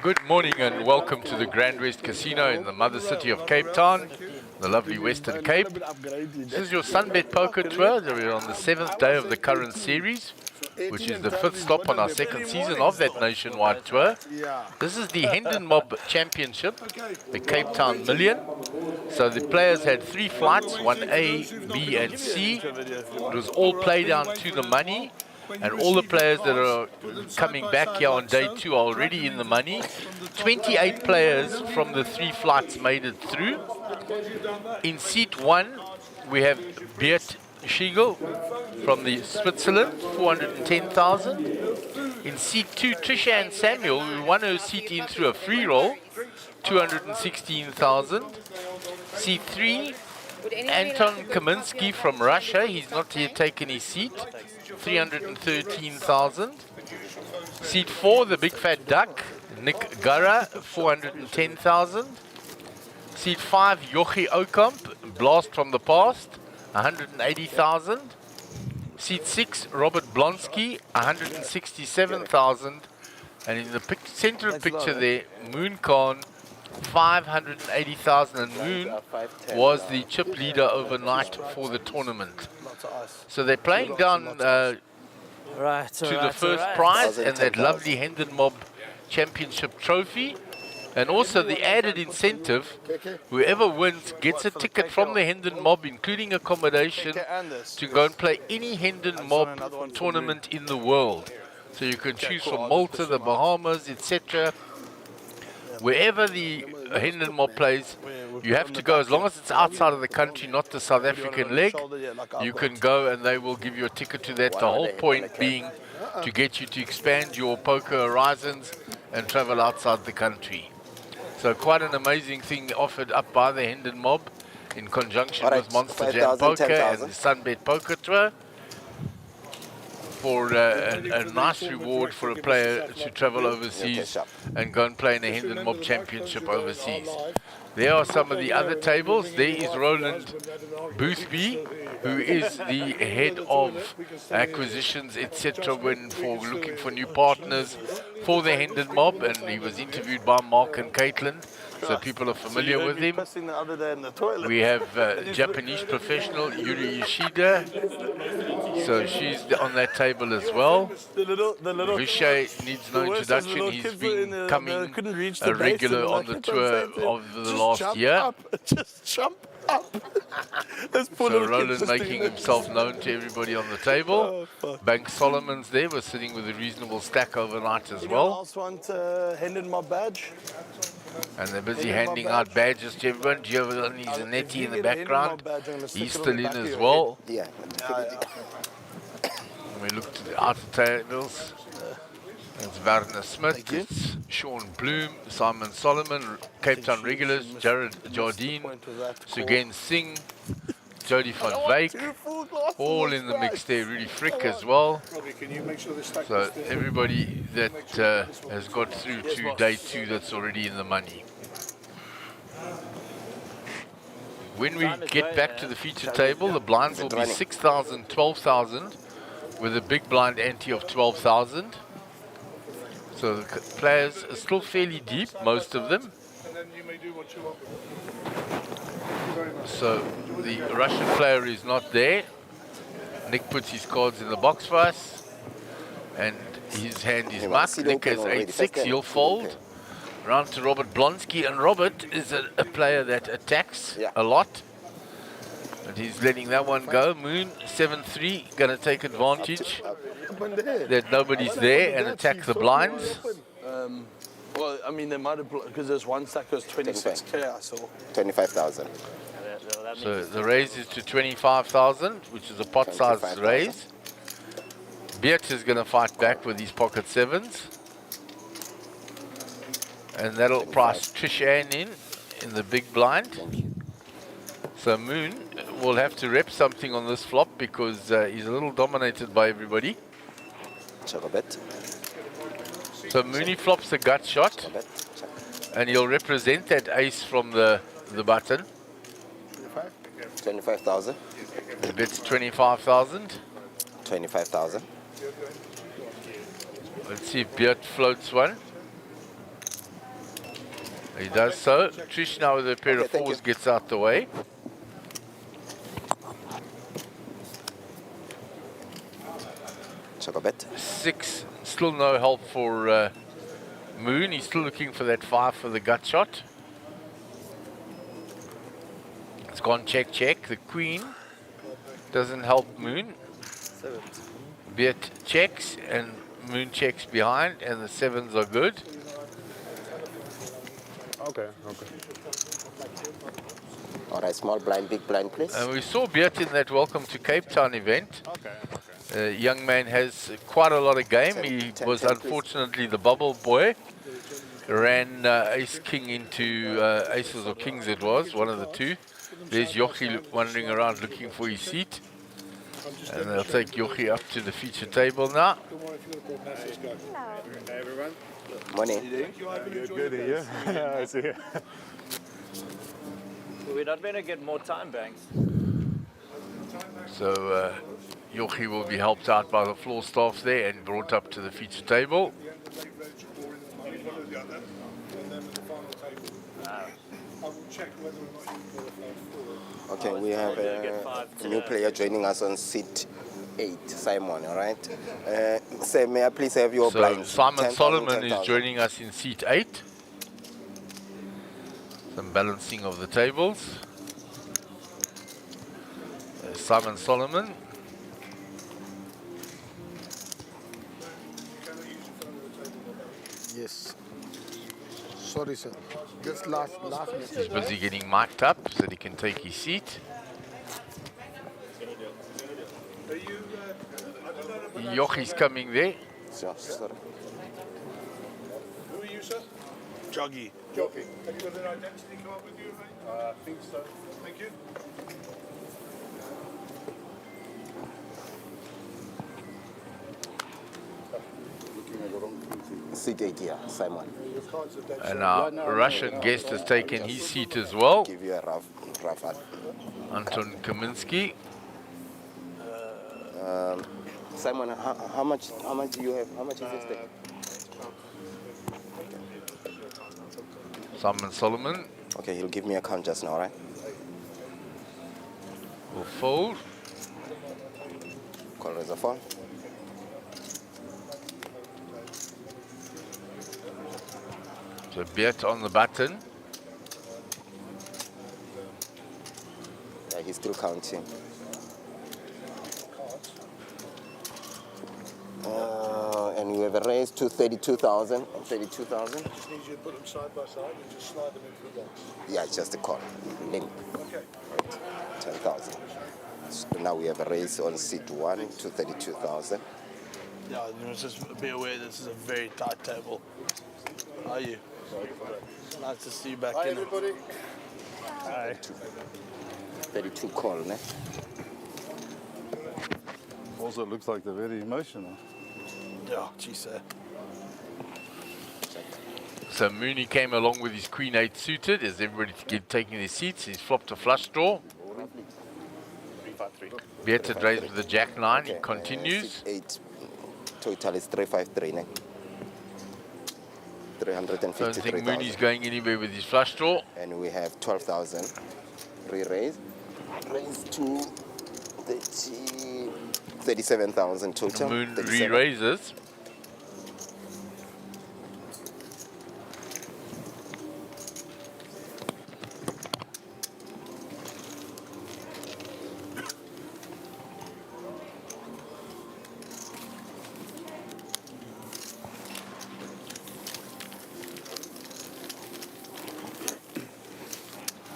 Good morning and welcome to the GrandWest Casino in the mother city of Cape Town, the lovely Western Cape. This is your SunBet Poker Tour. We're on the 7th day of the current series, which is the 5th stop on our second season of that nationwide tour. This is the Hendon Mob Championship, the Cape Town Million. So the players had 3 flights, 1A, B and C. It was all played down to the money. And all the players that are coming back here on day 2 are already in the money. 28 players from the 3 flights made it through. In seat 1, we have Beert Schiegel from the Switzerland, 410,000. In seat 2, Trisha and Samuel, who won her seat in through a free roll, 216,000. Seat 3, Anton Kaminsky from Russia, he's not yet taken his seat, 313,000. Seat 4, the big fat duck, Nick Gara, 410,000. Seat 5, Jochi Okamp, blast from the past, 180,000. Seat 6, Robert Blonsky, 167,000. And in the center of the picture there, Moon Khan, 580,000, and Moon was the chip leader overnight for the tournament. So they're playing down to the first prize and that lovely Hendon Mob Championship trophy. And also the added incentive, whoever wins gets a ticket from the Hendon Mob, including accommodation, to go and play any Hendon Mob tournament in the world. So you can choose from Malta, the Bahamas, etc. Wherever the Hendon Mob plays, you have to go. As long as it's outside of the country, not the South African leg, you can go and they will give you a ticket to that. The whole point being to get you to expand your poker horizons and travel outside the country. So quite an amazing thing offered up by the Hendon Mob in conjunction with Monster Jam Poker and the SunBet Poker Tour, for a nice reward for a player to travel overseas and go and play in a Hendon Mob Championship overseas. There are some of the other tables. There is Roland Boothby, who is the head of acquisitions, etc., when for looking for new partners for the Hendon Mob, and he was interviewed by Mark and Caitlin, so people are familiar with him. We have Japanese professional Yuri Ishida, so she's on that table as well. Vishay needs no introduction. He's been coming a regular on the tour over the last year. Just jump up. So Roland making himself known to everybody on the table. Bank Solomon's there, was sitting with a reasonable stack overnight as well. Last one to Hendon Mob badge. And they're busy handing out badges to everyone. Giovanni Zanetti in the background. He's still in as well. Yeah. When we look to the outer tables, it's Werner Smith, it's Sean Bloom, Simon Solomon, Cape Town regulars, Jared Jardine, Sugen Singh, Jody van Wyk, all in the mix there, Rudy Frick as well. So everybody that has got through to day 2 that's already in the money. When we get back to the feature table, the blinds will be 6,000, 12,000, with a big blind ante of 12,000. So the players are still fairly deep, most of them. So the Russian player is not there. Nick puts his cards in the box for us, and his hand is mucked. Nick has 8-6, he'll fold. Round to Robert Blonsky, and Robert is a player that attacks a lot. And he's letting that one go. Moon, 7-3, going to take advantage that nobody's there and attack the blinds. Well, I mean, they might have, because there's one stack that was 26K, I saw. 25,000. So the raise is to 25,000, which is a pot size raise. Beert is going to fight back with these pocket 7s. And that'll price Trish Ann in the big blind. So Moon will have to rep something on this flop because he's a little dominated by everybody. So Mooney flops a gut shot, and he'll represent that ace from the button. 25,000. He bets 25,000. 25,000. Let's see if Beert floats one. He does so. Trish now with a pair of fours gets out the way. Bet. 6, still no help for Moon. He's still looking for that 5 for the gut shot. It's gone check, check. The queen doesn't help Moon. Bet checks and Moon checks behind, and the 7s are good. Okay. All right, small blind, big blind, please. And we saw Beat in that Welcome to Cape Town event. Young man has quite a lot of game. He was unfortunately the bubble boy. Ran ace king into aces or kings it was, one of the two. There's Yochi wandering around looking for his seat. And they'll take Yochi up to the feature table now. Hey everyone. Money. Good, yeah. I see. We're not going to get more time, Banks. So Yochi will be helped out by the floor staff there and brought up to the feature table. Okay, we have a new player joining us on seat 8, Simon, all right? Say, may I please have your blinds? Simon Solomon is joining us in seat 8. Some balancing of the tables. Simon Solomon. Yes. Sorry, sir. Just last minute. He's busy getting mic'd up so that he can take his seat. Yochi's coming there. Sorry. Who are you, sir? Joggy. Have you got an identity card with you, mate? I think so. Thank you. Seat 8 here, Simon. And our Russian guest has taken his seat as well. Give you a rough Anton Kaminsky. Simon, how much do you have? How much is it stake? Simon Solomon Okay, he'll give me a count just now, right? will fold. Call as a fall. So bet on the button. Yeah, he's still counting. And we have a raise to 32,000. 32,000. Just need you to put them side by side and just slide them into the box. Yeah, it's just a call. Limp. Okay. 10,000. So now we have a raise on seat 1 to 32,000. Yeah, you must just be aware this is a very tight table. How are you? Nice to see you back Hi, in. everybody. Hi. 32 call, ne? Also, it looks like they're very emotional. Yeah, geez, So Mooney came along with his Queen 8 suited as everybody taking their seats. He's flopped a flush draw. Bet had raised with the Jack 9. Okay, He continues. 8 total is 353, ne? I don't think 353,000. Mooney's going anywhere with his flush draw. And we have 12,000 re-raise. Raise to 37,000 total. Moon 37. re-raises.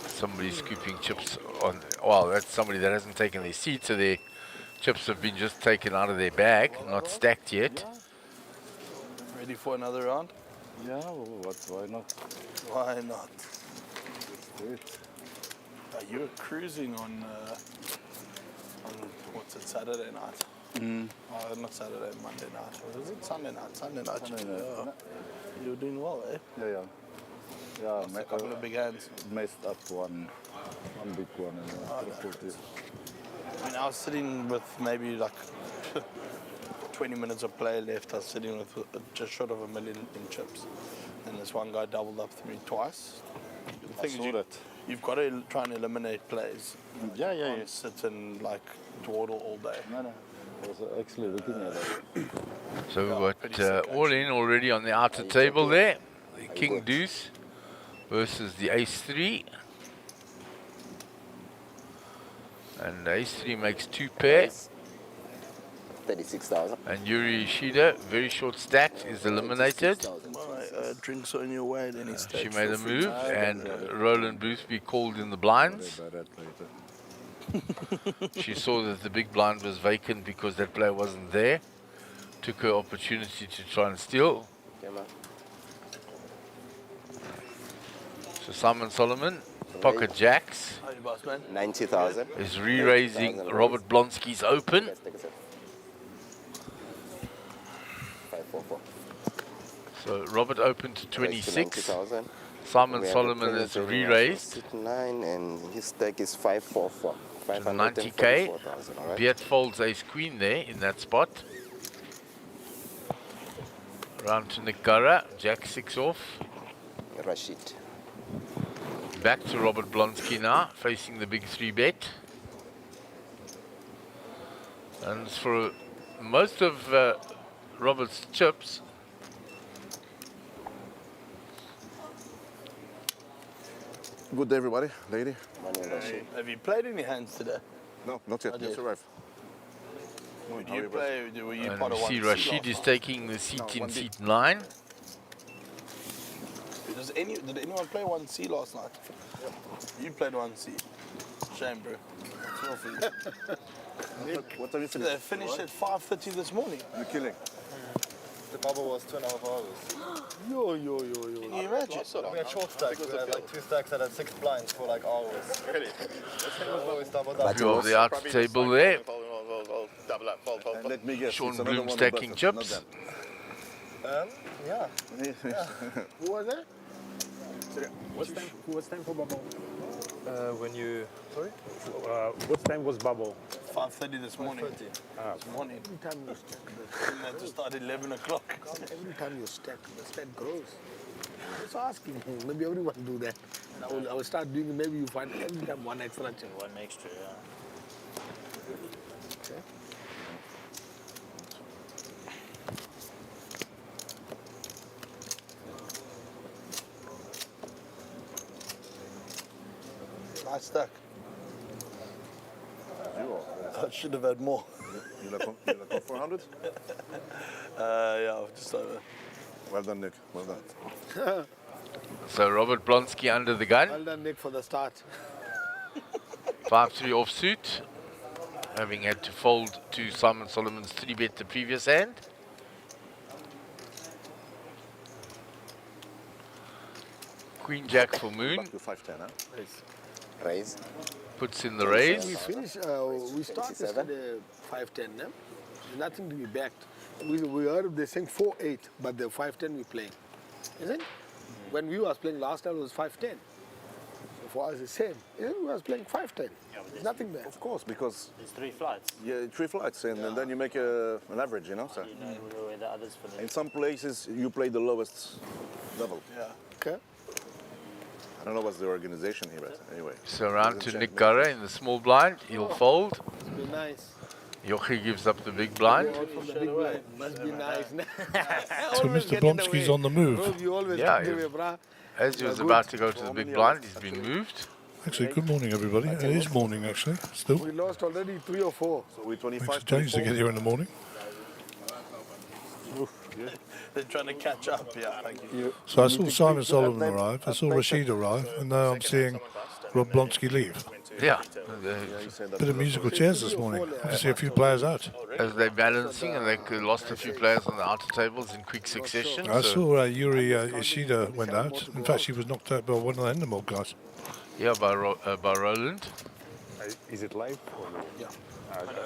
Somebody's scooping chips on, well, that's somebody that hasn't taken their seat, so their chips have been just taken out of their bag, not stacked yet. Ready for another round? Yeah, well, why not? Why not? Do it. You were cruising on what's it, Saturday night? Oh, not Saturday, Monday night. What is it? Sunday night. Sunday night. Sunday night. Yeah. You were doing well, eh? Yeah. Yeah, Lost a couple of big hands. messed up one big one. And I mean, I was sitting with maybe like 20 minutes of play left. I was sitting with just short of $1 million in chips. And this one guy doubled up to me twice. The thing is, you've got to try and eliminate plays. Yeah. Can't sit and like dawdle all day. No. I was actually looking at it. So we've got all in already on the outer table there. The King Deuce versus the Ace-3. And the Ace-3 makes 2 pair. 36,000. And Yuri Ishida, very short stack, is eliminated. My drinks on your way, then he She made a move, and Roland Boothby called in the blinds. She saw that the big blind was vacant because that player wasn't there. Took her opportunity to try and steal. So Simon Solomon, pocket jacks, 90,000. is re-raising Robert Blonsky's open. 544. So Robert opened to 26. 90,000. Simon Solomon is re-raised. 9 and his stack is 544. 90k. Right? Beat folds ace queen there in that spot. Round to Nick Gurra, jack 6 off. Rashid. Back to Robert Blonsky now, facing the big 3-bet. And for most of Robert's chips, Good day, everybody, lady. Have you played any hands today? No, not yet. Just arrived. Would you play? Were you and part we of see one Rashid is taking the seat in seat 9. Did anyone play 1C last night? You played 1C. Shame, bro. It's all for you. What time you They finished at 5:30 this morning. You're killing. The bubble was 2.5 hours. Yo. Can you imagine? We had short stacks. We had like 2 stacks that had 6 blinds for like hours. Really? This was where we doubled up. View of the outer table there. And let me guess. Sean it's another Bloom one stacking of us, not chips. them. Yeah. Who was that? What's time for bubble? When you... Sorry? What time was bubble? 5:30 this morning. 5:30. This morning. Every time you stack, And that just started 11 o'clock. every time you stack, the stack grows. I was asking him, maybe everyone do that. And I will start doing it, maybe you find every time one extra chip. One extra, yeah. Okay. Nice stack. I should have had more. You like 400? Yeah, just over. Well done, Nick. Well done. So Robert Blonsky under the gun. Well done, Nick, for the start. 5-3 offsuit, having had to fold to Simon Solomon's 3-bet the previous hand. Queen Jack for Moon, Back to 510, huh? Raise. puts in the We raise. finish, we start 27. yesterday 5-10, no? Nothing to be backed. We heard they saying 4-8, but the 5-10 we playing. Isn't it? When we was playing last time it was 5-10. So for us it's the same. Yeah, we was playing 5-10. There's nothing there. Of course, because There's 3 flights. yeah, 3 flights, and then you make an average, you know. So You know where the others finish. in some places you play the lowest level. Yeah. Okay. I don't know what's the organization here, but anyway. So round to Nick Gurra in the small blind, he'll fold. Must be nice. Yochi gives up the big blind. Out from the big blind. Must be nice. So Mr. Blonsky's on the move. You always Yeah, get away, brah. As he was about to go to the big blind, he's been moved. Actually, good morning, everybody. It is morning, actually, still. We lost already 3 or 4. So we Makes 25. a change to get here in the morning. They're trying to catch up, yeah. Thank you. So I saw Simon Solomon arrive, I saw Rashid arrive, and now I'm seeing Rob Blonsky leave. Yeah, Bit of musical chairs this morning. I see a few players out. as they're balancing, and they lost a few players on the outer tables in quick succession. I so- saw Yuri Ishida went out. In fact, she was knocked out by one of the Hendon guys. Yeah, by Roland. Is it live?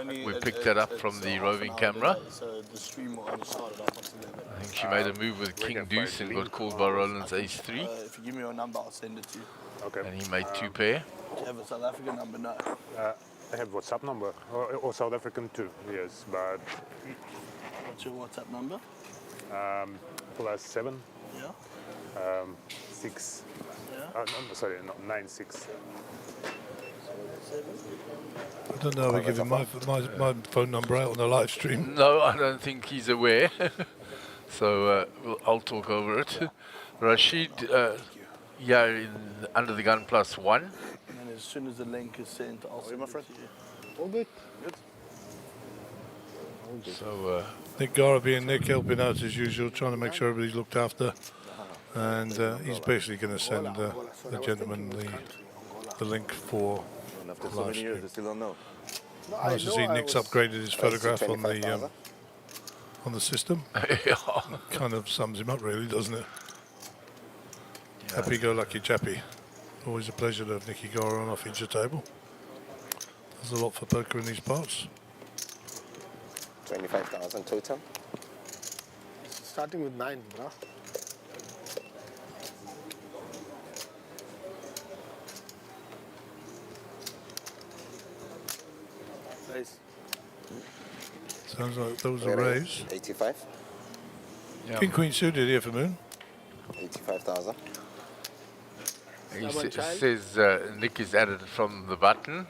We picked that up from the roving camera. So the stream will only started off at 11. I think she made a move with King Deuce and got called by Roland's ace-3, If you give me your number, I'll send it to you. and he made 2 pair. Do you have a South African number? No. I have WhatsApp number, or South African too, yes, but What's your WhatsApp number? +7. Yeah. 6. Yeah. No, sorry, not 96. I don't know. We're giving my phone number out on the live stream. No, I don't think he's aware. So I'll talk over it. Rashid, yeah, under the gun +1. And then as soon as the link is sent, I'll send my it friend? to you. All good. So Nick Gara being Nick, helping out as usual, trying to make sure everybody's looked after. And he's basically going to send the gentleman the link for And after so many years, they still don't know. nice to see Nick's upgraded his photograph on the system. yeah. Kind of sums him up, really, doesn't it? Happy-go-lucky chappy. Always a pleasure to have Nicky Gara on our feature table. There's a lot for poker in these parts. 25,000 total. Starting with 9, bro. Nice. Sounds like those are raised. 85. Yeah. King Queen suited here for Moon. 85,000. He says Nick is added from the button.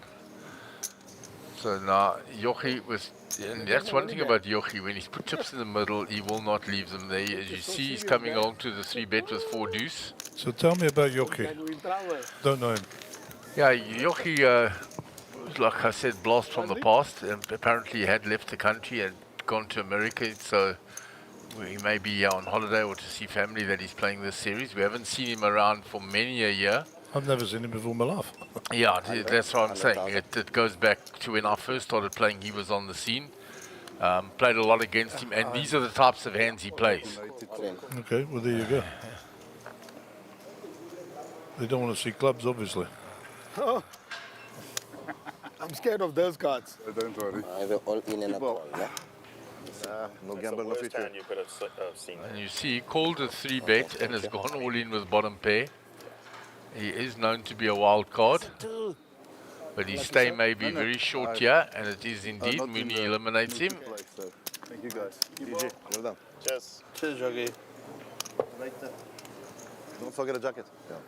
So now Yochi was, and that's one thing about Yochi, when he's put chips in the middle, he will not leave them there. As you see, he's coming along to the 3-bet with 4 deuce. So tell me about Yoki. Don't know him. Yeah, Yochi, like I said, blast from the past, and apparently he had left the country and gone to America, so he may be on holiday or to see family that he's playing this series. We haven't seen him around for many a year. I've never seen him before in my life. Yeah, that's what I'm saying. It goes back to when I first started playing, he was on the scene. Played a lot against him, and these are the types of hands he plays. Okay, well, there you go. They don't want to see clubs, obviously. I'm scared of those cards. Don't worry. I have all in and a call. Yeah? No gamble, no future. You could have seen. And you see, he called a 3-bet and has gone all in with bottom pair. He is known to be a wild card, but his stay may be very short here, and it is indeed. Mooney eliminates him. Thank you guys. GG, well done. Cheers. Cheers, Yogi. Right there. Don't forget a jacket. Yeah.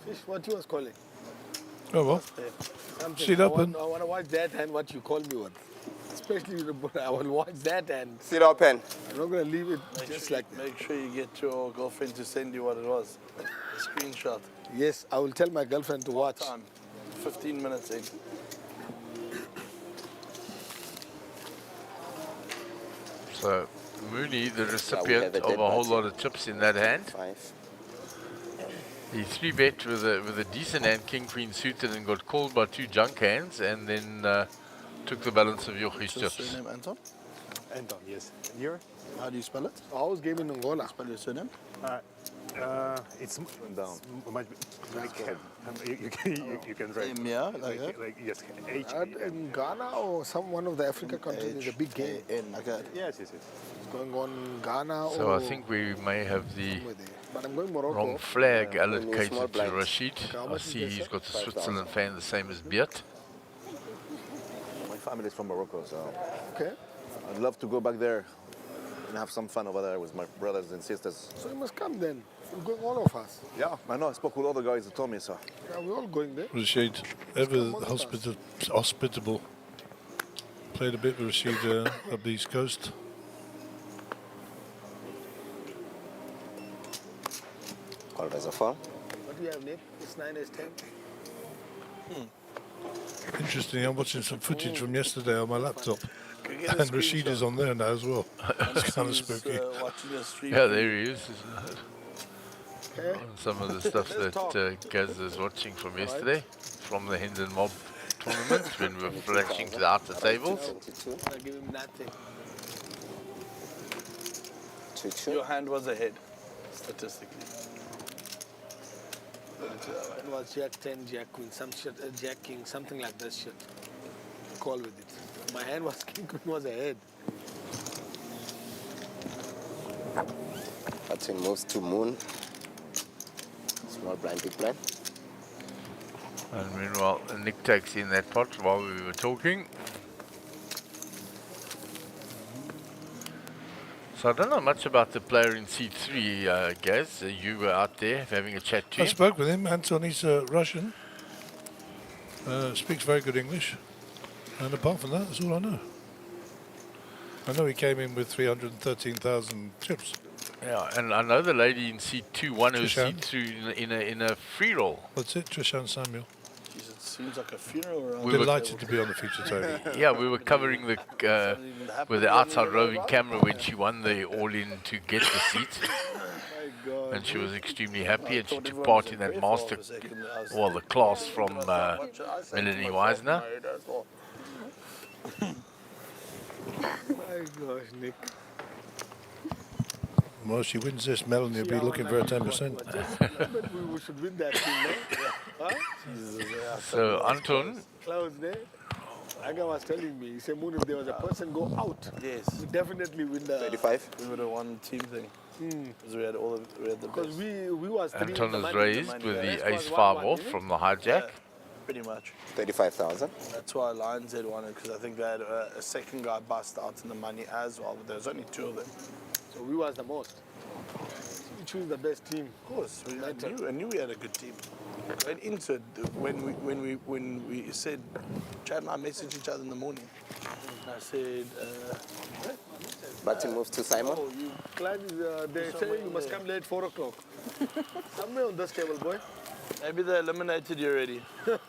Fish, what you was calling? Oh, well. Something. Sit up and... I want to watch that hand, what you call me with. Especially, I will watch that and Sit open. I'm not going to leave it just like that. Make sure you get your girlfriend to send you what it was. A screenshot. Yes, I will tell my girlfriend to watch. Time. 15 minutes in. So Mooney, the recipient of a whole lot of chips in that hand. 5. He 3-bet with a decent hand, King Queen suited, and got called by 2 junk hands, and then took the balance of Yochi's What's your chips. surname, Anton? Hendon, yes. And you're? How do you spell it? How's game in Angola? Spell your surname. It's Down. much like head. You can write. Yeah, like that. Like yes, H. In Ghana or one of the Africa countries, there's a big game. Okay. Yes. It's going on in Ghana So or I think we may have the somewhere there. But I'm going Morocco. wrong flag small allocated to blinds. Rashid. I see he's got the Switzerland fan, the same as Beert. My family is from Morocco, so Okay. I'd love to go back there and have some fun over there with my brothers and sisters. So you must come then. We're going all of us. Yeah, I know. I spoke with all the guys that told me so. Yeah, we're all going there. Rashid, ever hospitable. Played a bit with Rashid up the East Coast. Called as a foul. What do you have, Nick? It's 9 as 10. Interesting, I'm watching some footage from yesterday on my laptop. And Rashid is on there now as well. It's kind of spooky. Watching the stream. Yeah, there he is. Okay. Some of the stuff that Gaz is watching from yesterday, from the Hendon Mob tournament, when we were flashing to the outer tables. 22. I give him nothing. 2-2. Your hand was ahead, statistically. It was Jack 10, Jack Queen, some shit, Jack King, something like that shit. Call with it. My hand was King Queen was ahead. Button moves to Moon. Small blind, big blind. And meanwhile, Nick takes in that pot while we were talking. So I don't know much about the player in C3, Gaz. You were out there having a chat to I him. spoke with him. Anton, he's Russian. Speaks very good English. And apart from that, that's all I know. I know he came in with 313,000 chips. Yeah, and I know the lady in C2 won her Trishan. C2 in a free roll. That's it, Trishan Samuel. Jeez, it seems like a funeral around. Delighted to be on the feature table. Yeah, we were covering the with the outside roving camera when she won the all-in to get the seat. And she was extremely happy, and she took part in that master, well, the class from Melanie Weisner. My gosh, Nick. Well, she wins this, Melanie will be looking for a 10%. But we should win that team, no? Huh? So, Anton. Close there. Aga was telling me, he said, Moon, if there was a person go out, Yes. we definitely win the 35. We would have won the team thing. Because we had the Because best. we was three Anton in the is money. raised with rest the was ace 1-1, 5 off isn't it? from the hijack. Pretty much. 35,000. That's why Lions had won it, because I think they had a second guy bust out in the money as well, but there was only two of them. So we was the most. We choose the best team. Of course, I knew we had a good team. Going into it, when we said, Chad and I messaged each other in the morning. And I said, But he moves to Simon. Oh, you clients, they say you must come late 4 o'clock. Somewhere on this table, boy. maybe they eliminated you already. So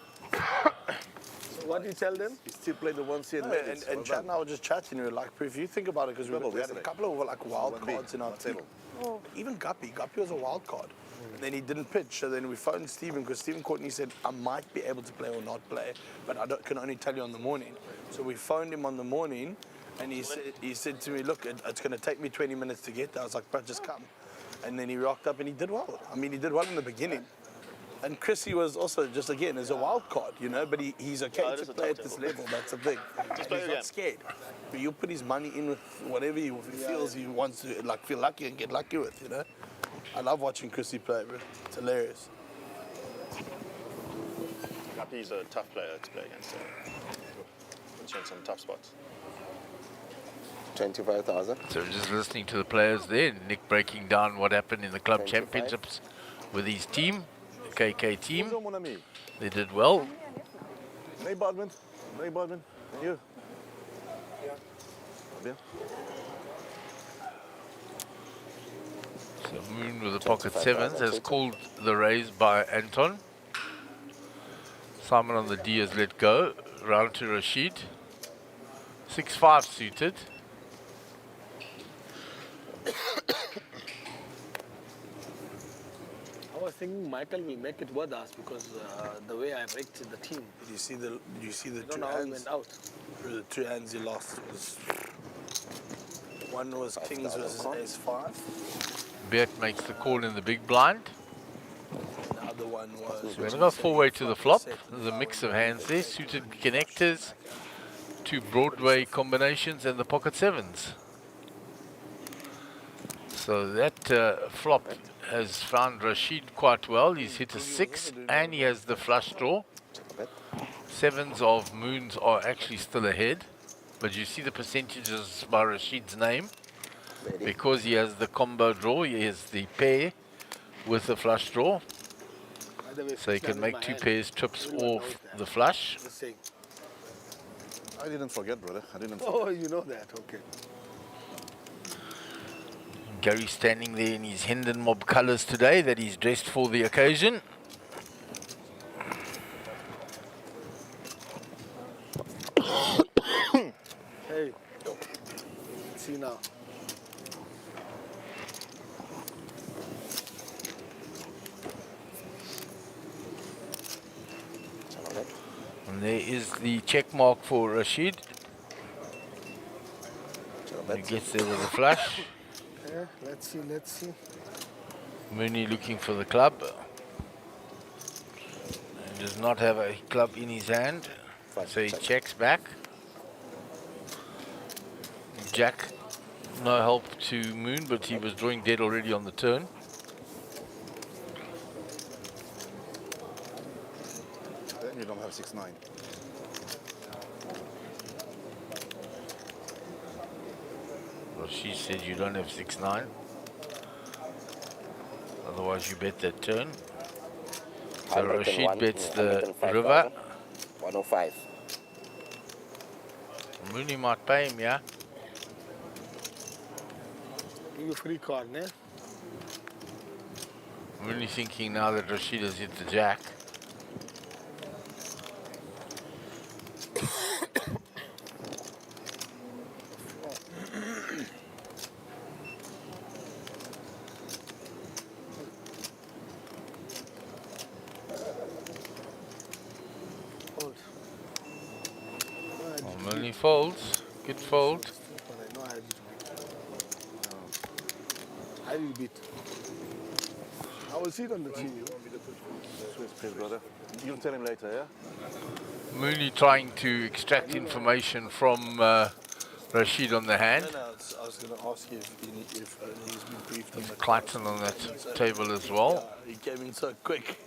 what do you tell them? He still played the 1C and And, and Chad and I were just chatting. We were like, if you think about it, because we had a couple of like wild cards in our table. Even Guppy was a wild card. And then he didn't pitch. So then we phoned Stephen, because Stephen called and he said, I might be able to play or not play, but I can only tell you on the morning. So we phoned him on the morning, and he said to me, look, it's going to take me 20 minutes to get there. I was like, but just come. And then he rocked up and he did well. I mean, he did well in the beginning. And Chrissy was also just, again, as a wild card, you know, but he's okay to play at this level. That's the thing. He's not scared. But you'll put his money in with whatever he feels he wants to, like, feel lucky and get lucky with, you know. I love watching Chrissy play, bro. It's hilarious. He's a tough player to play against. Puts you in some tough spots. 25,000. So we're just listening to the players there. Nick breaking down what happened in the club 25. championships with his team, the KK team. Bonjour, mon ami. They did well. Hey, Bodman. Hey, Bodman. And you? Bien. So Moon with the pocket sevens has called the raise by Anton. Simon on the D has let go. Round to Rashid. 6-5 suited. I was thinking Michael will make it with us because the way I rated the team. Did you see the I don't two know how he hands? went out. The two hands he lost was, one was Kings versus Ace 5. Bet makes the call in the big blind. The other one was. We're going to go four-way to the flop. There's a mix of hands there. Suited connectors, two Broadway combinations, and the pocket sevens. So that flop has found Rashid quite well. He's hit a 6 and he has the flush draw. Sevens of Moons are actually still ahead, but you see the percentages by Rashid's name. Because he has the combo draw, he has the pair with the flush draw. So he can make two pairs trips off the flush. I didn't forget, brother. I didn't forget. Oh, you know that, okay. Gary standing there in his Hendon mob colours today that he's dressed for the occasion. Hey, let's see now. And there is the check mark for Rashid. He gets there with a flush. Yeah, let's see. Mooney looking for the club. He does not have a club in his hand, so he checks back. Jack, no help to Moon, but he was drawing dead already on the turn. Then you don't have 6-9. she said you don't have 6-9. Otherwise you bet that turn. So Rashid bets the river. 105. Mooney might pay him, yeah? Give you a free card, ne? Mooney thinking now that Rashid has hit the jack. Mooney folds. Good fold. I will beat. I will see it on the TV. Please, brother. You'll tell him later, yeah? Mooney trying to extract information from Rashid on the hand. No, I was going to ask you if he's been briefed on the Clayton on that table as well. He came in so quick.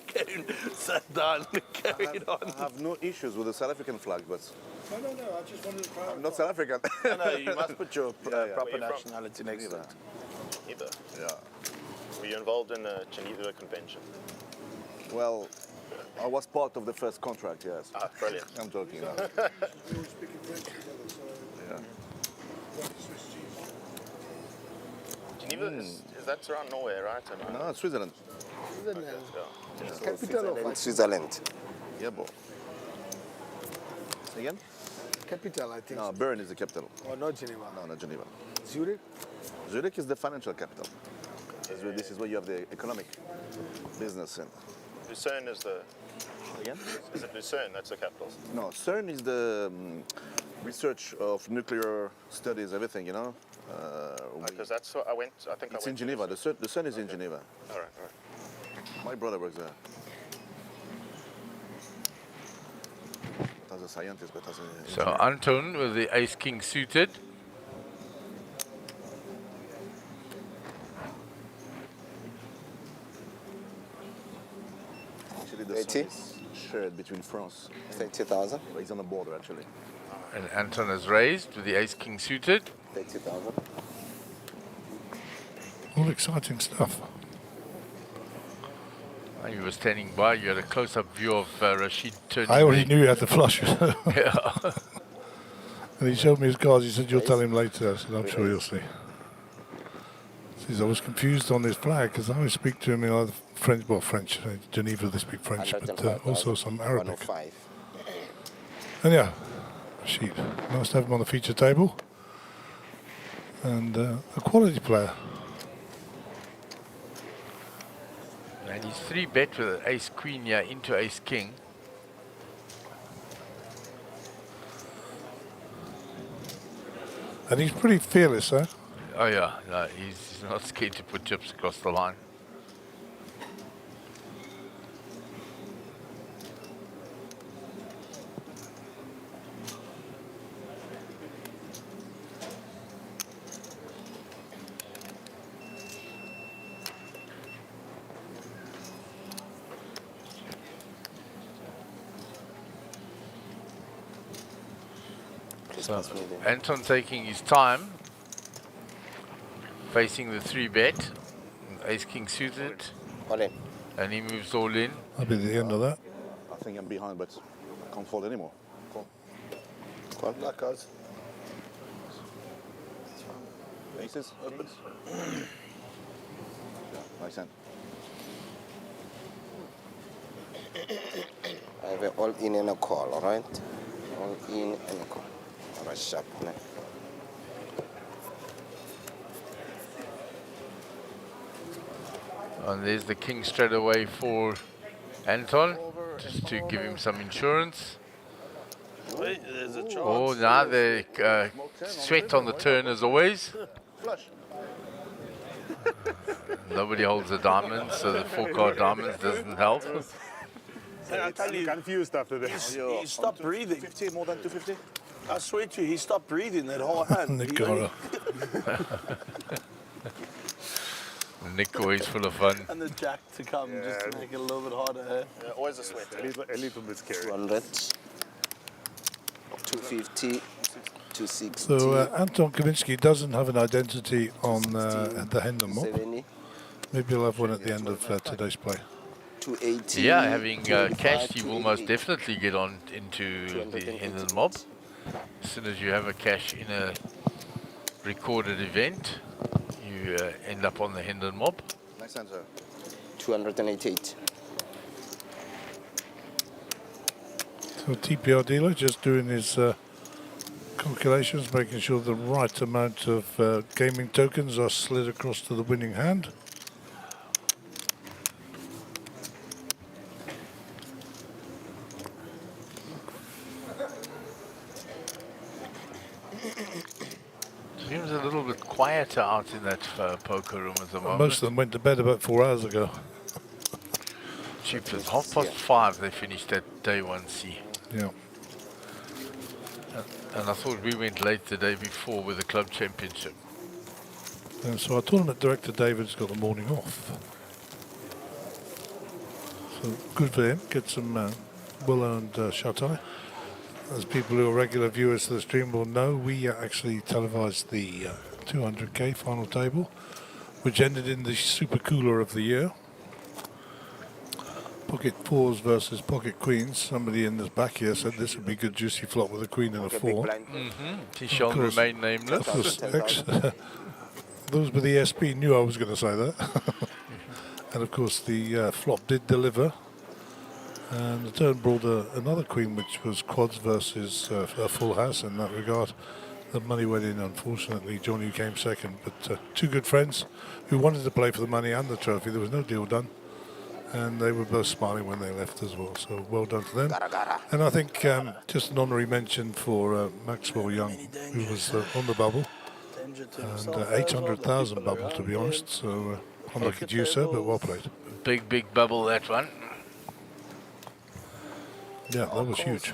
Came in, sat down, carried on. I have no issues with the South African flag, but No, I just wanted to clarify. I'm not South African. No, you must put your Yeah, yeah. proper nationality next to it. Either. Yeah. Were you involved in the Geneva Convention? Well, I was part of the first contract, yes. Ah, brilliant. I'm joking now. We were speaking French together, so Yeah. like Swiss cheese. Geneva, is that around Norway, right? No, it's Switzerland. Switzerland. Yeah. Capital of Switzerland. Yeah, bro. Say again? capital, I think. No, Bern is the capital. Or not Geneva. No, not Geneva. Zurich. Zurich is the financial capital. This is where you have the economic business in. Lucerne is the... Again? Is it Lucerne? That's the capital. No, CERN is the research of nuclear studies, everything, you know? Because that's what I went... I think It's I in went Geneva. The CERN is in Geneva. All right. My brother works there. As a scientist, but as a... So Anton with the ace-king suited. Actually, the 80? CERN is shared between France and... 30,000. It's on the border, actually. And Anton has raised with the ace-king suited. 30,000. All exciting stuff. And you were standing by, you had a close-up view of Rashid turning. I already knew he had the flush. Yeah. And he showed me his cards. He said, "You'll tell him later." I said, "I'm sure you'll see." He says, "I was confused on this flag because I always speak to him in either French, Geneva they speak French, but also some Arabic." 105. And yeah, Rashid. Nice to have him on the feature table. And a quality player. And he's 3-bet with an ace-queen here into ace-king. And he's pretty fearless, huh? Oh yeah, no, he's not scared to put chips across the line. So Anton taking his time, facing the 3-bet, ace-king suited, All in. and he moves all in. That'll be the end of that. I think I'm behind, but I can't fold anymore. Call. Black cards. Aces? Open. Nice hand. I have an all in and a call, all right? All in and a call. All right, sharp. Ne? And there's the king straight away for Anton, just to give him some insurance. Wait, there's a chance. Oh, now the sweat on the turn as always. Flush. Nobody holds a diamond, so the 4-card diamonds doesn't help. And I tell you, Confused after this. he stopped breathing. 50, more than 250? I swear to you, he stopped breathing that whole hand. Nick He Gara. Nick always full of fun. and the jack to come just to make it a little bit harder. Yeah, always a sweat. A little bit scary. 200. 250. 260. So Anton Kaminsky doesn't have an identity on the Hendon mob. 70. Maybe he'll have one at the end of today's play. 280. Yeah, having cashed, he will most definitely get on into the Hendon mob. As soon as you have a cash in a recorded event, you end up on the Hendon mob. Nice answer. 288. So TPR dealer just doing his calculations, making sure the right amount of gaming tokens are slid across to the winning hand. Seems a little bit quieter out in that poker room at the moment. Most of them went to bed about 4 hours ago. Cheap, it's 5:30 they finished that day 1C. Yeah. And I thought we went late the day before with the club championship. And so our tournament director David's got the morning off. So good for him, get some well-earned shut-eye. As people who are regular viewers to the stream will know, we actually televised the 200k final table, which ended in the super cooler of the year. Pocket fours versus pocket queens. Somebody in the back here said this would be a good juicy flop with a queen and a four. He shall remain nameless. Those with the ESP knew I was going to say that. And of course the flop did deliver. And the turn brought another queen, which was quads versus a full house in that regard. The money went in, unfortunately. Johnny came second, but two good friends who wanted to play for the money and the trophy. There was no deal done. And they were both smiling when they left as well, so well done to them. And I think just an honorary mention for Maxwell Young, who was on the bubble, and 800,000 bubble, to be honest, so unlucky to you, sir, but well played. Big bubble, that one. Yeah, that was huge.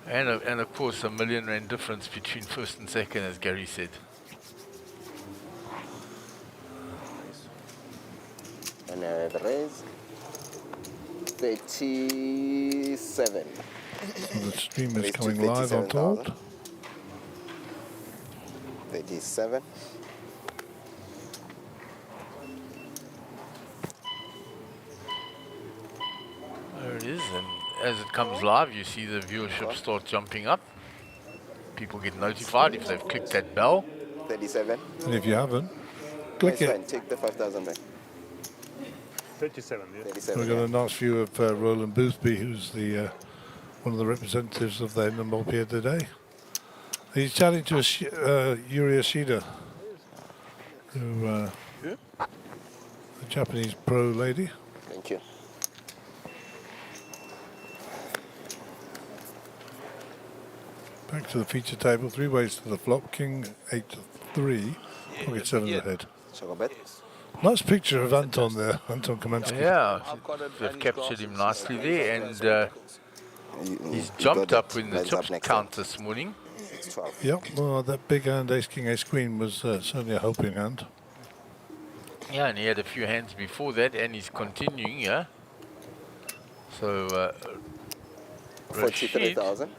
And of course, R1 million difference between first and second, as Gary said. And the raise 37. So the stream is coming live, I'm told. 37. There it is, and as it comes live, you see the viewership start jumping up. People get notified if they've clicked that bell. 37. And if you haven't, click Nice it. one. Take the 5,000 back. 37, yeah. 37. We've got yeah. a nice view of Roland Boothby, who's the one of the representatives of the Hendon mob here today. He's chatting to Yuri Ashida, who, a Japanese pro lady. Thank you. Back to the feature table, 3 ways to the flop, king 8-3, pocket 7 ahead. Choco bet. Nice picture of Anton there, Anton Kaminsky. Yeah, they've captured him nicely there, and he's jumped up when the chips count this morning. 12. Yep, well, that big hand, ace, king, ace, queen, was certainly a helping hand. Yeah, and he had a few hands before that, and he's continuing, yeah. So, Rashid, 43,000.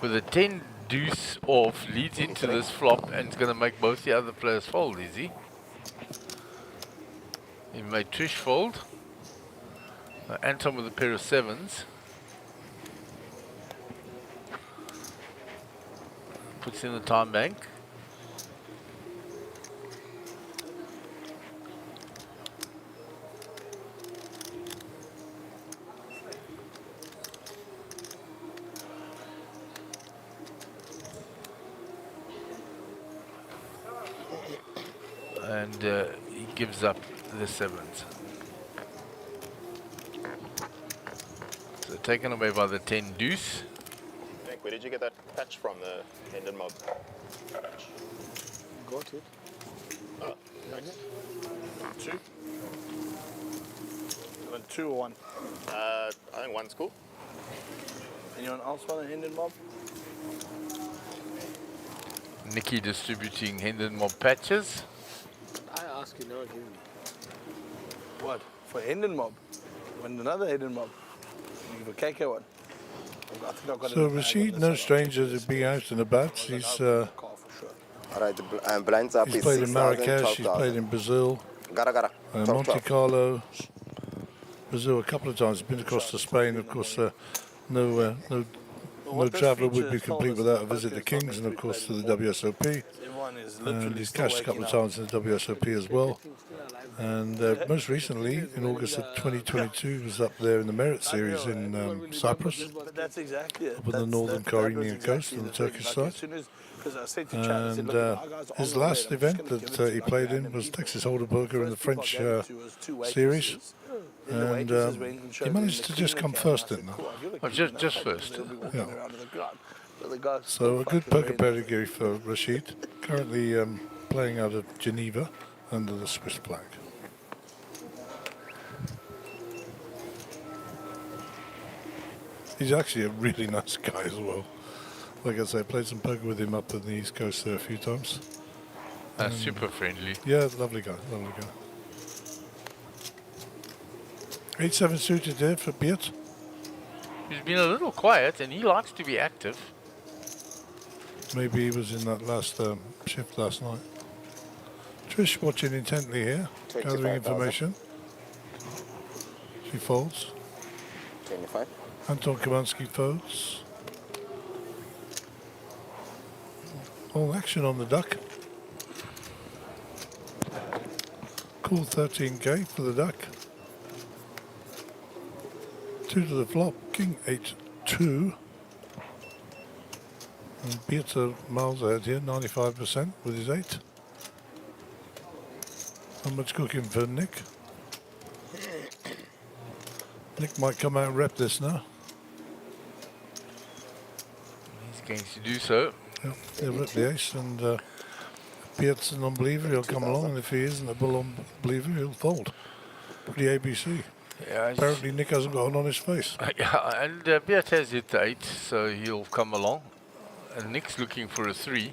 with a 10 deuce off, leads into this flop, and it's going to make both the other players fold, is he? He made Trish fold. Anton with a pair of 7s. Puts in the time bank. And he gives up the 7s. So taken away by the 10 deuce. Nick, where did you get that patch from, the Hendon mob? Got it. Oh, nice. 2. You want 2 or 1? I think one's cool. Anyone else want a Hendon mob? Nikki distributing Hendon mob patches. I ask you now, give me. What? For Hendon mob? Want another Hendon mob? You give a KK one. So Rashid, no stranger to being out and about. He's All right, blinds up he's is played in 6,000, Marrakesh, he's 12,000. played in Brazil, Gara. Monte Carlo, Brazil a couple of times. He's been across to Spain, of course. No traveller would be complete without a visit to Kings and of course to the WSOP. And he's cashed a couple of times in the WSOP as well. And most recently, in August of 2022, was up there in the Merit Series in Cyprus, That's exactly it. up on the northern Caribbean coast on the Turkish side. And his last event that he played in was Texas Hold'em Poker in the French Series. And he managed to just come first in that. Oh, just first. Yeah. So a good poker pedigree for Rashid. Currently playing out of Geneva under the Swiss flag. He's actually a really nice guy as well. Like I say, I played some poker with him up on the East Coast there a few times. Super friendly. Yeah, lovely guy, lovely guy. 8-7 suited there for Beert. He's been a little quiet and he likes to be active. Maybe he was in that last shift last night. Trish watching intently here, gathering information. She folds. 25. Anton Kamansky folds. All action on the duck. Cool 13k for the duck. 2 to the flop, King 8-2. And Beert's miles ahead here, 95% with his 8. Not much cooking for Nick. Nick might come out and rep this now. He's going to do so. Yeah, he'll rep the ace, and if Beert's a non-believer, he'll come along, and if he isn't a bull believer, he'll fold. Pretty ABC. Yeah, apparently Nick hasn't got one on his face. Yeah, and Beert has hit the 8, so he'll come along. And Nick's looking for a 3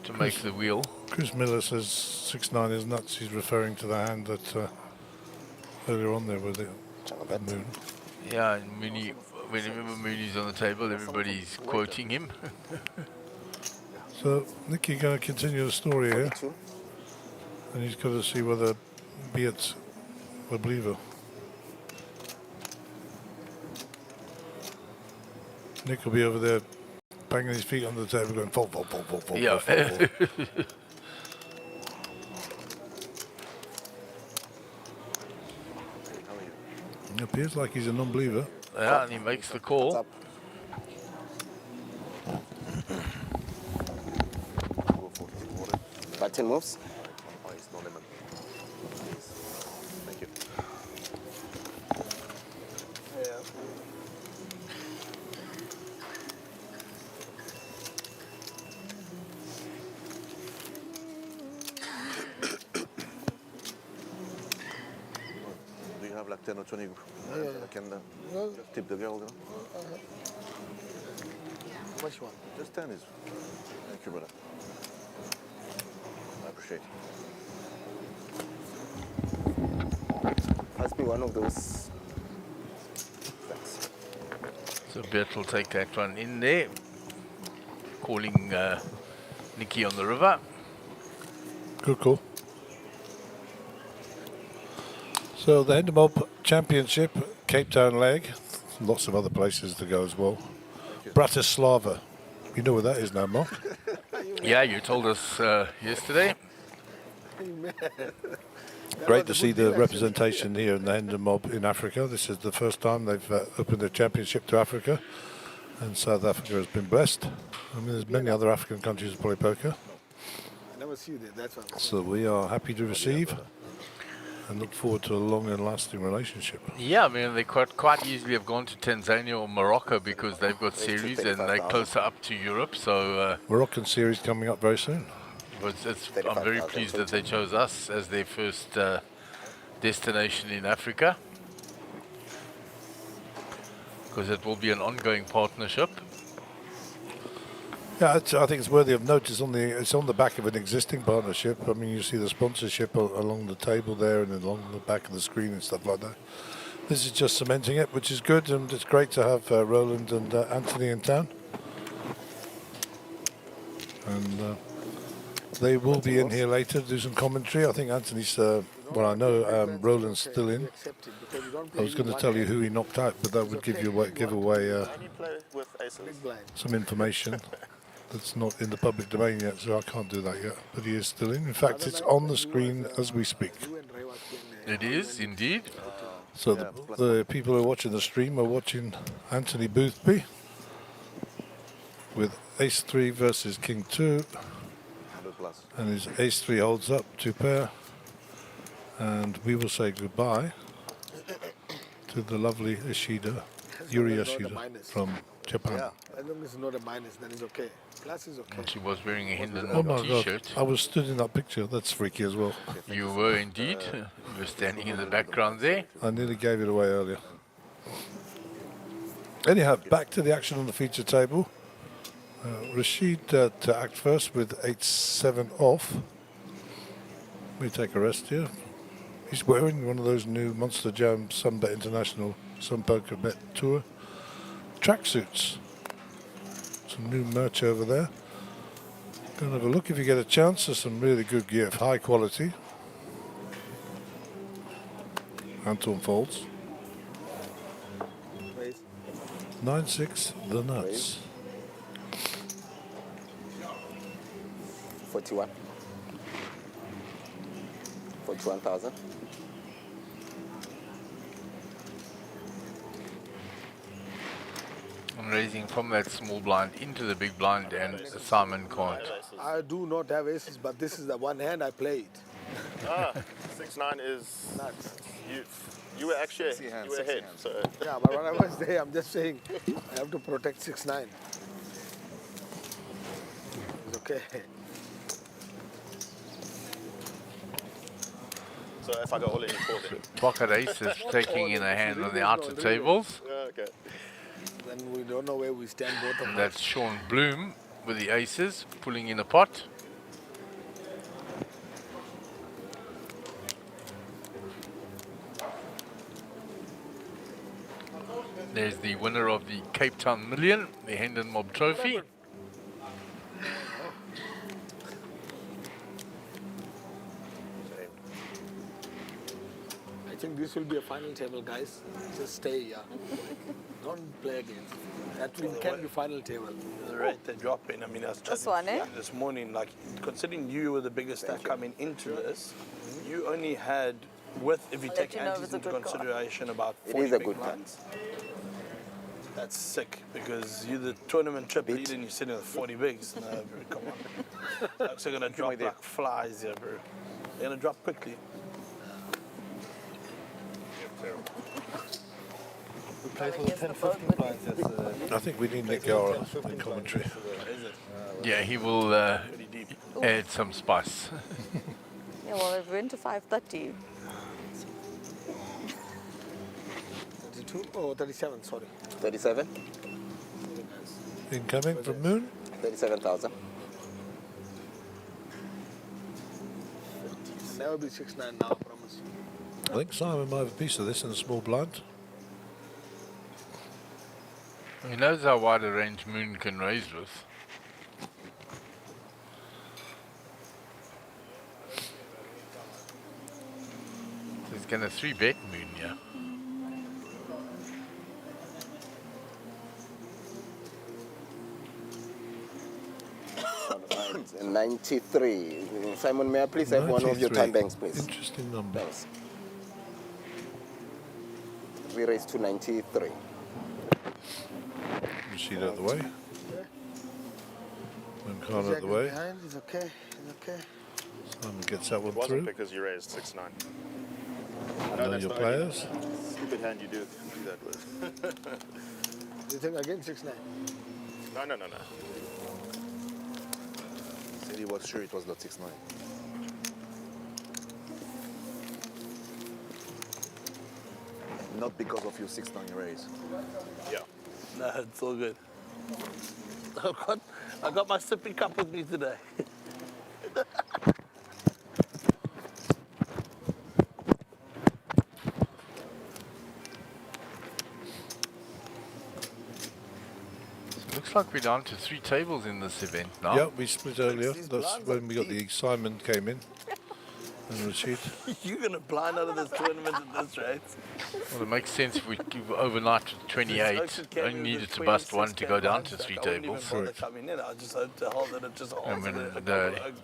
to make the wheel. Chris Miller says 6-9 is nuts. He's referring to the hand that earlier on there with the moon. Yeah, and Mooney, whenever Mooney's on the table, everybody's quoting him. So Nicky going to continue the story here, and he's got to see whether Beert's a believer. Nick will be over there banging his feet on the table going fold, fold, fold, fold, fold, yeah. fold, fold. It appears like he's a non-believer. Yeah, and he makes the call. Button moves. Thank you. Do you have like 10 or 20? I can tip the girl. How much you want? Just 10 is. Thank you, brother. I appreciate it. Must be one of those. Thanks. So Beert will take that one in there. Calling Nicky on the river. Good call. So the Hendon Mob Championship, Cape Town leg. Lots of other places to go as well. Bratislava. You know where that is now, Mark? Yeah, you told us yesterday. Great to see the representation here in the Hendon Mob in Africa. This is the first time they've opened the championship to Africa, and South Africa has been blessed. I mean, there's many other African countries that play poker. I never see you there, that's why. So we are happy to receive and look forward to a long and lasting relationship. Yeah, I mean, they quite easily have gone to Tanzania or Morocco because they've got series and they're closer up to Europe. So Moroccan series coming up very soon. I'm very pleased that they chose us as their first destination in Africa, because it will be an ongoing partnership. Yeah, I think it's worthy of note. It's on the back of an existing partnership. I mean, you see the sponsorship along the table there and along the back of the screen and stuff like that. This is just cementing it, which is good, and it's great to have Roland and Anthony in town. And they will be in here later to do some commentary. I think Anthony's, well, I know Roland's still in. I was going to tell you who he knocked out, but that would give away some information that's not in the public domain yet, so I can't do that yet. But he is still in. In fact, it's on the screen as we speak. It is, indeed. So the people who are watching the stream are watching Anthony Boothby with Ace-3 versus King-2. And his Ace-3 holds up, 2-pair. And we will say goodbye to the lovely Yuri Ishida from Japan. Yeah, as long as it's not a minus, then it's okay. Plus is okay. And she was wearing a Hendon Oh my t-shirt. God, I was stood in that picture. That's freaky as well. You were indeed. You were standing in the background there. I nearly gave it away earlier. Anyhow, back to the action on the feature table. Rashid to act first with 8-7 off. We take a rest here. He's wearing one of those new Monster Jam SunBet International Sun Poker Bet Tour tracksuits. Some new merch over there. Go and have a look if you get a chance. There's some really good gear of high quality. Anton folds. 9-6, the nuts. 41. 41,000. I'm raising from that small blind into the big blind, and Simon can't. I do not have aces, but this is the one hand I played. 6-9 is nuts. You were actually you were ahead. So. Yeah, but when I was there, I'm just saying I have to protect 6-9. It's okay. So if I go all in, you call it. Pocket ace is taking in a hand on the outer tables. Okay. Then we don't know where we stand both of And us. that's Sean Bloom with the aces, pulling in a pot. There's the winner of the Cape Town Million, the Hendon Mob Trophy. I think this will be a final table, guys. Just stay here. Don't play against. That can be final table. The rate they're dropping. I mean, I was chatting this morning, like, considering you were the biggest stack coming into this, you only had, if you take antes into consideration, about 40 big blinds. That's sick, because you're the tournament trip leader and you're sitting with 40 bigs. No, bro, come on. Stocks are going to drop like flies here, bro. They're going to drop quickly. We played for 10-15 blinds yesterday. I think we need Nick Gara in commentary. Yeah, he will add some spice. Yeah, well, we're into 5:30. 32 or 37, sorry. 37. Incoming from Moon. 37,000. Never be 6-9 now, I promise. I think Simon might have a piece of this in a small blind. He knows how wide a range Moon can raise with. So he's going to 3-bet Moon, yeah. And 93. Simon, may I please have one of your time banks, please? Interesting number. Thanks. We raised to 93. Rashid out of the way. Moon out of the way. Behind, it's okay. It's okay. Simon gets that one It wasn't through. because you raised 6-9. I Know that's your the players. only stupid hand you do that with. Do you think again 6-9? No. Said he was sure it was not 6-9. Not because of your 6-9 raise. Yeah. No, it's all good. I got my sippy cup with me today. looks like we're down to 3 tables in this event now. Yeah, we split earlier. That's when we got the Simon came in. And Rashid. You're going to blind out of this tournament at this rate. Well, it makes sense if we give overnight with 28. Only needed to bust one to go down to 3 tables. Coming in. I just hope to hold that it just holds. And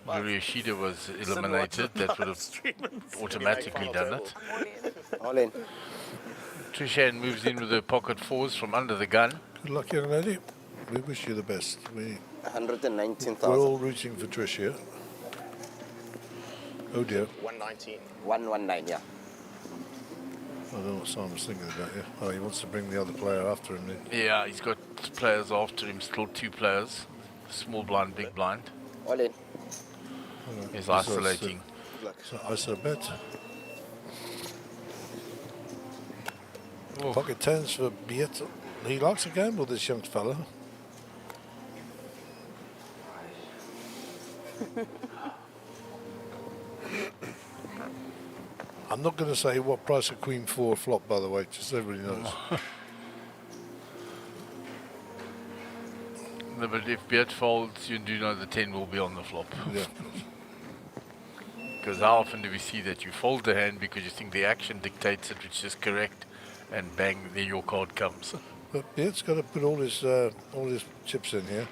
when Yoshida was eliminated, that would have automatically done it. All in. Trishan moves in with her pocket 4s from under the gun. Good luck, young lady. We wish you the best. 119,000. We're all rooting for Trish here. Oh dear. 119. 119, yeah. I don't know what Simon's thinking about here. Oh, he wants to bring the other player after him. Yeah, he's got players after him, still 2 players. Small blind, big blind. All in. He's isolating. So ISO bet. Oh. Pocket 10s for Biet. He likes a gamble, this young fella. I'm not going to say what price a Queen 4 flop, by the way, just so everybody knows. No, but if Beat folds, you do know the 10 will be on the flop. Yeah. Because how often do we see that you fold the hand because you think the action dictates it, which is correct, and bang, there your card comes. But Beat's got to put all his chips in here.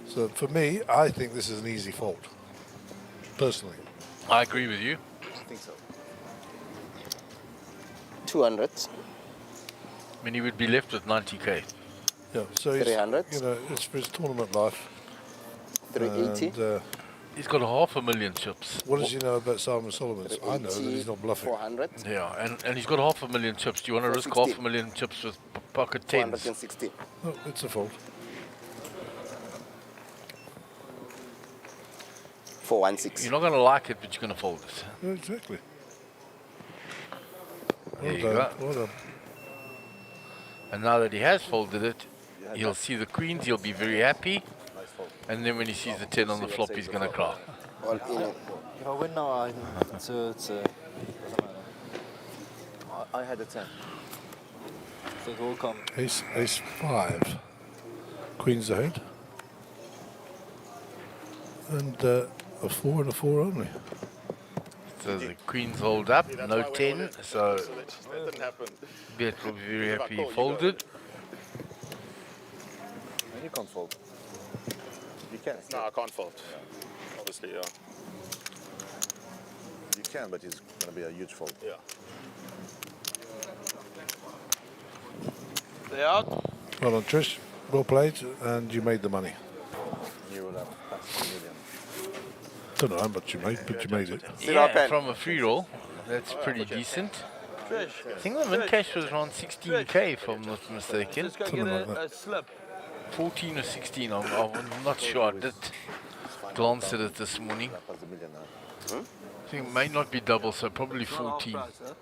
So for me, I think this is an easy fold, personally. I agree with you. I think so. 200. I mean, he would be left with 90k. Yeah, so he's, 300. you know, it's for his tournament life. 380. And, he's got 500,000 chips. what does he know about Simon Solomon's? I know that he's not bluffing. 400. Yeah, and he's got 500,000 chips. Do you want to risk 500,000 chips with pocket 10s? 460. Oh, it's a fold. 416. You're not going to like it, but you're going to fold it. Yeah, exactly. There Well you done. go. Well done. And now that he has folded it, he'll see the queens, he'll be very happy. And then when he sees the 10 on the flop, he's going to cry. All in. If I win now, doesn't matter. I had a 10. So it will come. Ace 5. Queen's ahead. And a 4 and a 4 only. So the queens hold up, no 10, so That didn't happen. Beat will be very happy he folded. You can't fold. You can. No, I can't fold. Obviously, yeah. You can, but it's going to be a huge fold. Yeah. They out. Well done, Trish. Well played, and you made the money. You will have passed a million. Don't know how much you made, but you made it. Yeah, from a free roll, that's pretty decent. Trish. I think the min cash was around 16k, if I'm not mistaken. Just go Something get like that. a slip. 14 or 16, I'm not sure. I did glance at it this morning. Passed a million now. I think it may not be double, so probably 14. Not half price, huh?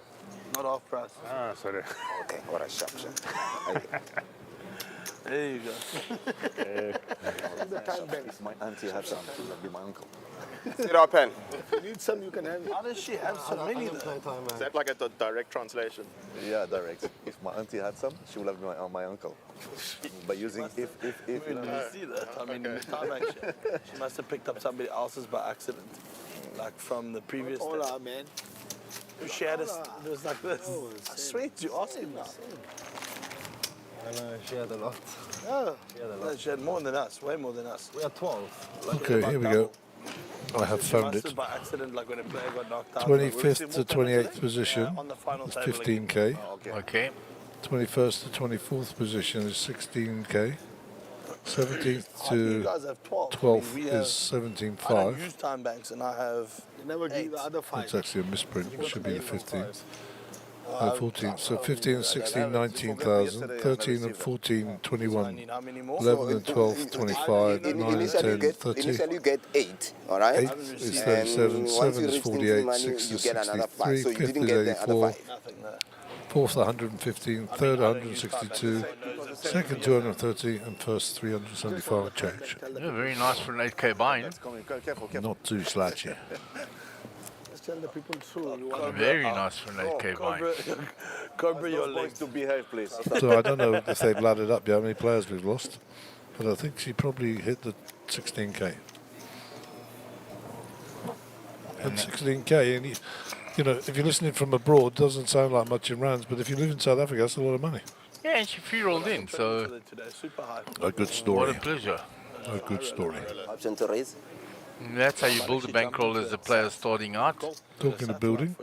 Not half price. Ah, sorry. Okay, what a sharp. There you go. The time bank. If my auntie had some, she would be my uncle. 0 pen. If you need some, you can have it. How does she have so many though? Is that like a direct translation? Yeah, direct. If my auntie had some, she would have been my uncle. By using if. Did you see that? I mean, in the time action, she must have picked up somebody else's by accident. Like from the previous day. Hola, man. She had it was like this. I swear to you, ask him now. I know, she had a lot. Oh, no, she had more than us, way more than us. We had 12. Okay, here we go. I have found Must it. have by accident, like when a player got knocked out. 25th to 28th position On the final is table again. 15k. Okay. 21st to 24th position is 16k. 17th You to guys have 12. 12th we is have, I don't 17.5. use time banks, and I have. You never give the other 5. It's actually a misprint. It should be the 15th. 14th. So 15 and 16, 19,000. 13 and 14, I 21. need how many more? 11 and 12, 25. 9 and 10, 30. Initially you get 8, all right? 8 is 37. And 7 once you is reach 48. money, 6 you is get another 5. 63. So you 5th didn't is get the other 84. 5. Nothing there. 4th 115. 3rd 162. 2nd 230. And 1st 375 change. Yeah, very nice for an 8k buy-in. Careful. Not too slouchy. Just tell the people through. You want Very nice for an 8k buy-in. Cobra, your Boys legs. to behave, please. So I don't know if they've ladded up yet how many players we've lost. But I think she probably hit the 16k. At 16k, and you know, if you're listening from abroad, doesn't sound like much in rands, but if you live in South Africa, that's a lot of money. Yeah, and she free rolled in, so A good story. what a pleasure. A good story. Option to raise. And that's how you build a bankroll as a player starting out. Talking of building,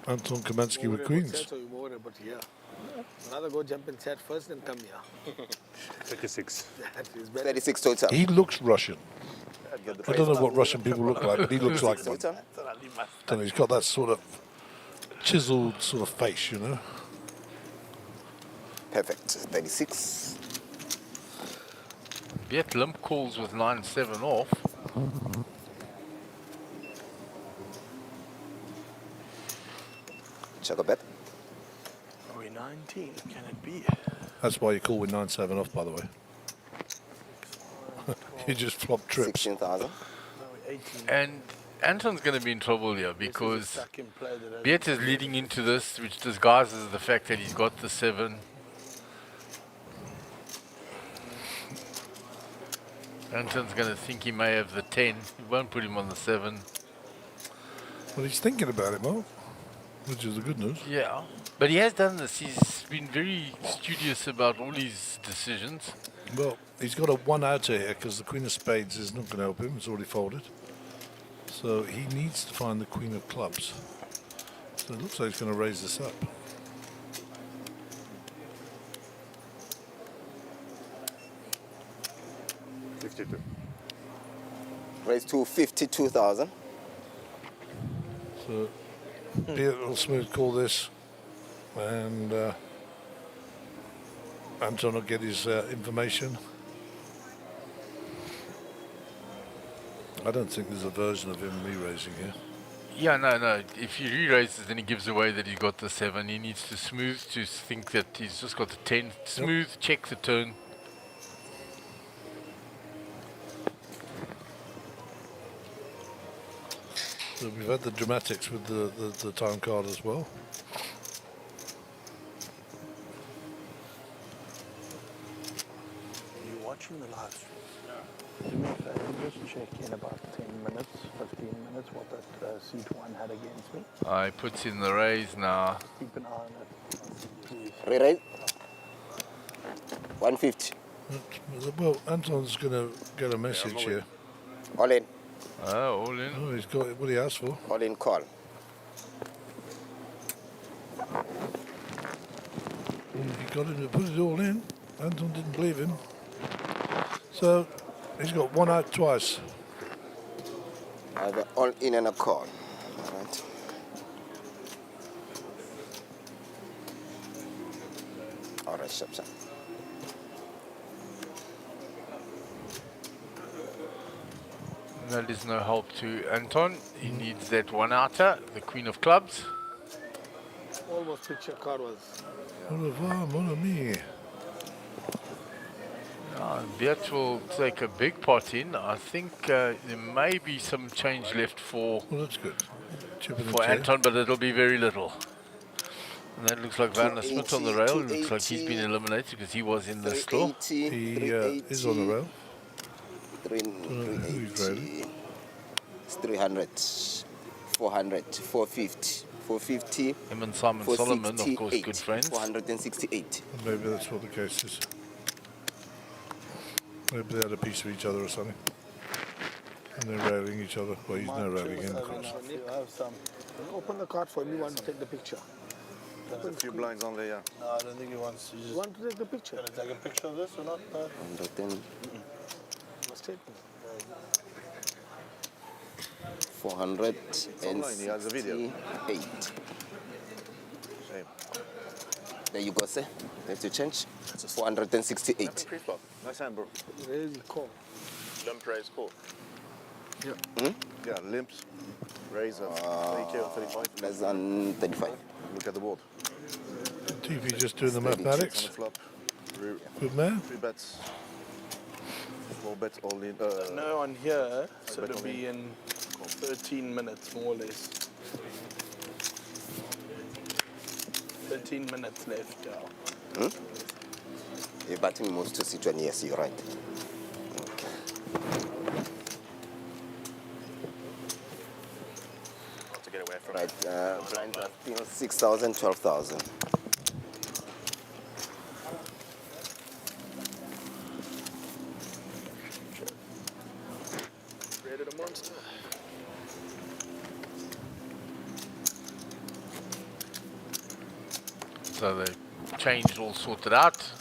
Anton Kamansky with queens. So you more about here. Rather go jump in set first and come here. 36. That is better. 36 total. He looks Russian. I don't know what Russian people look like, but he looks like one. And he's got that sort of chiseled sort of face, you know. Perfect. 36. Yet limp calls with 9-7 off. Check a bet. Are we 19? Can it be? That's why you call with 9-7 off, by the way. You just flop trips. 16,000. And Anton's going to be in trouble here because Beat is leading into this, which disguises the fact that he's got the 7. Anton's going to think he may have the 10. He won't put him on the 7. Well, he's thinking about it, Mark, which is the good news. Yeah, but he has done this. He's been very studious about all his decisions. Well, he's got a 1 outer here because the Queen of Spades is not going to help him. It's already folded. So he needs to find the Queen of Clubs. So it looks like he's going to raise this up. Raise to 52,000. So Beat will smooth call this, and Anton will get his information. I don't think there's a version of him re-raising here. Yeah, no. If he re-raises, then he gives away that he's got the 7. He needs to smooth to think that he's just got the 10. Smooth, check the turn. So we've had the dramatics with the time card as well. Are you watching the live stream? Do me a favor, just check in about 10 minutes, 15 minutes what that seat 1 had against me. He puts in the raise now. Keep an eye on it, please. Re-raise. 150. Well, Anton's going to get a message here. All in. All in. Oh, he's got what he asked for. All in call. He got him to put it all in. Anton didn't believe him. So he's got 1 out twice. I have an all in and a call. All right. All right, sharp. That is no help to Anton. He needs that 1 outer, the Queen of Clubs. Almost picture card was. Au revoir, mon ami. Beat will take a big pot in. I think there may be some change left for that's good. For Anton, but it'll be very little. And that looks like Werner Smith on the rail. It looks like he's been eliminated because he was in the store. He is on the rail. 380. It's 300, 400, 450, 450. Him and Simon Solomon, of course, good friends. 468. Maybe that's what the case is. Maybe they had a piece of each other or something. And they're railing each other. Well, he's now railing him, of course. I have some. Open the card for me, want to take the picture. There's a few blinds on there, yeah. No, I don't think he wants to. You want to take the picture? Can I take a picture of this or not? 110. Must take 468. There you go, sir. Let's you change. 468. Nice hand, bro. Raise call. Limp raise call. Yeah. Yeah, limps. Raise of 30k or 35. Less than 35. Look at the board. TV just doing the mathematics. On the flop. Good man. 3 bets. 4 bets all in. No, on here, so it'll be in 13 minutes, more or less. 13 minutes left. You're batting most to sit one, yes, you're right. Right, blinds are still 6,000, 12,000. Created a monster. So they changed, all sorted out.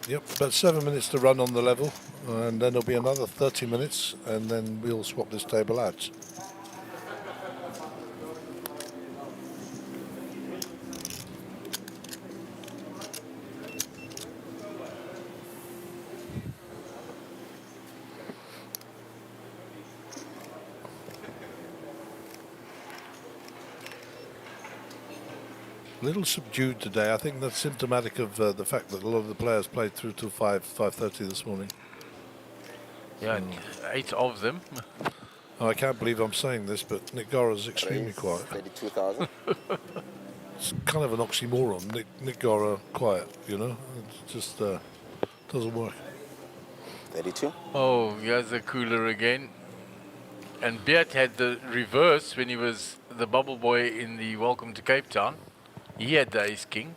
Yep, about 7 minutes to run on the level, and then there'll be another 30 minutes, and then we'll swap this table out. A little subdued today. I think that's symptomatic of the fact that a lot of the players played through till 5:30 this morning. Yeah, 8 of them. Oh, I can't believe I'm saying this, but Nick Gora's extremely quiet. 32,000. It's kind of an oxymoron. Nick Gora quiet, you know. It just doesn't work. 32. Oh, here's a cooler again. And Beat had the reverse when he was the bubble boy in the Welcome to Cape Town. He had the ace king.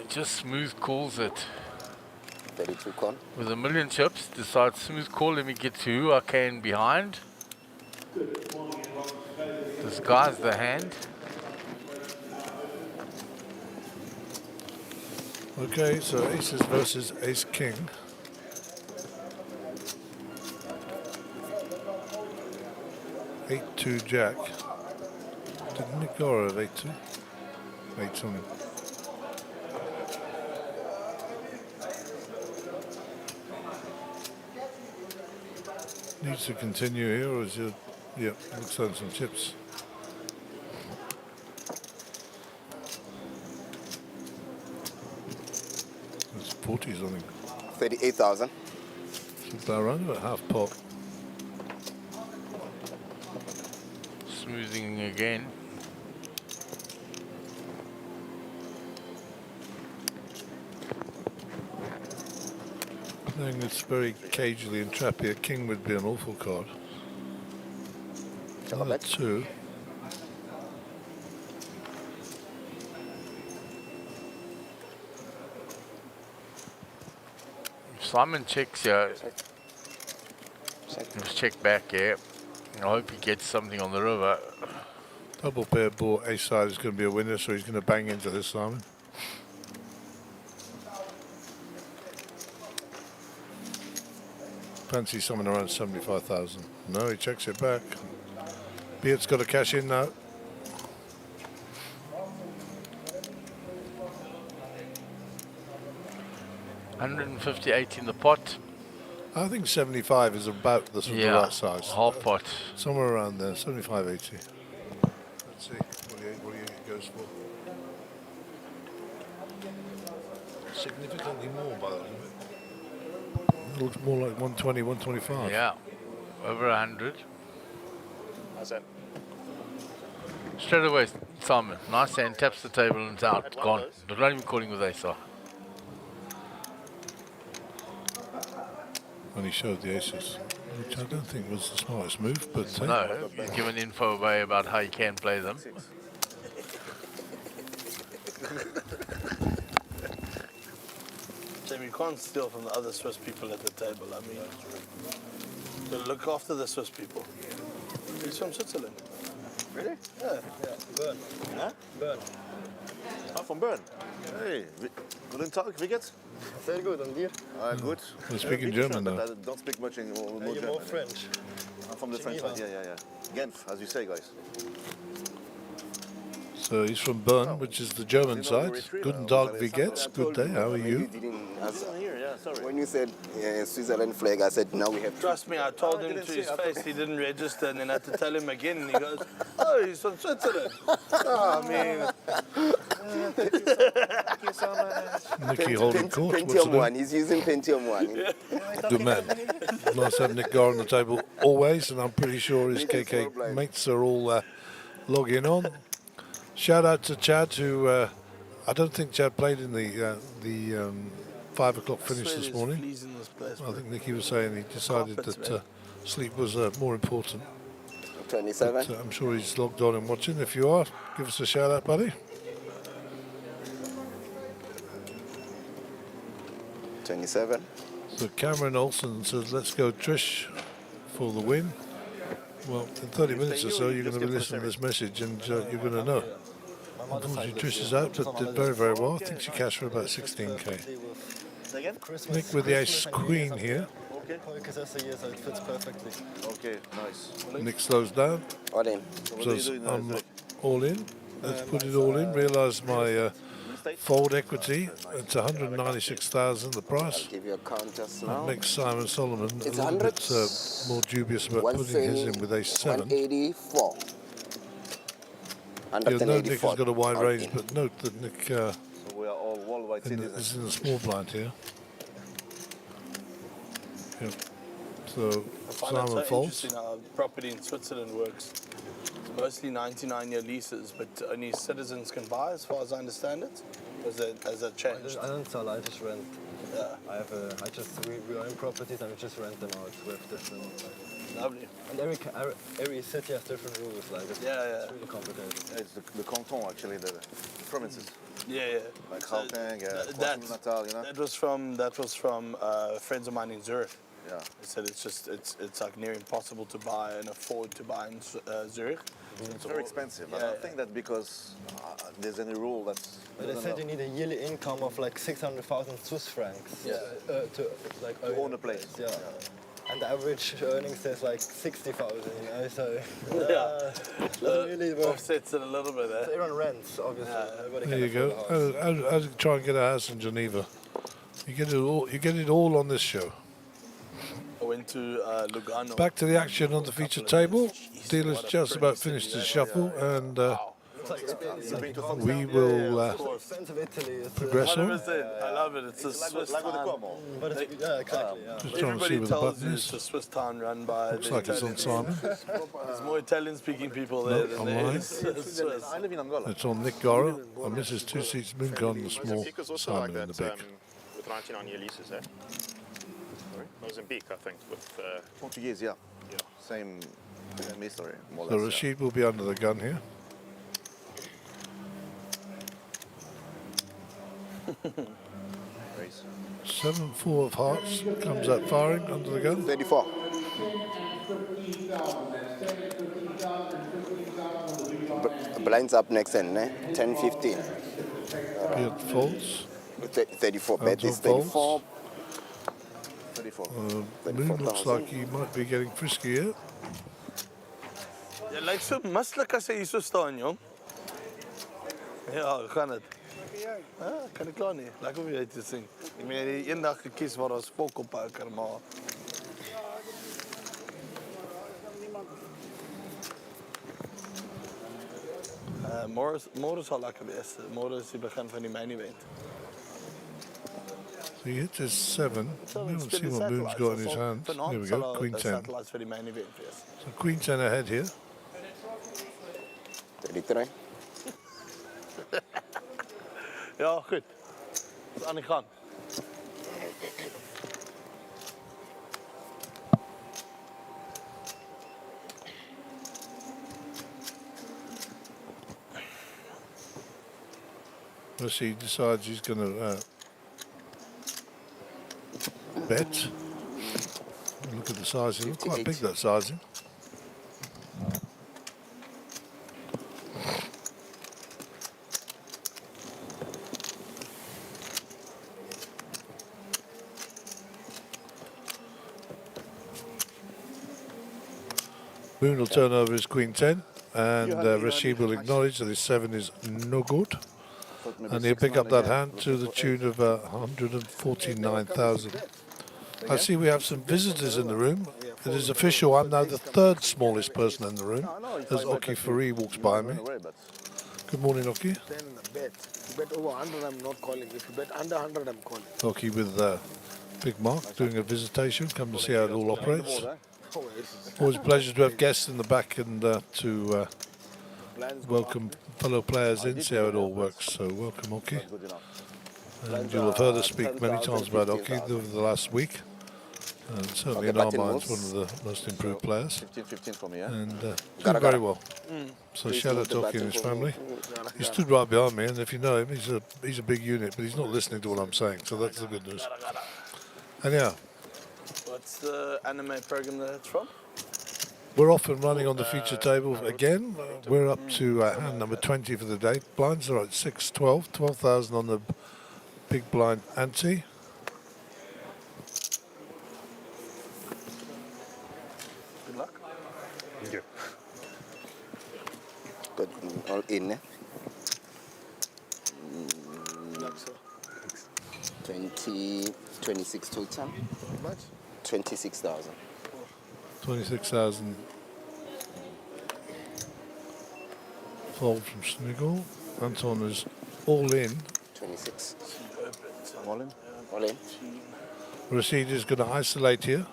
Just smooth calls it. 32 con. With a million chips, decides smooth call, let me get to who I can behind. Disguise the hand. Okay, so aces versus ace king. Eight two jack. Did Nick Gora have 8-2? 8 something. Needs to continue here, or is it? Yeah, looks like some chips. It's 40 something. 38,000. It's around about half pot. Smoothing again. Playing this very cagely and trappy, a king would be an awful card. Another 2. Simon checks here. Let's check back here. I hope he gets something on the river. Double pair ball ace side is going to be a winner, so he's going to bang into this, Simon. Fancy someone around 75,000. No, he checks it back. Beard's got to cash in now. $158 in the pot. I think 75 is about the sort of right size. Half pot. Somewhere around there, 75, 80. Let's see what he goes for. Significantly more by the look of it. It looks more like 120, 125. Yeah, over 100. How's that? Straight away, Simon. Nice hand, taps the table and it's out. Gone. They're not even calling with ace. When he showed the aces, which I don't think was the smartest move, but no, he's given info away about how you can play them. Jamie, you can't steal from the other Swiss people at the table. I mean, you look after the Swiss people. He's from Switzerland. Really? Yeah. Bern. Huh? Bern. Oh, from Bern. Hey, guten Tag, wie geht's? Very good, and you? Good. We're speaking Big German but now. I don't speak much more You're German. more French. I'm from the French side, yeah. Genf, as you say, guys. So he's from Bern, which is the German side. Guten Tag, wie geht's? Good day, how are you? When you said Switzerland flag, I said, now we have... Trust me, I told him to his face he didn't register, and then I had to tell him again, and he goes, oh, he's from Switzerland. Oh, I mean... Nicky holding court. Pentium 1, he's using Pentium 1. Good man. Nice to have Nick Gore on the table always, and I'm pretty sure his KK mates are all logging on. Shout out to Chad, who I don't think Chad played in the 5 o'clock finish this morning. I think Nicky was saying he decided that sleep was more important. 27. But, I'm sure he's logged on and watching. If you are, give us a shout out, buddy. 27. So Cameron Olsen says, let's go Trish for the win. Well, in 30 minutes or so, you're going to be listening to this message and you're going to know. Unfortunately, Trish is out, but did very, very well. I think she cashed for about 16k. Nick with the ace queen here. Okay. Because that's a year, so it fits perfectly. Okay, nice. Nick slows down. All in. Says, I'm all in. Let's put it all in. Realise my fold equity. It's 196,000 the price. I'll give you a count just That now. makes Simon Solomon a It's little bit more dubious about putting his in with ace 7. 184. You know Nick has got a wide range, but note that Nick So we are all worldwide citizens. is in a small blind here. Yep. So I find it Simon so folds. interesting how property in Switzerland works. It's mostly 99-year leases, but only citizens can buy, as far as I understand it. Has that changed? I don't sell, I just rent. Yeah. We own properties and we just rent them out with different. Lovely. And every city has different rules. Like it's really complicated. It's the canton actually, the provinces. Yeah. Like Gauteng, Natal, you know. That was from friends of mine in Zurich. Yeah. They said it's like near impossible to buy and afford to buy in Zurich. It's very expensive. I don't think that because there's any rule that's. But they said you need a yearly income of like 600,000 Swiss francs. Yeah. To own a place. Yeah. And the average earnings is like 60,000, you know, so doesn't really work. Offsets it a little bit there. So everyone rents, obviously. Everybody There you can afford a go. house. How do you try and get a house in Geneva? You get it all. You get it all on this show. I went to Lugano. Back to the action on the feature table. Dealer's just about finished his shuffle, and we will progress on. 100%. I love it. It's a Swiss town. Yeah, exactly. Yeah. Just trying to see Everybody where the tells button you is. it's a Swiss town run by Looks the like it's on Italians. Simon. There's more Italian-speaking people there than there online. is Swiss. I live in Angola. It's on Nick Gora, and this is 2 seats Mooncon, the small, Simon in the big. With 99-year leases, eh? Sorry? Mozambique, I think, with... Portuguese, yeah. Same history, more or So less. Rashid will be under the gun here. Race. 7-4 of hearts comes out firing under the gun. 34. Blinds up next end, eh? 10, 15. Beard folds. 34. Bet is 34. 34. Moon looks like he might be getting frisky here. Jy lyk so mislik as jy hier so staan, jong. Ja, gaan dit. Kan ek klaar nie. Lekker om jy te sien. Ek meen jy eendag gekies waar ons fok op poker, maar Morris sal lekker wees. Morris is die begin van die main event. So he hits his 7. We haven't seen what Moon's got in his hands. There we go, Queen 10. Satellites vir die main event wees. So Queen 10 ahead here. 33. Ja, goed. Ons aan die gang. Unless he decides he's going to bet. Look at the sizing. Look quite big, that sizing. Moon will turn over his Queen 10, and Rashid will acknowledge that his 7 is no good. And he'll pick up that hand to the tune of 149,000. I see we have some visitors in the room. It is official, I'm now the 3rd smallest person in the room, as Oki Fari walks by me. Good morning, Oki. Stand in the bet. If you bet over 100, I'm not calling. If you bet under 100, I'm calling. Oki with Big Mark doing a visitation, come to see how it all operates. Always a pleasure to have guests in the back and to welcome fellow players in, see how it all works. So welcome, Oki. And you will have heard us speak many times about Oki over the last week. Certainly in our minds, one of the most improved players. 15-15 for me, yeah? And doing very well. So shout out to Oki and his family. He stood right behind me, and if you know him, he's a big unit, but he's not listening to what I'm saying, so that's the good news. And yeah. What's the anime program that it's from? We're off and running on the feature table again. We're up to hand number 20 for the day. Blinds are at 6, 12, 12,000 on the big blind ante. Good luck. Thank you. Good, all in, eh? 26 total. How much? 26,000. 26,000. Fold from Sniggle. Anton is all in. 26. All in? All in. Rashid is going to isolate here.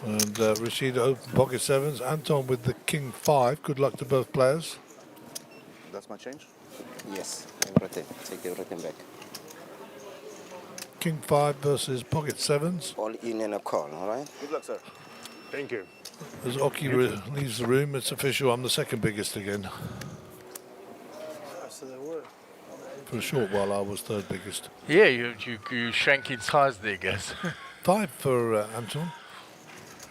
And Rashid open pocket sevens. Anton with the king 5. Good luck to both players. That's my change? Yes, everything. Take everything back. King 5 versus pocket sevens. All in and a call, all right? Good luck, sir. Thank you. As Oki leaves the room, it's official. I'm the second biggest again. So they were. For a short while, I was third biggest. Yeah, you shrank in size there, guys. 5 for Anton.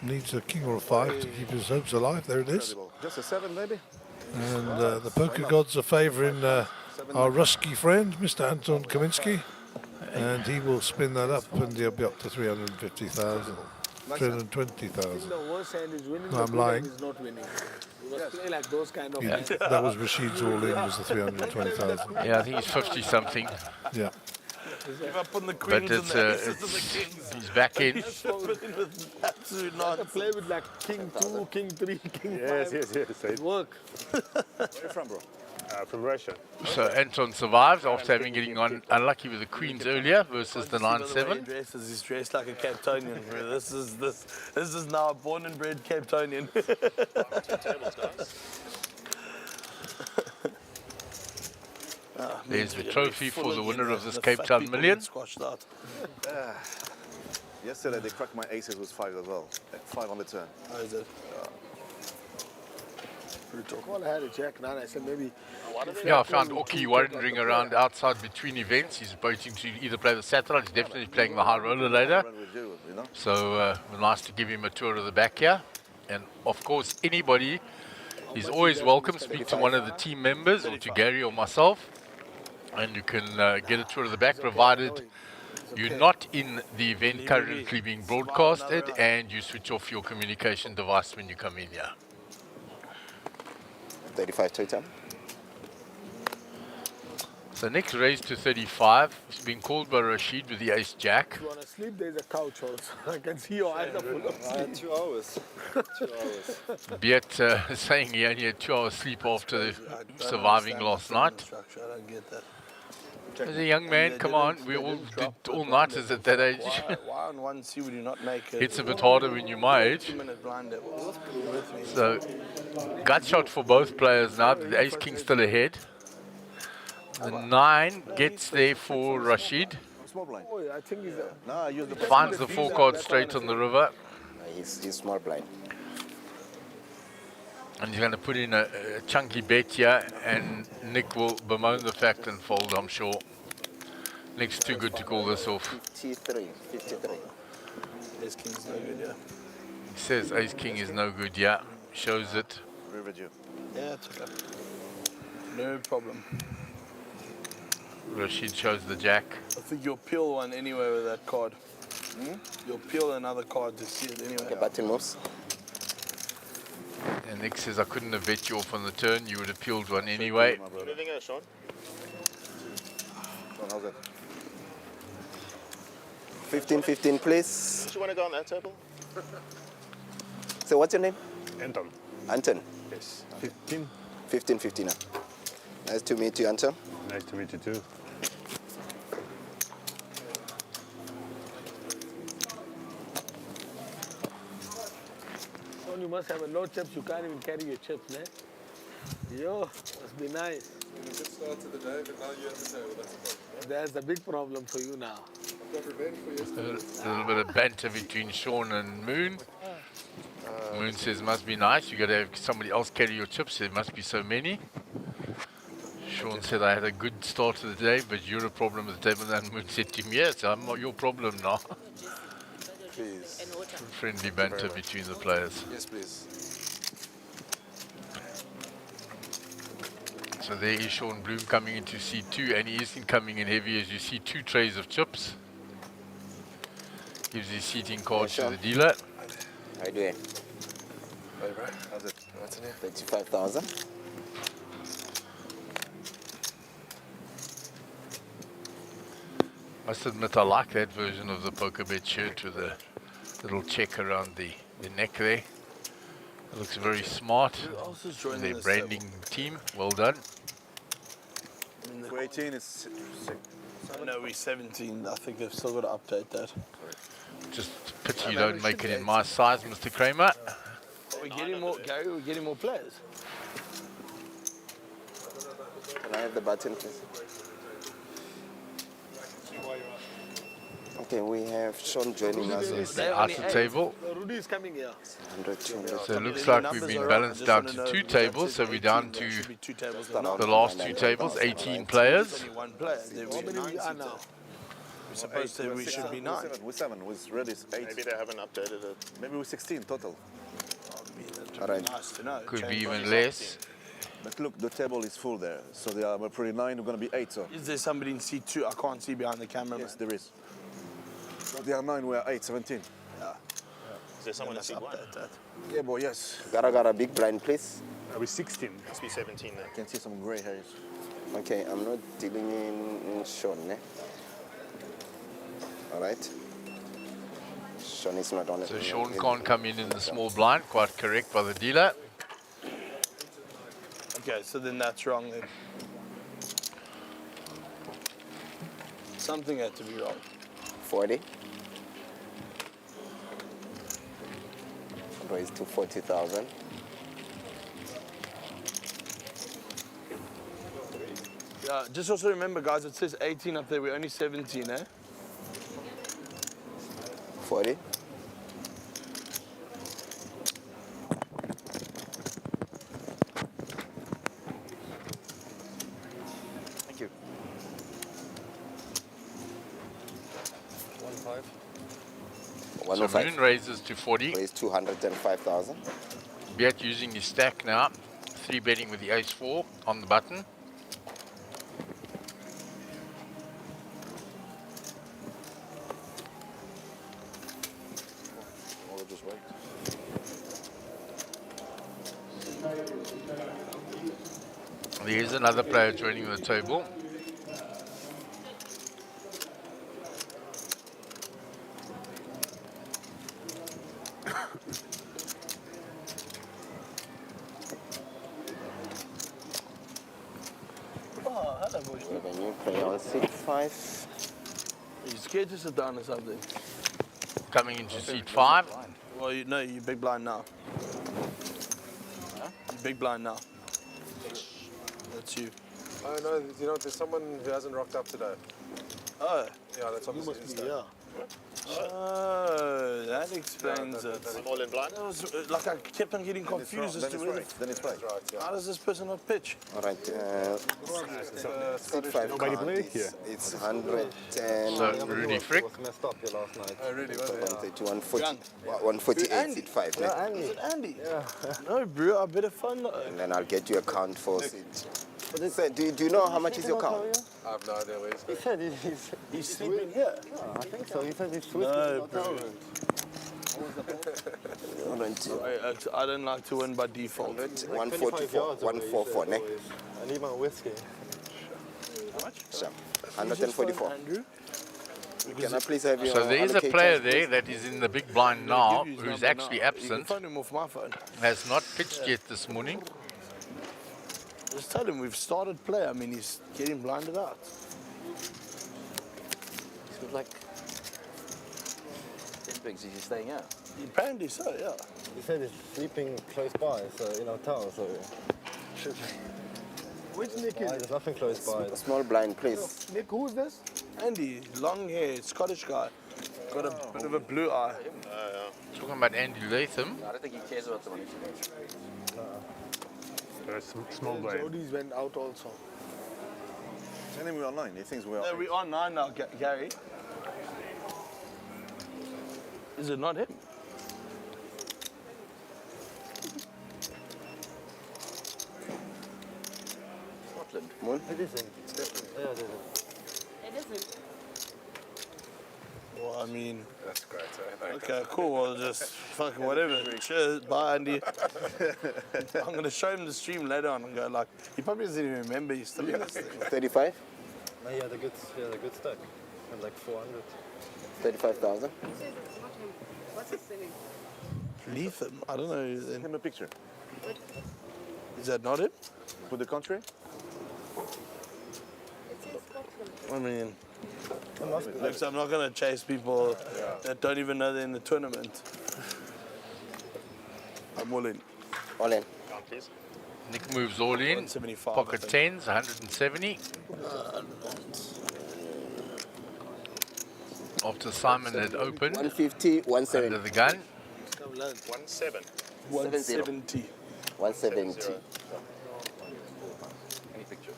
Needs a king or a 5 to keep his hopes alive. There it is. Just a 7, maybe? And the poker gods are favouring our Rusky friend, Mr. Anton Kaminski. And he will spin that up, and he'll be up to 350,000. 320,000. The worst hand is winning. No, I'm lying. Is not winning. You must play like those kind of. Yeah, that was Rashid's all in, was the 320,000. Yeah, I think he's 50 something. Yeah. Give up on the queens But it's, and the aces and the kings. he's back in. Absolute nonsense. Play with like king 2, king 3, king 5. Yes. It work. Where are you from, bro? From Russia. So Anton survives after having getting unlucky with the queens earlier versus the By the way 9-7. he dresses, he's dressed like a Capetonian. Bro. This is now a born and bred Capetonian. There's the trophy for the winner of this Cape Town Million. Yesterday they cracked my aces with 5 as well. 5 on the turn. How is it? Well, I had a jack now. I said maybe. Yeah, I found Oki wandering around outside between events. He's waiting to either play the satellite. He's definitely playing the high roller later. So nice to give him a tour of the back here. And of course, anybody is always welcome. Speak to one of the team members or to Gary or myself. And you can get a tour of the back, provided you're not in the event currently being broadcasted and you switch off your communication device when you come in here. 35 total. So Nick's raised to 35. He's been called by Rashid with the ace jack. If you want to sleep, there's a couch also. I can see your eyes are full of sleep. 2 hours. 2 hours. Biet saying he only had 2 hours sleep after surviving last night. I don't get that. As a young man, come on, we all did all-nighters at that age. Why on 1C would you not make it? It's a bit harder when you're my age. 2-minute blind devil. So, gut shot for both players now. The ace-king still ahead. The 9 gets there for Rashid. Small blind. Oh, I think he's a. No, I use the Finds the 4 card straight on the river. He's small blind. And he's going to put in a chunky bet here, and Nick will bemoan the fact and fold, I'm sure. Nick's too good to call this off. 53. Ace King's no good, yeah. He says ace king is no good, yeah. Shows it. River. Yeah, it's okay. No problem. Rashid shows the jack. I think you'll peel one anyway with that card. You'll peel another card to see it anyway. Okay, button moves. And Nick says, I couldn't have bet you off on the turn. You would have peeled one anyway. Anything else, Sean? How's that? 15, please. Do you want to go on that table? So what's your name? Anton. Anton. Yes. 15. 15. Nice to meet you, Anton. Nice to meet you too. You must have a low chips. You can't even carry your chips, man. Yo. Must be nice. You just started the day, but now you're at the table. That's the problem. That's the big problem for you now. I've got revenge for yesterday. A little bit of banter between Sean and Moon. Moon says, must be nice. You got to have somebody else carry your chips. There must be so many. Sean said, I had a good start to the day, but you're a problem at the table. And Moon said to him, yes, I'm not your problem now. Please. Friendly banter between the players. Yes, please. So there is Sean Bloom coming into C2, and he isn't coming in heavy, as you see 2 trays of chips. Gives his seating card to the dealer. How you doing? Hey, bro. How's it? What's in here? 35,000. Must admit, I like that version of the poker bet shirt with a little check around the neck there. It looks very smart. else is joining Their this branding team, well done. For 18, it's No, we're 17. I think they've still got to update that. Just pity you don't make it in my size, Mr. Kramer. We're getting more, Gary, we're getting more players. Can I have the button, please? Okay, we have Sean joining us. The outer table. Rudy is coming here. 100, 200. So it looks like we've been balanced down to 2 tables, so we're down to the last 2 tables, 18 players. Only one player. How many we are now? We're supposed to, we should be 9. We're 7. We're ready. 8. Maybe they haven't updated it. Maybe we're 16 total. All right. Nice to know. Could be even less. But look, the table is full there. So they are pretty 9. We're going to be 8. So Is there somebody in C2? I can't see behind the camera. yes, there is. They are 9. We are 8. 17. Is there someone in C1? Yeah, boy. Yes. Got a big blind, please. Are we 16? Must be 17 then. I can see some grey hairs. Okay, I'm not dealing in Sean, eh? All right. Sean is not on it. So Sean can't come in the small blind, quite correct by the dealer. Okay, so then that's wrong then. Something had to be wrong. 40. Raised to 40,000. Yeah, just also remember, guys, it says 18 up there. We're only 17, eh? 40. Thank you. 1.5. So 105. Moon raises to 40. Raised 205,000. Bet using his stack now. 3 betting with the ace-4 on the button. I'll just wait. There's another player joining the table. Oh, hello, boys. We have a new player on 6-5. Are you scared to sit down or something? Coming into seat 5. Well, no, you big blind now. You big blind now. That's you. Oh, no, you know, there's someone who hasn't rocked up today. Oh. Yeah, that's obviously Must be here. Oh, that explains it. I'm all in blind. That was, like I kept on getting confused as to where Then it's right. how does this person not pitch? All right. Seat 5 Nobody card. played here. It's 110. So Rudy Frick. Was messed up here last night. Oh, really? Was it? 148, Andy. seat 5. Yeah, Ne? Andy. Is it Andy? Yeah. No, bro, I better fund though. And then I'll get you a count for seat. So, do you know how much is your count? I have no idea where he's He going. said He's sleeping here. I think so. He said he's sleeping No, in the hotel room. I don't like to win by default. 144, 144, ne? I need my whiskey. How much? So, 144. Andrew? Can I please have your So there is a allocators, player please? there that is in the big blind now, Give you his who's number actually now. You can absent, phone him off my phone. has not pitched yet this morning. Just tell him we've started play. I mean, he's getting blinded out. So like 10 bigs, is he staying out? Apparently so, yeah. He said he's sleeping close by, so in a hotel, so should Which Nick is There's nothing close by. Small blind, please. Nick, who's this? Andy, long hair, Scottish guy. Got a bit of a blue eye. Talking about Andy Latham. I don't think he cares about the money too much. Small blade. Jody's went out also. Send him online. He thinks we're. No, we're on 9 now, Gary. Is it not him? Scotland. Moon? It isn't. Yeah, it isn't. It isn't. Well, I mean, That's great. okay, cool. Well, just fucking whatever. Cheers, bye, Andy. I'm gonna show him the stream later on and go like, he probably doesn't even remember he's still in this thing. 35? No, yeah, the good stack. And like 400. 35,000? What's his name? Leatham, I don't know. Send him a picture. Is that not him? With the country? I mean, look, I'm not gonna chase people that don't even know they're in the tournament. I'm all in. All in. Count, please. Nick moves all in. 175, Pocket I think. 10s, 170. After Simon had opened 150, 170. under the gun. 1-7. 170. 170. Any picture?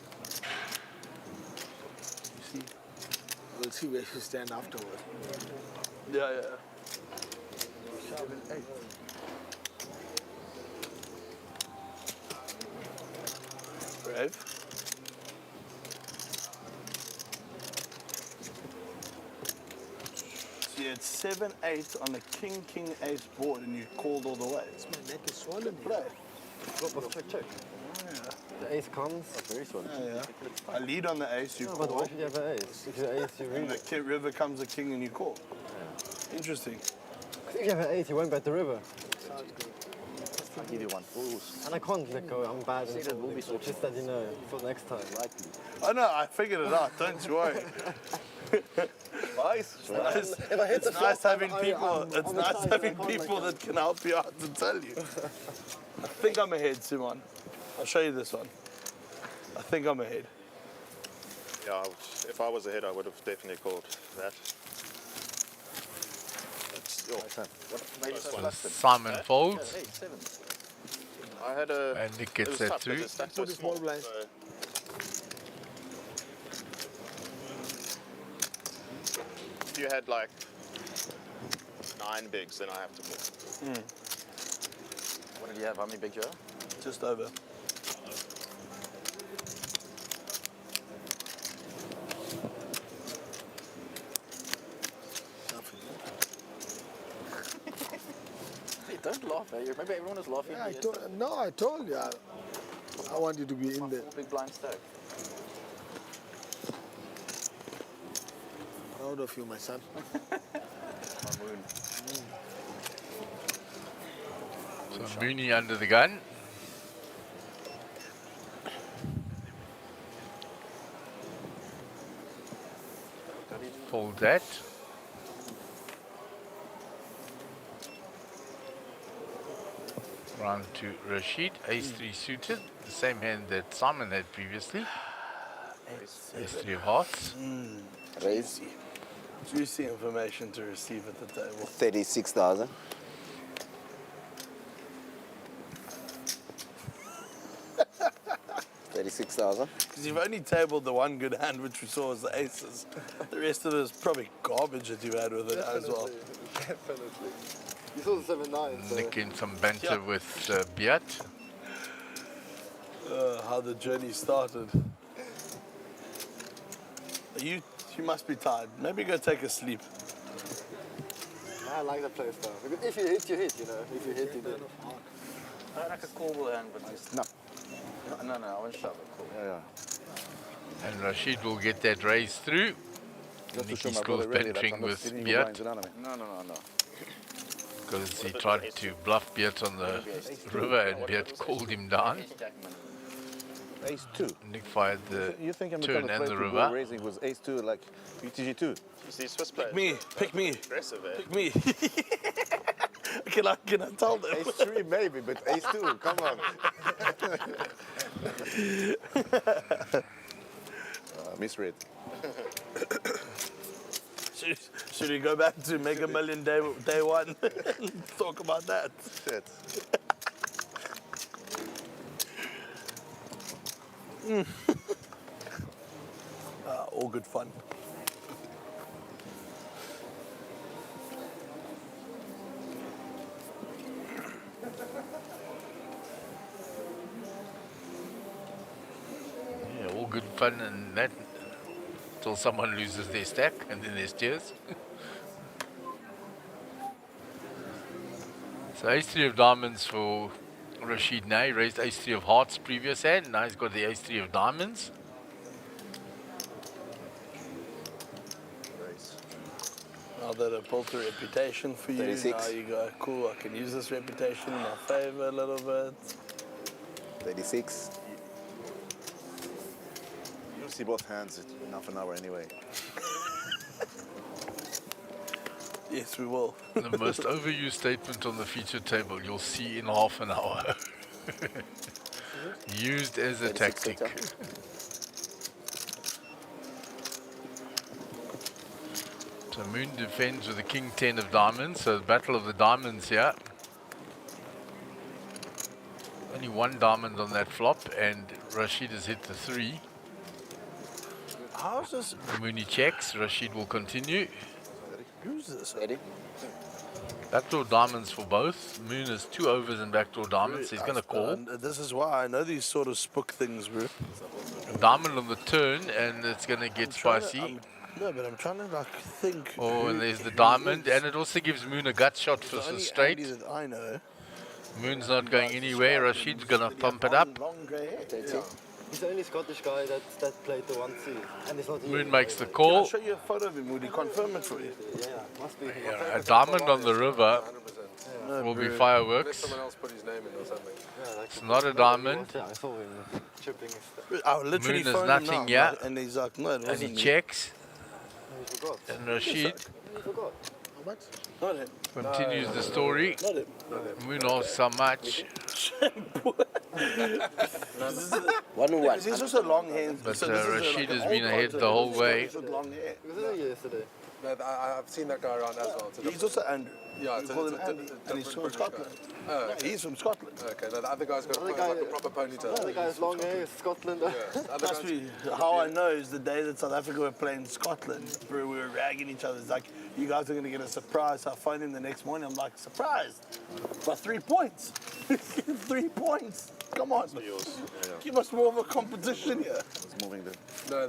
We'll see where you stand afterward. Yeah. 7, 8. Brave. See, it's 7-8 on the king ace board, and you called all the way. My neck is swollen. Play. Check. The ace comes. Very swollen. Yeah. I lead on the ace, you No, but call. why should you have an ace? If you have an ace, you And read the it. river comes the king, and you call. Interesting. If you have an ace, you won't bet the river. I'll give you one. And I can't let go. I'm bad in folding. Just that you know, for next time. Oh no, I figured it out. Don't you worry. Nice. If I hit It's the nice flop, having people. It's I'm nice excited, having I can't let people go. that can help you out to tell you. I think I'm ahead, Simon. I'll show you this one. I think I'm ahead. Yeah, if I was ahead, I would have definitely called that. Simon folds. I had a. And Nick it gets was that tough, through. but the stack was small, so if you had like 9 bigs, then I have to call. What did you have? How many big Joe? Just over. Hey, don't laugh, eh? You remember everyone was laughing Yeah, at you yesterday? no, I told you. I want you to be in there. 4 big blind stack. Proud of you, my son. So Mooney under the gun. Fold that. Round to Rashid, ace-3 suited, the same hand that Simon had previously. Ace-3 of hearts. Raise. Juicy information to receive at the table. 36,000. $36,000. Because you've only tabled the one good hand, which we saw was the aces. The rest of it is probably garbage that you've had with it as well. Definitely. You saw the 7-9. So. Nick in some banter with Biat. How the journey started. You must be tired. Maybe go take a sleep. I like that play style. Because if you hit, you hit, you know. If you hit, you hit. I like a callable hand, but just... No. No, I want to shove it. Cool. Yeah. And Rashid will get that raise through. Just to Nicky show my scores brother really that bantering I'm not with sitting in Biat lines, you know what I mean? No. because he tried to bluff Biat on the river and Biat called him down. Ace 2. Nick fired the You think I'm turn gonna and play the to river. go raising with Ace 2 like UTG 2? You see Swiss players. Pick me. Aggressive, eh? Pick me. Can I tell them? Ace 3 maybe, but Ace 2, come on. Misread. Should we go back to Mega Million day one and talk about that? Shit. All good fun. Yeah, all good fun and that till someone loses their stack and then there's tears. So ace-3 of diamonds for Rashid now. He raised ace-3 of hearts previous hand. Now he's got the ace-3 of diamonds. Now that I built a reputation for you, 36. now you go, cool, I can use this reputation in my favor a little bit. 36. You'll see both hands in half an hour anyway. Yes, we will. The most overused statement on the feature table, you'll see in half an hour. Used as a tactic. So Moon defends with the king 10 of diamonds, so the battle of the diamonds here. Only one diamond on that flop, and Rashid has hit the 3. How's this? Mooney checks, Rashid will continue. Who's this? Ready? Backdoor diamonds for both. Moon has 2 overs and backdoor diamonds, so he's going to call. This is why I know these sort of spook things, bro. Diamond on the turn, and it's going to get spicy. No, but I'm trying to like think. Oh, and there's the diamond, and it also gives Moon a gut shot for the straight. Andy that I know. Moon's not going anywhere. Rashid's going to pump it up. Long grey hair. He's the only Scottish guy that played the 1-2. And it's not Moon makes the Can I call. show you a photo of him? Would he confirm it for you? Yeah, must be. A diamond on the river will be fireworks. Someone else put his name in or something. It's not a diamond. Yeah, I saw him chipping his stuff. I literally Moon is phoned him nothing now, yet. and he's like, no, it And wasn't he me. checks, He forgot. and Rashid He forgot. What? Not him. continues the story. Not him. Moon asks how much, 1-1. He's also long hair. but so this is Rashid like has an been old ahead one, the whole so way. he's with long hair. Was it yesterday? No, I've seen that guy around as well. It's a He's also Andrew. Yeah, We it's a- call it's him a Andy, different and he's from British Scotland. guy. Oh, Yeah, he's from Scotland. Okay, no, the other guy's got Other like guy- a proper ponytail. The other guy's long hair is Scotland. Yeah, the other Must guy's- be how I know is the day that South Africa were playing Scotland, bro, we were ragging each other. It's like, you guys are going to get a surprise. So I phoned him the next morning. I'm like, surprised? By 3 points. 3 points. Come on. Give us more of a competition here. It's moving the... No,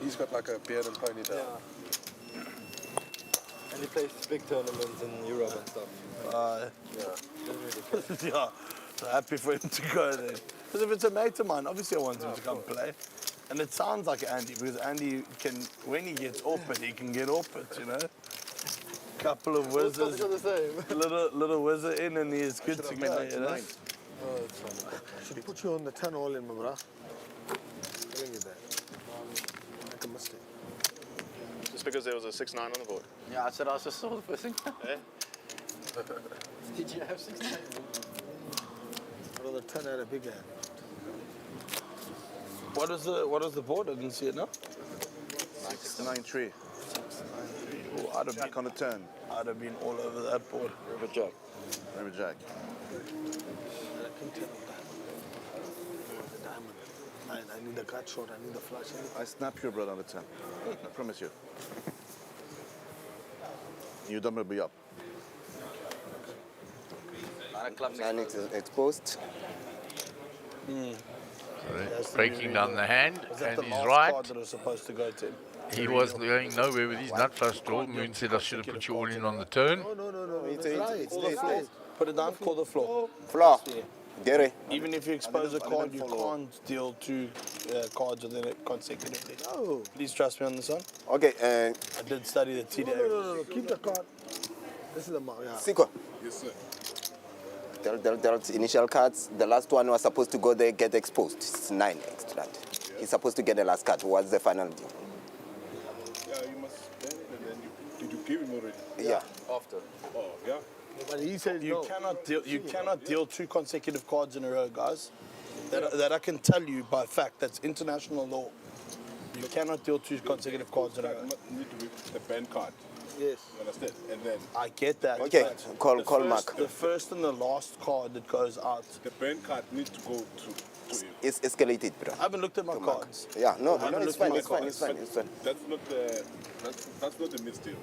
he's got like a beard and ponytail. Yeah. And he plays big tournaments in Europe and stuff. Yeah. So happy for him to go there. Because if it's a mate of mine, obviously I want him to come play. And it sounds like Andy, because Andy can, when he gets off it, he can get off it, you know? Couple of whizzes, Scottish are the same. little whizzer in, and he is good to go, you know? Oh, it's fine. Should put you on the 10 all in, my brother. Bring it there. Make a mistake. Just because there was a 6-9 on the board. Yeah, I said I just saw the first thing. Eh? Did you have 6 9? Brother 10 had a big hand. What is the board? I didn't see it now. 9-3. Oh, I'd have Jack on the turn. been all over that board. River Jack. River Jack. I need a cut shot, I need a flash. I snap your brother on the 10. I promise you. You don't will be up. 9 exposed. Breaking down the hand, Was that and the he's last right. card that was supposed to go to him? He was going nowhere with his nut flush draw. Moon said I should have put you all in on the turn. No. It's Call the floor. Put it down, call the floor. Floor. Gary. Even if you expose a card, you can't deal 2 cards within it consecutively. No. Please trust me on this one. Okay, I did study the TDA. No. Keep the card. This is the mark, yeah. Siko. Yes, sir. Dealt initial cards. The last one was supposed to go there, get exposed. It's 9 extra. He's supposed to get the last card. What's the final deal? Yeah, you must stand and then did you give him already? Yeah. After? Oh, yeah? But he says You no. cannot deal. You cannot deal 2 consecutive cards in a row, guys. That I can tell you by fact. That's international law. You cannot deal 2 consecutive cards in a row. Need to be the ban card. Yes. You understand? And then I get that. Okay, but call Mark. The first and the last card that goes out. the ban card needs to go to you. It's escalated, bro. I haven't looked at my cards. Yeah, no, I no, haven't it's looked at fine, my it's fine, cards. it's fine, it's fine. That's not the that's not the misdeal.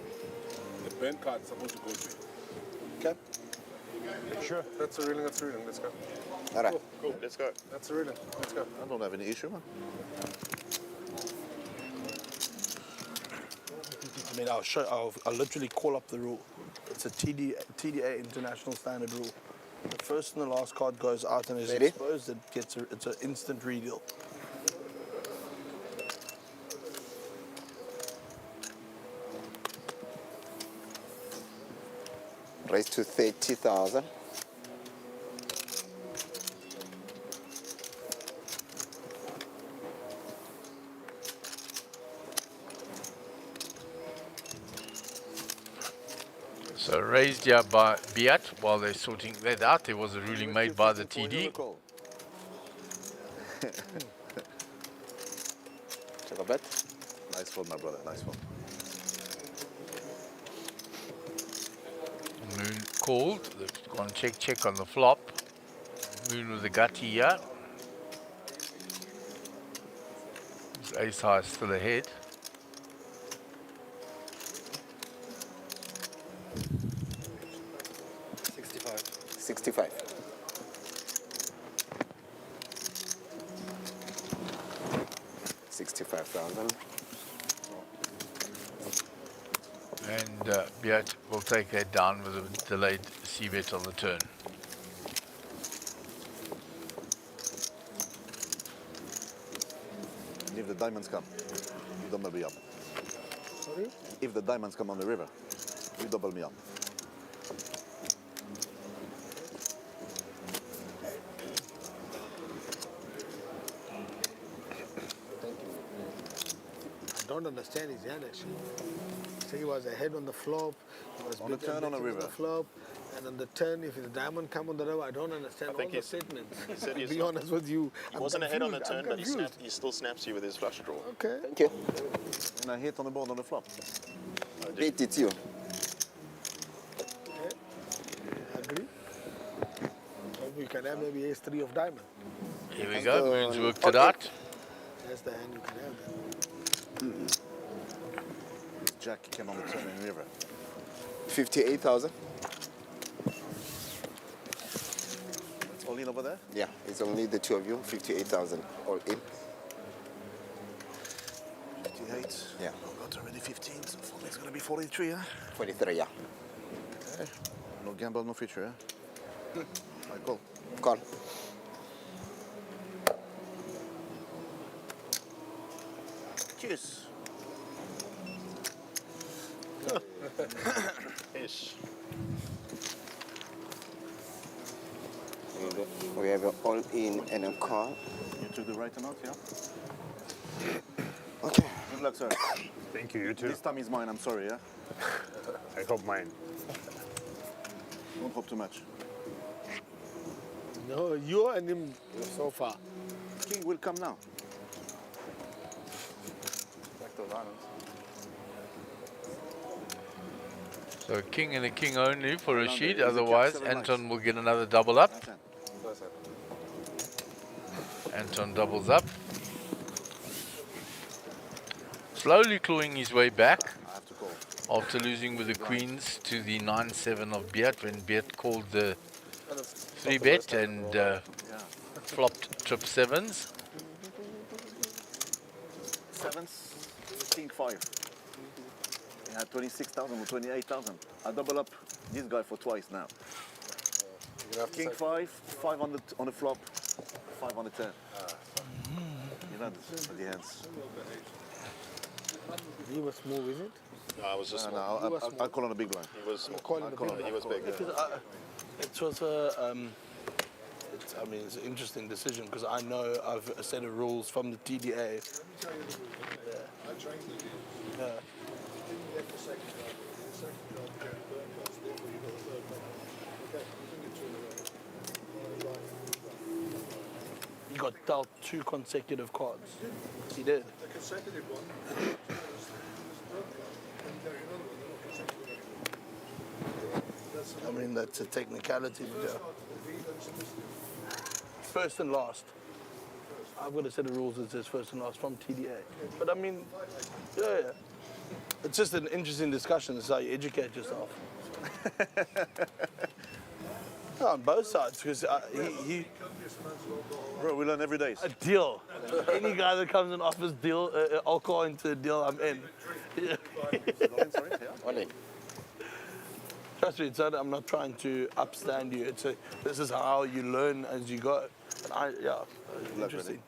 The ban card is supposed to go to you. Okay. Sure. That's a ruling. That's a ruling. Let's go. All right. Cool, let's go. That's a ruling. Let's go. I don't have any issue, man. I mean, I'll literally call up the rule. It's a TDA international standard rule. The first and the last card goes out and is Ready? exposed. It's an instant redeal. Raise to 30,000. So raised here by Biat while they're sorting that out. There was a ruling made by the TD. Check a bet. Nice one, my brother. Nice one. Moon called. They've gone check on the flop. Moon with the gutty here. His ace high is still ahead. $65. $65,000. And Biat will take that down with a delayed c-bet on the turn. And if the diamonds come, you double me up. Sorry? If the diamonds come on the river, you double me up. I don't understand his hand actually. So he was ahead on the flop. He was On the big turn, on the on river. the flop. And on the turn, if the diamond come on the river, I don't understand I think all the he's- statements. he said To he's be not- honest with you, He wasn't ahead on the confused, turn, I'm but confused. he still snaps you with his flush draw. Okay. Thank you. And I hit on the board on the flop. Beat it, you. Okay. I agree. Maybe you can have maybe ace 3 of diamond. Here we go. Moon's worked it out. That's the hand you can have then. Jack came on the turn in river. 58,000. That's all in over there? Yeah, it's only the two of you. 58,000 all in. 58. Yeah. I've got already 15, so for me it's going to be 43, huh? 43, yeah. Okay. No gamble, no feature, huh? I call. Call. Cheers. Ish. We have an all in and a call. You took the right amount, yeah? Okay. Good luck, sir. Thank you. You too. This time is mine, I'm sorry, yeah? I hope mine. Don't hope too much. No, you and him so far. King will come now. Back to diamonds. So king and a king only for Around Rashid. there is a Otherwise, cap, 7 Anton lights. will get another double up. That's it. That's it. Anton doubles up. Slowly clawing his way back I have to call. after losing with the queens to the 9-7 of Beat when Beat called the 3-bet and flopped trip sevens. Sevens, king 5. He had 26,000 or 28,000. I double up this guy for twice now. King 5, 5 on the flop, 5 on the turn. You know the hands. He was smooth, is it? No, I was just No, I'll call on a big blind. He was Calling the big he was big. It was a. I mean, it's an interesting decision because I know of a set of rules from the TDA. dealt 2 consecutive cards. He did. The consecutive one. I mean, that's a technicality. First and last. I've got a set of rules that says first and last from TDA. But I mean, yeah. It's just an interesting discussion. It's how you educate yourself. No, on both sides, because he Bro, we learn every day. a deal. Any guy that comes and offers deal alcohol into a deal, I'm in. Yeah. Trust me, it's not, I'm not trying to upstand you. This is how you learn as you go. And interesting.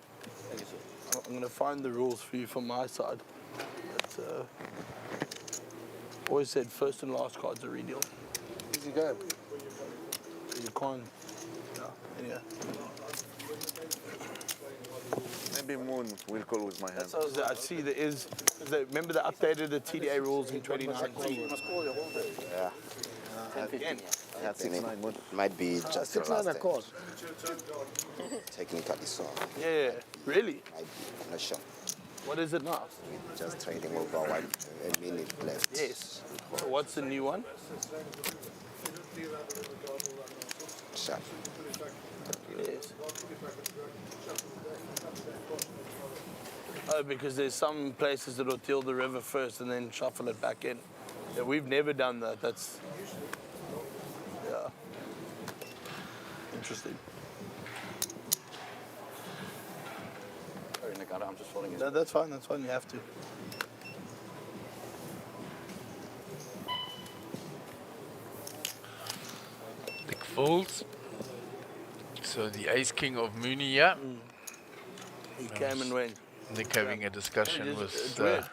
I'm going to find the rules for you from my side. But, always said first and last cards are redeal. Easy go. You can't. Yeah. Maybe Moon will call with my hand. I see there is. Remember they updated the TDA rules in 2019. Yeah. Again. I think it might be just the 6-9 last across. technically so. Yeah, really? Might be, I'm not sure. What is it now? Just trading over a minute left. Yes. So what's the new one? Sure. Yes. Oh, because there's some places that'll till the river first and then shuffle it back in. Yeah, we've never done that. That's interesting. Sorry, Nick, I'm just following you. No, that's fine. That's fine. You have to. Nick folds. So the ace king of Mooney, yeah. He came and went. Nick having a discussion It's with weird.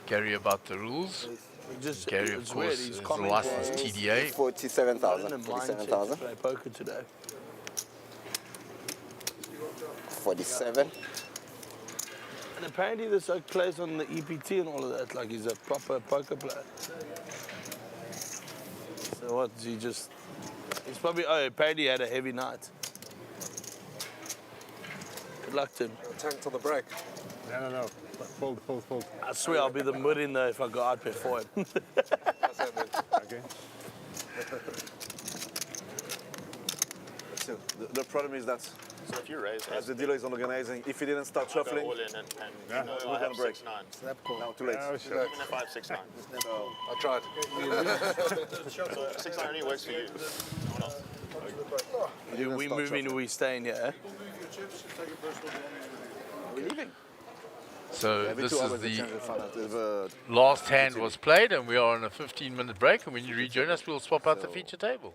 Gary about the rules. Gary, of it's weird. course, He's is licensed TDA. 47,000. In the mindset to 47,000. play poker today. 47. And apparently this oak plays on the EPT and all of that, like he's a proper poker player. So what, he's probably, apparently he had a heavy night. Good luck to him. Tanked on the break. No. Fold. I swear I'll be the mud in there if I go out before him. Okay. So the problem is that So if you raise, as the dealer is organizing, if he didn't start I go shuffling, all in and Yeah. you know, We're I have gonna break. 6-9. Snap call. now too late. Even if I have 6-9. So, I tried. So 6-9 only works for you. No one else. Are we moving or we staying here? We're leaving. So every this 2 is hours they the change the final. If, last hand was played, and we are on a 15-minute break. And when you rejoin us, we'll swap out the feature table.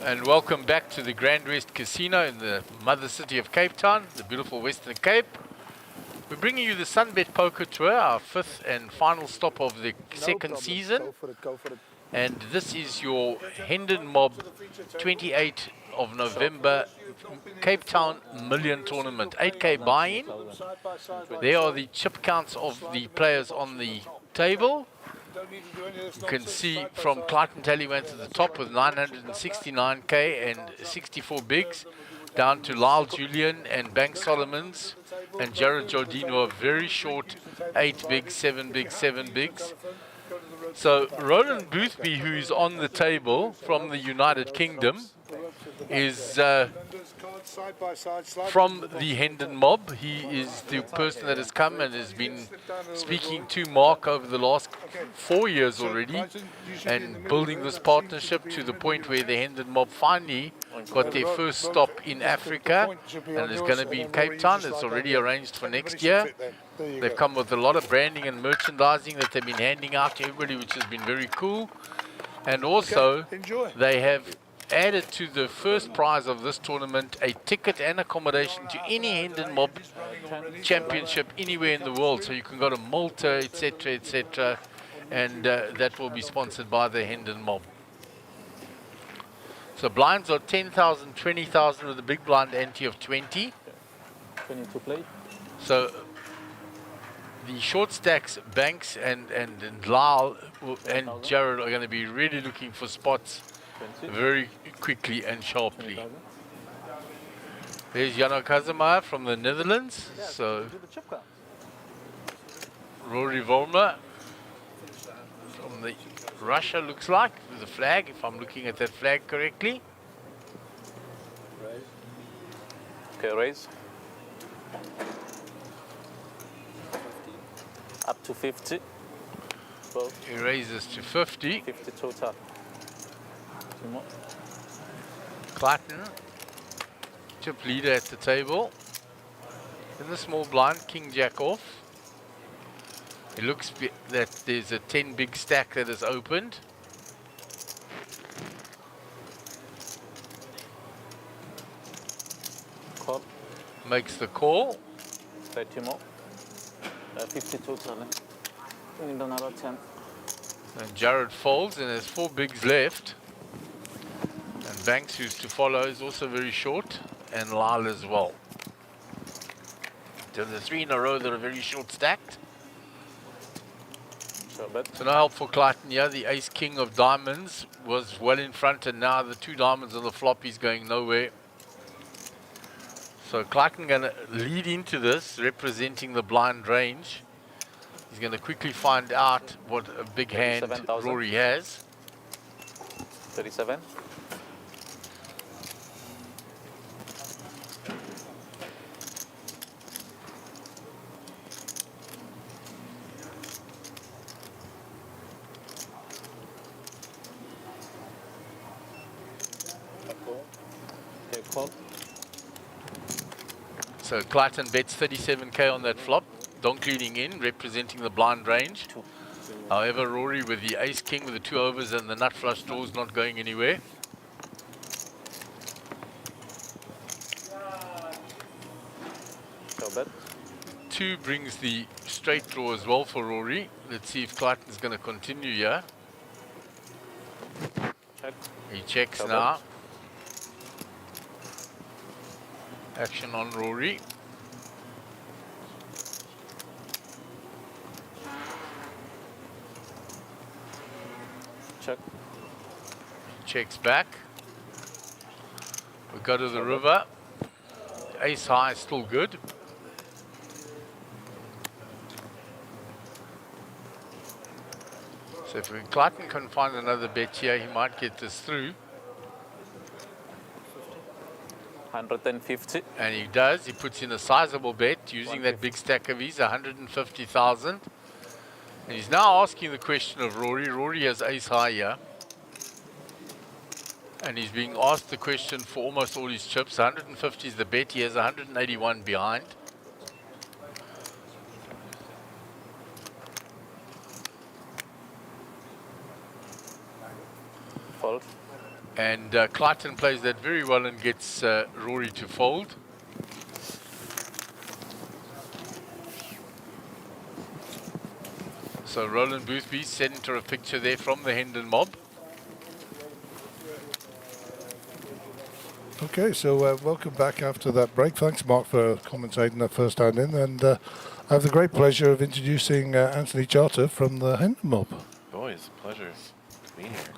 And welcome back to the GrandWest Casino in the mother city of Cape Town, the beautiful Western Cape. We're bringing you the SunBet Poker Tour, our 5th and final stop of the second season. Go for it. And this is your Hendon Mob 28th of November Cape Town Million Tournament. 8K buy-in. There are the chip counts of the players on the table. You can see from Clayton Tallyman to the top with 969K and 64 bigs, down to Lyle Julian and Bank Solomons and Jared Jordino, a very short 8 bigs, 7 bigs, 7 bigs. So Roland Boothby, who is on the table from the United Kingdom, is from the Hendon Mob. He is the person that has come and has been speaking to Mark over the last 4 years already and building this partnership to the point where the Hendon Mob finally got their first stop in Africa, and it's going to be in Cape Town. It's already arranged for next year. They've come with a lot of branding and merchandising that they've been handing out to everybody, which has been very cool. And also, they have added to the first prize of this tournament a ticket and accommodation to any Hendon Mob championship anywhere in the world. So you can go to Malta, etc., etc., and that will be sponsored by the Hendon Mob. So blinds are 10,000, 20,000 with a big blind ante of 20. 20 to play. So the short stacks, Banks and Lyle and Jared are going to be really looking for spots very quickly and sharply. There's Jano Kazama from the Netherlands. So Rory Volmer from the Russia looks like, with the flag, if I'm looking at that flag correctly. Okay, raise. Up to 50. He raises to 50. 50 total. Two more. Clayton, chip leader at the table. In the small blind, King Jack off. It looks that there's a 10 big stack that is opened. Call. Makes the call. 30 more. 50 total. We need another 10. And Jared folds, and there's 4 bigs left. And Banks, who's to follow, is also very short, and Lyle as well. So the 3 in a row that are very short stacked. So no help for Clayton here. The ace king of diamonds was well in front, and now the 2 diamonds on the flop, he's going nowhere. So Clayton going to lead into this, representing the blind range. He's going to quickly find out what a big hand Rory has. 37. Okay, call. So Clayton bets 37k on that flop, donk leading in, representing the blind range. However, Rory with the ace king with the 2 overs and the nut flush draws not going anywhere. So bet. 2 brings the straight draw as well for Rory. Let's see if Clayton's going to continue here. Check. He checks So now. Action on Rory. Check. Checks back. We go to the river. Ace high is still good. So if Clayton can find another bet here, he might get this through. 150. And he does. He puts in a sizable bet using that big stack of his, 150,000. And he's now asking the question of Rory. Rory has ace high here. And he's being asked the question for almost all his chips. 150 is the bet. He has 181 behind. Fold. And Clayton plays that very well and gets Rory to fold. So Roland Boothby center a picture there from the Hendon mob. Okay, so welcome back after that break. Thanks, Mark, for commentating that first hand in. And I have the great pleasure of introducing Anthony Charter from the Hendon mob. Boys, pleasure to be here.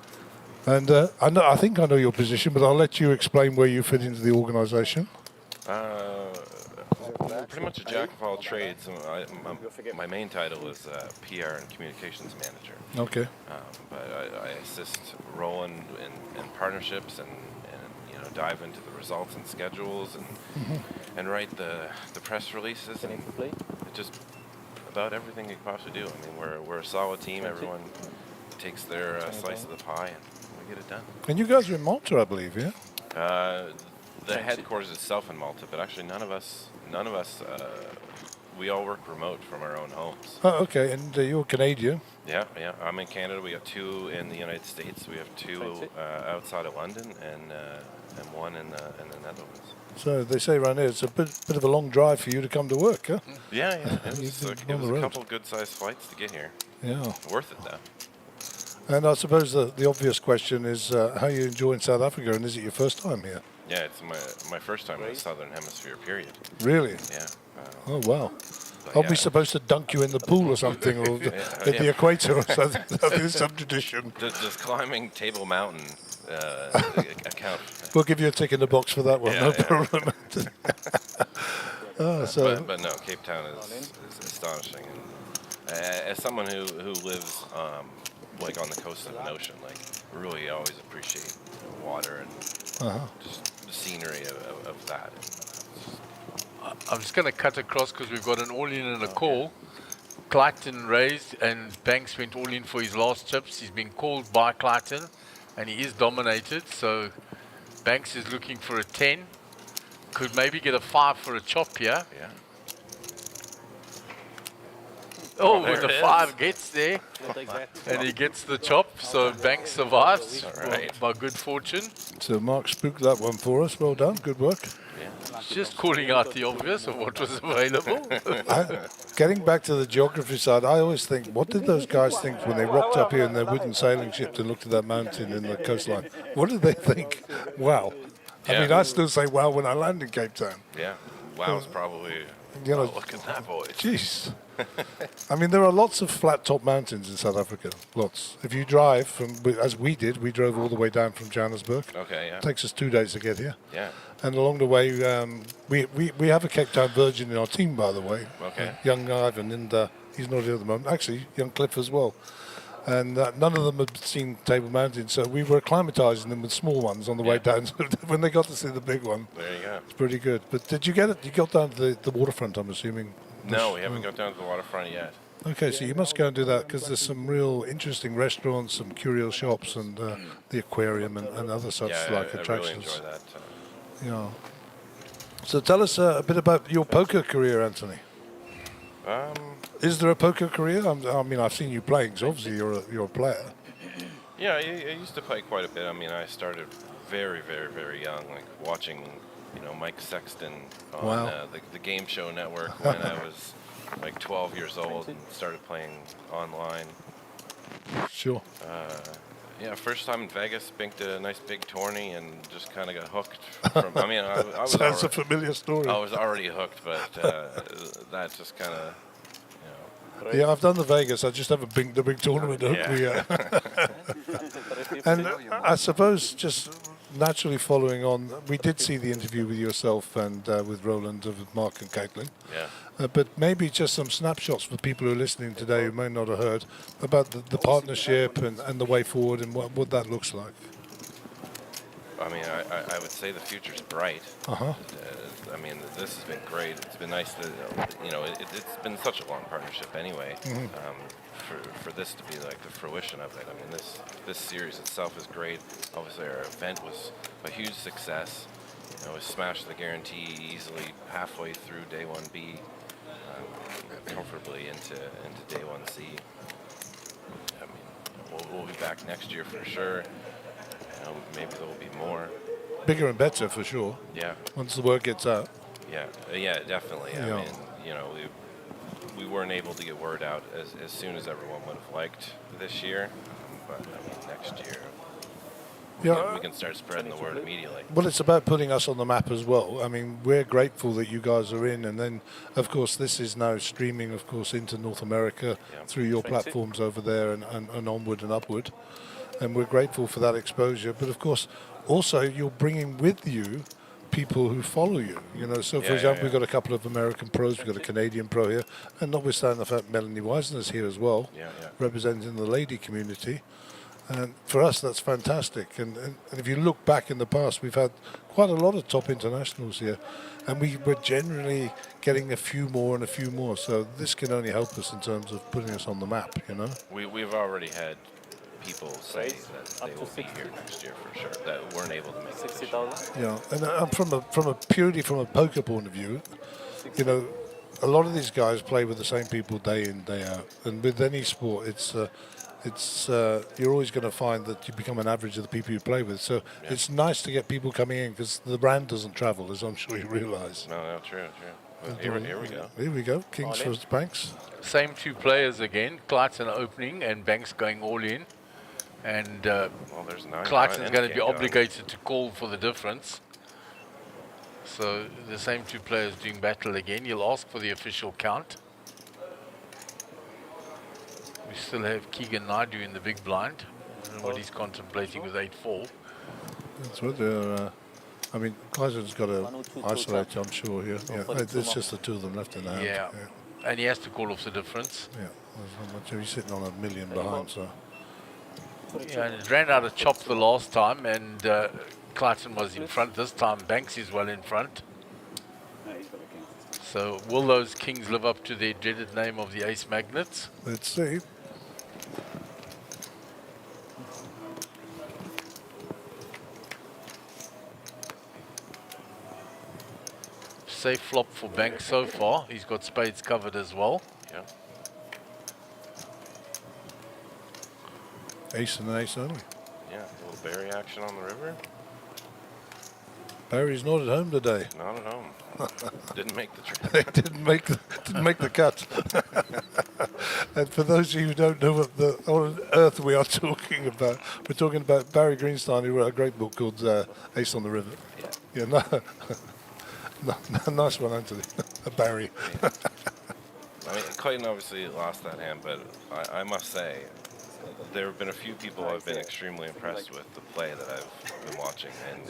And I think I know your position, but I'll let you explain where you fit into the organisation. Pretty much a jack of all trades. My main title is PR and Communications Manager. Okay. But I assist Roland in partnerships and dive into the results and schedules and write the press releases and just about everything you can possibly do. I mean, we're a solid team. Everyone takes their slice of the pie and we get it done. And you guys are in Malta, I believe, yeah? The headquarters itself in Malta, but actually none of us. We all work remote from our own homes. Oh, okay. And you're Canadian. Yeah. I'm in Canada. We got 2 in the United States. We have 2 outside of London and one in the Netherlands. So they say around here it's a bit of a long drive for you to come to work, huh? Yeah. It was a couple good-sized flights to get here. Yeah. Worth it, though. And I suppose the obvious question is how you enjoying South Africa, and is it your first time here? Yeah, it's my first time in the Southern Hemisphere, period. Really? Yeah. Oh, wow. Are we supposed to dunk you in the pool or something, or at the equator or something? There's some tradition. Does climbing Table Mountain account? We'll give you a tick in the box for that one, no problem. But no, Cape Town is astonishing. And, as someone who lives like on the coast of an ocean, like really always appreciate water and just the scenery of that. I'm just going to cut across because we've got an all-in and a call. Clayton raised and Banks went all-in for his last chips. He's been called by Clayton and he is dominated. So Banks is looking for a 10. Could maybe get a 5 for a chop here. Yeah. Oh, with the 5 gets there. And he gets the chop. So Banks survives by good fortune. So Mark spooked that one for us. Well done. Good work. Just calling out the obvious of what was available. Getting back to the geography side, I always think, what did those guys think when they rocked up here in their wooden sailing ships and looked at that mountain in the coastline? What did they think? Wow. I mean, I still say wow when I land in Cape Town. Yeah. Wow is probably, look at that, boys. Jeez. I mean, there are lots of flat-top mountains in South Africa. Lots. If you drive from, as we did, we drove all the way down from Johannesburg. Okay, yeah. It takes us 2 days to get here. Yeah. And along the way, we have a Cape Town virgin in our team, by the way. Okay. Young Ivan, and he's not here at the moment. Actually, young Cliff as well. And none of them had seen Table Mountain, so we were acclimatizing them with small ones on the way down. So when they got to see the big one, there you go. It's pretty good. But did you get it? You got down to the waterfront, I'm assuming? No, we haven't got down to the waterfront yet. Okay, so you must go and do that because there's some real interesting restaurants, some curio shops, and the aquarium and other such attractions. I really enjoy that. Yeah. So tell us a bit about your poker career, Anthony. Is there a poker career? I mean, I've seen you playing, so obviously you're a player. Yeah, I used to play quite a bit. I mean, I started very, very, very young, like watching, Mike Sexton on the Game Show Network when I was like 12 years old and started playing online. Sure. Yeah, first time in Vegas, binked a nice big tourney and just kind of got hooked. I mean, I was Sounds a familiar story. I was already hooked, but that just kind of, Yeah, I've done the Vegas. I just haven't binked the big tournament to hook me yet. And I suppose just naturally following on, we did see the interview with yourself and with Roland, with Mark and Caitlin. Yeah. But maybe just some snapshots for people who are listening today who may not have heard about the partnership and the way forward and what that looks like. I mean, I would say the future's bright. I mean, this has been great. It's been nice to, it's been such a long partnership anyway. For this to be like the fruition of it. I mean, this series itself is great. Obviously, our event was a huge success. We smashed the guarantee easily halfway through day 1B, comfortably into day 1C. I mean, we'll be back next year for sure. maybe there will be more. Bigger and better for sure. Yeah. Once the word gets out. Yeah, yeah, definitely. Yeah. I mean, you know, we weren't able to get word out as soon as everyone would have liked this year, but I mean, next year we can start spreading the word immediately. Well, it's about putting us on the map as well. I mean, we're grateful that you guys are in, and then, of course, this is now streaming, of course, into North America through your platforms over there and onward and upward. And we're grateful for that exposure. But, of course, also you're bringing with you people who follow you. You know, so, for example, we've got a couple of American pros, we've got a Canadian pro here, and notwithstanding the fact Melanie Wisner's here as well, representing the lady community. And for us, that's fantastic. And if you look back in the past, we've had quite a lot of top internationals here. And we're generally getting a few more and a few more. So this can only help us in terms of putting us on the map, you know? We've already had people say that they will be here next year for sure, that weren't able to make 60,000. Yeah, and from a poker point of view, you know, a lot of these guys play with the same people day in, day out. And with any sport, it's you're always going to find that you become an average of the people you play with. So it's nice to get people coming in because the brand doesn't travel, as I'm sure you realise. No, true. Well, here we go. Here we go. Kings for Banks. Same two players again. Clayton opening and Banks going all in. And Clayton's going to be obligated to call for the difference. So the same two players doing battle again. You'll ask for the official count. We still have Keegan Naidu in the big blind. I don't know what he's contemplating with 8-4. That's what they're... I mean, Clayton's got to isolate, I'm sure, here. Yeah, there's just the two of them left in the hand. Yeah. And he has to call off the difference. Yeah, there's not much. He's sitting on $1 million behind, so... Yeah, and it ran out of chop the last time, and Clayton was in front. This time, Banks is well in front. So, will those kings live up to their dreaded name of the ace magnets? Let's see. Safe flop for Banks so far. He's got spades covered as well. Yeah. Ace and an ace only. Yeah, a little Barry action on the river. Barry's not at home today. Not at home. Didn't make the trip. They didn't make the cut. And for those of you who don't know what on earth we are talking about, we're talking about Barry Greenstein, who wrote a great book called Ace on the River. Yeah, nice one, Anthony. Barry. I mean, Clayton obviously lost that hand, but I must say, there have been a few people I've been extremely impressed with the play that I've been watching, and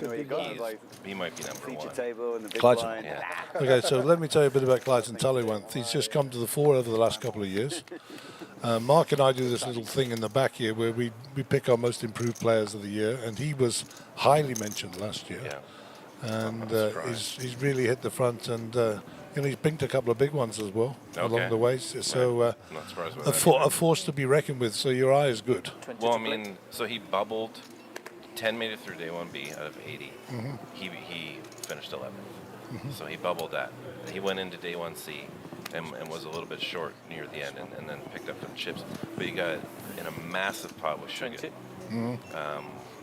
he might be number one. Clayton. Yeah. Okay, so let me tell you a bit about Clayton Tullywanth. He's just come to the fore over the last couple of years. Mark and I do this little thing in the back here where we pick our most improved players of the year, and he was highly mentioned last year. Yeah. And he's really hit the front, and you know, he's pinked a couple of big ones as well along the way. So not surprised with a force to be reckoned with. So your eye is good. Well, I mean, so he bubbled. 10 made it through day 1B out of 80. He finished 11th. So he bubbled that. He went into day 1C and was a little bit short near the end, and then picked up some chips. But he got in a massive pot with Sugar.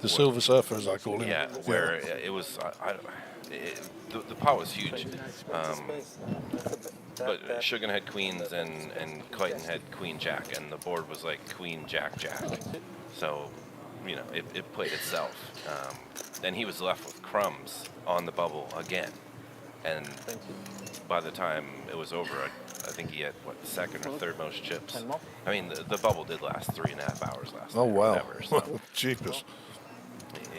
The Silver Surfer, as I call him. Yeah, where it was. The pot was huge. But Sugan had queens and Clayton had queen jack, and the board was like queen jack jack. So, you know, it played itself. Then he was left with crumbs on the bubble again. And by the time it was over, I think he had, second or third most chips. I mean, the bubble did last 3.5 hours last night. Oh, wow. Whatever, so. Jeepers.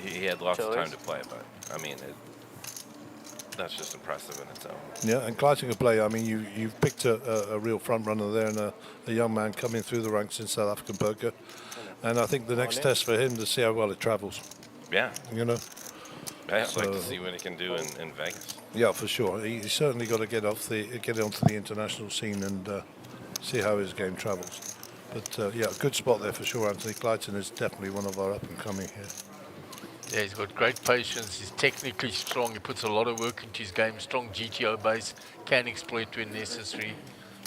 He had lots of time to play, but, I mean, that's just impressive in its own. Yeah, and Clayton can play. I mean, you've picked a real front runner there, and a young man coming through the ranks in South African poker. And I think the next test for him to see how well it travels. Yeah. You know? I'd like to see what he can do in Vegas. Yeah, for sure. He's certainly got to get onto the international scene and see how his game travels. But yeah, good spot there for sure. Anthony Clayton is definitely one of our up and coming here. Yeah, he's got great patience. He's technically strong. He puts a lot of work into his game. Strong GTO base, can exploit when necessary.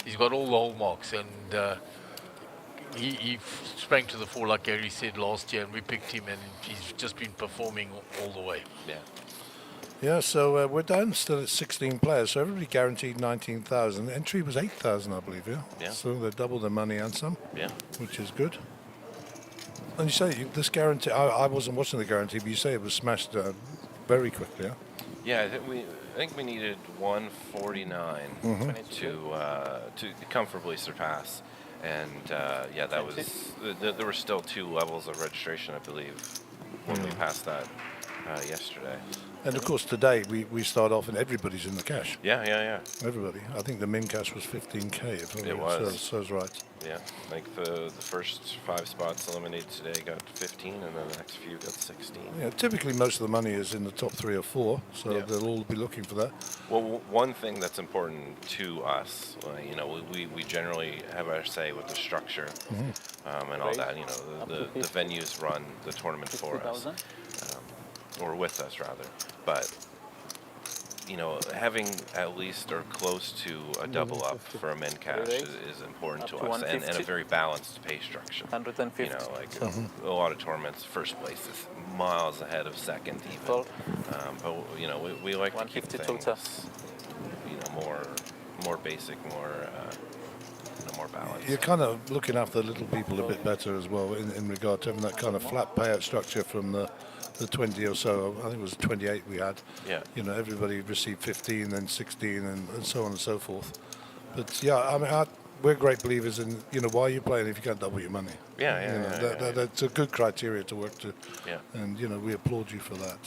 He's got all the hallmarks, and he sprang to the fore like Gary said last year, and we picked him, and he's just been performing all the way. Yeah. Yeah, so we're down still at 16 players, so everybody guaranteed 19,000. Entry was 8,000, I believe, yeah? Yeah. So they doubled their money and some, yeah, which is good. And you say this guarantee, I wasn't watching the guarantee, but you say it was smashed very quickly, yeah? Yeah, I think we needed 149 to comfortably surpass, and yeah, that was there were still 2 levels of registration, I believe, when we passed that yesterday. And of course today we start off and everybody's in the cash. Yeah. Everybody. I think the min cash was 15k. If It was. Serves right. Yeah, like the first 5 spots eliminated today got 15, and then the next few got 16. Yeah, typically most of the money is in the top 3 or 4, so they'll all be looking for that. Well, one thing that's important to us, you know, we generally have our say with the structure and all that. You know, the venues run the tournament for us, or with us rather. But you know, having at least or close to a double up for a min cash is important to us, and a very balanced pay structure. 150. You know, like a lot of tournaments, first place is miles ahead of second even. But you know, we like to keep things, you know, more basic, more balanced. You're kind of looking after the little people a bit better as well in regard to having that kind of flat payout structure from the 20 or so, I think it was 28 we had. Yeah. You know, everybody received 15, then 16, and so on and so forth. But yeah, I mean, we're great believers in, you know, why are you playing if you can't double your money? That's a good criteria to work to. Yeah. And, you know, we applaud you for that.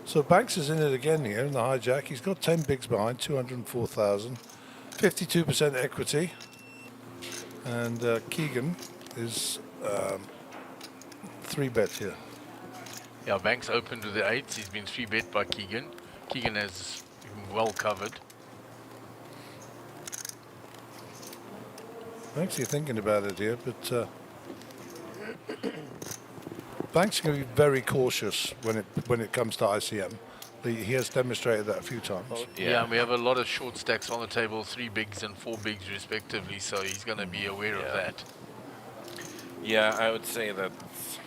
So Banks is in it again here in the hijack. He's got 10 bigs behind, 204,000, 52% equity. And Keegan is 3-bet here. Yeah, Banks opened to the 8s. He's been 3-bet by Keegan. Keegan has him well covered. Banks, you're thinking about it here, but Banks is going to be very cautious when it comes to ICM. He has demonstrated that a few times. Yeah, and we have a lot of short stacks on the table, 3 bigs and 4 bigs respectively, so he's going to be aware of that. Yeah, I would say that's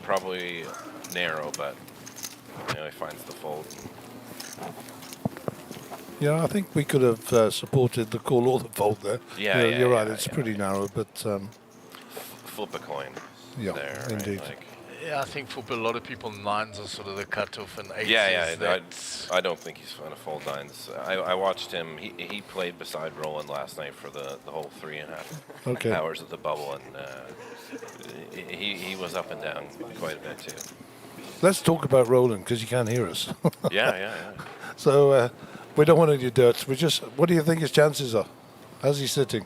probably narrow, but you know, he finds the fold. Yeah, I think we could have supported the call or the fold there. Yeah, you're right. It's pretty narrow, but flip a coin. Yeah, there, indeed. Right? Like, yeah, I think for a lot of people, 9s are sort of the cutoff, and 8s. Yeah. I don't think he's going to fold 9s. I watched him. He played beside Roland last night for the whole 3.5 hours of the bubble, and he was up and down quite a bit too. Let's talk about Roland because you can't hear us. Yeah. So we don't want any dirt. What do you think his chances are? How's he sitting?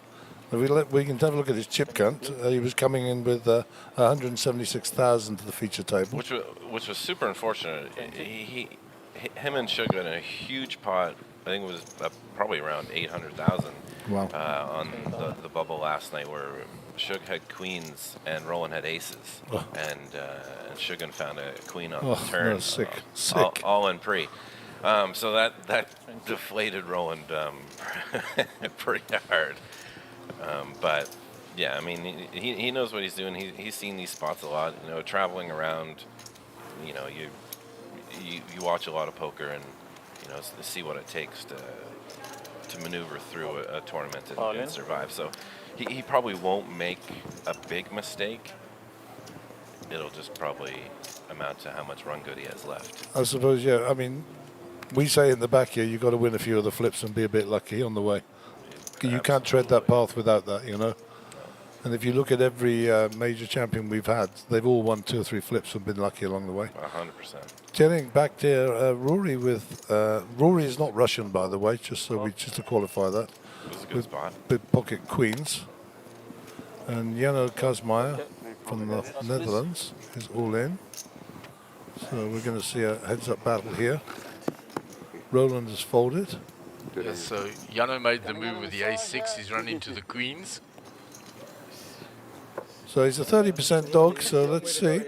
We can have a look at his chip count. He was coming in with 176,000 to the feature table, which was super unfortunate. Him and Sugar in a huge pot. I think it was probably around 800,000. Wow. On the bubble last night, where Shug had queens and Roland had aces, and Shugan found a queen on the turn. No, sick. All in pre. So that deflated Roland pretty hard. But yeah, I mean, he knows what he's doing. He's seen these spots a lot. You know, traveling around. You know, you watch a lot of poker and you know see what it takes to maneuver through a tournament and survive. So he probably won't make a big mistake. It'll just probably amount to how much run good he has left. I suppose, yeah. I mean, we say in the back here, you've got to win a few of the flips and be a bit lucky on the way. You can't tread that path without that, you know. And if you look at every major champion we've had, they've all won 2 or 3 flips and been lucky along the way. 100%. Getting back there, Rory with Rory is not Russian, by the way, just to qualify that. It was a good spot. With pocket queens, and Jano Kazmaier from the Netherlands is all in. So we're going to see a heads-up battle here. Roland has folded. Yeah, so Jano made the move with the ace-6. He's run into the queens. So he's a 30% dog, so let's see.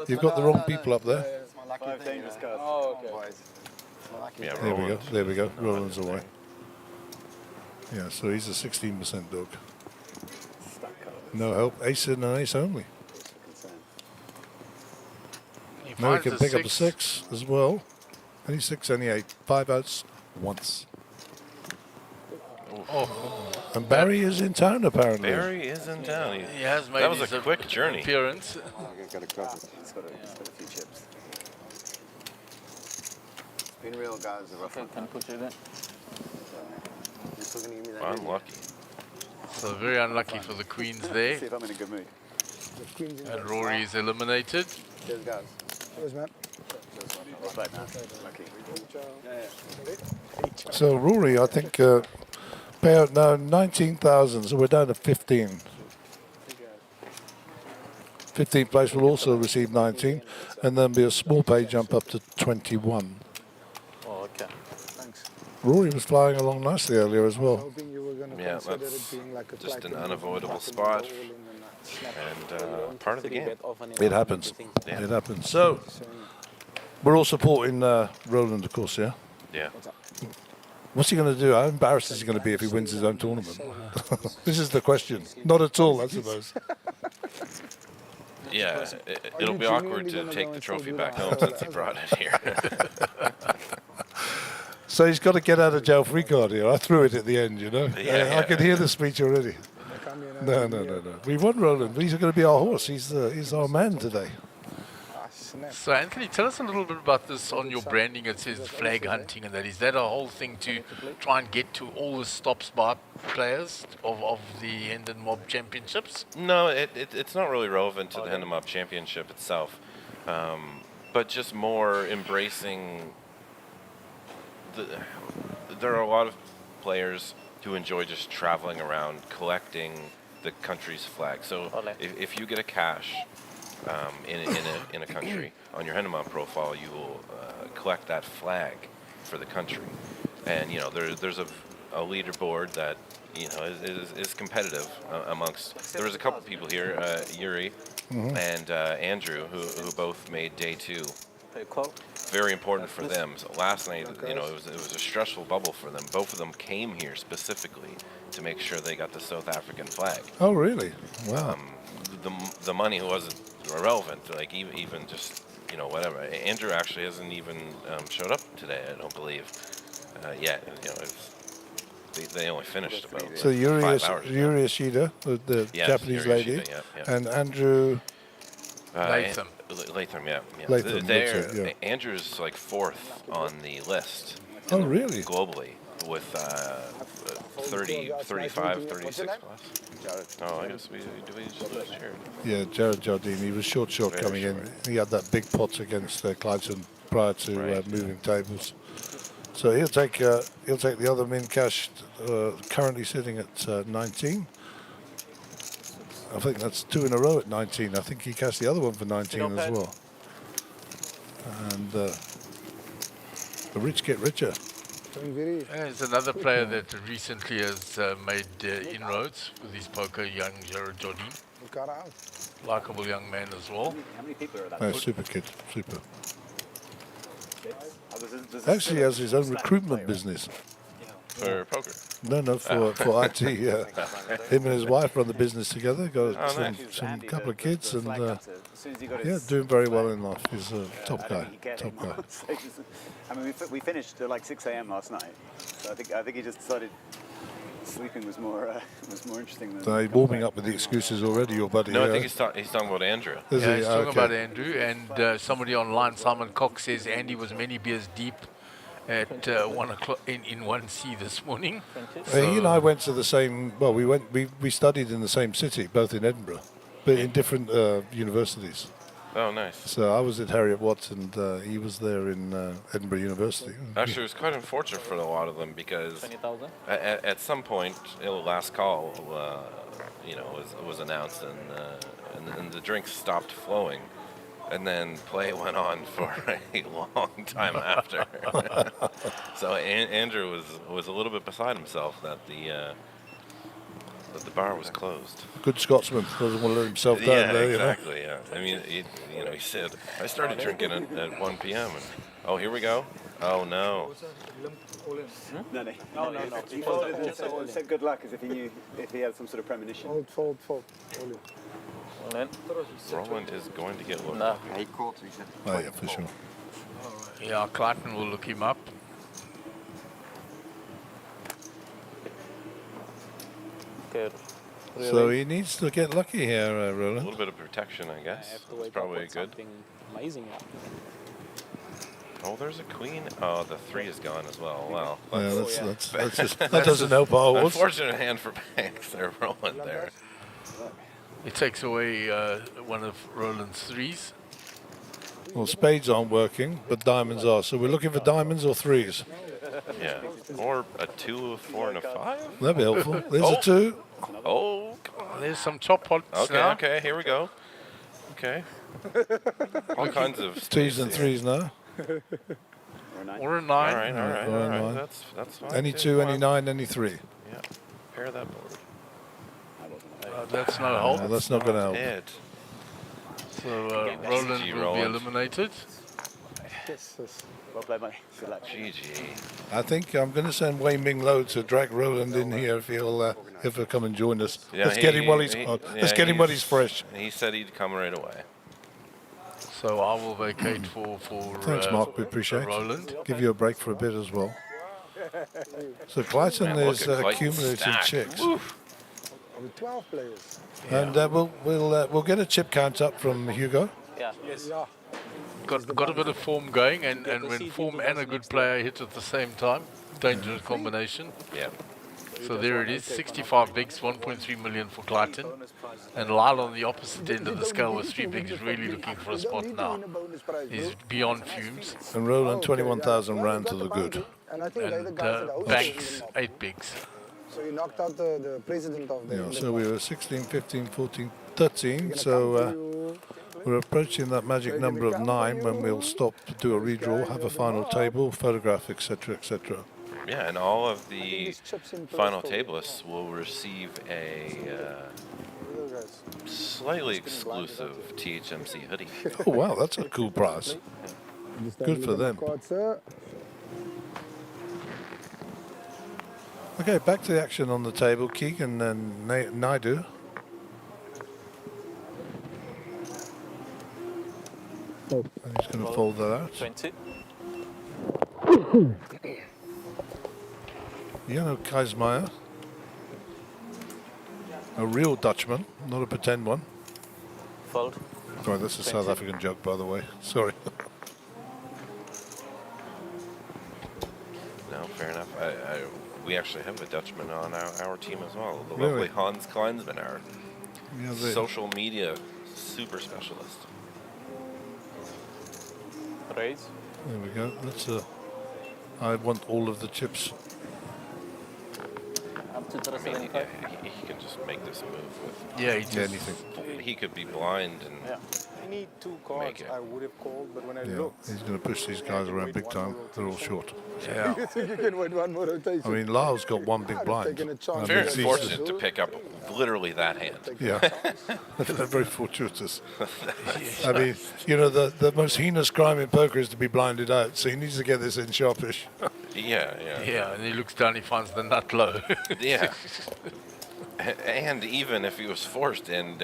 You've got the wrong people up there. Yeah, there we go. Roland's away. Yeah, so he's a 16% dog. No help. Ace in and ace only. He Now he finds can a pick up a 6. 6 as well. Any 6, any 8. 5 outs once. Oh. And Barry is in town apparently. Barry is in town. He has made that was his a quick journey. appearance. He's got a few chips. It's been real, guys. Can push it in. You're still going to give me that? Unlucky. So very unlucky for the Queens there. See if I'm in a good mood. And Rory is eliminated. Cheers, guys. Cheers, man. Right now. Lucky. So Rory, I think, payout now 19,000, so we're down to 15. 15th place will also receive 19, and then be a small pay jump up to 21. Oh, okay. Thanks. Rory was flying along nicely earlier as well. Yeah, that's just an unavoidable spot, and part of the game. It happens. Yeah. It happens. So, we're all supporting Roland, of course, yeah? Yeah. What's he going to do? How embarrassed is he going to be if he wins his own tournament? This is the question. Not at all, I suppose. Yeah, it'll be awkward to take the trophy back home since he brought it here. So he's got to get out of jail free card here. I threw it at the end, you know. Yeah. I can hear the speech already. No. We won Roland. He's going to be our horse. He's our man today. So Anthony, tell us a little bit about this on your branding. It says flag hunting, and that is that a whole thing to try and get to all the stops by players of the Hendon Mob Championships? No, it's not really relevant to the Hendon Mob Championship itself, but just more embracing. There are a lot of players who enjoy just traveling around collecting the country's flag. So if you get a cash in a country on your Hendon Mob profile, you will collect that flag for the country, and you know there's a leaderboard that is competitive amongst. There was a couple people here, Yuri and Andrew, who both made day 2. Very important for them. So last night, it was a stressful bubble for them. Both of them came here specifically to make sure they got the South African flag. Oh, really? Wow. The money wasn't irrelevant. Like even just whatever. Andrew actually hasn't even showed up today. I don't believe yet. They only finished about so 5 hours. Yuri Ishida, the Japanese lady, Ishida, yeah. and Andrew Latham. Latham, yeah. Latham, yeah. Andrew's like 4th on the list. Oh, really? Globally, with 30, 35, 36 plus. Oh, I guess we just lose Jared. Yeah, Jared Jardine. He was short coming in. He had that big pot against Clydeson prior to moving tables. So he'll take the other min cash, currently sitting at 19. I think that's 2 in a row at 19. I think he cashed the other one for 19 as well. And the rich get richer. There's another player that recently has made inroads with his poker, young Jared Jardine. Likeable young man as well. How many people are that? Super kid, super. Actually, he has his own recruitment business. For poker? No, for IT, yeah. Him and his wife run the business together, got some couple of kids, and doing very well in life. He's a top guy. I mean, we finished at like 6 a.m. last night, so I think he just decided sleeping was more interesting than. He's warming up with the excuses already, your buddy. No, I think he's talking about Andrew. He's talking about Andrew, and somebody online, Simon Cox, says Andy was many beers deep at 1 o'clock in 1C this morning. He and I went to the same. Well, we studied in the same city, both in Edinburgh, but in different universities. Oh, nice. So I was at Harriet Watts, and he was there in Edinburgh University. Actually, it was quite unfortunate for a lot of them because at some point, the last call, was announced, and the drinks stopped flowing. And then play went on for a long time after. So Andrew was a little bit beside himself that the bar was closed. Good Scotsman, doesn't want to let himself down. Yeah, there, exactly. Yeah, I mean, he said I started drinking at 1 p.m. and here we go. Oh no. No. He Fold. folded and said good luck as if he knew if he had some sort of premonition. Fold. All in. Roland is going to get looked No. at. He caught, he said. Oh, yeah, for sure. Yeah, Clayton will look him up. Okay. So he needs to get lucky here, A Roland. little bit of protection, I guess. It's probably good. Amazing. Oh, there's a queen. Oh, the 3 is gone as well. Wow. Yeah, that's just, that doesn't help our odds. Unfortunate hand for Banks there, Roland there. It takes away one of Roland's 3s. Well, spades aren't working, but diamonds are. So we're looking for diamonds or 3s. Yeah. Or a 2, a 4, and a 5. That'd be helpful. There's a 2. Oh. There's some top pots now. Okay, here we go. Okay. All kinds of 2s and 3s now. Or a 9. All right. Or a 9. That's fine. Any 2, any 9, any 3. Yeah. Pair that board. That's no help. No, that's not going to help. It. So Roland will be Roland. eliminated. Yes. Well played, mate. Good luck. GG. I think I'm going to send Wei Ming Lo to drag Roland in here if he'll come and join us. Yeah, Let's get him while he's hot. Let's get him while he's fresh. He said he'd come right away. So I will vacate for Thanks, Mark. We appreciate Roland. it. Give you a break for a bit as well. So Clayton Man, is look at Clayton's accumulating stack. chicks. With 12 players. And we'll get a chip count up from Hugo. Yeah. Yes. Got a bit of form going, and when form and a good player hit at the same time, dangerous combination. Yeah. So there it is, 65 bigs, 1.3 million for Clayton. And Lyle on the opposite end of the scale with 3 bigs is really looking for a spot now. He's beyond fumes. And Roland, 21,000 rand to the good. And Banks, 8 bigs. So you knocked out the president of the... Yeah, so we were 16, 15, 14, 13. So we're approaching that magic number of 9 when we'll stop, do a redraw, have a final table, photograph, etc., etc. Yeah, and all of the final tablists will receive a slightly exclusive THMC hoodie. Oh, wow, that's a cool prize. Good for them. Okay, back to the action on the table. Keegan and Naidu. And he's going to fold that out. 20. Jano Keismeyer. A real Dutchman, not a pretend one. Fold. Sorry, that's a South African joke, by the way. Sorry. No, fair enough. We actually have a Dutchman on our team as well. The Really? lovely Hans Kleinsman, our Yeah, social media super specialist. Raise. There we go. That's I want all of the chips. Up to I mean, he can just make this move with Yeah, he just... anything. He could be blind and Any 2 cards I would have called, but when I looked... He's going to push these guys around big time. They're all short. Yeah. You think you can win one more rotation? I mean, Lyle's got one big blind. very fortunate to pick up literally that hand. Yeah, very fortuitous. I mean, you know, the most heinous crime in poker is to be blinded out, so he needs to get this in sharpish. Yeah. Yeah, and he looks down, he finds the nut low. Yeah. And even if he was forced and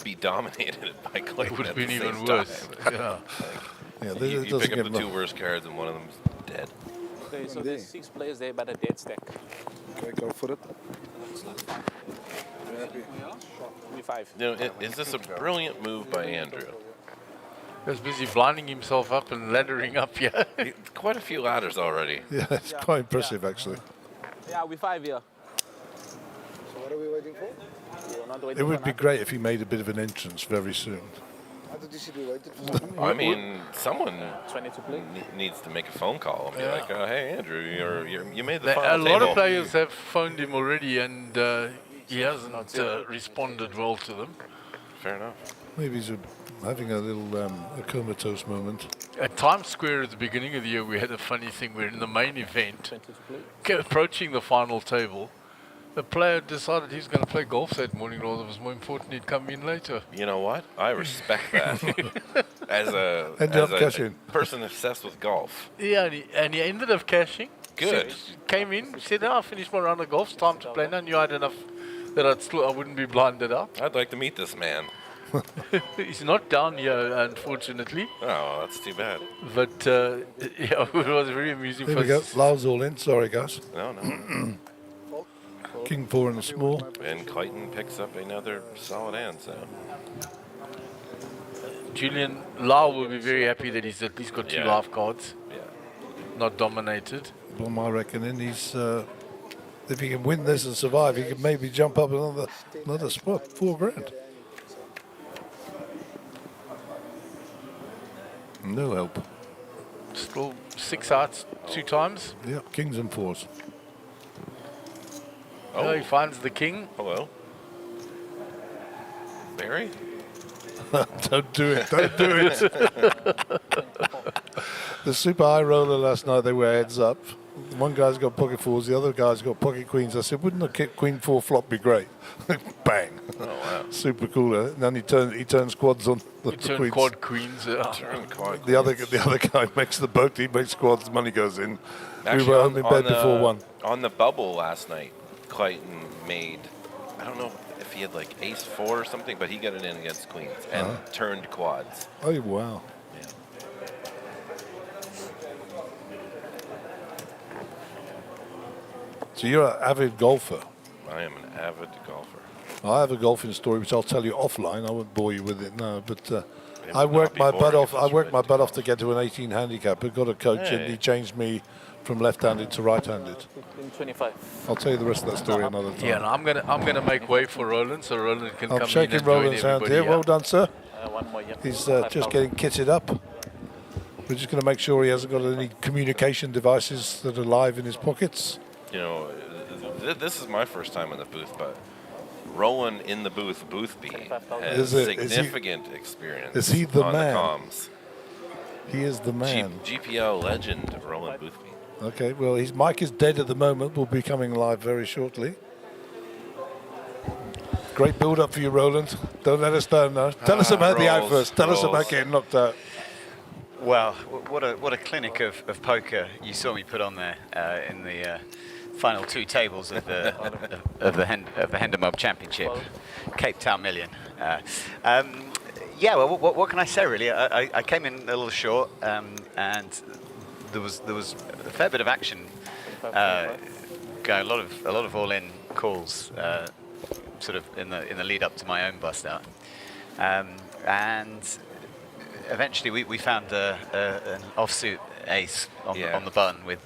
be dominated by Clayton, it would have been at the even same worse. time. Yeah. You pick up the 2 worst cards and one of them's dead. Okay, so there's 6 players there by the dead stack. Okay, go for it. 5. You know, is this a brilliant move by Andrew? He was busy blinding himself up and laddering up, yeah. Quite a few ladders already. Yeah, it's quite impressive, actually. Yeah, we 5 here. So what are we waiting for? We're not waiting It would for be nothing. great if he made a bit of an entrance very soon. I thought you should be waiting for something. I mean, someone 20 to play. needs to make a phone call and be like, "Hey, Andrew, you made the A final lot table." of players have phoned him already, and he hasn't responded well to them. Fair enough. Maybe he's having a little a comatose moment. At Times Square at the beginning of the year, we had a funny thing. We're in the main event, approaching the final table, A player decided he's going to play golf that morning rather it was more important he'd come in later. You know what? I respect that. as a person obsessed with golf. Yeah, and he ended up cashing. Good. Came in, said, I finished my round of golf, it's time to play. And I knew I had enough that I wouldn't be blinded out. I'd like to meet this man. He's not down here, unfortunately. Oh, that's too bad. But, yeah, it was very amusing There for we go. Lyle's all in. Sorry, guys. No. King 4 in the small. And Clayton picks up another solid hand, so. Julian Lyle will be very happy that he's at least got 2 live cards. Yeah. Not dominated. Well, my reckoning, he's if he can win this and survive, he can maybe jump up another spot, $4,000. No help. Still 6 outs 2 times. Yeah, kings and 4s. Oh, he finds the king. Hello. Barry? Don't do it. Don't do it. The super high roller last night, they were heads up. One guy's got pocket 4s, the other guy's got pocket queens. I said, wouldn't a queen 4 flop be great? Bang. Oh, wow. Super cool. And then he turns quads on the queens. Quad queens. The other guy makes the boat, he makes quads, money goes in. Actually, we were home in bed before 1. On the bubble last night, Clayton made, I don't know if he had like ace 4 or something, but he got it in against queens and turned quads. Oh, wow. Yeah. So you're an avid golfer. I am an avid golfer. I have a golfing story which I'll tell you offline. I won't bore you with it now, but I worked my butt off. I worked my butt off to get to an 18 handicap. I got a coach and he changed me from left-handed to right-handed. 25. I'll tell you the rest of that story another time. Yeah, and I'm gonna make way for Roland, so Roland can come in. I'm shaking Roland's hand here. Well done, sir. One more, yeah. He's just getting kitted up. We're just going to make sure he hasn't got any communication devices that are live in his pockets. You know, this is my first time in the booth, but Roland in the booth B, has significant experience. Is he the on man? The comms. He is the man. GPL legend, Roland Boothby. Okay, well, his mic is dead at the moment. Will be coming live very shortly. Great build-up for you, Roland. Don't let us down now. Tell us about the out first. Tell us about getting knocked out. Well, what a clinic of poker you saw me put on there in the final 2 tables of the Hendon Mob Championship, Cape Town Million. Yeah, well, what can I say really? I came in a little short, and there was a fair bit of action going. A lot of all-in calls, sort of in the lead up to my own bust out, and eventually we found an offsuit ace on the button with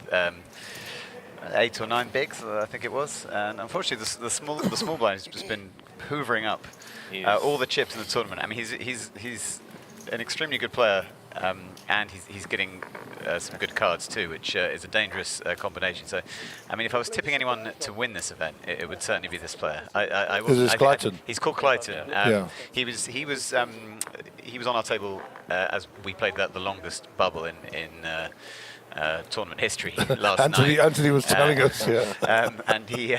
8 or 9 bigs, I think it was, and unfortunately the small blind has just been hoovering up all the chips in the tournament. I mean, he's an extremely good player, and he's getting some good cards too, which is a dangerous combination. So, I mean, if I was tipping anyone to win this event, it would certainly be this player. Is this Clayton? He's called Clayton. Yeah. He was on our table as we played the longest bubble in tournament history last night. Anthony was telling us, yeah. And he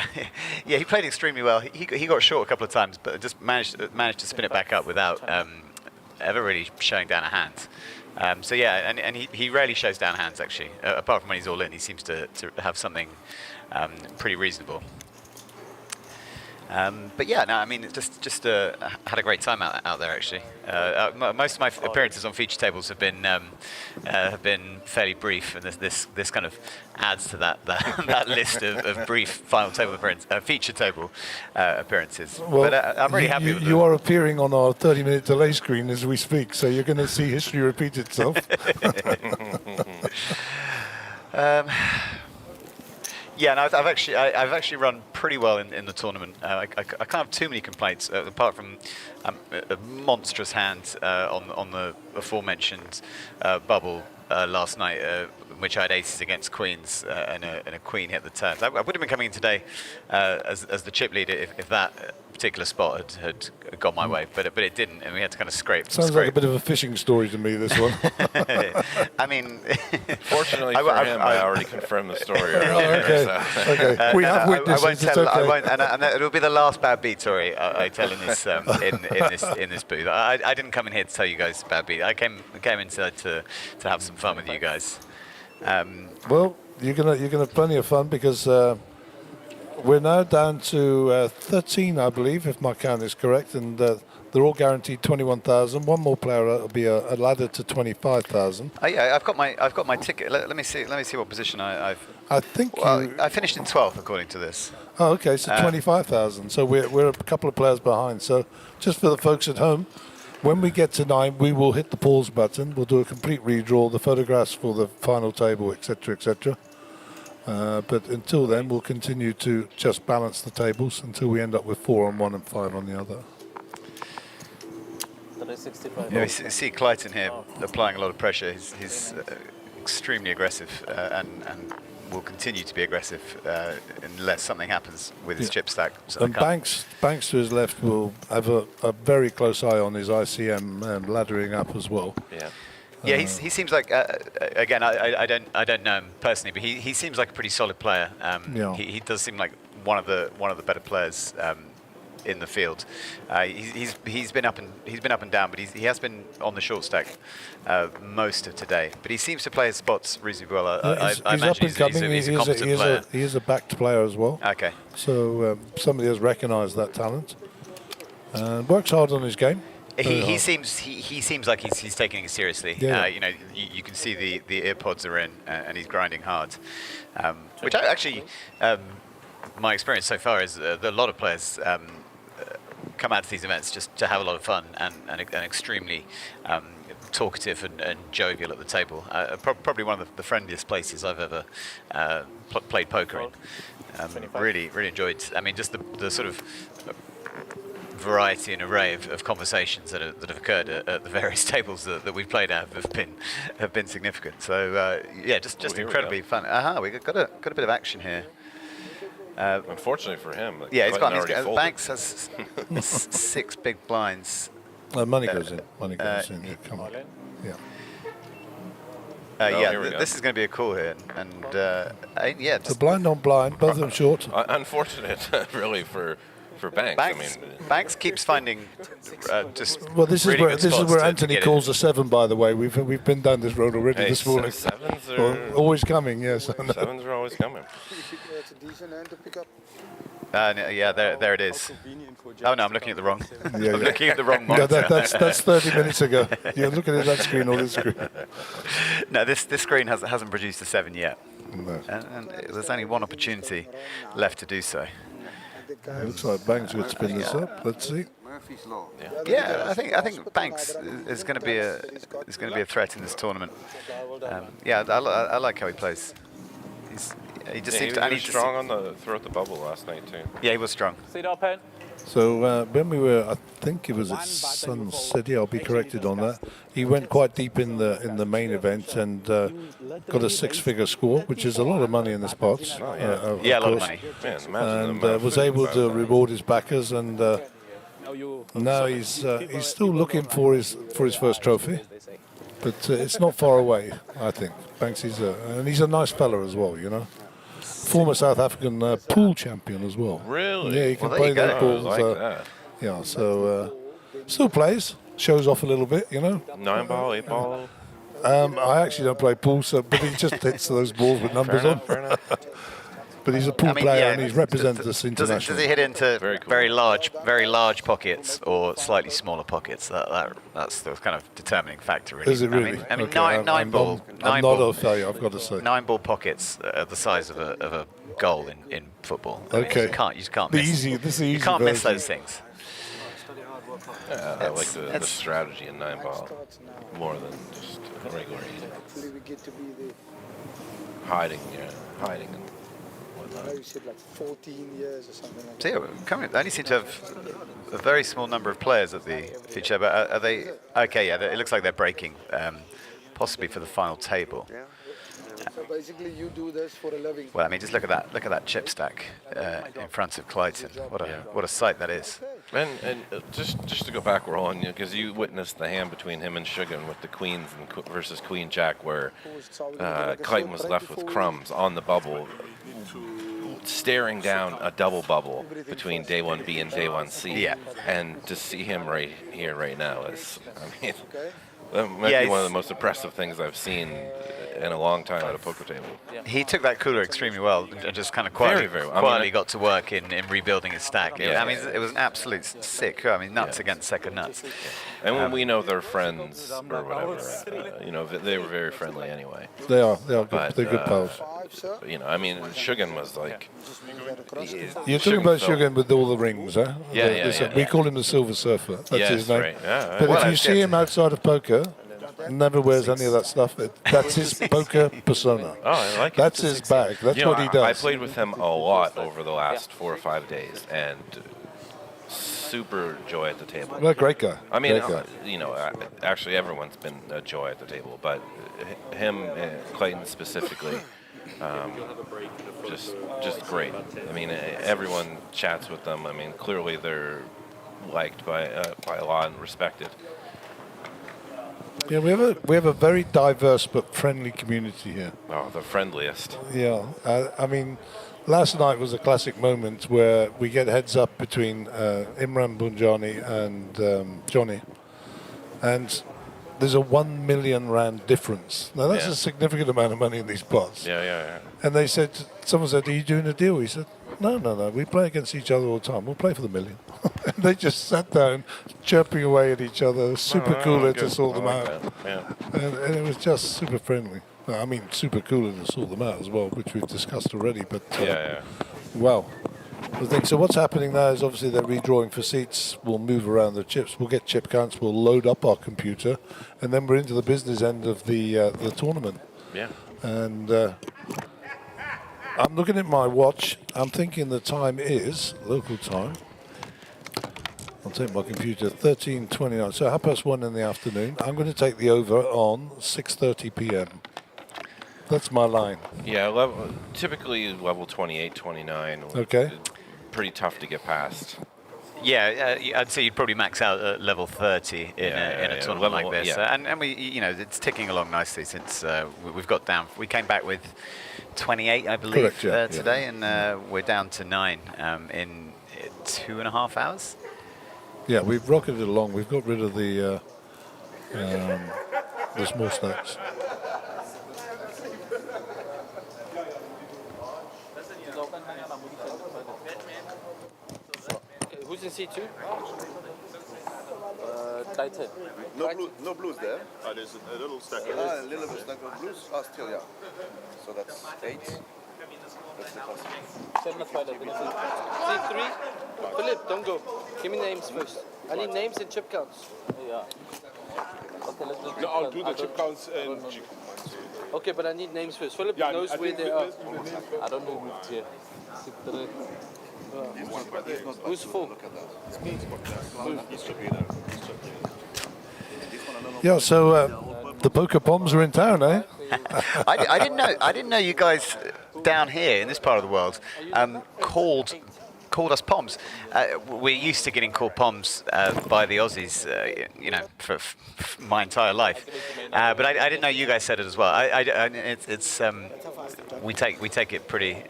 played extremely well. He got short a couple of times, but just managed to spin it back up without ever really showing down a hand. So yeah, and he rarely shows down hands actually. Apart from when he's all in, he seems to have something pretty reasonable. But yeah, no, I mean, just had a great time out there actually. Most of my appearances on feature tables have been fairly brief, and this kind of adds to that list of brief final table feature table appearances. Well, but I'm really happy with you are appearing on our 30-minute delay screen as we speak, so you're going to see history repeat itself. Yeah, no, I've actually run pretty well in the tournament. I can't have too many complaints apart from a monstrous hand on the aforementioned bubble last night, in which I had aces against queens and a queen hit the turns. I would have been coming in today as the chip leader if that particular spot had gone my way, but it didn't, and we had to kind of scrape. Sounds like a bit of a fishing story to me, this one. I mean, fortunately for him, I already confirmed the story earlier. Okay. So. Okay. We have witnesses. I won't tell. I won't, and it'll be the last bad beat story I tell in this in this booth. I didn't come in here to tell you guys bad beat. I came inside to have some fun with you guys. Well, you're gonna have plenty of fun because we're now down to 13, I believe, if my count is correct, and they're all guaranteed 21,000. One more player will be a ladder to 25,000. Yeah, I've got my ticket. Let me see what position I've. I think I finished in 12th according to this. Oh, okay, so 25,000. So we're a couple of players behind. So just for the folks at home, when we get to 9, we will hit the pause button. We'll do a complete redraw, the photographs for the final table, etc., etc. But until then, we'll continue to just balance the tables until we end up with 4 on one and 5 on the other. Yeah, we see Clayton here applying a lot of pressure. He's extremely aggressive and will continue to be aggressive unless something happens with his chip stack. So and Banks to his left will have a very close eye on his ICM and laddering up as well. Yeah. Yeah, he seems like again. I don't know him personally, but he seems like a pretty solid player. He does seem like one of the better players in the field. He's been up and down, but he has been on the short stack most of today. But he seems to play his spots reasonably well. I imagine he's a competent player. He is a backed player as well. Okay. So somebody has recognised that talent and works hard on his game. He seems like he's taking it seriously. Yeah. You know, you can see the ear pods are in, and he's grinding hard. Which I actually, my experience so far is that a lot of players come out to these events just to have a lot of fun and extremely talkative and jovial at the table. Probably one of the friendliest places I've ever played poker in. Really enjoyed. I mean, just the sort of variety and array of conversations that have occurred at the various tables that we've played at have been significant. So yeah, just incredibly fun. We got a bit of action here. Unfortunately for him, yeah, he's gone. Banks has 6 big blinds. Money goes in. Money goes in. Come on. Yeah. This is going to be a call here, and yeah. The blind on blind, both of them short. Unfortunate, really, for Banks. I mean, Banks keeps finding just. Well, this really is where Anthony calls a 7. By the way, we've been down this road already this morning. Sevens are always coming. Yes. Sevens are always coming. Yeah, there it is. Oh no, I'm looking at the wrong. I'm looking at the wrong monitor. That's 30 minutes ago. You're looking at that screen or this screen. No, this screen hasn't produced a 7 yet, no. and there's only one opportunity left to do so. Looks like Banks would spin this up. Let's see. Yeah, I think Banks is going to be a threat in this tournament. Yeah, I like how he plays. He just seems to. He was strong throughout the bubble last night too. Yeah, he was strong. So when we were, I think it was at Sun City. I'll be corrected on that. He went quite deep in the main event and got a 6-figure score, which is a lot of money in the spots. A lot of money. And was able to reward his backers. And now he's still looking for his first trophy, but it's not far away. I think Banks he's a nice fella as well. You know. Former South African pool champion as well. Really? Yeah, he can play those balls. Like that. Yeah, so still plays, shows off a little bit, you know. 9 ball, 8 ball. I actually don't play pool, but he just hits those balls with numbers on. Fair enough. But he's a pool player and he's represented us internationally. Does he hit into very large pockets or slightly smaller pockets? That's the kind of determining factor, really. Is it really? I mean, okay, nine ball. I'm not a failure, I've got to say. 9 ball pockets are the size of a goal in football. I mean, Okay. you just can't miss. You can't miss those things. Yeah, I like the strategy in 9 ball more than just regular hiding and whatnot. You said like 14 years or something like So yeah, they only seem to have a very small number of players at the feature. But are they okay? Yeah, it looks like they're breaking, possibly for the final table. So basically, you do this for a living. Well, I mean, just look at that. Look at that chip stack in front of Clayton. What a sight that is. And just to go back, Roland, because you witnessed the hand between him and Sugan with the queens versus Queen Jack, where Clayton was left with crumbs on the bubble, staring down a double bubble between day 1B and day 1C. Yeah. And to see him right here, right now, is, I mean, that might be one of the most impressive things I've seen in a long time at a poker table. He took that cooler extremely well and just kind of quietly got to work in rebuilding his stack. I mean, it was an absolute sick. I mean, nuts against second nuts. And when we know they're friends or whatever, you know, they were very friendly anyway. They are good. They're good pals. You know, I mean, Sugan was like. You're talking about Sugan with all the rings, huh? Yeah. We call him the Silver Surfer. That's his name. Right. Yeah, but if you see him outside of poker, never wears any of that stuff. That's his poker persona. Oh, I like it. That's his bag. That's what he does. I played with him a lot over the last 4 or 5 days, and super joy at the table. Well, great guy. I mean, you know, actually everyone's been a joy at the table, but him, Clayton specifically, just great. I mean, everyone chats with them. I mean, clearly they're liked by a lot and respected. Yeah, we have a very diverse but friendly community here. Oh, the friendliest. Yeah, I mean, last night was a classic moment where we get heads up between Imran Bunjani and Johnny, and there's a 1 million rand difference. Now that's a significant amount of money in these pots. Yeah. And they said, someone said, "Are you doing a deal?" He said, No. We play against each other all the time. We'll play for the million. And they just sat down, chirping away at each other. Super cooler to sort them out. And it was just super friendly. I mean, super cooler to sort them out as well, which we've discussed already. But wow. So what's happening now is obviously they're redrawing for seats. We'll move around the chips. We'll get chip counts. We'll load up our computer, and then we're into the business end of the tournament. Yeah. And I'm looking at my watch. I'm thinking the time is local time. I'll take my computer. 13:29. So 1:30 in the afternoon. I'm going to take the over on 6:30 p.m. That's my line. Yeah, typically level 28, 29. Okay. Pretty tough to get past. Yeah, I'd say you'd probably max out at level 30 in a tournament like this. Yeah. And we, you know, it's ticking along nicely since we've got down. We came back with 28, I believe, today, and we're down to 9 in 2.5 hours. Yeah, we've rocketed along. We've got rid of the small stacks. Who's in C2? Titan. No blues there. There's a little stack of A little stack of blues. Still, yeah. So that's 8. That's the classic. C3. Philip, don't go. Give me names first. I need names and chip counts. Yeah. Okay, let's do No, I'll do the chip counts and okay, but I need names first. Philip knows where they are. I don't know who's here. C3. Who's full? Yeah, so the poker bombs are in town, eh? I didn't know you guys down here in this part of the world called us Poms. We're used to getting called Poms by the Aussies, you know, for my entire life. But I didn't know you guys said it as well. We take it pretty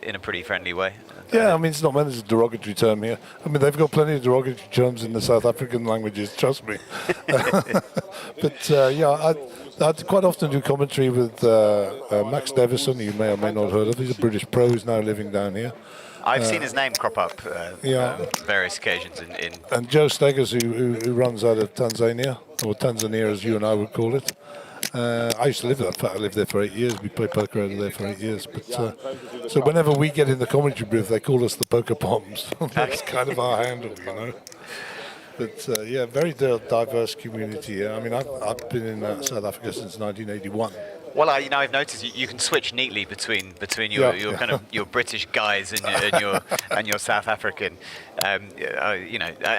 in a pretty friendly way. Yeah, I mean, it's not meant as a derogatory term here. I mean, they've got plenty of derogatory terms in the South African languages, trust me. But yeah, I quite often do commentary with Max Davison, you may or may not have heard of. He's a British pro who's now living down here. I've seen his name crop up various occasions in and Joe Steggers, who runs out of Tanzania, or Tanzania as you and I would call it. I used to live there. In fact, I lived there for 8 years. We played poker out of there for 8 years. But so whenever we get in the commentary booth, they call us the Poker Poms. That's kind of our handle, you know. But yeah, very diverse community. I mean, I've been in South Africa since 1981. Well, I've noticed you can switch neatly between your kind of your British guys and your South African,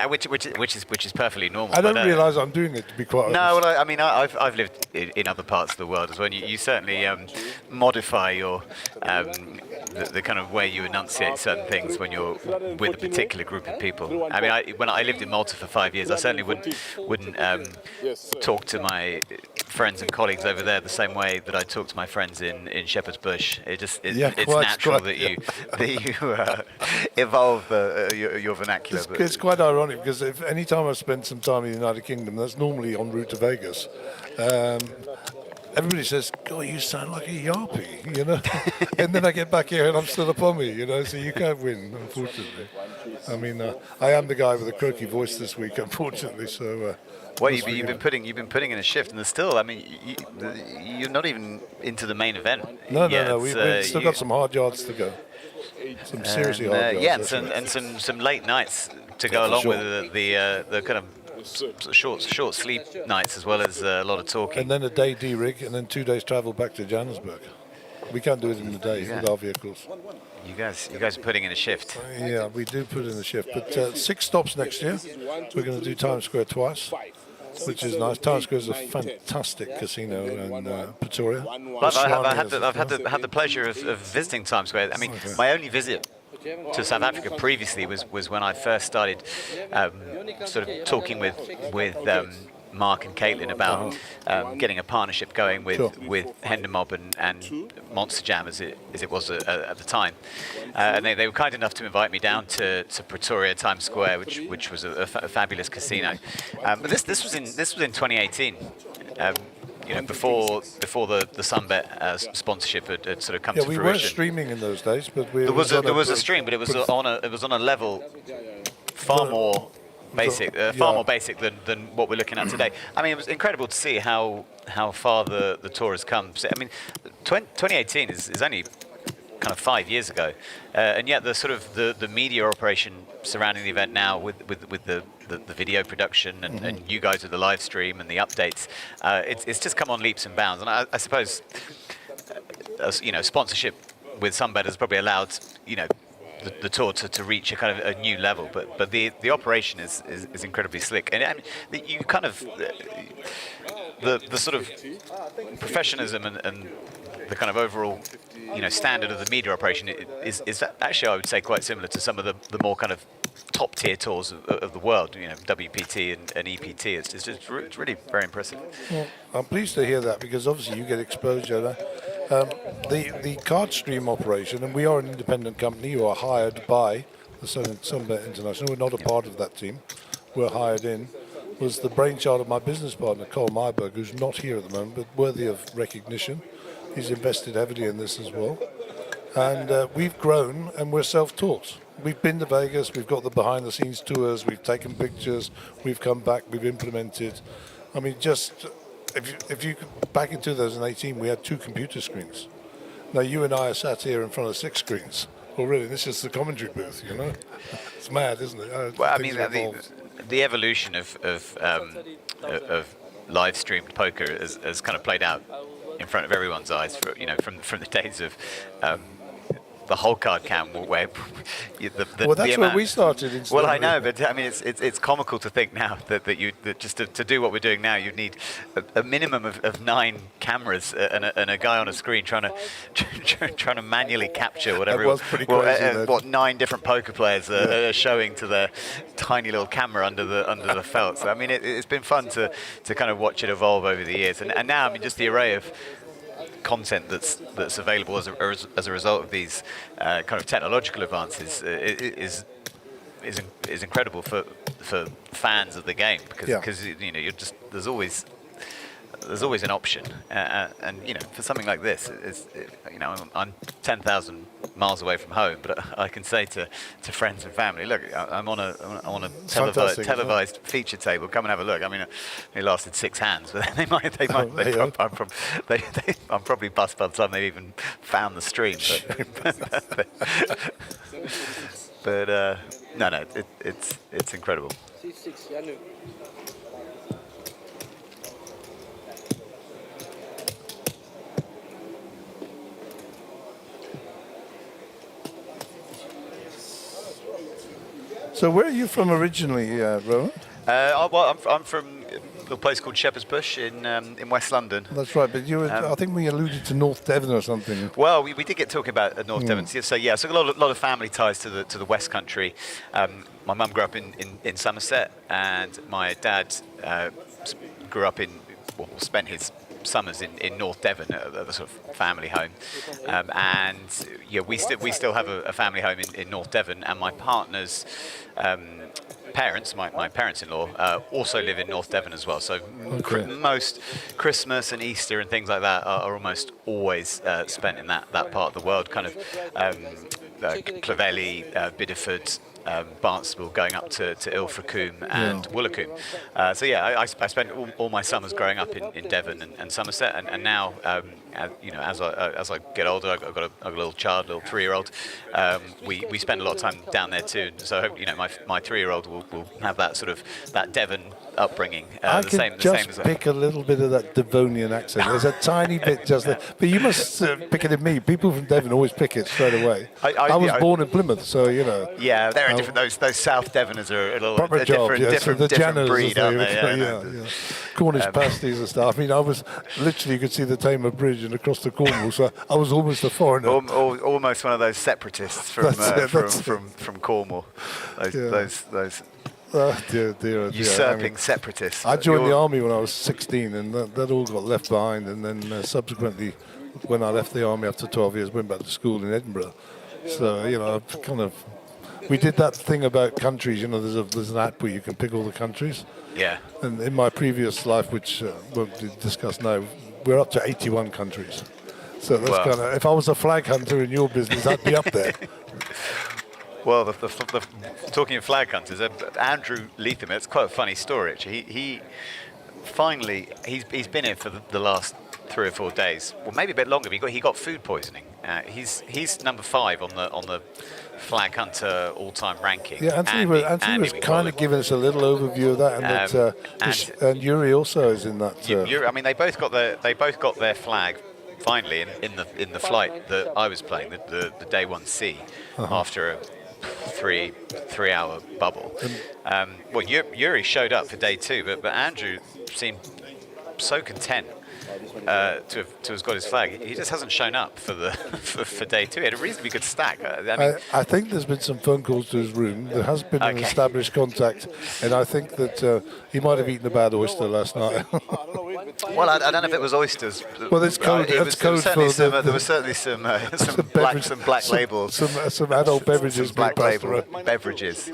which is perfectly normal. I don't realise I'm doing it, to be quite honest. No, well, I mean, I've lived in other parts of the world as well. You certainly modify your the kind of way you enunciate certain things when you're with a particular group of people. I mean, when I lived in Malta for 5 years, I certainly wouldn't talk to my friends and colleagues over there the same way that I talk to my friends in Shepherd's Bush. It's natural that you evolve your vernacular. It's quite ironic because if any time I've spent some time in the United Kingdom, that's normally en route to Vegas. Everybody says, "God, you sound like a Yarpie," you know. And then I get back here and I'm still a Pommy, you know. So you can't win, unfortunately. I mean, I am the guy with the croaky voice this week, unfortunately. So. Well, you've been putting in a shift, and there's still. I mean, you're not even into the main event. No. We've still got some hard yards to go. Some seriously hard yards. Yeah, and some late nights to go along with the kind of short sleep nights, as well as a lot of talking. And then a day D-rig, and then 2 days travel back to Johannesburg. We can't do it in a day with our vehicles. You guys are putting in a shift. Yeah, we do put in a shift. But 6 stops next year. We're going to do Times Square twice, which is nice. Times Square is a fantastic casino in Pretoria. But I've had the pleasure of visiting Times Square. I mean, my only visit to South Africa previously was when I first started sort of talking with Mark and Caitlin about getting a partnership going with Hendon Mob and Monster Jam as it was at the time, and they were kind enough to invite me down to Pretoria Times Square, which was a fabulous casino. But this was in 2018. Before the SunBet sponsorship had sort of come to fruition. Yeah, we weren't streaming in those days, but there was a stream, but it was on a level far more basic, more basic than what we're looking at today. I mean, it was incredible to see how far the tour has come. I mean, 2018 is only kind of 5 years ago, and yet the sort of the media operation surrounding the event now with the video production and you guys with the live stream and the updates, it's just come on leaps and bounds. And I suppose sponsorship with SunBet has probably allowed the tour to reach a kind of a new level, but the operation is incredibly slick, and I mean, you kind of the sort of professionalism and the kind of overall standard of the media operation is actually, I would say, quite similar to some of the more kind of top tier tours of the world, WPT and EPT. It's really very impressive. Well, I'm pleased to hear that, because obviously you get exposure. The card stream operation, and we are an independent company. You are hired by the SunBet International. We're not a part of that team. We're hired in. Was the brainchild of my business partner, Cole Myberg, who's not here at the moment, but worthy of recognition. He's invested heavily in this as well. And we've grown, and we're self-taught. We've been to Vegas. We've got the behind-the-scenes tours. We've taken pictures. We've come back. We've implemented. I mean, just if you back in 2018, we had 2 computer screens. Now you and I are sat here in front of 6 screens. Well, really, this is the commentary booth. It's mad, isn't it? Well, I mean, the evolution of live streamed poker has kind of played out in front of everyone's eyes from the days of the whole card cam where that's where we started. Well, I know, but I mean, it's comical to think now that just to do what we're doing now, you'd need a minimum of 9 cameras and a guy on a screen trying to manually capture whatever. That was pretty crazy. What 9 different poker players are showing to their tiny little camera under the felt. So I mean, it's been fun to kind of watch it evolve over the years, and now I mean, just the array of content that's available as a result of these kind of technological advances is incredible for fans of the game, because you're just there's always an option, and for something like this, I'm 10,000 miles away from home, but I can say to friends and family, look, I'm on a televised feature table. Come and have a look. I mean, it lasted 6 hands, but I'm probably bust by the time they've even found the stream. But no, it's incredible. So where are you from originally, Rowan? Well, I'm from a place called Shepherd's Bush in West London. That's right, but you were, I think we alluded to North Devon or something. Well, we did get talking about North Devon. So yeah, so a lot of family ties to the West Country. My mum grew up in Somerset, and my dad grew up spent his summers in North Devon, the sort of family home, and yeah, we still have a family home in North Devon, and my partner's parents, my parents-in-law, also live in North Devon as well. So most Christmas and Easter and things like that are almost always spent in that part of the world, kind of Clovelly, Bideford, Barnstable, going up to Ilfracombe and Woolacombe. So yeah, I spent all my summers growing up in Devon and Somerset, and now as I get older, I've got a little child, little 3-year-old. We spend a lot of time down there too. So I hope my 3-year-old will have that Devon upbringing. I the can same just as pick a little bit of that Devonian accent. There's a tiny bit just there, but you must pick it in me. People from Devon always pick it straight away. I was born in Plymouth, so you know. Yeah, they're a different. Those South Devoners are a little proper job, different Janners, breed, aren't they? Yeah. Cornish pasties and stuff. I mean, I was literally, you could see the Tamar Bridge and across the Cornwall, so I was almost a foreigner. Almost one of those separatists from Cornwall. Those. Oh, dear. Usurping separatists. I joined the army when I was 16, and that all got left behind. And then subsequently, when I left the army after 12 years, went back to school in Edinburgh. So we did that thing about countries. You know, there's an app where you can pick all the countries. Yeah. And in my previous life, which we'll discuss now, we're up to 81 countries. So that's kind of, if I was a flag hunter in your business, I'd be up there. Well, talking of flag hunters, Andrew Leatham, it's quite a funny story actually. He finally, he's been here for the last 3 or 4 days, well maybe a bit longer. He got food poisoning. He's number 5 on the flag hunter all-time ranking. Yeah, Anthony was kind of giving us a little overview of that, and Yuri also is in that. I mean, they both got their flag finally in the flight that I was playing, the day 1C, after a 3-hour bubble. Well, Yuri showed up for day 2, but Andrew seemed so content to have got his flag. He just hasn't shown up for day 2. He had a reasonably good stack. I think there's been some phone calls to his room. There has been an established contact, and I think that he might have eaten a bad oyster last night. Well, I don't know if it was oysters. Well, it's code. There was certainly some black labels, some adult beverages, black label beverages.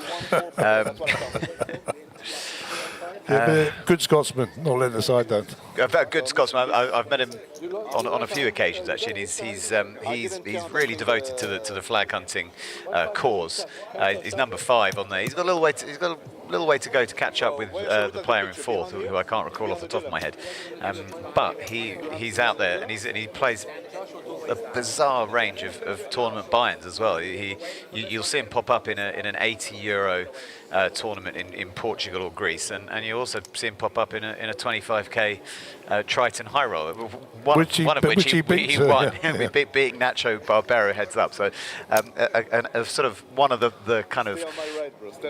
Good Scotsman, not letting aside that. A good Scotsman. I've met him on a few occasions actually. And he's really devoted to the flag hunting cause. He's number 5 on there. He's got a little way to go to catch up with the player in 4th, who I can't recall off the top of my head. But he's out there and he plays a bizarre range of tournament buy-ins as well. You'll see him pop up in an €80 tournament in Portugal or Greece, and you also see him pop up in a 25k Triton high roller, one of which he won, beating Nacho Barbero heads up. So a sort of one of the kind of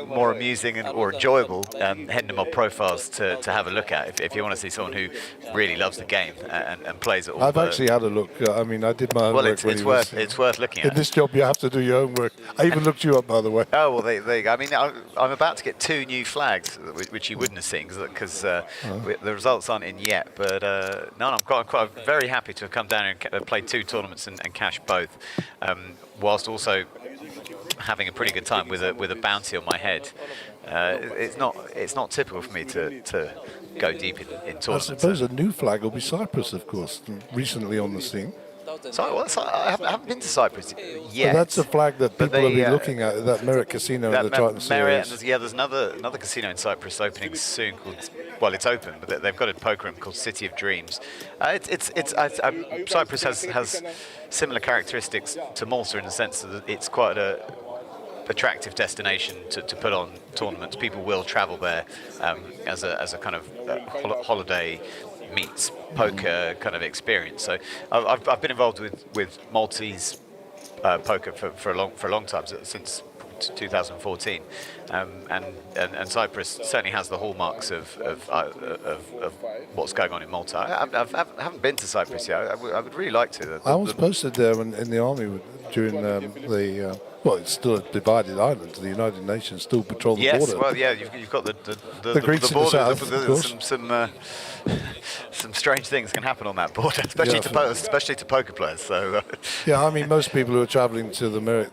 more amusing or enjoyable Hendon mob profiles to have a look at if you want to see someone who really loves the game and plays it all. I've actually had a look. I mean, I did my homework. Well, it's worth looking at. In this job, you have to do your homework. I even looked you up, by the way. Oh well, there you go. I mean, I'm about to get 2 new flags, which you wouldn't have seen because the results aren't in yet. But I'm quite very happy to have come down and played 2 tournaments and cashed both, whilst also having a pretty good time with a bounty on my head. It's not typical for me to go deep in tournaments. I suppose a new flag will be Cyprus, of course, recently on the scene. I haven't been to Cyprus yet. But that's a flag that people will be looking at, that Merit Casino in the Triton Series. There's another casino in Cyprus opening soon called, it's open, but they've got a poker room called City of Dreams. Cyprus has similar characteristics to Malta in the sense that it's quite a attractive destination to put on tournaments. People will travel there as a kind of holiday meets poker kind of experience. So I've been involved with Maltese poker for a long time, since 2014, and Cyprus certainly has the hallmarks of what's going on in Malta. I haven't been to Cyprus yet. I would really like to. I was posted there in the army during well, it's still a divided island. The United Nations still patrol the border. Yes, well, yeah, you've got the Greeks in the border. south, Some strange things can happen on that border, especially to poker players. So yeah, I mean, most people who are travelling to the Merit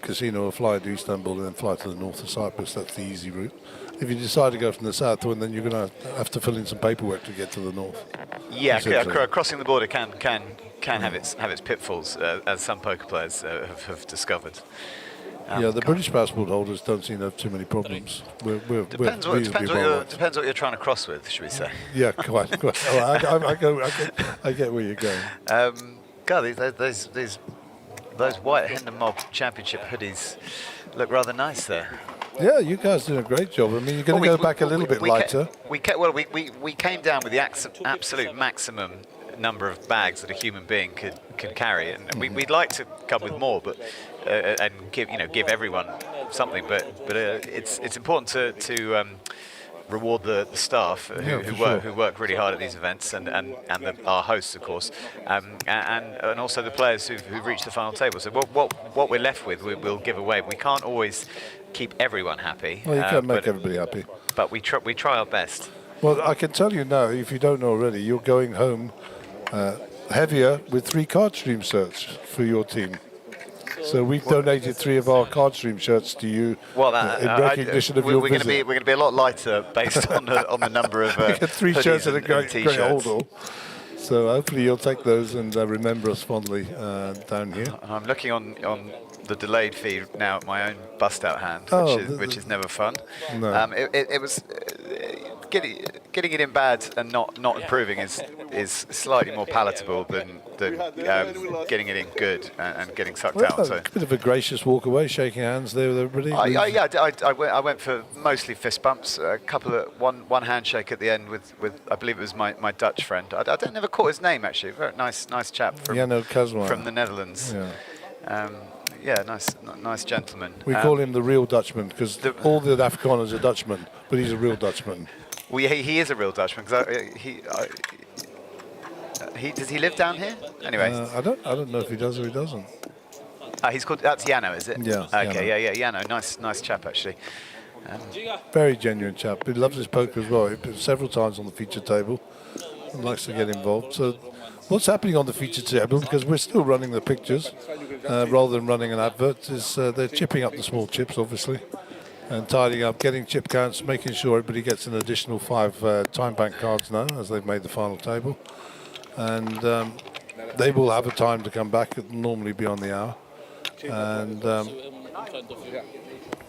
casino will fly to Istanbul and then fly to the north of Cyprus. That's the easy route. If you decide to go from the south, well, then you're going to have to fill in some paperwork to get to the north. Yeah, crossing the border can have its pitfalls, as some poker players have discovered. Yeah, the British passport holders don't seem to have too many problems. Depends what you're trying to cross with, should we say? Yeah, quite. Oh, I get where you're going. God, those white Hendon Mob Championship hoodies look rather nice there. Yeah, you guys did a great job. I mean, you're going to go back a little bit lighter. We came down with the absolute maximum number of bags that a human being could carry, and we'd like to come with more, but and give everyone something. But it's important to reward the staff who work really hard at these events, and our hosts, of course, and also the players who've reached the final table. So what we're left with, we'll give away. We can't always keep everyone happy. Well, you can't make everybody happy. But we try our best. Well, I can tell you now, if you don't know already, you're going home heavier with 3 card stream shirts for your team. So we've donated 3 of our card stream shirts to you in recognition of your visit. We're going to be a lot lighter based on the number of we get 3 shirts and a great t-shirts. hold. So hopefully you'll take those and remember us fondly down here. I'm looking on the delayed feed now at my own bust-out hand, which is never fun. No. It was getting it in bad and not improving is slightly more palatable than getting it in good and getting sucked out. So a bit of a gracious walk away, shaking hands there with everybody. I went for mostly fist bumps, a couple of one handshake at the end with I believe it was my Dutch friend. I never caught his name actually. Very nice chap from the Netherlands. Yeah. Nice gentleman. We call him the real Dutchman because all the Afrikaners are Dutchmen, but he's a real Dutchman. Well, he is a real Dutchman because does he live down here? Anyway, I don't know if he does or he doesn't. That's Yano, is it? Yeah. Okay, Yano, nice chap actually. Very genuine chap. He loves his poker as well. He's been several times on the feature table and likes to get involved. So what's happening on the feature table, because we're still running the pictures rather than running an advert, is they're chipping up the small chips, obviously, and tidying up, getting chip counts, making sure everybody gets an additional 5 time bank cards now, as they've made the final table. And they will have a time to come back. It'll normally be on the hour.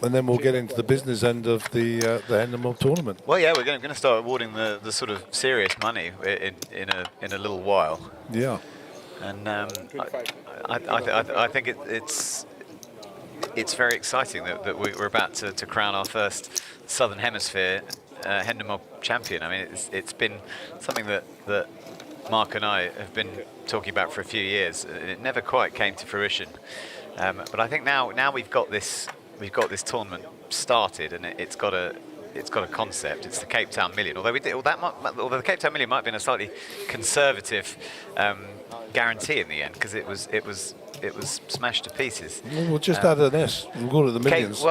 And then we'll get into the business end of the Hendon Mob tournament. Well, yeah, we're going to start awarding the sort of serious money in a little while. Yeah. And I think it's very exciting that we're about to crown our first Southern Hemisphere Hendon Mob champion. I mean, it's been something that Mark and I have been talking about for a few years. It never quite came to fruition, but I think now we've got this tournament started, and it's got a concept. It's the Cape Town Million. Although the Cape Town Million might have been a slightly conservative guarantee in the end, because it was smashed to pieces. We'll just add an S. We'll go to the millions.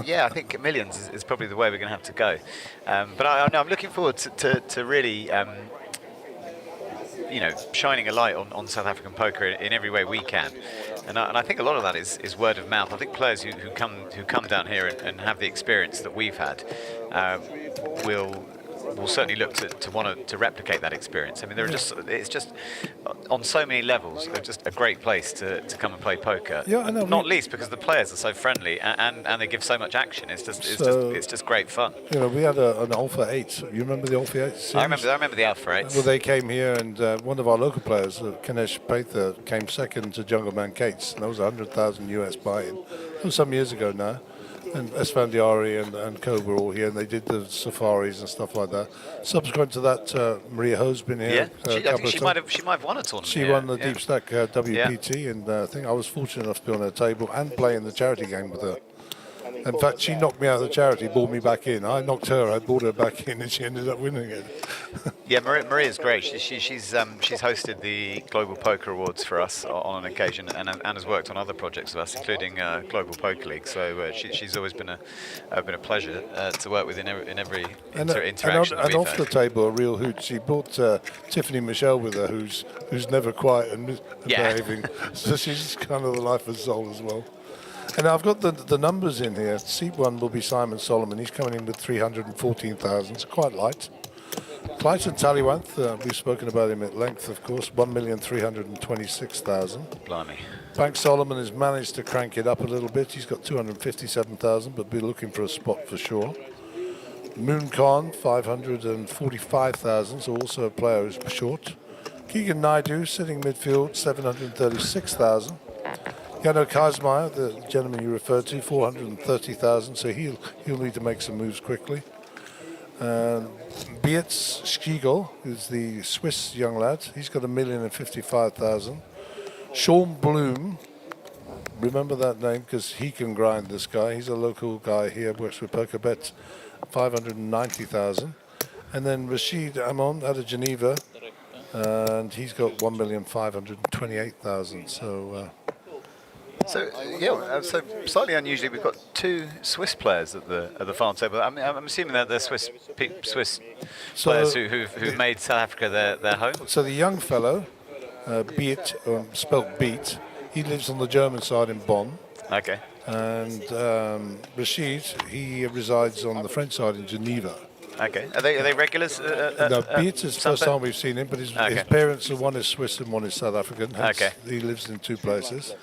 Yeah, I think millions is probably the way we're going to have to go. But I'm looking forward to really. Shining a light on South African poker in every way we can, and I think a lot of that is word of mouth. I think players who come down here and have the experience that we've had will certainly look to want to replicate that experience. I mean, it's just on so many levels, they're just a great place to come and play poker. Yeah, I know. Not least because the players are so friendly and they give so much action. It's just great fun. We had an Alpha 8. You remember the Alpha 8 series? I remember the Alpha 8s. Well, they came here, and one of our local players, Kanesh Pather, came second to Jungle Man Cates, and that was 100,000 US buy-in. It was some years ago now. And Esfandiari and Co were all here, and they did the safaris and stuff like that. Subsequent to that, Maria Ho's been here. Yeah, I think she might have won a tournament. She won the Deep Stack WPT, and I think I was fortunate enough to be on her table and play in the charity game with her. In fact, she knocked me out of the charity, brought me back in. I knocked her, I brought her back in, and she ended up winning it. Yeah, Maria's great. She's hosted the Global Poker Awards for us on an occasion, and has worked on other projects with us, including Global Poker League. So she's always been a pleasure to work with in every interaction. And off the table, a real hoot. She brought Tiffany Michelle with her, who's never quiet and behaving. So she's kind of the life and soul as well. And I've got the numbers in here. Seat 1 will be Simon Solomon. He's coming in with 314,000. It's quite light. Clayton Tallywanth, we've spoken about him at length, of course, 1,326,000. Blimey. Bank Solomon has managed to crank it up a little bit. He's got 257,000, but be looking for a spot for sure. Moon Khan, 545,000, so also a player who's short. Keegan Naidu, sitting midfield, 736,000. Jano Kazmaier, the gentleman you referred to, 430,000, so he'll need to make some moves quickly. Beetz Schiegel is the Swiss young lad. He's got 1,055,000. Sean Bloom, remember that name because he can grind, this guy. He's a local guy here, works with PokerBet, 590,000. And then Rashid Amon out of Geneva, and he's got 1,528,000. So slightly unusually, we've got 2 Swiss players at the farm table. I mean, I'm assuming that they're Swiss players who've made South Africa their home. So the young fellow, Beat, spelled Beat, he lives on the German side in Bonn. Okay. And Rashid, he resides on the French side in Geneva. Okay. Are they regulars? No, Beat is the first time we've seen him, but his parents, one is Swiss and one is South African. Okay. He lives in 2 places.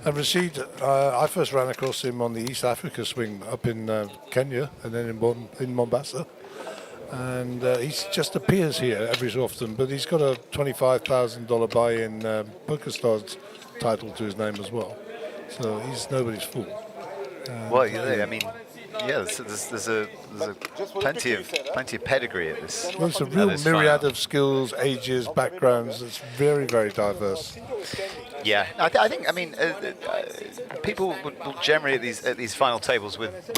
And Rashid, I first ran across him on the East Africa swing up in Kenya and then in Mombasa. And he just appears here every so often, but he's got a $25,000 buy-in PokerStars title to his name as well. So he's nobody's fool. Well, I mean, yeah, there's plenty of pedigree at this. There's a real myriad of skills, ages, backgrounds. It's very, very diverse. Yeah, I think. I mean, people will generally at these final tables with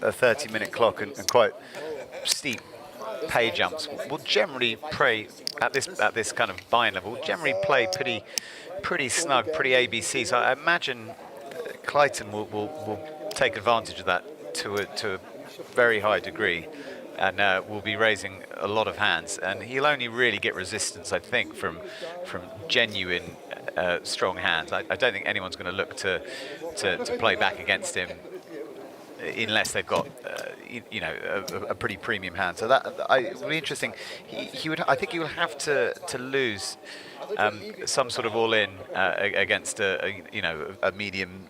a 30-minute clock and quite steep pay jumps will generally play at this kind of buy-in level. Generally play pretty snug, pretty ABC. So I imagine Clayton will take advantage of that to a very high degree, and will be raising a lot of hands. And he'll only really get resistance, I think, from genuine strong hands. I don't think anyone's going to look to play back against him unless they've got a pretty premium hand. So that would be interesting. I think he would have to lose some sort of all-in against a medium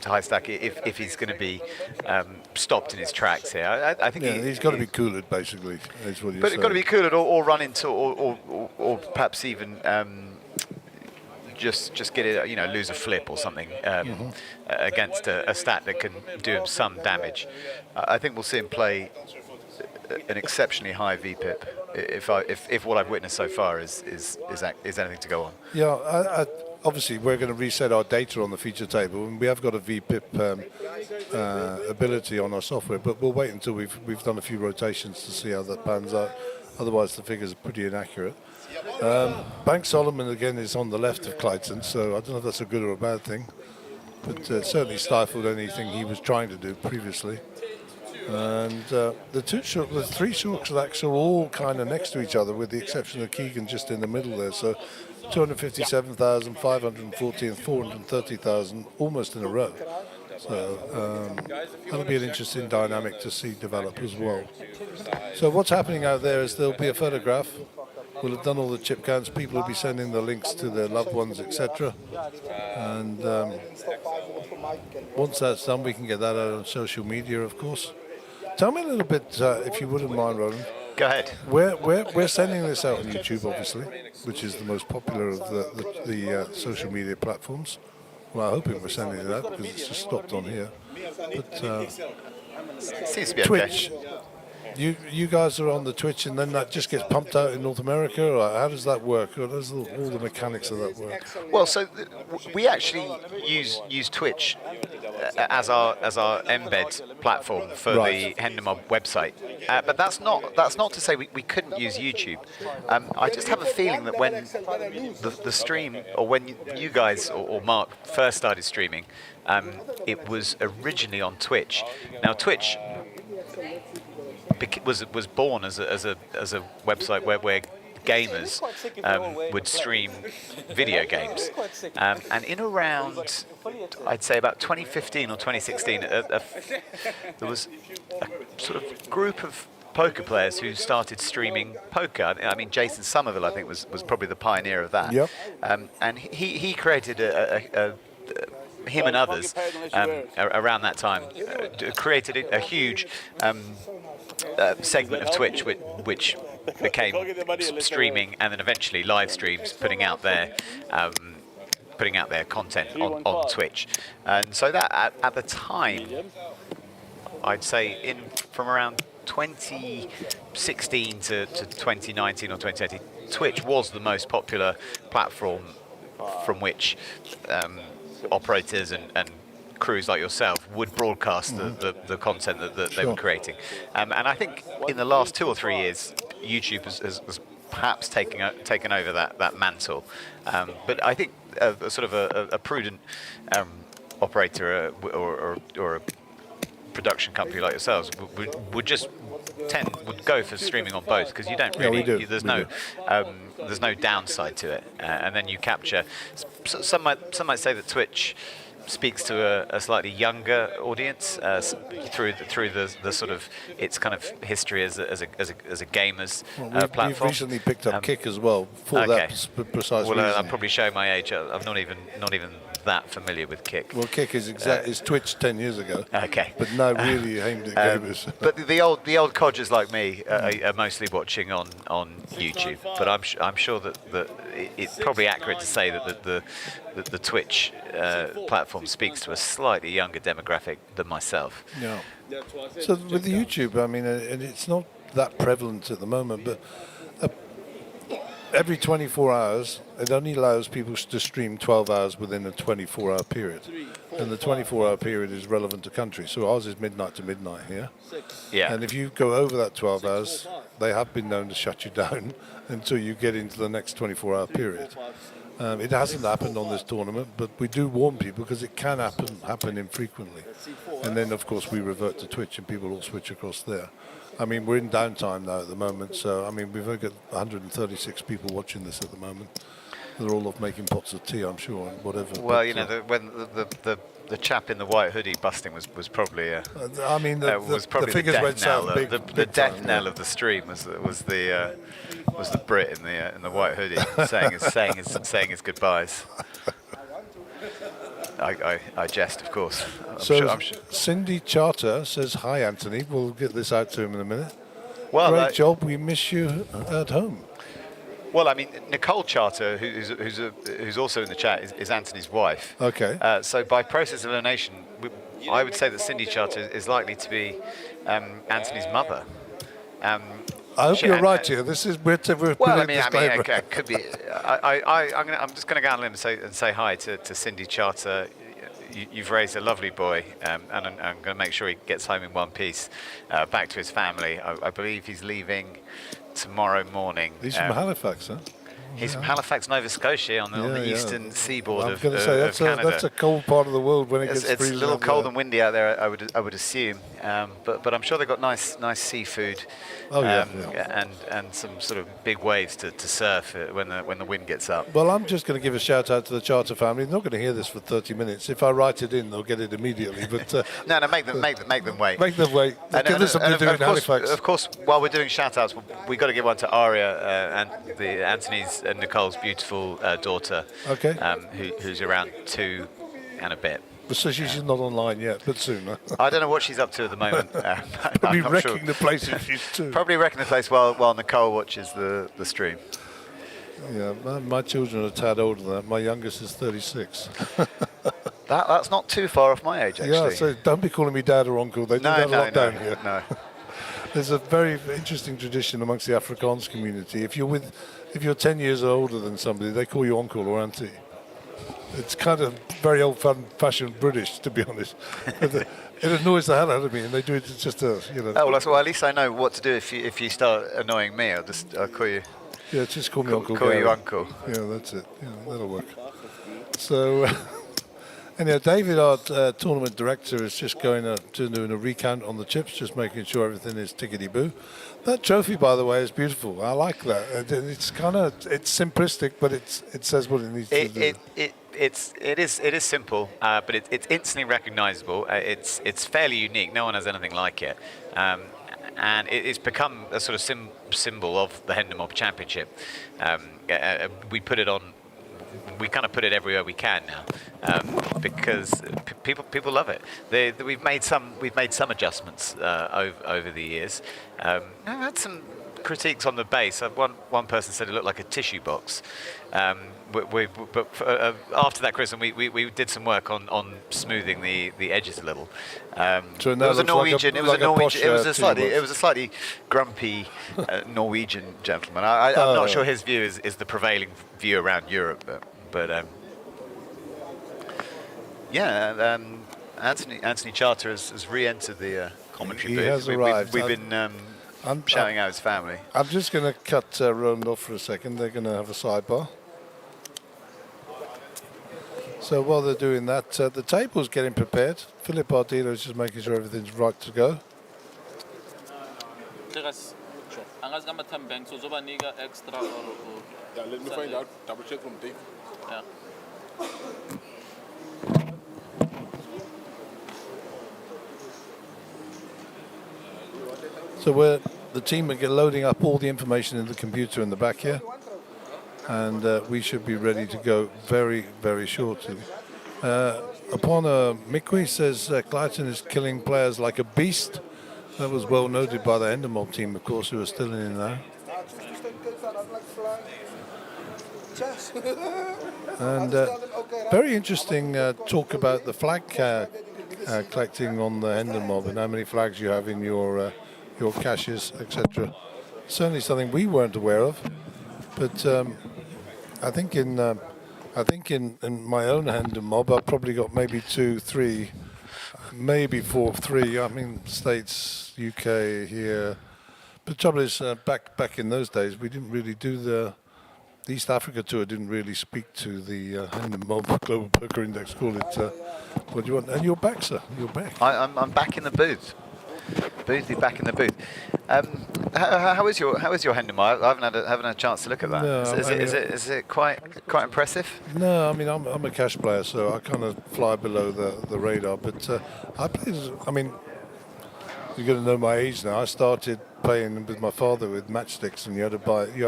to high stack if he's going to be stopped in his tracks here. I think he's got to be cooled, basically. Is what but he's got to be cooled or run into or perhaps even just get it, lose a flip or something against a stat that can do him some damage. I think we'll see him play an exceptionally high VPIP if what I've witnessed so far is anything to go on. Yeah, obviously we're going to reset our data on the feature table, and we have got a VPIP ability on our software, but we'll wait until we've done a few rotations to see how that pans out. Otherwise, the figures are pretty inaccurate. Bank Solomon again is on the left of Clayton, so I don't know if that's a good or a bad thing, but certainly stifled anything he was trying to do previously. And the 3 short stacks are all kind of next to each other, with the exception of Keegan just in the middle there. So 257,000, 514, 430,000, almost in a row. So that'll be an interesting dynamic to see develop as well. So what's happening out there is there'll be a photograph. We'll have done all the chip counts. People will be sending the links to their loved ones, etc. And once that's done, we can get that out on social media, of course. Tell me a little bit, if you wouldn't mind, Roland. Go ahead. We're sending this out on YouTube, obviously, which is the most popular of the social media platforms. Well, I'm hoping we're sending it out because it's just stopped on here. But seems to be Twitch. Okay. You guys are on the Twitch, and then that just gets pumped out in North America, or how does that work? Or does all the mechanics of that work? Well, so we actually use Twitch as our embed platform for the Hendon Mob website. But that's not to say we couldn't use YouTube. I just have a feeling that when the stream, or when you guys or Mark first started streaming, it was originally on Twitch. Now Twitch was born as a website where gamers would stream video games, and in around, I'd say about 2015 or 2016, there was a sort of group of poker players who started streaming poker. I mean, Jason Somerville, I think, was probably the pioneer of that. Yep. And he created him and others around that time created a huge segment of Twitch which became streaming and then eventually live streams, putting out their content on Twitch. And so that at the time, I'd say from around 2016 to 2019 or 2018, Twitch was the most popular platform from which operators and crews like yourself would broadcast the content that they were creating. And I think in the last 2 or 3 years, YouTube has perhaps taken over that mantle. But I think a sort of a prudent operator or a production company like yourselves would go for streaming on both, because you don't really, there's no downside to it, and then you capture. Some might say that Twitch speaks to a slightly younger audience through the sort of its kind of history as a gamers platform. We've recently picked up Kick as well for that precise reason. Well, I'm probably showing my age. I'm not even that familiar with Kick. Well, Kick is Twitch 10 years ago. Okay. But no, really aimed at gamers. But the old codgers like me are mostly watching on YouTube. But I'm sure that it's probably accurate to say that the Twitch platform speaks to a slightly younger demographic than myself. Yeah. So with the YouTube, I mean, and it's not that prevalent at the moment, but every 24 hours, it only allows people to stream 12 hours within a 24-hour period. And the 24-hour period is relevant to country. So ours is midnight to midnight here. Yeah. And if you go over that 12 hours, they have been known to shut you down until you get into the next 24-hour period. It hasn't happened on this tournament, but we do warn people because it can happen infrequently. And then, of course, we revert to Twitch and people all switch across there. I mean, we're in downtime now at the moment, so I mean, we've only got 136 people watching this at the moment. They're all off making pots of tea, I'm sure, and whatever. Well, you know, when the chap in the white hoodie busting was probably I mean, the figures went south big. The death knell of the stream was the Brit in the white hoodie saying his goodbyes. I jest, of course. I'm sure. Cindy Charter says, "Hi, Anthony." We'll get this out to him in a minute. Well, great job. We miss you at home. Well, I mean, Nicole Charter, who's also in the chat, is Anthony's wife. Okay. So by process of elimination, I would say that Cindy Charter is likely to be Anthony's mother. I hope you're right here. This is we're well, I mean, it could be. I'm just going to go on a limb and say hi to Cindy Charter. You've raised a lovely boy, and I'm going to make sure he gets home in one piece, back to his family. I believe he's leaving tomorrow morning. He's from Halifax, huh? He's from Halifax, Nova Scotia, on the eastern seaboard of Canada. That's a cold part of the world when it gets freezing. It's a little cold and windy out there, I would assume. But I'm sure they've got nice seafood. And some sort of big waves to surf when the wind gets up. Well, I'm just going to give a shout out to the Charter family. They're not going to hear this for 30 minutes. If I write it in, they'll get it immediately. But no, make them wait. Make them wait. Give us something to do in Halifax. Of course, while we're doing shout outs, we've got to give one to Aria and Anthony's and Nicole's beautiful daughter. Okay. Who's around 2 and a bit. So she's not online yet, but soon. I don't know what she's up to at the moment. Probably wrecking the place if she's too. Probably wrecking the place while Nicole watches the stream. Yeah, my children are a tad older than that. My youngest is 36. That's not too far off my age, actually. Yeah, so don't be calling me dad or uncle. They do that a lot down here. No. There's a very interesting tradition amongst the Afrikaans community. If you're 10 years older than somebody, they call you uncle or auntie. It's kind of very old-fashioned British, to be honest. It annoys the hell out of me, and they do it just to, you know. Oh, well, at least I know what to do if you start annoying me. I'll call you. Yeah, just call me Uncle Call Gary. you Uncle. Yeah, that's it. Yeah, that'll work. So, anyhow, David, our tournament director, is just going to do a recount on the chips, just making sure everything is tickety-boo. That trophy, by the way, is beautiful. I like that. It's it's simplistic, but it says what it needs to do. It is simple, but it's instantly recognisable. It's fairly unique. No one has anything like it, and it's become a sort of symbol of the Hendon Mob Championship. We put it on. We kind of put it everywhere we can now, because people love it. We've made some adjustments over the years. I've had some critiques on the base. One person said it looked like a tissue box. But after that, Chris, and we did some work on smoothing the edges a little. So it was a Norwegian. It was a slightly grumpy Norwegian gentleman. I'm not sure his view is the prevailing view around Europe, but yeah. Anthony Charter has re-entered the commentary booth. He has arrived. We've been shouting out his family. I'm just going to cut Roland off for a second. They're going to have a sidebar. So while they're doing that, the table's getting prepared. Philip Ardilo is just making sure everything's right to go. Yeah, let me find out. Double check from Dave. Yeah. So the team are loading up all the information in the computer in the back here. And we should be ready to go very, very shortly. Upon Mikwi says Clayton is killing players like a beast. That was well noted by the Hendon Mob team, of course, who are still in there. And very interesting talk about the flag collecting on the Hendon Mob and how many flags you have in your caches, etc. Certainly something we weren't aware of, but I think in my own Hendon Mob, I've probably got maybe 2, 3, maybe 4, 3. I mean, States, UK, here. But the trouble is, back in those days, we didn't really do the East Africa tour. Didn't really speak to the Hendon Mob Global Poker Index. Call it. What do you want? And you're back, sir. You're back. I'm back in the booth. Boothie back in the booth. How is your Hendon Mob? I haven't had a chance to look at that. No, is it quite impressive? No, I mean I'm a cash player, so I kind of fly below the radar. But I played. I mean, you're going to know my age now. I started playing with my father with matchsticks, and you had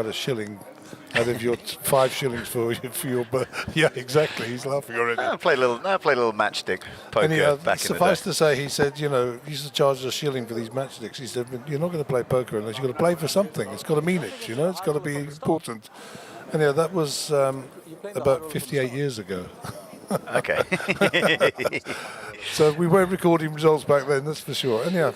a shilling out of your 5 shillings for your. Yeah, exactly. He's laughing already. I played a little matchstick poker back in the day. Suffice to say, he said, he used to charge a shilling for these matchsticks. He said, you're not going to play poker unless you're going to play for something. It's got to mean it, It's got to be important. Anyhow, that was about 58 years ago. Okay. So we weren't recording results back then, that's for sure. Anyhow,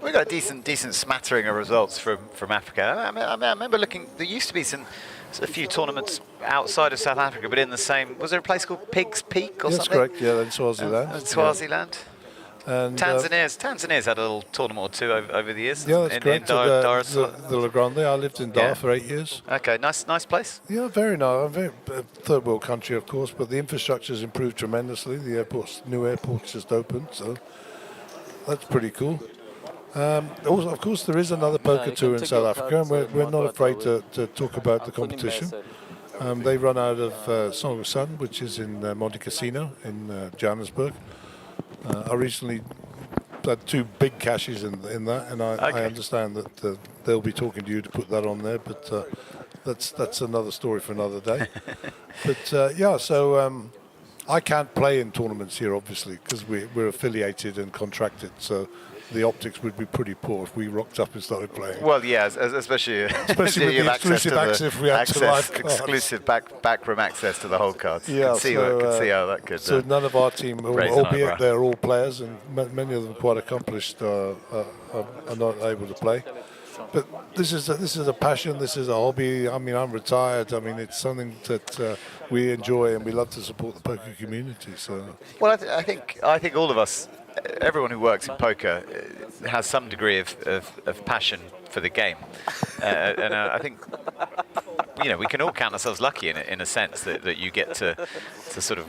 we got a decent smattering of results from Africa. I remember looking. There used to be a few tournaments outside of South Africa, but in the same. Was there a place called Pig's Peak or something? That's correct. Yeah, in Swaziland. Swaziland. And Tanzania's had a little tournament or two over the years. Yeah, that's correct. The La Grande. I lived in Dar for 8 years. Okay, nice place. Yeah, very nice. Third world country, of course, but the infrastructure's improved tremendously. The new airport's just opened, so that's pretty cool. Also, of course, there is another poker tour in South Africa, and we're not afraid to talk about the competition. They run out of Song of Sun, which is in Monte Cassino in Johannesburg. I recently had 2 big caches in that, and I understand that they'll be talking to you to put that on there, but that's another story for another day. But yeah, so I can't play in tournaments here, obviously, because we're affiliated and contracted, so the optics would be pretty poor if we rocked up and started playing. Well, yeah, especially with the exclusive exclusive backroom access to the whole cards. Yeah, can see how that could. So none of our team, albeit they're all players, and many of them quite accomplished, are not able to play. But this is a passion. This is a hobby. I mean, I'm retired. I mean, it's something that we enjoy and we love to support the poker community. So, well, I think all of us, everyone who works in poker, has some degree of passion for the game, and I think we can all count ourselves lucky in a sense that you get to sort of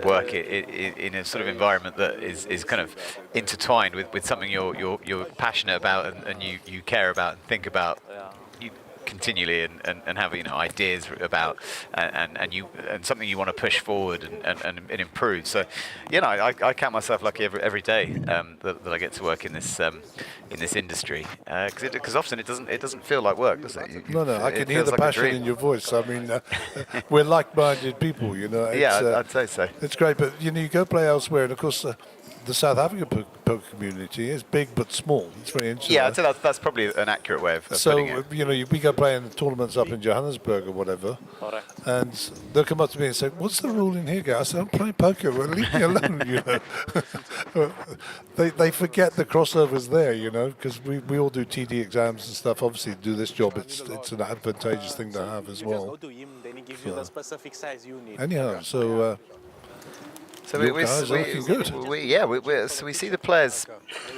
work in a sort of environment that is kind of intertwined with something you're passionate about and you care about and think about continually and have ideas about and something you want to push forward and improve. So I count myself lucky every day that I get to work in this industry because often it doesn't feel like work, does it? No, I can hear the passion in your voice. I mean, we're like-minded people, Yeah, I'd say so. It's great, but you go play elsewhere, and of course. The South African poker community is big but small. It's very interesting. Yeah, I'd say that's probably an accurate way of putting it. We go play in tournaments up in Johannesburg or whatever, and they'll come up to me and say, "What's the rule in here, guys?" I said, "I'm playing poker. Well, leave me alone." They forget the crossovers there, because we all do TD exams and stuff. Obviously, to do this job, it's an advantageous thing to have as well. Anyhow, so. So we see the players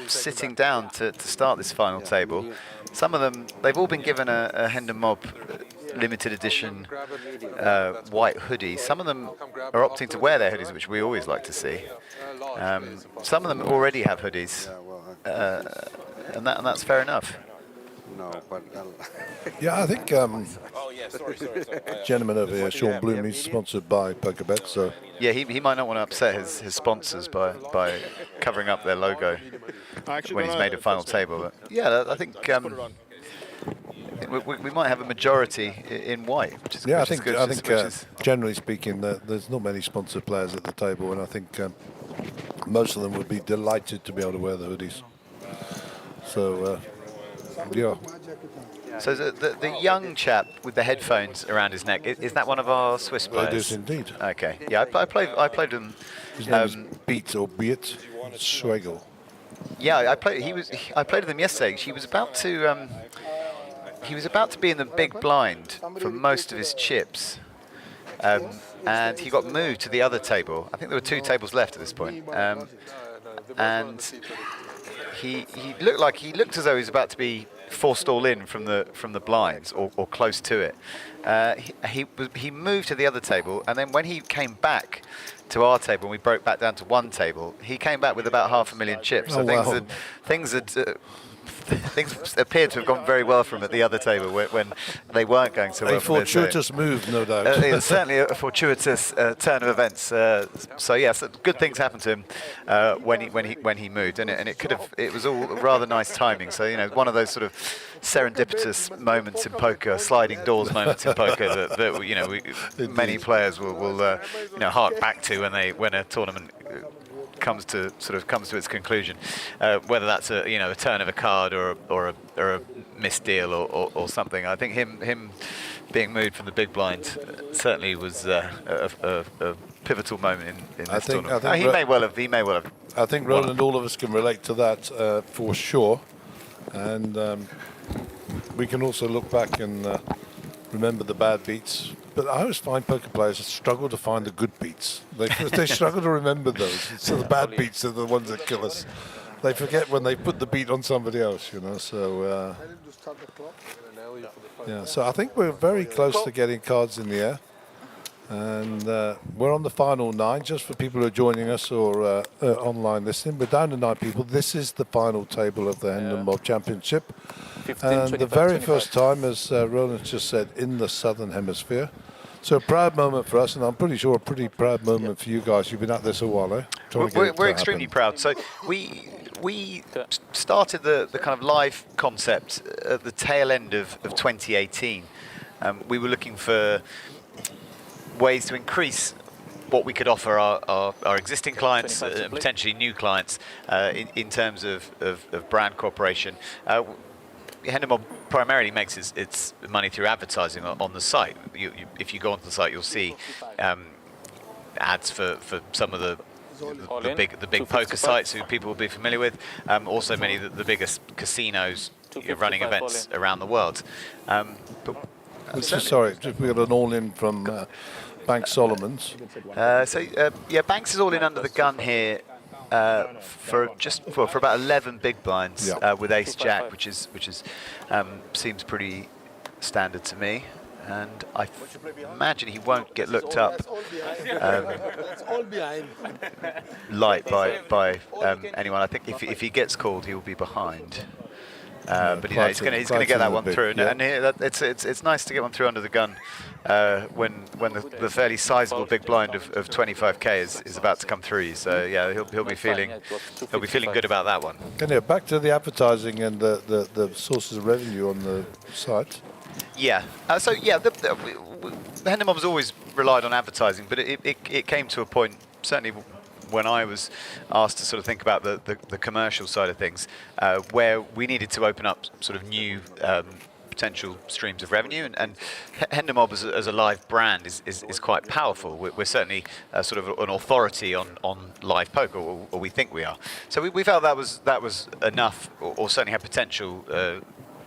sitting down to start this final table. Some of them, they've all been given a Hendon Mob limited edition white hoodie. Some of them are opting to wear their hoodies, which we always like to see. Some of them already have hoodies, and that's fair enough. No, but yeah, I think gentleman over here, Sean Bloom, he's sponsored by PokerBet, so yeah, he might not want to upset his sponsors by covering up their logo when he's made a final table. But yeah, I think we might have a majority in white. Which is, yeah, which I think generally speaking, there's not many sponsored players at the table, and I think most of them would be delighted to be able to wear the hoodies. So. Yeah. So the young chap with the headphones around his neck, is that one of our Swiss players? It is indeed. Okay. Yeah, I played him. His name is Beat or Beat Schwegel. Yeah, I played with him yesterday. He was about to be in the big blind for most of his chips, and he got moved to the other table. I think there were 2 tables left at this point, and. He looked as though he was about to be forced all in from the blinds or close to it. He moved to the other table, and then when he came back to our table and we broke back down to one table, he came back with about 500,000 chips. So things appeared to have gone very well for him at the other table when they weren't going so well. A fortuitous move, no doubt. It's certainly a fortuitous turn of events. So yes, good things happened to him when he moved, and it was all rather nice timing. So one of those sort of serendipitous moments in poker, sliding doors moments in poker that many players will hark back to when a tournament comes to its conclusion, whether that's a turn of a card or a missed deal or something. I think him being moved from the big blind certainly was a pivotal moment in this tournament. He may well have. I think Roland, all of us can relate to that for sure, and we can also look back and remember the bad beats. But I always find poker players struggle to find the good beats. They struggle to remember those. So the bad beats are the ones that kill us. They forget when they put the beat on somebody else, So, yeah. So I think we're very close to getting cards in the air, and we're on the final 9. Just for people who are joining us or online listening, we're down to 9 people. This is the final table of the Hendon Mob Championship. 15, and 25, the very 25. first time, as Roland just said, in the Southern Hemisphere. So a proud moment for us, and I'm pretty sure a pretty proud moment for you guys. You've been at this a while, eh? We're extremely proud. So we started the kind of live concept at the tail end of 2018. We were looking for ways to increase what we could offer our existing clients and potentially new clients in terms of brand cooperation. Hendon Mob primarily makes its money through advertising on the site. If you go onto the site, you'll see ads for some of the big poker sites who people will be familiar with. Also, many of the biggest casinos running events around the world. Sorry, we got an all-in from Banks Solomons. Banks is all in under the gun here for about 11 big blinds with Ace Jack, which seems pretty standard to me. And I imagine he won't get looked up light by anyone. I think if he gets called, he will be behind. But he's going to get that one through, and it's nice to get one through under the gun when the fairly sizable big blind of 25k is about to come through. So yeah, he'll be feeling good about that one. And back to the advertising and the sources of revenue on the site. Yeah. The Hendon Mob's always relied on advertising, but it came to a point, certainly when I was asked to sort of think about the commercial side of things, where we needed to open up sort of new potential streams of revenue, and Hendon Mob as a live brand is quite powerful. We're certainly sort of an authority on live poker, or we think we are. So we felt that was enough, or certainly had potential,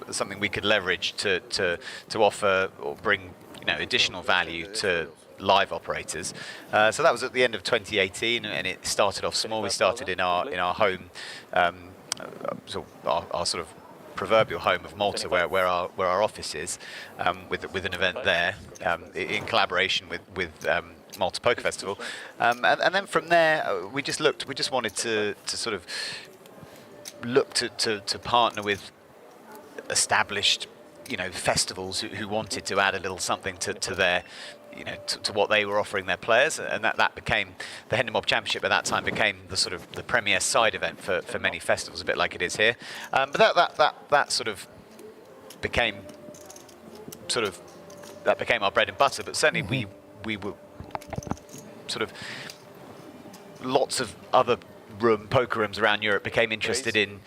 something we could leverage to offer or bring additional value to live operators. So that was at the end of 2018, and it started off small. We started in our home, our sort of proverbial home of Malta, where our office is, with an event there in collaboration with Malta Poker Festival, and then from there we just wanted to sort of look to partner with established festivals who wanted to add a little something to their to what they were offering their players, and that became the Hendon Mob Championship. At that time, became the sort of the premier side event for many festivals, a bit like it is here. But that sort of became our bread and butter. But certainly we were sort of lots of other poker rooms around Europe became interested in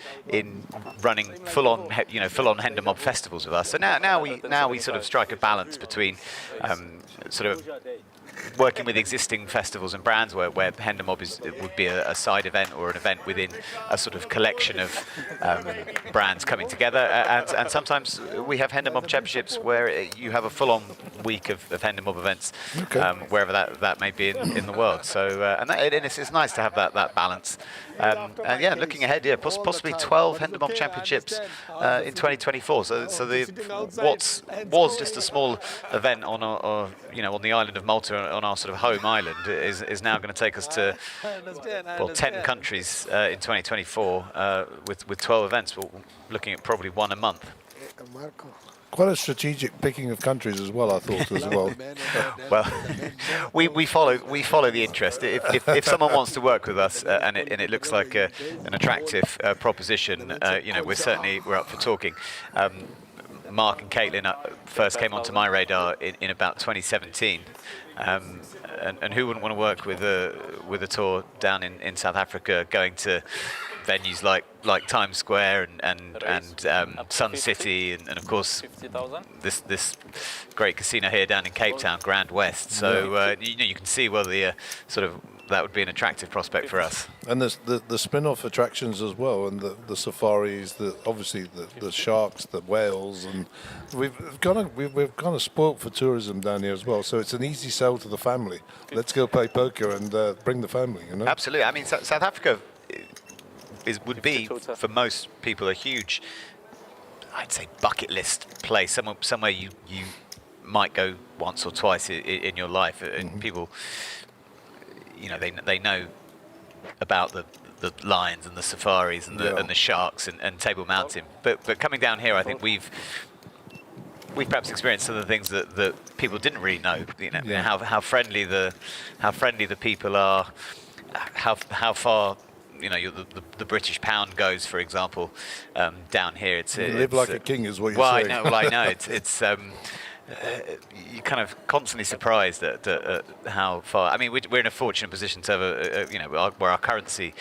running full on Hendon Mob festivals with us. So now we sort of strike a balance between sort of working with existing festivals and brands where Hendon Mob would be a side event or an event within a sort of collection of brands coming together, and sometimes we have Hendon Mob Championships where you have a full-on week of Hendon Mob events, wherever that may be in the world. So and it's nice to have that balance. And yeah, looking ahead, possibly 12 Hendon Mob Championships in 2024. So what was just a small event on the island of Malta, on our sort of home island, is now going to take us to 10 countries in 2024 with 12 events. We're looking at probably one a month. Quite a strategic picking of countries as well, I thought as well. Well, we follow the interest. If someone wants to work with us and it looks like an attractive proposition, we're up for talking. Mark and Caitlin first came onto my radar in about 2017. And who wouldn't want to work with a tour down in South Africa, going to venues like Times Square and Sun City, and of course this great casino here down in Cape Town, GrandWest. So you can see whether the that would be an attractive prospect for us. And there's the spin-off attractions as well, and the safaris, obviously the sharks, the whales, and we've kind of spoilt for tourism down here as well. So it's an easy sell to the family. Let's go play poker and bring the family. Absolutely. I mean, South Africa would be for most people a huge, I'd say, bucket list place. Somewhere you might go once or twice in your life, and people, they know about the lions and the safaris and the sharks and Table Mountain. But coming down here, I think we've perhaps experienced some of the things that people didn't really know. How friendly the people are, how far the British pound goes, for example. Down here, you live like a king, is what you're saying. I know. It's you're kind of constantly surprised at how far. I mean, we're in a fortunate position to have where our currency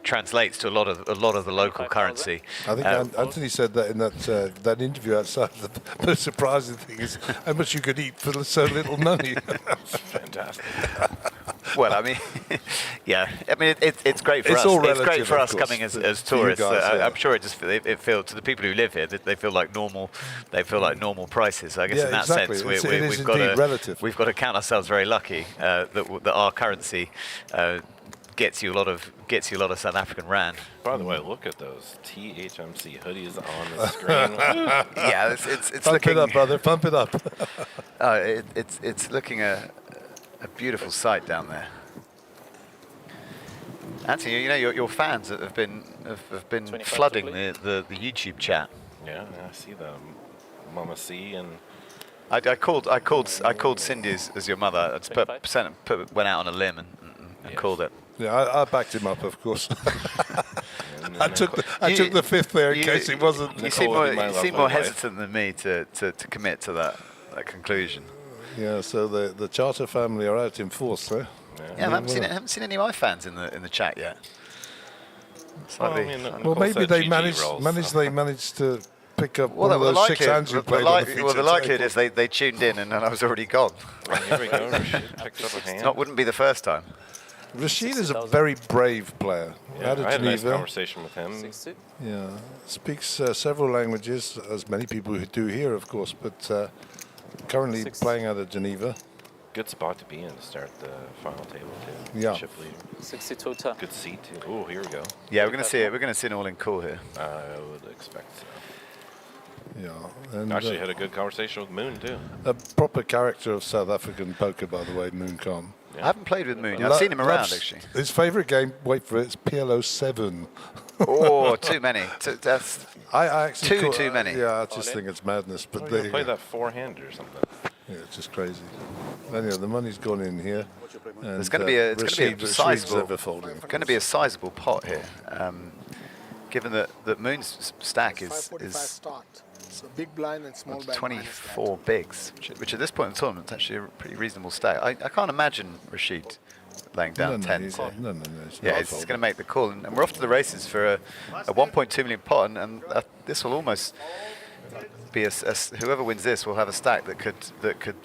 translates to a lot of the local currency. I think Anthony said that in that interview outside. The most surprising thing is how much you could eat for so little money. Fantastic. Well, I mean, yeah. I mean, it's great for It's us. all It's great relative, for of us course, coming as for you tourists. guys, yeah. I'm sure it feels to the people who live here that they feel like normal. They feel like normal prices. I guess Yeah, in that exactly. sense, It is indeed relative. We've got to count ourselves very lucky that our currency gets you a lot of South African rand. By the way, look at those THMC hoodies on the screen. Yeah, it's Pump looking it up, brother. Pump it up. it's looking a beautiful sight down there. Anthony, you know your fans have been flooding the YouTube chat. Yeah, I see them. Mama C and I called Cindy as your mother. Went out on a limb and called it. Yeah, I backed him up, of course. I took the fifth there in case it wasn't. You seem more hesitant than me to commit to that conclusion. Yeah, so the Charter family are out in force, eh? Yeah, I haven't seen any of my fans in the chat yet. Well, maybe they managed to pick up one of those 6 hands you played on the feature the likelihood is they tuned in and I was already gone. Well, here we go. Rashid picks up a hand. Wouldn't be the first time. Rashid is a very brave player. Yeah, I had a nice conversation with him. Yeah, speaks several languages, as many people who do here, of course, but currently playing out of Geneva. Good spot to be in to start the final table too. Yeah. Chip leader. 62 turn. Good seat too. Oh, here we go. Yeah, we're going to see it. We're going to see an all-in call here. I would expect so. Yeah, and Actually had a good conversation with Moon too. A proper character of South African poker, by the way, Moon Khan. I haven't played with Moon. I've seen him around actually. His favourite game, wait for it, is PLO 7. Oh, too many. That's I actually too many. Yeah, I just think it's madness. But Oh, there you you play go. that 4-hand or something. Yeah, it's just crazy. Anyway, the money's gone in here. There's going to be a sizable pot here, given that Moon's stack is 545 start. So big blind and small blind. 24 bigs, which at this point in the tournament is actually a pretty reasonable stack. I can't imagine Rashid laying down tens here. No. Yeah, it's going to make the call, and we're off to the races for a 1.2 million pot, and this will almost be whoever wins this will have a stack that could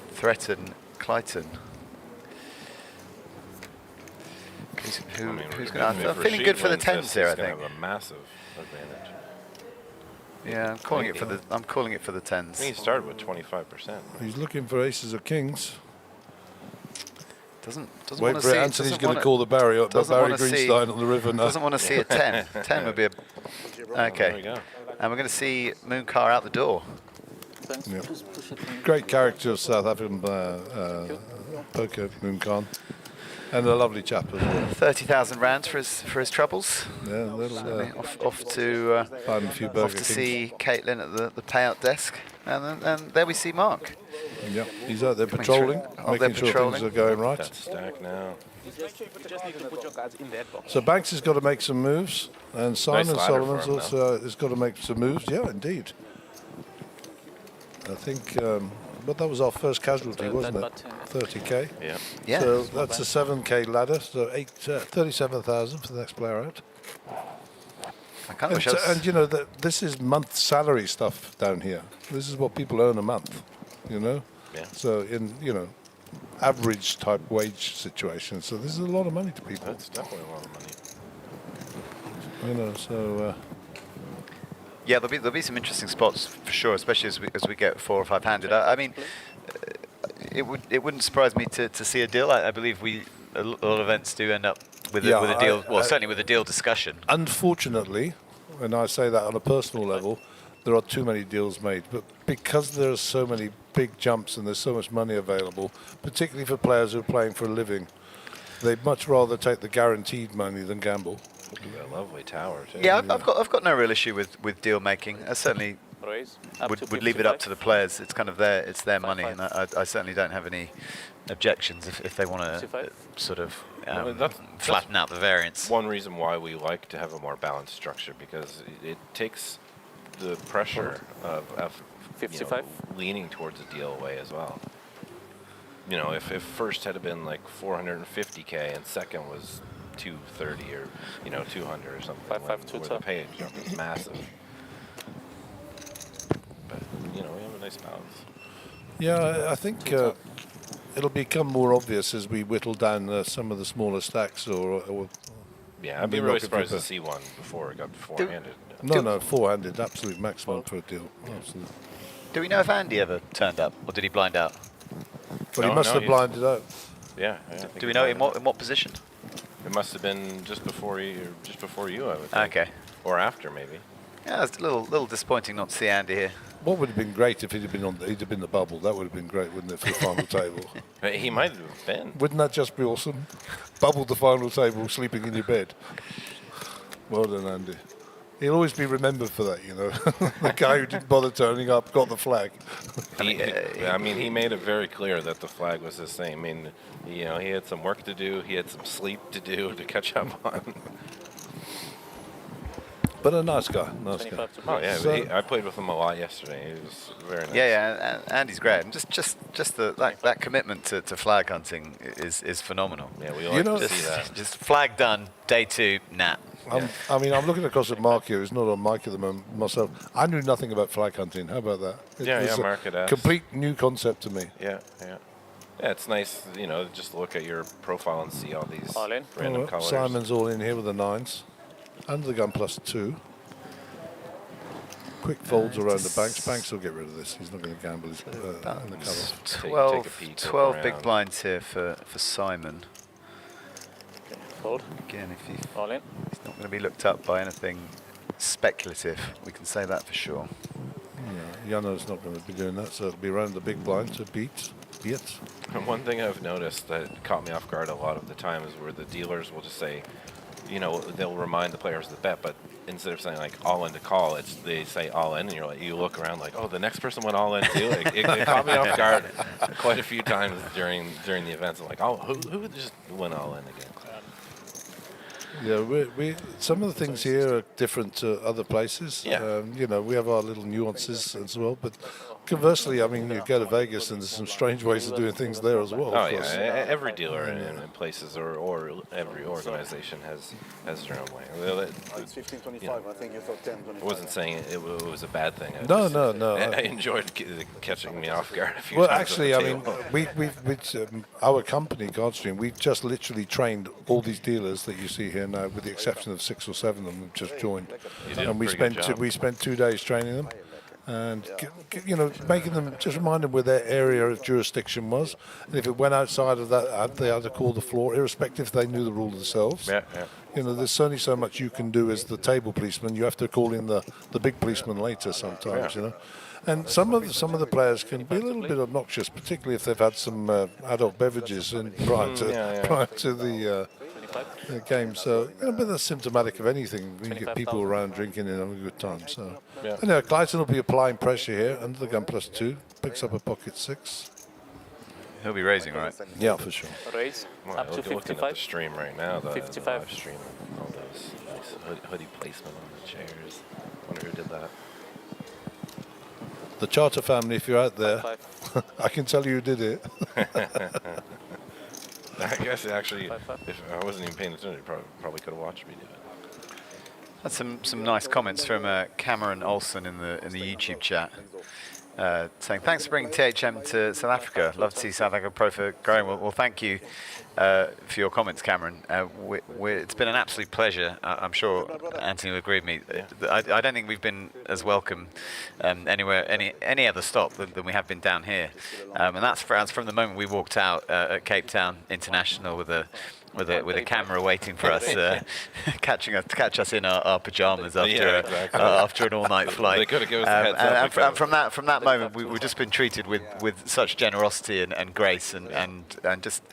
threaten Clayton. Who's going to? I'm feeling good for the tens here. I think. Have a massive advantage. Yeah, I'm calling it for the tens. I mean, he started with 25%. He's looking for aces of kings. Doesn't wait for it. Anthony's going to call the Barry up. Barry Greenstein on the river now. Doesn't want to see a 10. 10 would be a... Okay. There we go. And we're going to see Moon Car out the door. Yeah. Great character of South African poker, Moon Khan. And a lovely chap as well. 30,000 rands for his troubles. Yeah, off to see Caitlin at the payout desk, and there we see Mark. Yeah, he's out there patrolling, making sure things are going right. That stack now. You just need to put your cards in that box. So Banks has got to make some moves, and Simon Solomon's also has got to make some moves. Yeah, indeed. I think. But that was our first casualty, wasn't it? 30k. Yeah. So that's a 7k ladder. So 37,000 for the next player out. I kind of wish and you know this is month salary stuff down here. This is what people earn a month. You know. Yeah. So in average type wage situation. So this is a lot of money to people. That's definitely a lot of money. You know. So. Yeah, there'll be some interesting spots for sure, especially as we get 4 or 5 handed. I mean, it wouldn't surprise me to see a deal. I believe a lot of events do end up with a deal. Well, certainly with a deal discussion. Unfortunately, and I say that on a personal level, there are too many deals made. But because there are so many big jumps and there's so much money available, particularly for players who are playing for a living, they'd much rather take the guaranteed money than gamble. A lovely tower too. Yeah, I've got no real issue with deal making. I certainly would leave it up to the players. It's kind of their money, and I certainly don't have any objections if they want to sort of flatten out the variance. One reason why we like to have a more balanced structure, because it takes the pressure of 55 leaning towards a deal away as well. You know, if first had been like 450k and second was 230 or 200 or something, 552 where the pay jump is massive. But we have a nice balance. Yeah, I think it'll become more obvious as we whittle down some of the smaller stacks. Yeah, I'd be really surprised to see one before it got four-handed. No, four-handed, absolute maximum for a deal. Absolutely. Do we know if Andy ever turned up, or did he blind out? Well, he must have blinded out. Yeah. Do we know in what position? It must have been just before you, I would think. Okay. Or after, maybe. Yeah, it's a little disappointing not to see Andy here. What would have been great if he'd have been the bubble? That would have been great, wouldn't it, for the final table? He might have been. Wouldn't that just be awesome? Bubbled the final table, sleeping in your bed. Well done, Andy. He'll always be remembered for that, the guy who didn't bother turning up, got the flag. He made it very clear that the flag was his thing. I mean, he had some work to do. He had some sleep to do to catch up on. But a nice guy. Oh, yeah. So I played with him a lot yesterday. He was very nice. Yeah, Andy's great. And just that commitment to flag hunting is phenomenal. Yeah, we like to see that. Just flag done, day 2, nap. I'm looking across at Mark here, who's not on mic at the moment myself. I knew nothing about flag hunting. How about that? It was Mark had asked. Complete new concept to me. Yeah. Yeah, it's nice, just look at your profile and see all these random colors. Simon's all in here with the 9s. Under the gun +2. Quick folds around the Banks. Banks will get rid of this. He's not going to gamble in the cover. 12 big blinds here for Simon. Fold. Again, if he's all in. He's not going to be looked up by anything speculative. We can say that for sure. Yeah, Jano's not going to be doing that, so it'll be around the big blind to beat it. And one thing I've noticed that caught me off guard a lot of the time is where the dealers will just say, they'll remind the players to bet, but instead of saying like all in to call, they say all in, and you look around like, oh, the next person went all in too. It caught me off guard quite a few times during the events. I'm like, oh, who just went all in again? Yeah, we some of the things here are different to other places. Yeah. We have our little nuances as well, but conversely, you go to Vegas and there's some strange ways of doing things there as well. Oh, yeah. Every dealer in places or every organization has their own way. It's 15.25. I think you thought 10.25. I wasn't saying it was a bad thing. No. I enjoyed catching me off guard a few well, times. Actually, our company, Godstream, we've just literally trained all these dealers that you see here now, with the exception of 6 or 7 of them who've just joined. And we spent 2 days training them. And making them, just remind them where their area of jurisdiction was, and if it went outside of that, they had to call the floor, irrespective if they knew the rule themselves. Yeah. There's only so much you can do as the table policeman. You have to call in the big policeman later sometimes. And some of the players can be a little bit obnoxious, particularly if they've had some adult beverages prior to the game. So, but that's symptomatic of anything. You get people around drinking and having a good time. So, Glyton will be applying pressure here under the gun +2, picks up a pocket 6. He'll be raising, right? Yeah, for sure. Raise up to 55. Looking at the stream right now, the 55. live stream, all those nice hoodie placement on the chairs. Wonder who did that. The Charter family, if you're out there, I can tell you who did it. I guess actually, if I wasn't even paying attention, I probably could have watched me do it. That's some nice comments from Cameron Olsen in the YouTube chat, saying thanks for bringing THM to South Africa. Love to see South Africa Pro for growing. Well, thank you for your comments, Cameron. It's been an absolute pleasure. I'm sure Anthony will agree with me. I don't think we've been as welcome anywhere, any other stop than we have been down here, and that's from the moment we walked out at Cape Town International with a camera waiting for us, catch us in our pajamas after an all-night flight. They could have given us a heads up. And from that moment, we've just been treated with such generosity and grace, and just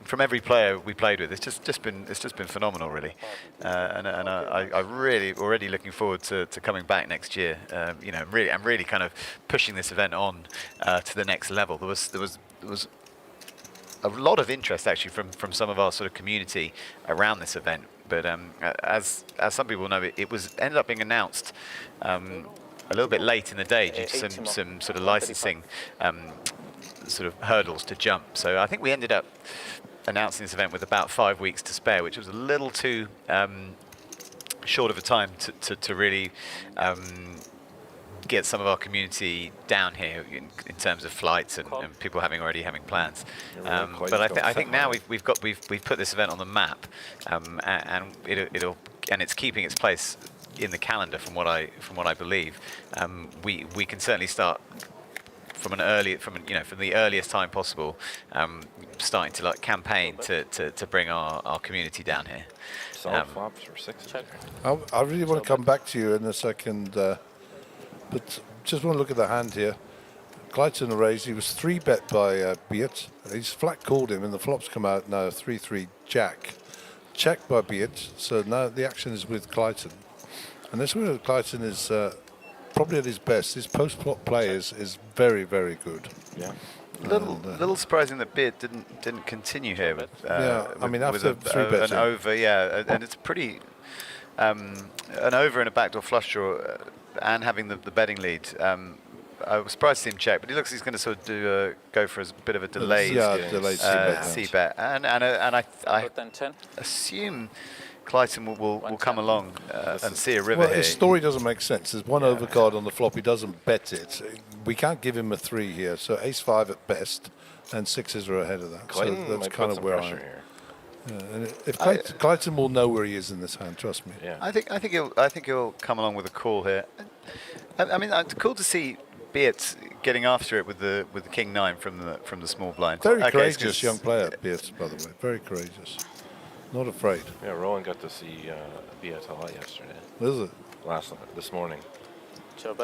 from every player we played with, it's just been phenomenal, really. I really already looking forward to coming back next year. I'm really kind of pushing this event on to the next level. There was a lot of interest actually from some of our sort of community around this event, but as some people know, it ended up being announced a little bit late in the day due to some sort of licensing sort of hurdles to jump. So I think we ended up announcing this event with about 5 weeks to spare, which was a little too short of a time to really get some of our community down here in terms of flights and people already having plans. But I think now we've put this event on the map, and it's keeping its place in the calendar from what I believe. We can certainly start from the earliest time possible, starting to like campaign to bring our community down here. Solid flops for 6. I really want to come back to you in a second, but just want to look at the hand here. Clayton raised. He was 3-bet by Beat. He's flat called him, and the flops come out now 3-3 Jack. Checked by Beat. So now the action is with Clayton, and this is where Clayton is probably at his best. His post-flop play is very, very good. Yeah. Little surprising that Beard didn't continue here with I mean, after with 3 bets an over, and it's pretty an over and a backdoor flush draw, and having the betting lead. I was surprised to see him check, but he looks like he's going to sort of go for a bit of a delayed c-bet, and I assume Clayton will come along and see a river here. His story doesn't make sense. There's one overcard on the flop. He doesn't bet it. We can't give him a 3 here. So ace-5 at best, and 6s are ahead of that. Clayton so that's kind of where I am. Here. And if Clayton will know where he is in this hand, trust me. Yeah. I think he'll come along with a call here. I mean, it's cool to see Beat getting after it with the king-9 from the small blind. Very courageous young player, Beat, by the way. Very courageous. Not afraid. Yeah, Rowan got to see Beat a lot yesterday. Is it? This morning. So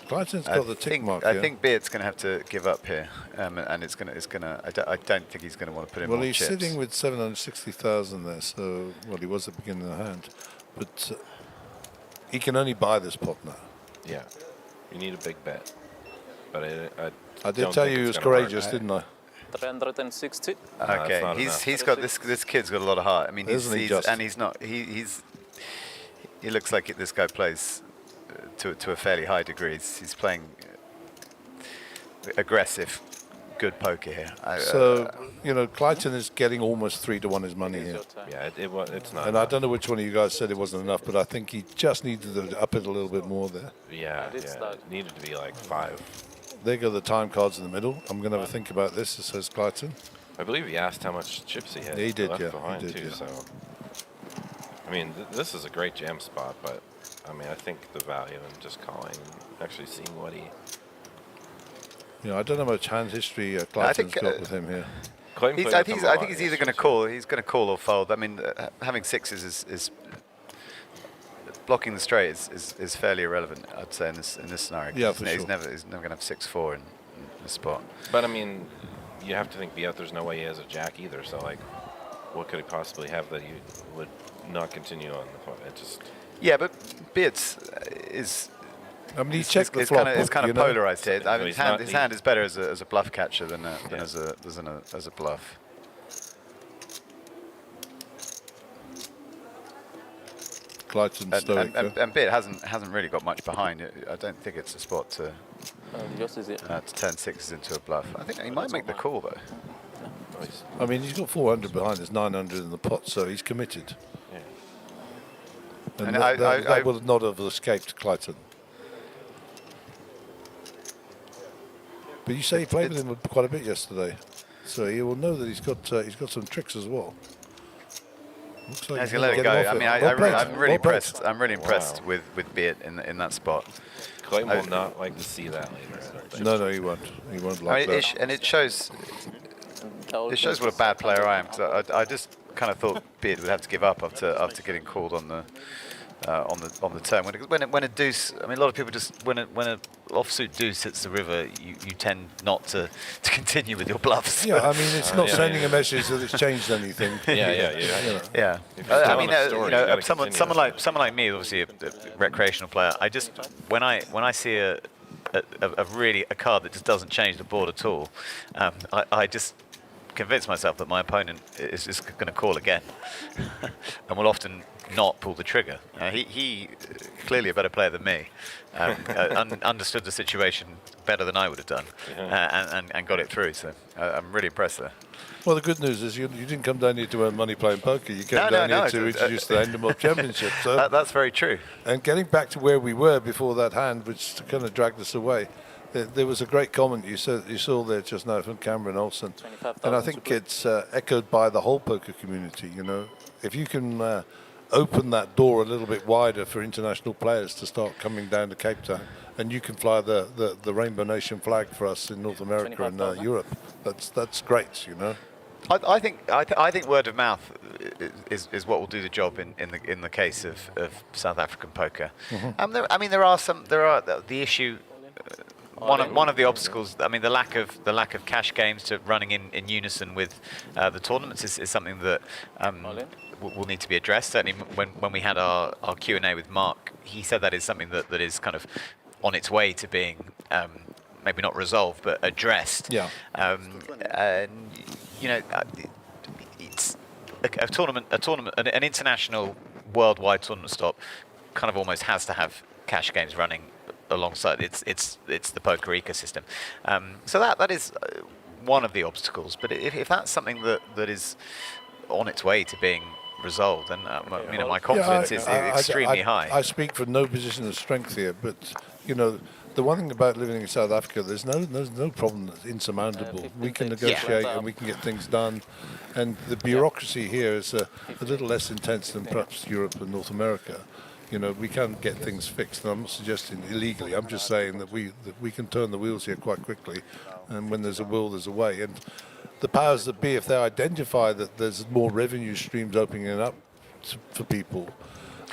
Clayton's got the tick mark I here. think Beard's going to have to give up here, and it's going to. I don't think he's going to want to put in more chips. Well, he's sitting with 760,000 there, so he was at the beginning of the hand, but he can only buy this pot now. Yeah, you need a big bet, but I did tell you he was courageous, didn't I? 360. Okay, he's got this kid's got a lot of heart. I mean, he looks like this guy plays to a fairly high degree. He's playing aggressive, good poker here. Clayton is getting almost 3 to 1 his money here. Yeah, it's not. And I don't know which one of you guys said it wasn't enough, but I think he just needed to up it a little bit more there. Yeah, it needed to be like 5. There go the time cards in the middle. I'm going to have a think about this, says Clayton. I believe he asked how much chips he had. He did, left behind too. So, I mean, this is a great jam spot, but I mean, I think the value in just calling and actually seeing what he. I don't know how much hand history Clayton's got with him here. I think he's either going to call. He's going to call or fold. I mean, having 6s is blocking the straight is fairly irrelevant, I'd say, in this scenario. Yeah, for he's sure. never going to have 6-4 in this spot. But I mean, you have to think there's no way he has a jack either. So like, what could he possibly have that he would not continue on the point? It just. Yeah, but Beards is. I mean, he checked the flop. It's kind of polarized here. I mean, his hand is better as a bluff catcher than as a bluff. And Beard hasn't really got much behind it. I don't think it's a spot to turn 6s into a bluff. I think he might make the call though. I mean, he's got 400 behind. There's 900 in the pot, so he's committed. Yeah. And that would not have escaped Clayton. But you say he played with him quite a bit yesterday, so he will know that he's got some tricks as well. Looks like he's going to let it go. I mean, I'm really impressed. I'm really impressed with Beard in that spot. Clayton will not like to see that later. No, he won't. He won't like that. And it shows what a bad player I am. Because I just kind of thought Beard would have to give up after getting called on the turn. When a deuce, I mean, a lot of people just when a offsuit deuce hits the river, you tend not to continue with your bluffs. Yeah, I mean, it's not sending a message that it's changed anything. Yeah. I mean, someone like me, obviously a recreational player. I just when I see a card that just doesn't change the board at all, I just convince myself that my opponent is just going to call again, and will often not pull the trigger. He clearly a better player than me, understood the situation better than I would have done, and got it through. So I'm really impressed there. Well, the good news is you didn't come down here to earn money playing poker. You came down here to introduce the Hendon Mob Championship. So that's very true. And getting back to where we were before that hand, which kind of dragged us away, there was a great comment you saw there just now from Cameron Olsen, and I think it's echoed by the whole poker community. You know, if you can open that door a little bit wider for international players to start coming down to Cape Town, and you can fly the Rainbow Nation flag for us in North America and Europe. That's great, you know. I think word of mouth is what will do the job in the case of South African poker. There are the issue. One of the obstacles, I mean, the lack of cash games to running in unison with the tournaments is something that will need to be addressed. Certainly, when we had our Q&A with Mark, he said that is something that is kind of on its way to being maybe not resolved but addressed. Yeah. And you know, it's a tournament, an international, worldwide tournament stop, kind of almost has to have cash games running alongside. It's the poker ecosystem. So that is one of the obstacles. But if that's something that is on its way to being resolved, then my confidence is extremely high. I speak from no position of strength here, but you know, the one thing about living in South Africa, there's no problem that's insurmountable. We can negotiate and we can get things done, and the bureaucracy here is a little less intense than perhaps Europe and North America. You know, we can get things fixed, and I'm not suggesting illegally. I'm just saying that we can turn the wheels here quite quickly, and when there's a will, there's a way. And the powers that be, if they identify that there's more revenue streams opening up for people,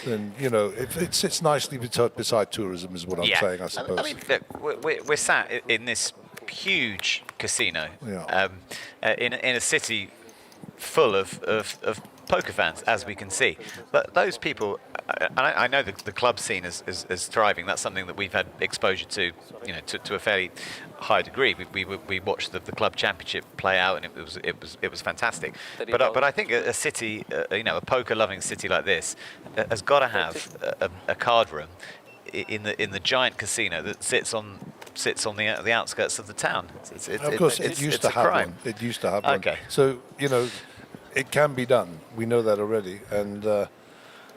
then, you know, it sits nicely beside tourism, is what I'm saying, I suppose. I mean, look, we're sat in this huge casino in a city full of poker fans, as we can see. But those people, and I know the club scene is thriving. That's something that we've had exposure to, you know, to a fairly high degree. We watched the club championship play out, and it was fantastic. But I think a city, you know, a poker loving city like this has got to have a card room in the giant casino that sits on the outskirts of the town. Of course, it used to have one. It used to have one. Okay. So, you know, it can be done. We know that already, and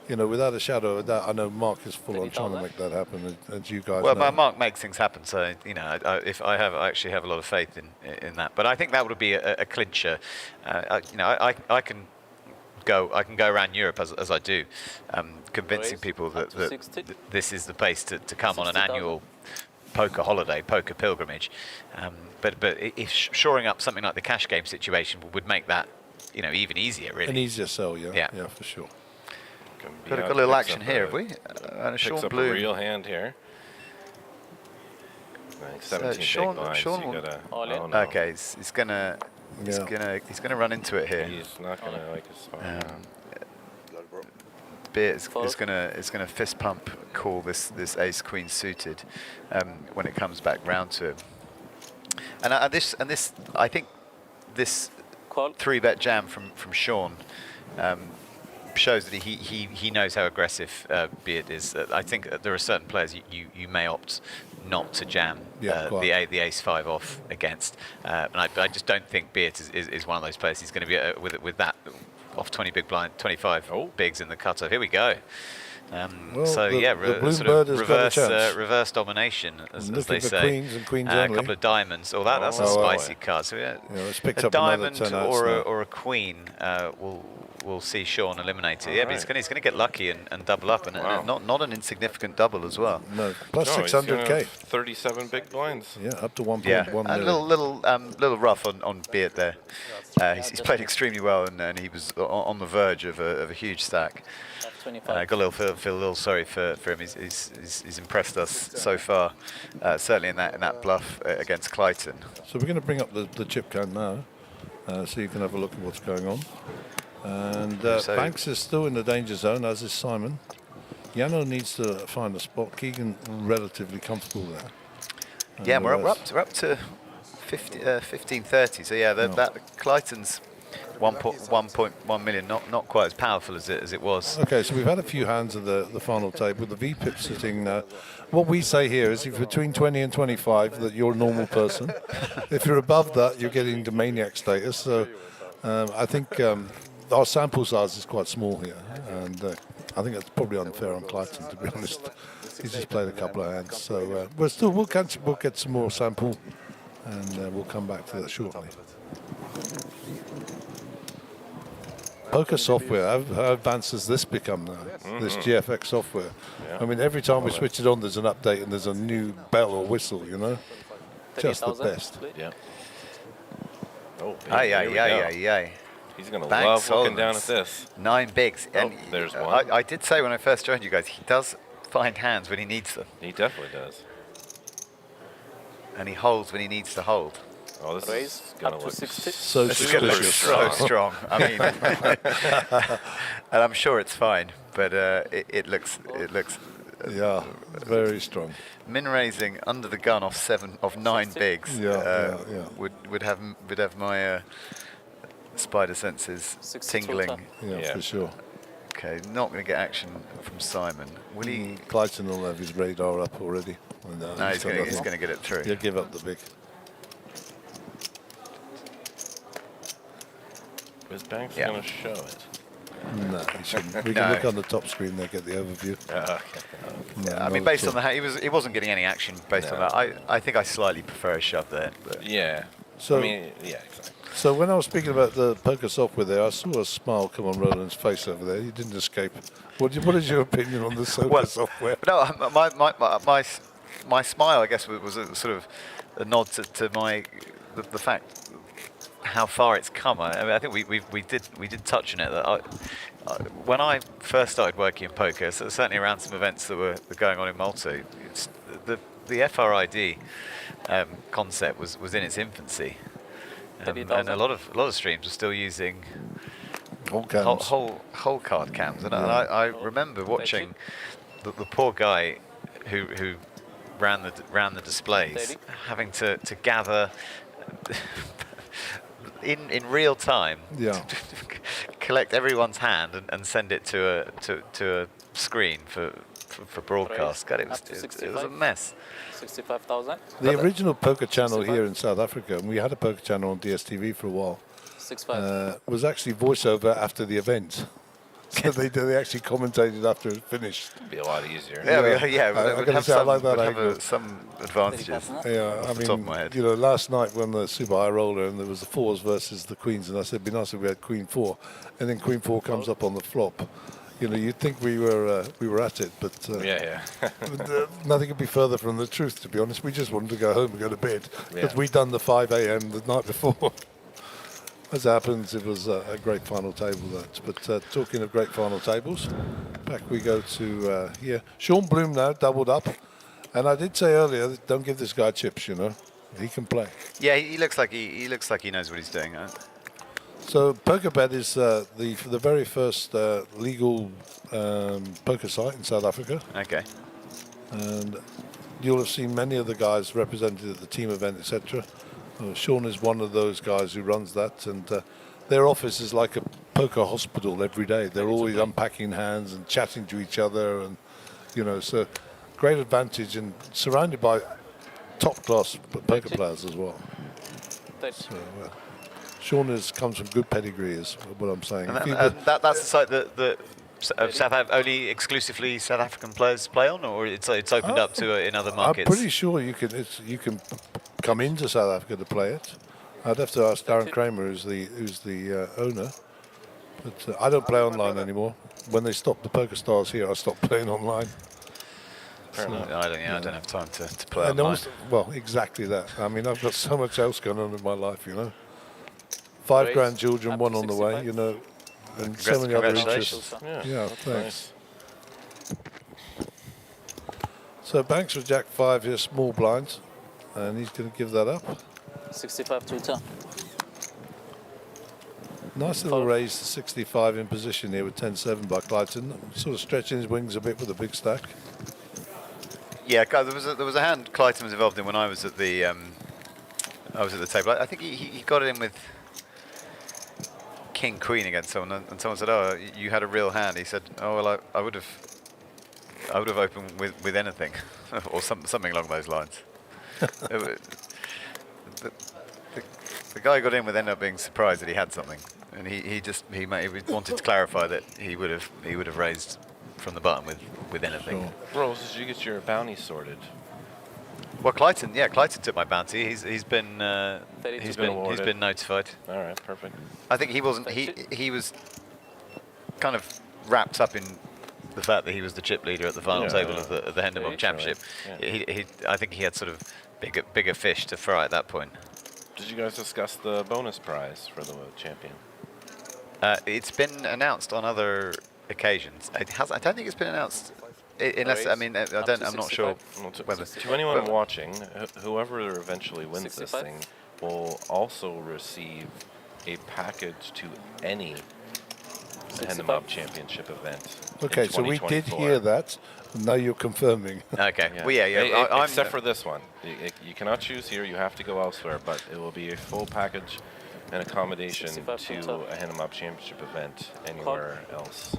you know, without a shadow of doubt, I know Mark is full on trying to make that happen, as you guys know. Well, Mark makes things happen, so you know, I actually have a lot of faith in that. But I think that would be a clincher. You know, I can go around Europe as I do, convincing people that this is the place to come on an annual poker holiday, poker pilgrimage. But if shoring up something like the cash game situation would make that, you know, even easier, really. An easier sell, yeah, for sure. Got a little action here, have we? Sean Bloom. A real hand here. Like 17 big blinds. Okay, he's gonna run into it here. He's not gonna like his spot. Beer is gonna fist pump call this ace queen suited when it comes back round to him. And this I think this 3-bet jam from Sean shows that he knows how aggressive Beard is. I think there are certain players you may opt not to jam the ace-5 off against, and I just don't think Beard is one of those players. He's going to be with that off 20 big blind, 25 bigs in the cutoff. Here we go. So reverse domination, as they say. Queens a couple of diamonds. Oh, that's a spicy card. So a diamond or a queen will see Sean eliminated. But he's going to get lucky and double up, and not an insignificant double as well. No, plus 600k. 37 big blinds. Yeah, up to 1.1 million. A little rough on Beard there. He's played extremely well, and he was on the verge of a huge stack. I got feel a little sorry for him. He's impressed us so far, certainly in that bluff against Clayton. So we're going to bring up the chip count now, so you can have a look at what's going on. And Banks is still in the danger zone, as is Simon. Yano needs to find a spot. Keegan relatively comfortable there. Yeah, we're up to 1530. So yeah, that Clayton's 1.1 million, not quite as powerful as it was. Okay, so we've had a few hands at the final table. The VPIP sitting. What we say here is, if you're between 20 and 25, that you're a normal person. If you're above that, you're getting to maniac status. So I think our sample size is quite small here, and I think it's probably unfair on Clayton, to be honest. He's just played a couple of hands, so we'll get some more sample, and we'll come back to that shortly. Poker software, how advanced has this become now? This GFX software. Yeah. I mean, every time we switch it on, there's an update and there's a new bell or whistle, you know? Just the best. Yeah. Oh, Aye. He's going to love looking down at this. 9 bigs. Oh, And there's one. I did say when I first joined you guys, he does find hands when he needs them. He definitely does. And he holds when he needs to hold. Oh, this is going to look so strong. I mean, and I'm sure it's fine, but it looks. Yeah, very strong. Min raising under the gun off 9 bigs. Would have my spider senses tingling. Yeah, for sure. Okay, not going to get action from Simon. Will he? Clayton will have his radar up already. No, he's going to get it through. He'll give up the big. Is Banks going to show it? No, he shouldn't. We can look on the top screen there, get the overview. No, I mean, based on he wasn't getting any action based on that. I think I slightly prefer a shove there. But. Yeah. So, I mean, yeah, exactly. So when I was speaking about the poker software there, I saw a smile come on Roland's face over there. He didn't escape. What is your opinion on the software? No, my smile, I guess, was a sort of a nod to the fact how far it's come. I mean, I think we did touch on it. That when I first started working in poker, so certainly around some events that were going on in multi, the FRID concept was in its infancy, and a lot of streams were still using whole card cams. And I remember watching the poor guy who ran the displays having to gather. In real time, collect everyone's hand and send it to a screen for broadcast. God, it was a mess. 65,000. The original poker channel here in South Africa, and we had a poker channel on DSTV for a while, was actually voiceover after the event. So they actually commentated after it finished. It'd be a lot easier. I like that angle. Some advantages. Yeah, I mean, top of my head. Last night when the Super High Roller and there was the 4s versus the Queens, and I said it'd be nice if we had Queen 4, and then Queen 4 comes up on the flop. You'd think we were at it, but nothing could be further from the truth. To be honest, we just wanted to go home and go to bed because we'd done the 5 a.m. the night before. As happens, it was a great final table, that. But talking of great final tables, back we go to here. Sean Bloom now doubled up, and I did say earlier, don't give this guy chips. He can play. Yeah, he looks like he knows what he's doing. So PokerBet is the very first legal poker site in South Africa. Okay. And you'll have seen many of the guys represented at the team event, etc. Sean is one of those guys who runs that, and their office is like a poker hospital every day. They're always unpacking hands and chatting to each other, and so great advantage, and surrounded by top-class poker players as well. So, Sean comes from good pedigree, is what I'm saying. And that's the site that only exclusively South African players play on, or it's opened up to in other markets? I'm pretty sure you can come into South Africa to play it. I'd have to ask Darren Kramer, who's the owner. But I don't play online anymore. When they stopped the Poker Stars here, I stopped playing online. I don't have time to play online. Also, well, exactly that. I mean, I've got so much else going on in my life, 5 grandchildren, one on the way, and so many other interests. Yeah, thanks. So Banks with Jack 5 here, small blinds, and he's going to give that up. 65 to 10. Nice little raise to 65 in position here with 10-7 by Clayton. Sort of stretching his wings a bit with a big stack. Yeah, there was a hand Clayton was involved in when I was at the table. I think he got it in with King Queen against someone, and someone said, "Oh, you had a real hand." He said, "Oh well, I would have opened with anything," or something along those lines. The guy who got in with ended up being surprised that he had something. and he wanted to clarify that he would have raised from the button with anything. Rolls, did you get your bounty sorted? Well, Clayton took my bounty. He's been notified. All right, perfect. I think he wasn't. He was kind of wrapped up in the fact that he was the chip leader at the final table of the Hendon Mob Championship. Yeah. I think he had sort of bigger fish to fry at that point. Did you guys discuss the bonus prize for the champion? It's been announced on other occasions. I don't think it's been announced. Unless, I mean, I'm not sure whether. To anyone watching, whoever eventually wins this thing will also receive a package to any Hendon Mob Championship event. Okay, so we did hear that. Now you're confirming. Okay. Yeah. Well, yeah. Except for this one, you cannot choose here. You have to go elsewhere. But it will be a full package and accommodation to a Hendon Mob Championship event anywhere else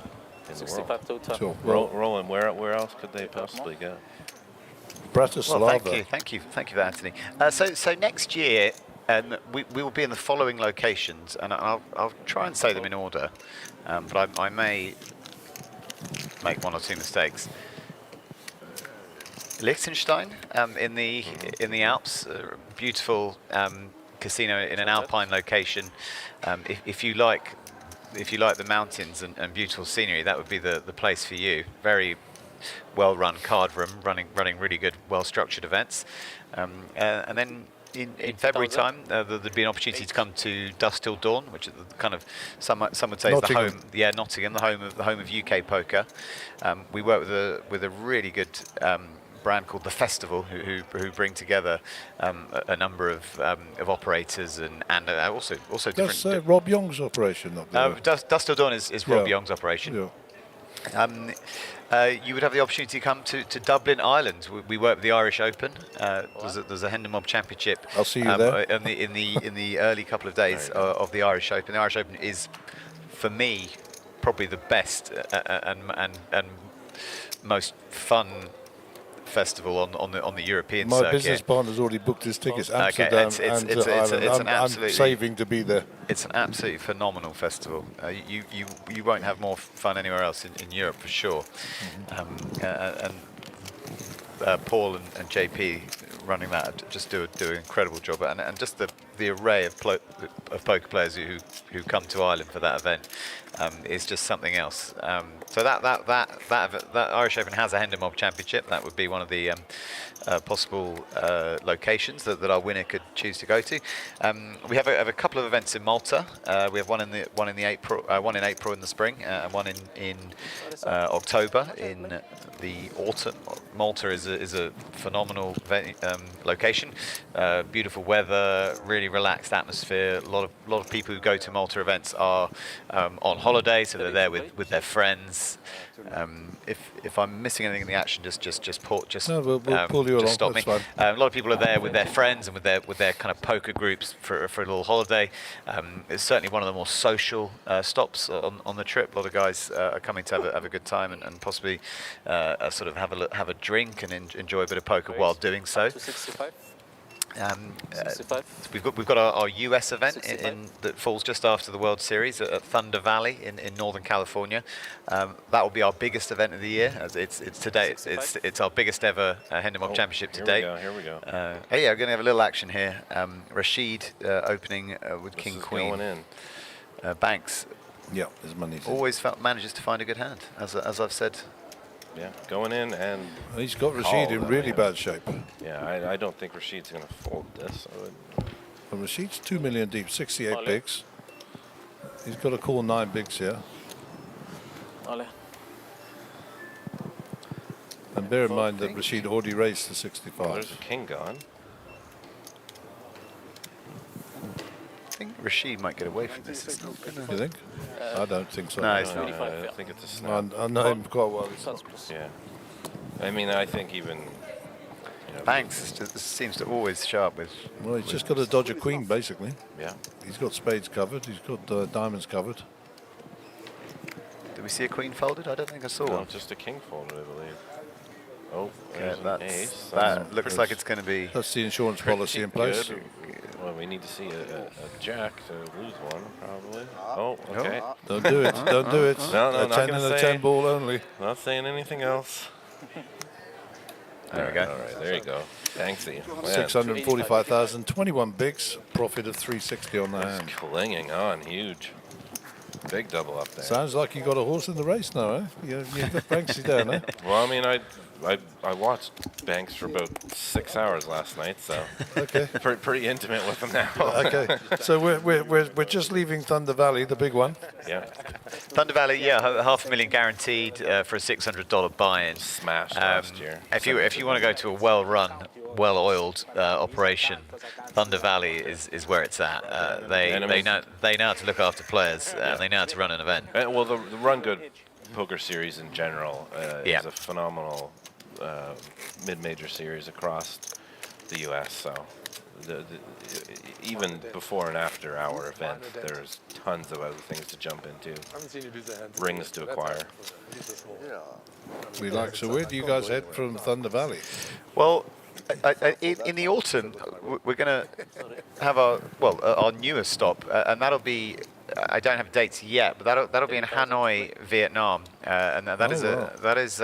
in the world. Sure. Roland, where else could they possibly go? Bratislava. Well, thank you for that, Anthony. So next year, we will be in the following locations, and I'll try and say them in order, but I may make one or two mistakes. Liechtenstein in the Alps, beautiful casino in an alpine location. If you like the mountains and beautiful scenery, that would be the place for you. Very well-run card room, running really good, well-structured events. And then in February time, there'd be an opportunity to come to Dusk Till Dawn, which is kind of some would say is the home. Yeah, Nottingham, the home of UK poker. We work with a really good brand called The Festival, who bring together a number of operators and also different. That's Rob Young's operation up there. Dusk Till Dawn is Rob Young's operation. Yeah. You would have the opportunity to come to Dublin, Ireland. We work with the Irish Open. There's a Hendon Mob Championship. I'll see you there. In the early couple of days of the Irish Open. The Irish Open is, for me, probably the best and most fun festival on the European circuit. My business partner's already booked his tickets. Amsterdam and Ireland. I'm saving to be there. It's an absolutely phenomenal festival. You won't have more fun anywhere else in Europe for sure. Paul and JP running that just do an incredible job, and just the array of poker players who come to Ireland for that event is just something else. So that Irish Open has a Hendon Mob Championship. That would be one of the possible locations that our winner could choose to go to. We have a couple of events in Malta. We have one in April in the spring, and one in October in the autumn. Malta is a phenomenal location. Beautiful weather, really relaxed atmosphere. A lot of people who go to Malta events are on holiday, so they're there with their friends. If I'm missing anything in the action, just we'll pull you along. Stop me. A lot of people are there with their friends and with their kind of poker groups for a little holiday. It's certainly one of the more social stops on the trip. A lot of guys are coming to have a good time and possibly sort of have a drink and enjoy a bit of poker while doing so. We've got our US event that falls just after the World Series at Thunder Valley in Northern California. That will be our biggest event of the year. It's today. It's our biggest ever Hendon Mob Championship to date. Here we go. Hey, we're going to have a little action here. Rashid opening with King Queen. Going in. Banks. Yeah, his money's always manages to find a good hand, as I've said. Yeah, going in and... He's got Rashid in really bad shape. Yeah, I don't think Rashid's going to fold this. Well, Rashid's 2 million deep, 68 bigs. He's got to call 9 bigs here. And bear in mind that Rashid already raised to 65. There's a king gone. I think Rashid might get away from this. It's not gonna... You think? I don't think so. No, it's not. I think it's a snap. I know him quite well. Yeah. I mean, I think even... Banks seems to always show up with... Well, he's just got to dodge a queen, basically. Yeah. He's got spades covered. He's got diamonds covered. Did we see a queen folded? I don't think I saw one. Just a king folded, I believe. Oh, yeah, an ace. That looks like it's going to be... That's the insurance policy in place. Well, we need to see a jack to lose one, probably. Oh, okay. Don't do it. Don't do it. No, a 10 and a 10 ball only. Not saying anything else. There we go. All right, there you go. Thanksy. 645,000, 21 bigs, profit of 360 on the hand. Clinging on, huge. Big double up there. Sounds like you got a horse in the race now, eh? You got Banksy down, eh? Well, I mean, I watched Banks for about 6 hours last night, so okay, pretty intimate with him now. Okay, so we're just leaving Thunder Valley, the big one. Yeah. Thunder Valley, yeah, $500,000 guaranteed for a $600 buy-in. Smashed last year. If you want to go to a well-run, well-oiled operation, Thunder Valley is where it's at. They know how to look after players. They know how to run an event. Well, the Run Good Poker Series in general is a phenomenal mid-major series across the U.S. So even before and after our event, there's tons of other things to jump into. I haven't seen you lose a hand. Rings to acquire. We like. So where do you guys head from Thunder Valley? Well, in the autumn, we're going to have our newest stop, and that'll be. I don't have dates yet, but that'll be in Hanoi, Vietnam, and that is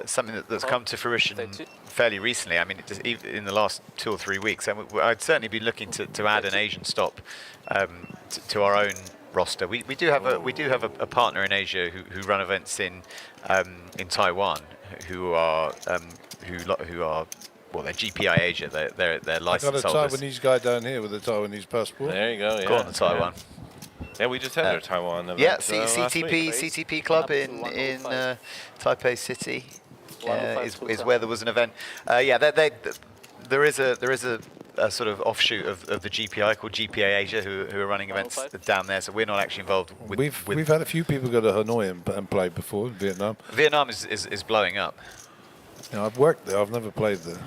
something that's come to fruition fairly recently. I mean, even in the last 2 or 3 weeks, and I'd certainly be looking to add an Asian stop to our own roster. We do have a partner in Asia who run events in Taiwan, who are well, they're GPI Asia. They're licensed I've got a holders. Taiwanese guy down here with a Taiwanese passport. There you go. Yeah. Go on to Taiwan. Yeah, we just had our Taiwan event. Yeah, last week. CTP Club in Taipei City is where there was an event. There is a sort of offshoot of the GPI called GPA Asia who are running events down there. So we're not actually involved with. We've had a few people go to Hanoi and play before in Vietnam. Vietnam is blowing up. Yeah, I've worked there. I've never played there.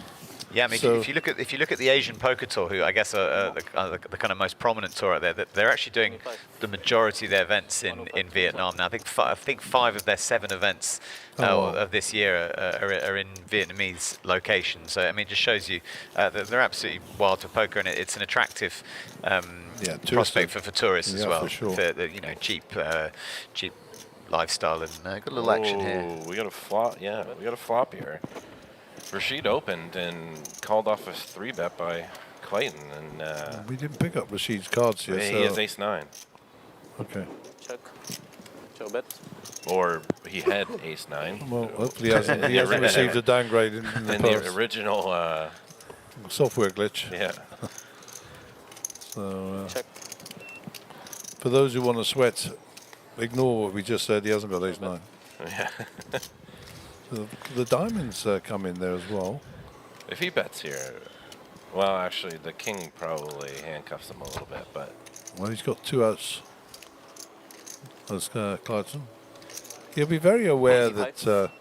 Yeah, I mean, if you look at the Asian Poker Tour, who I guess are the kind of most prominent tour out there, they're actually doing the majority of their events in Vietnam now. I think 5 of their 7 events of this year are in Vietnamese locations. So I mean, it just shows you that they're absolutely wild for poker, and it's an attractive prospect for tourists as well. For sure. For cheap lifestyle, and got a little action here. We got a flop. Yeah, we got a flop here. Rashid opened and called off a 3-bet by Clayton, and we didn't pick up Rashid's cards yet. He has ace-9. Okay. Check. Show bet. Or he had ace-9. Well, hopefully he hasn't received a downgrade in the original software glitch. Yeah. So check. For those who want to sweat, ignore what we just said. He hasn't got ace-9. Yeah. The diamonds come in there as well. If he bets here, well, actually, the king probably handcuffs him a little bit, but... Well, he's got 2 outs. That's Clarkson. He'll be very aware that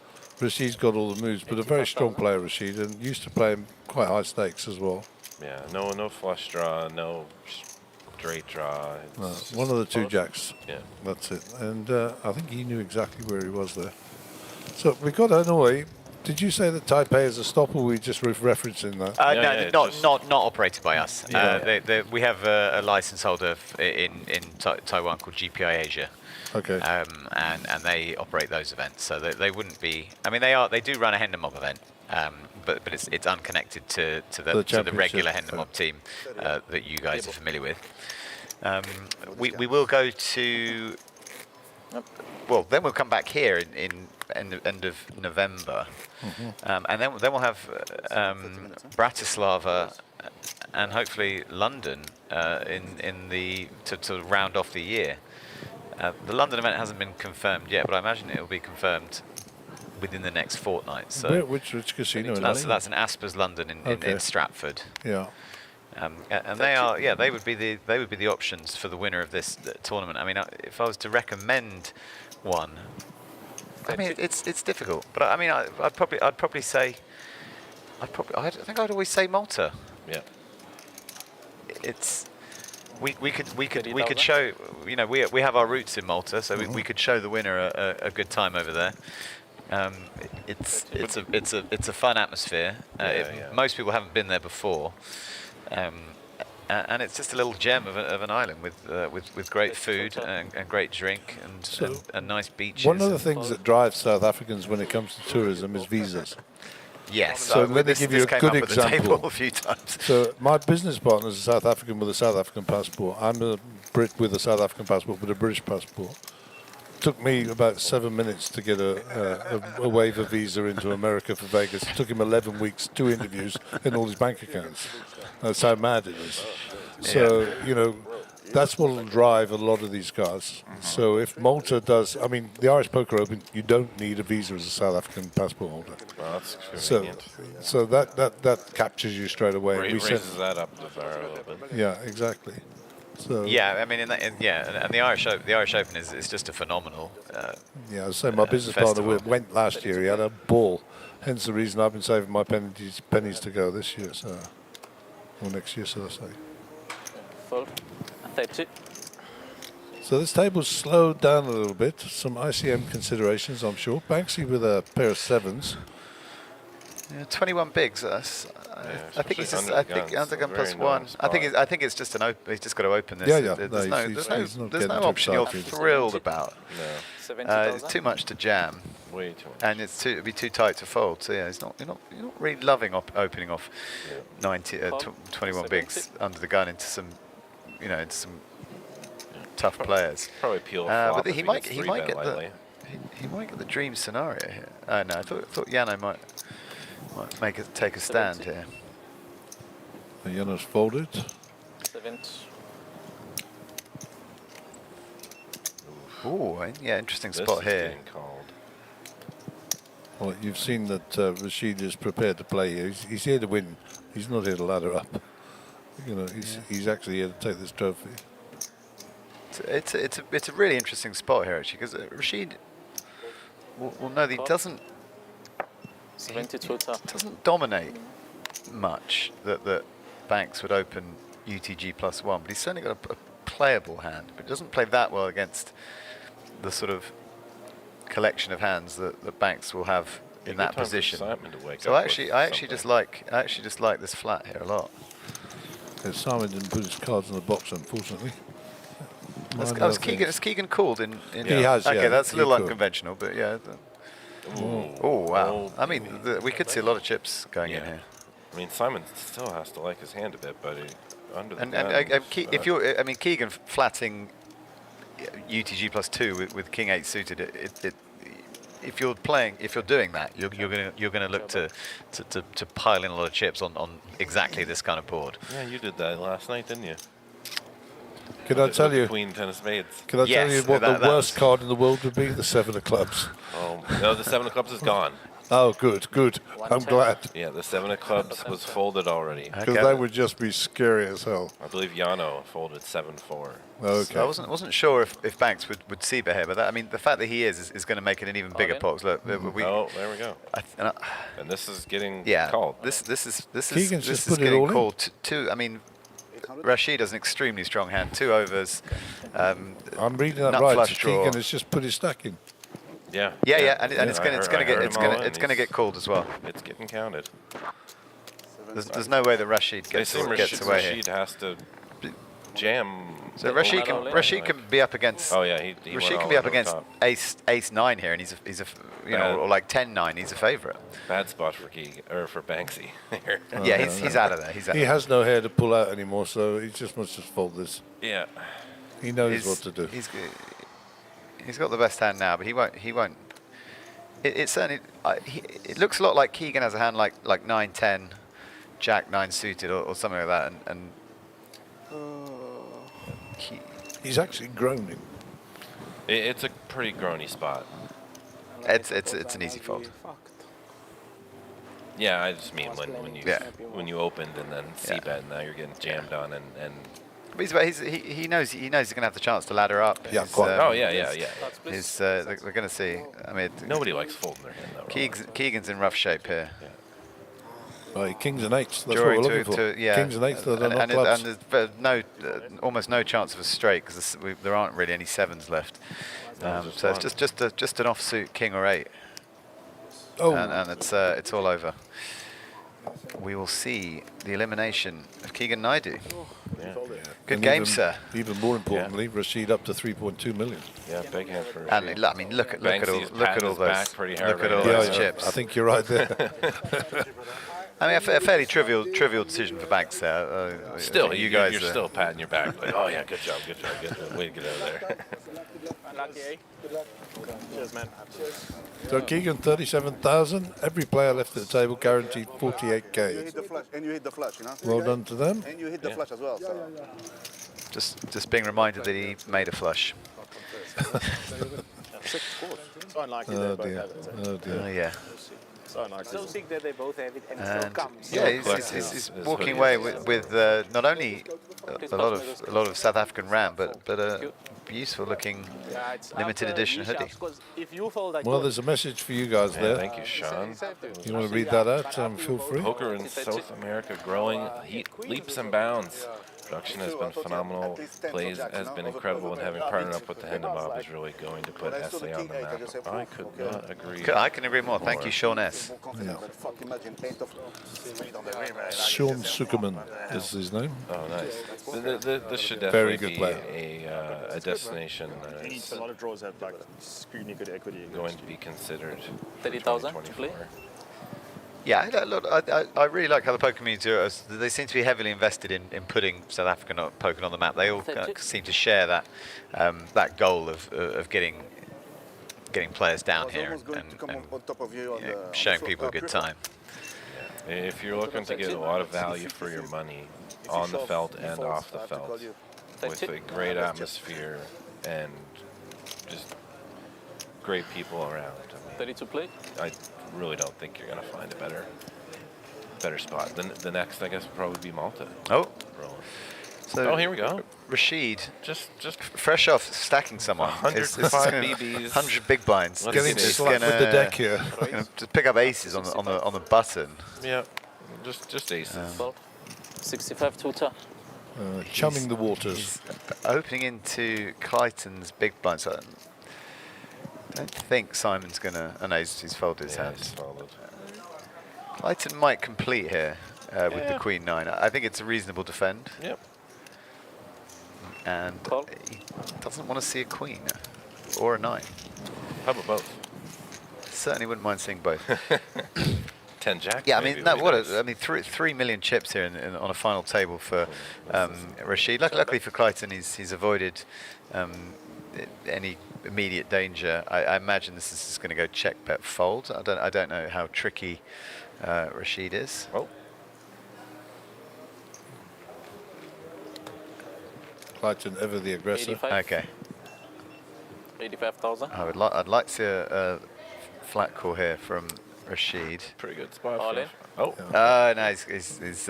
Rashid's got all the moves, but a very strong player, Rashid, and used to play him quite high stakes as well. Yeah, no flush draw, no straight draw. One of the 2 jacks. Yeah. That's it. And I think he knew exactly where he was there. So we got Hanoi. Did you say that Taipei is a stop, or were we just referencing that? Not operated by us. Yeah. We have a license holder in Taiwan called GPI Asia. Okay. And they operate those events, so they wouldn't be. I mean, they do run a Hendon Mob event, but it's unconnected to the regular Hendon Mob team that you guys are familiar with. We will go to. Well, then we'll come back here in end of November, and then we'll have Bratislava and hopefully London to round off the year. The London event hasn't been confirmed yet, but I imagine it will be confirmed within the next fortnight. So which casino? That's an Aspers London in Stratford. Yeah. And they would be the options for the winner of this tournament. I mean, if I was to recommend one, I mean it's difficult, but I mean I'd probably say I think I'd always say Malta. Yeah. We could show, you know, we have our roots in Malta, so we could show the winner a good time over there. It's a fun atmosphere. Most people haven't been there before. And it's just a little gem of an island with great food and great drink and nice beaches. One of the things that drives South Africans when it comes to tourism is visas. Yes. So let me give you a good example. A few times. So my business partner is a South African with a South African passport. I'm a Brit with a South African passport but a British passport. Took me about 7 minutes to get a waiver visa into America for Vegas. It took him 11 weeks, 2 interviews, and all his bank accounts. That's how mad it is. So, you know, that's what will drive a lot of these guys. So if Malta does, I mean, the Irish Poker Open, you don't need a visa as a South African passport holder. Well, that's convenient. So that captures you straight away. Raises that up the bar a little bit. Yeah, exactly. So yeah, I mean, and the Irish Open is just a phenomenal. Yeah, so my business partner went last year. He had a ball. Hence the reason I've been saving my pennies to go this year, so or next year, so I say. Full. 30. So this table's slowed down a little bit. Some ICM considerations, I'm sure. Banksy with a pair of 7s. Yeah, 21 bigs. I think he's just. I think undergun +1. I think it's just an open. He's just got to open this. Yeah. There's no option you're thrilled about. No. It's too much to jam. Way too much. And it'd be too tight to fold. So yeah, you're not really loving opening off 21 bigs under the gun into some, into some tough players. Probably peel flop. But he might get the dream scenario here. Oh no, I thought Yano might take a stand here. Yano's folded. 7. Ooh, yeah, interesting spot here. Well, you've seen that Rashid is prepared to play here. He's here to win. He's not here to ladder up. He's actually here to take this trophy. It's a really interesting spot here actually, because Rashid will know that he doesn't. 72 doesn't dominate much that Banks would open UTG +1, but he's certainly got a playable hand, but it doesn't play that well against the sort of collection of hands that Banks will have in that position. So I actually just like this flat here a lot. Simon didn't put his cards in the box, unfortunately. Has Keegan called in? He has. Okay, yeah, that's a little unconventional, but yeah. Oh wow! I mean, we could see a lot of chips going in here. I mean, Simon still has to like his hand a bit, but under the gun. Keegan flatting UTG +2 with King 8 suited. If you're doing that, you're gonna look to pile in a lot of chips on exactly this kind of board. Yeah, you did that last night, didn't you? Can I tell you? Queen 10 of spades. Can I tell you what the worst card in the world would be? The 7 of clubs. Oh no, the 7 of clubs is gone. Oh, good. I'm glad. Yeah, the 7 of clubs was folded already. Because that would just be scary as hell. I believe Yano folded 7-4. Okay. So I wasn't sure if Banks would see bet here, but the fact that he is going to make it an even bigger box. Look, there we go. And this is getting called. This is getting called too. I mean, Rashid has an extremely strong hand. 2 overs. I'm reading that right. Keegan has just put his stack in. Yeah, and it's going to get called as well. It's getting counted. There's no way that Rashid gets away here. Rashid has to jam. So Rashid can be up against. Oh yeah, Rashid can be up against ace 9 here, and he's a or like 10-9. He's a favourite. Bad spot for Banksy. Yeah, he's out of there. He has no hair to pull out anymore, so he just must just fold this. Yeah, he knows what to do. He's got the best hand now, but he won't. It certainly. It looks a lot like Keegan has a hand like 9-10, Jack 9 suited or something like that, and he's actually groaning. It's a pretty groany spot. It's an easy fold. Yeah, I just mean when you opened and then c-bet, and now you're getting jammed on and. But he knows he's going to have the chance to ladder up. Yeah, quite. They're going to see. I mean, nobody likes folding their hand though. Keegan's in rough shape here. Yeah. Right, kings and 8s. That's what we're looking for. Kings and 8s that are not clubs. And there's almost no chance of a straight because there aren't really any 7s left. So it's just an offsuit king or 8. Oh, and it's all over. we will see the elimination of Keegan Naidu. Yeah. Good And game, even, sir. Even more importantly, Rashid up to 3.2 million. Yeah, big hand for And Rashid. I mean, look at all those chips. I think you're right there. I mean, a fairly trivial decision for Banks there. Still, you guys, you're still patting your back. Like, oh yeah, good job, way to get out of there. Unlucky, eh? Cheers, man. So Keegan, 37,000. Every player left at the table guaranteed 48k. You hit the flush, and you hit the flush, you know? Well done to them. And you hit the flush as well. So. Just being reminded that he made a flush. So unlikely they both have it. Oh dear. Yeah. So unlikely. I don't think that they both have it, and it And still comes. yeah, he's walking away with not only a lot of South African RAM, but a beautiful looking limited edition hoodie. Well, there's a message for you guys there. Thank you, Sean. You want to read that out? Feel free. Poker in South America growing leaps and bounds. Production has been phenomenal. Plays has been incredible, and having partnered up with the Hendon mob is really going to put SA on the map. I could not agree. I can agree more. Thank you, Sean S. Yeah. Sean Sukerman is his name. Oh, nice. This should Very definitely good be a destination He needs a lot of draws have like screwy good equity. going to be considered. 30,000 to play. Yeah, look, I really like how the poker community they seem to be heavily invested in putting South African poker on the map. They all seem to share that goal of getting players down here and showing people a good time. If you're looking to get a lot of value for your money on the felt and off the felt, with a great atmosphere and just great people around, 30 to play. I really don't think you're going to find a better spot. The next, I guess, would probably be Malta. Oh. So here we go. Rashid, just fresh off stacking someone. 105 BBs. 100 big blinds. Getting slapped with the deck here. Just pick up aces on the button. Yeah, just aces. 65 tutor. Chumming the waters. He's opening into Clayton's big blinds. I don't think Simon's going to... Oh no, he's folded his hand. Clayton might complete here with the Queen 9. I think it's a reasonable defend. Yep. And he doesn't want to see a Queen or a 9. How about both? Certainly wouldn't mind seeing both. 10 jack. Yeah, I mean, I mean, 3 million chips here on a final table for Rashid. Luckily for Clayton, he's avoided any immediate danger. I imagine this is going to go check, bet, fold. I don't know how tricky Rashid is. Oh. Clayton ever the aggressor. 85. Okay. 85,000. I'd like to see a flat call here from Rashid. Pretty good spot. All in. Oh. No, he's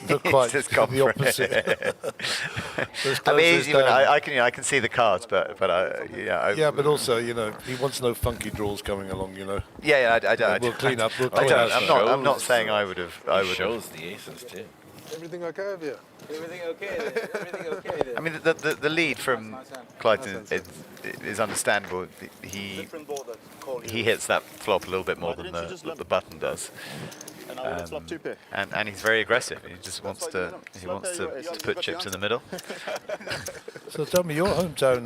Not quite just the opposite. I mean, I can see the cards, but yeah, but also, you know, he wants no funky draws coming along, you know. Yeah, I don't. We'll clean up. I'm not saying I would have. Shows the aces too. Everything okay over here? Everything okay? Everything okay? I mean, the lead from Clayton is understandable. He hits that flop a little bit more than the button does. And he's very aggressive. He just wants to put chips in the middle. So tell me, your hometown,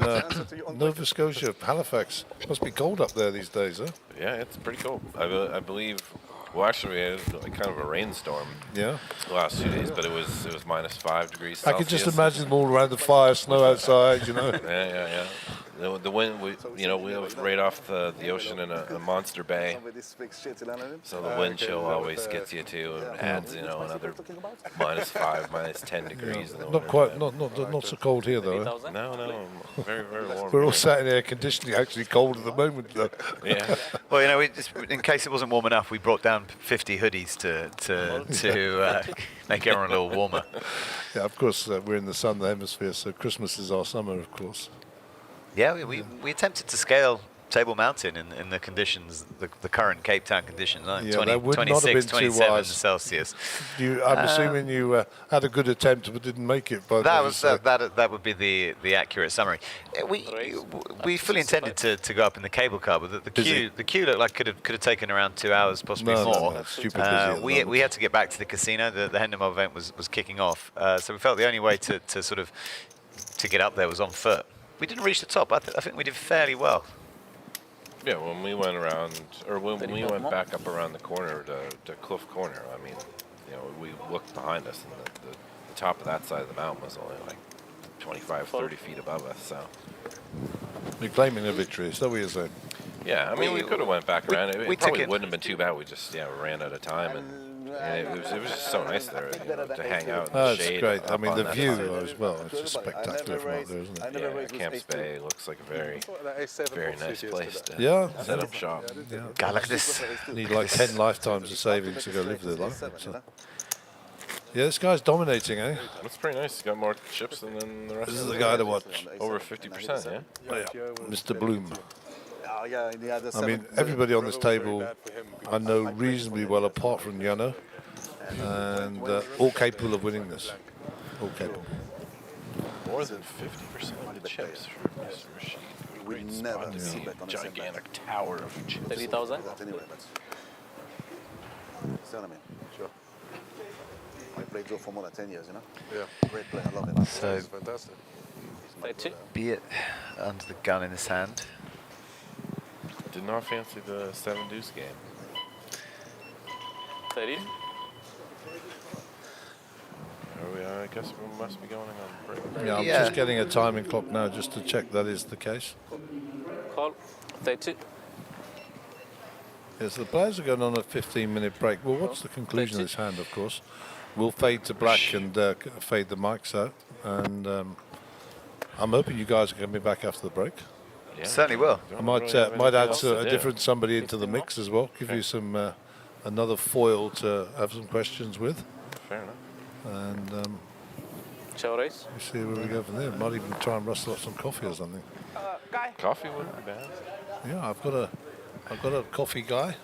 Nova Scotia, Halifax, must be cold up there these days, huh? Yeah, it's pretty cold. I believe. Well, actually, we had kind of a rainstorm. Yeah. The last 2 days, but it was -5 degrees Celsius. I could just imagine them all around the fire, snow outside, you know. Yeah. The wind, we live right off the ocean in a monster bay, so the wind chill always gets you too, and adds another -5, -10 degrees. In the Not quite, not so cold here though. No, very warm. We're all sat in air conditioning, actually cold at the moment though. Yeah. Well, in case it wasn't warm enough, we brought down 50 hoodies to make everyone a little warmer. Yeah, of course, we're in the southern hemisphere, so Christmas is our summer, of course. Yeah, we attempted to scale Table Mountain in the conditions, the current Cape Town conditions, Yeah, 20, that would 26, not have been 27 too wise. Celsius. I'm assuming you had a good attempt but didn't make it. But that would be the accurate summary. We fully intended to go up in the cable car, but the queue looked like could have taken around 2 hours, possibly more. No, stupid busy we had to get back to the casino. The Hendon Mob event was kicking off, so we felt the only way to sort of to get up there was on foot. We didn't reach the top. I think we did fairly well. Yeah, when we went around, or when we went back up around the corner to Cliff Corner, I mean, you know, we looked behind us, and the top of that side of the mountain was only like 25, 30 feet above us. So we're claiming a victory. Is that what you're saying? Yeah, I mean, we could have went back around. It probably it. wouldn't have been too bad. We just ran out of time, and it was just so nice there, you know, to hang out in the shade. It's great. I mean, the view side. as well. It's just spectacular from out there, isn't it? Yeah, Camps Bay looks like a very nice place to set up shop. Yeah. God, look at this. Need like 10 lifetimes of savings to go live there. Like that, so. Yeah, this guy's dominating, eh? That's pretty nice. He's got more chips than the rest. This of is the guy to watch. Over 50%, yeah? Oh, yeah. Mr. Bloom. I I mean, everybody on this table I know reasonably well, apart from Yano, and all capable of winning this. All capable. More than 50% of the chips for Mr. Rashid. We never see a gigantic tower of chips. 30,000? Anyway, but see what I mean? Sure. I played Joe for more than 10 years, you know? Yeah. Great player, I love him. So, fantastic. be it under the gun in his hand. Did not fancy the 7 deuce game. 30? I guess we must be going on break. Yeah, I'm just getting a timing clock now just to check that is the case. Call. 30. Yes, the players are going on a 15-minute break. Well, what's the conclusion of this hand, of course? We'll fade to black and fade the mics out. And I'm hoping you guys are going to be back after the break. Yeah, certainly will. I might add a different somebody into the mix as well. Give you some another foil to have some questions with. Fair enough. And shall race? We see where we go from there. Might even try and rustle up some coffee or something. Coffee wouldn't be bad. Yeah, I've got a coffee guy.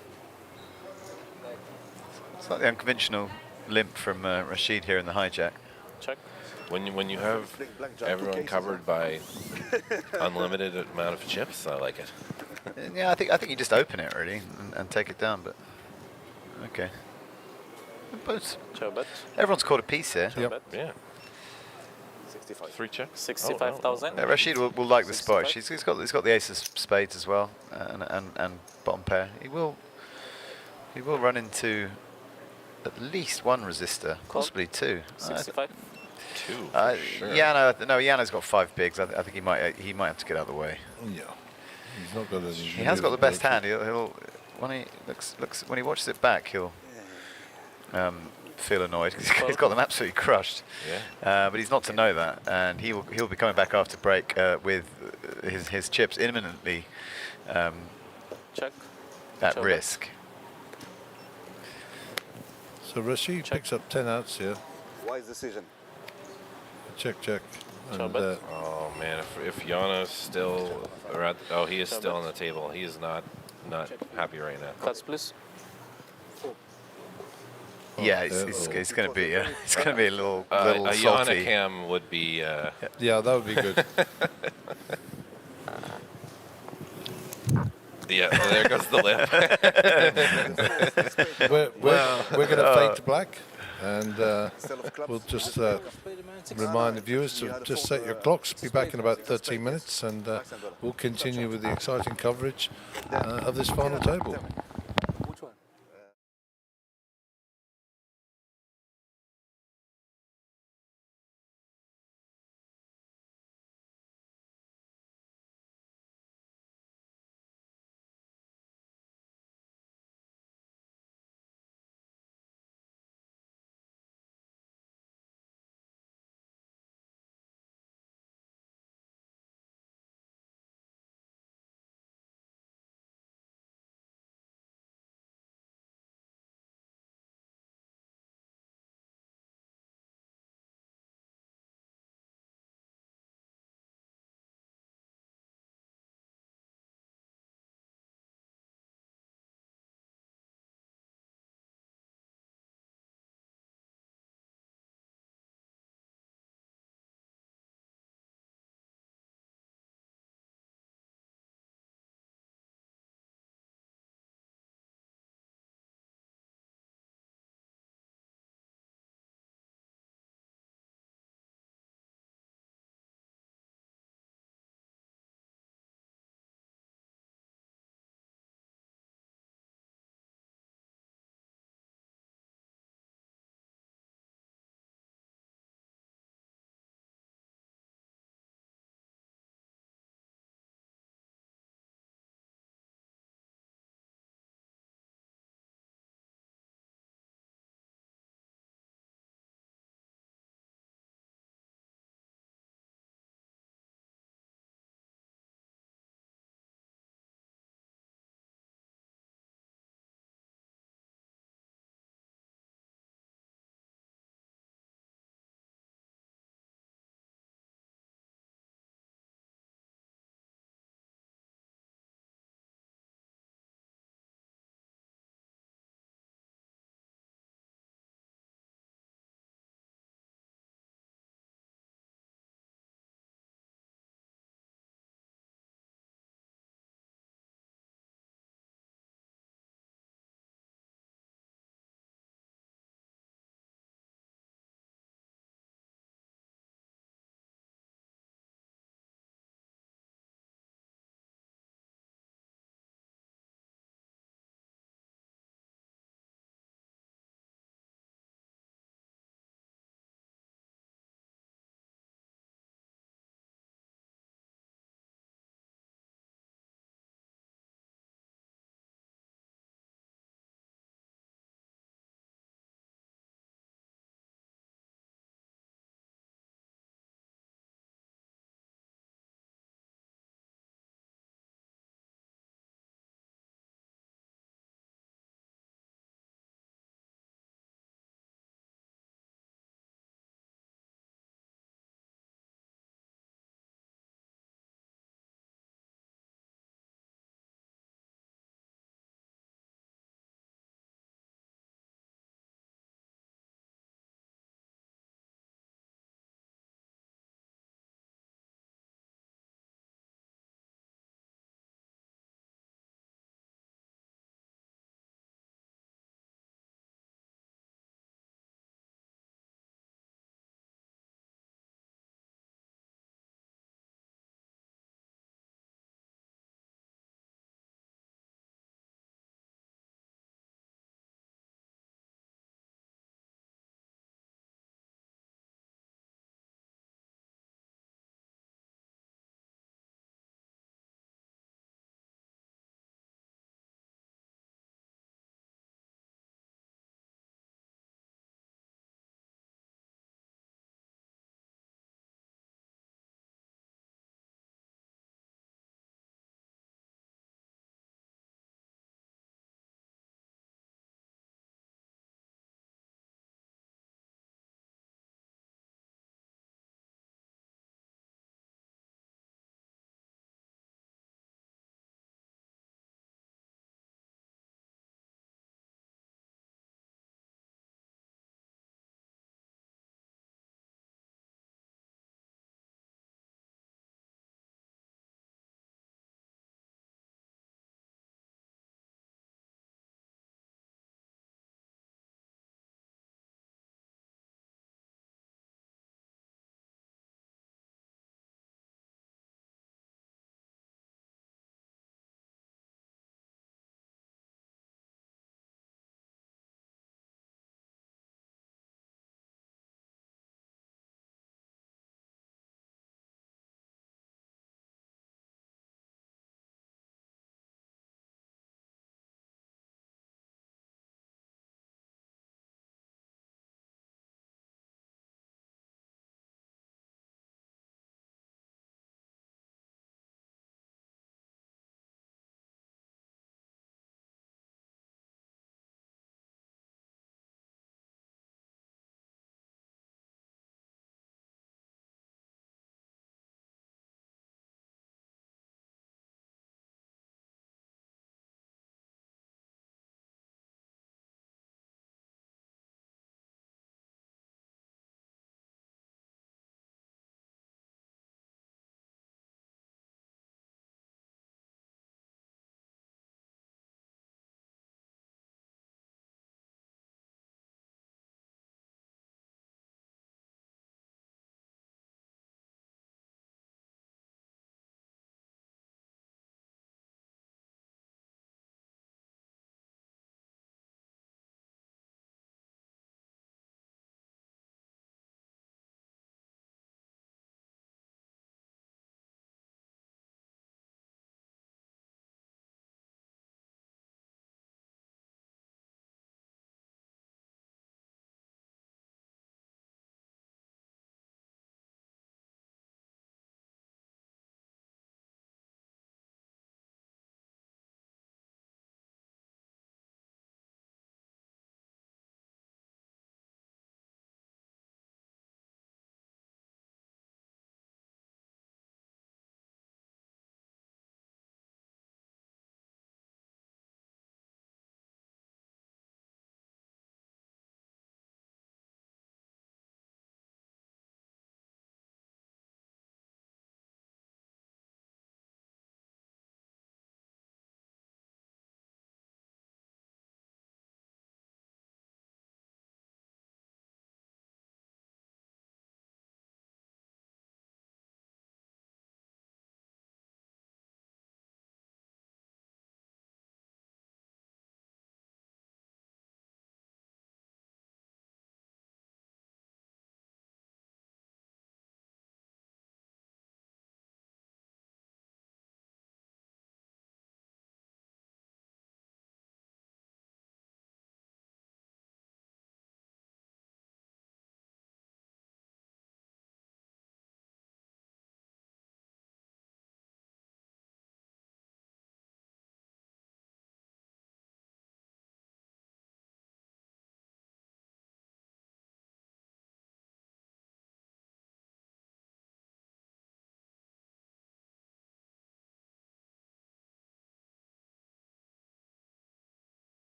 Slightly unconventional limp from Rashid here in the hijack. Check. When you have everyone covered by unlimited amount of chips, I like it. Yeah, I think you just open it really and take it down. But okay. But everyone's caught a piece here. Yep. Yeah. 65. 3 checks. 65,000. Yeah, Rashid will like the spot. He's got the ace of spades as well, and bottom pair. He will run into at least one resistor, possibly two. 65. Two. Sure. Yano's got 5 bigs. I think he might have to get out of the way. Yeah. He's not got. He has got the best hand. He'll when he looks when he watches it back, he'll feel annoyed because he's got them absolutely crushed. Yeah. But he's not to know that, and he'll be coming back after break with his chips imminently at risk. So Rashid picks up 10 outs here. Wise decision. Check. And, oh man, if Yano's still he is still on the table. He is not happy right now. Cuts, please. Yeah, it's going to be it's going to be a little a salty. Yana cam would be. Yeah, that would be good. Yeah, there goes the lip. we're going to fade to black, and we'll just remind the viewers to just set your clocks. Be back in about 13 minutes, and we'll continue with the exciting coverage of this final table.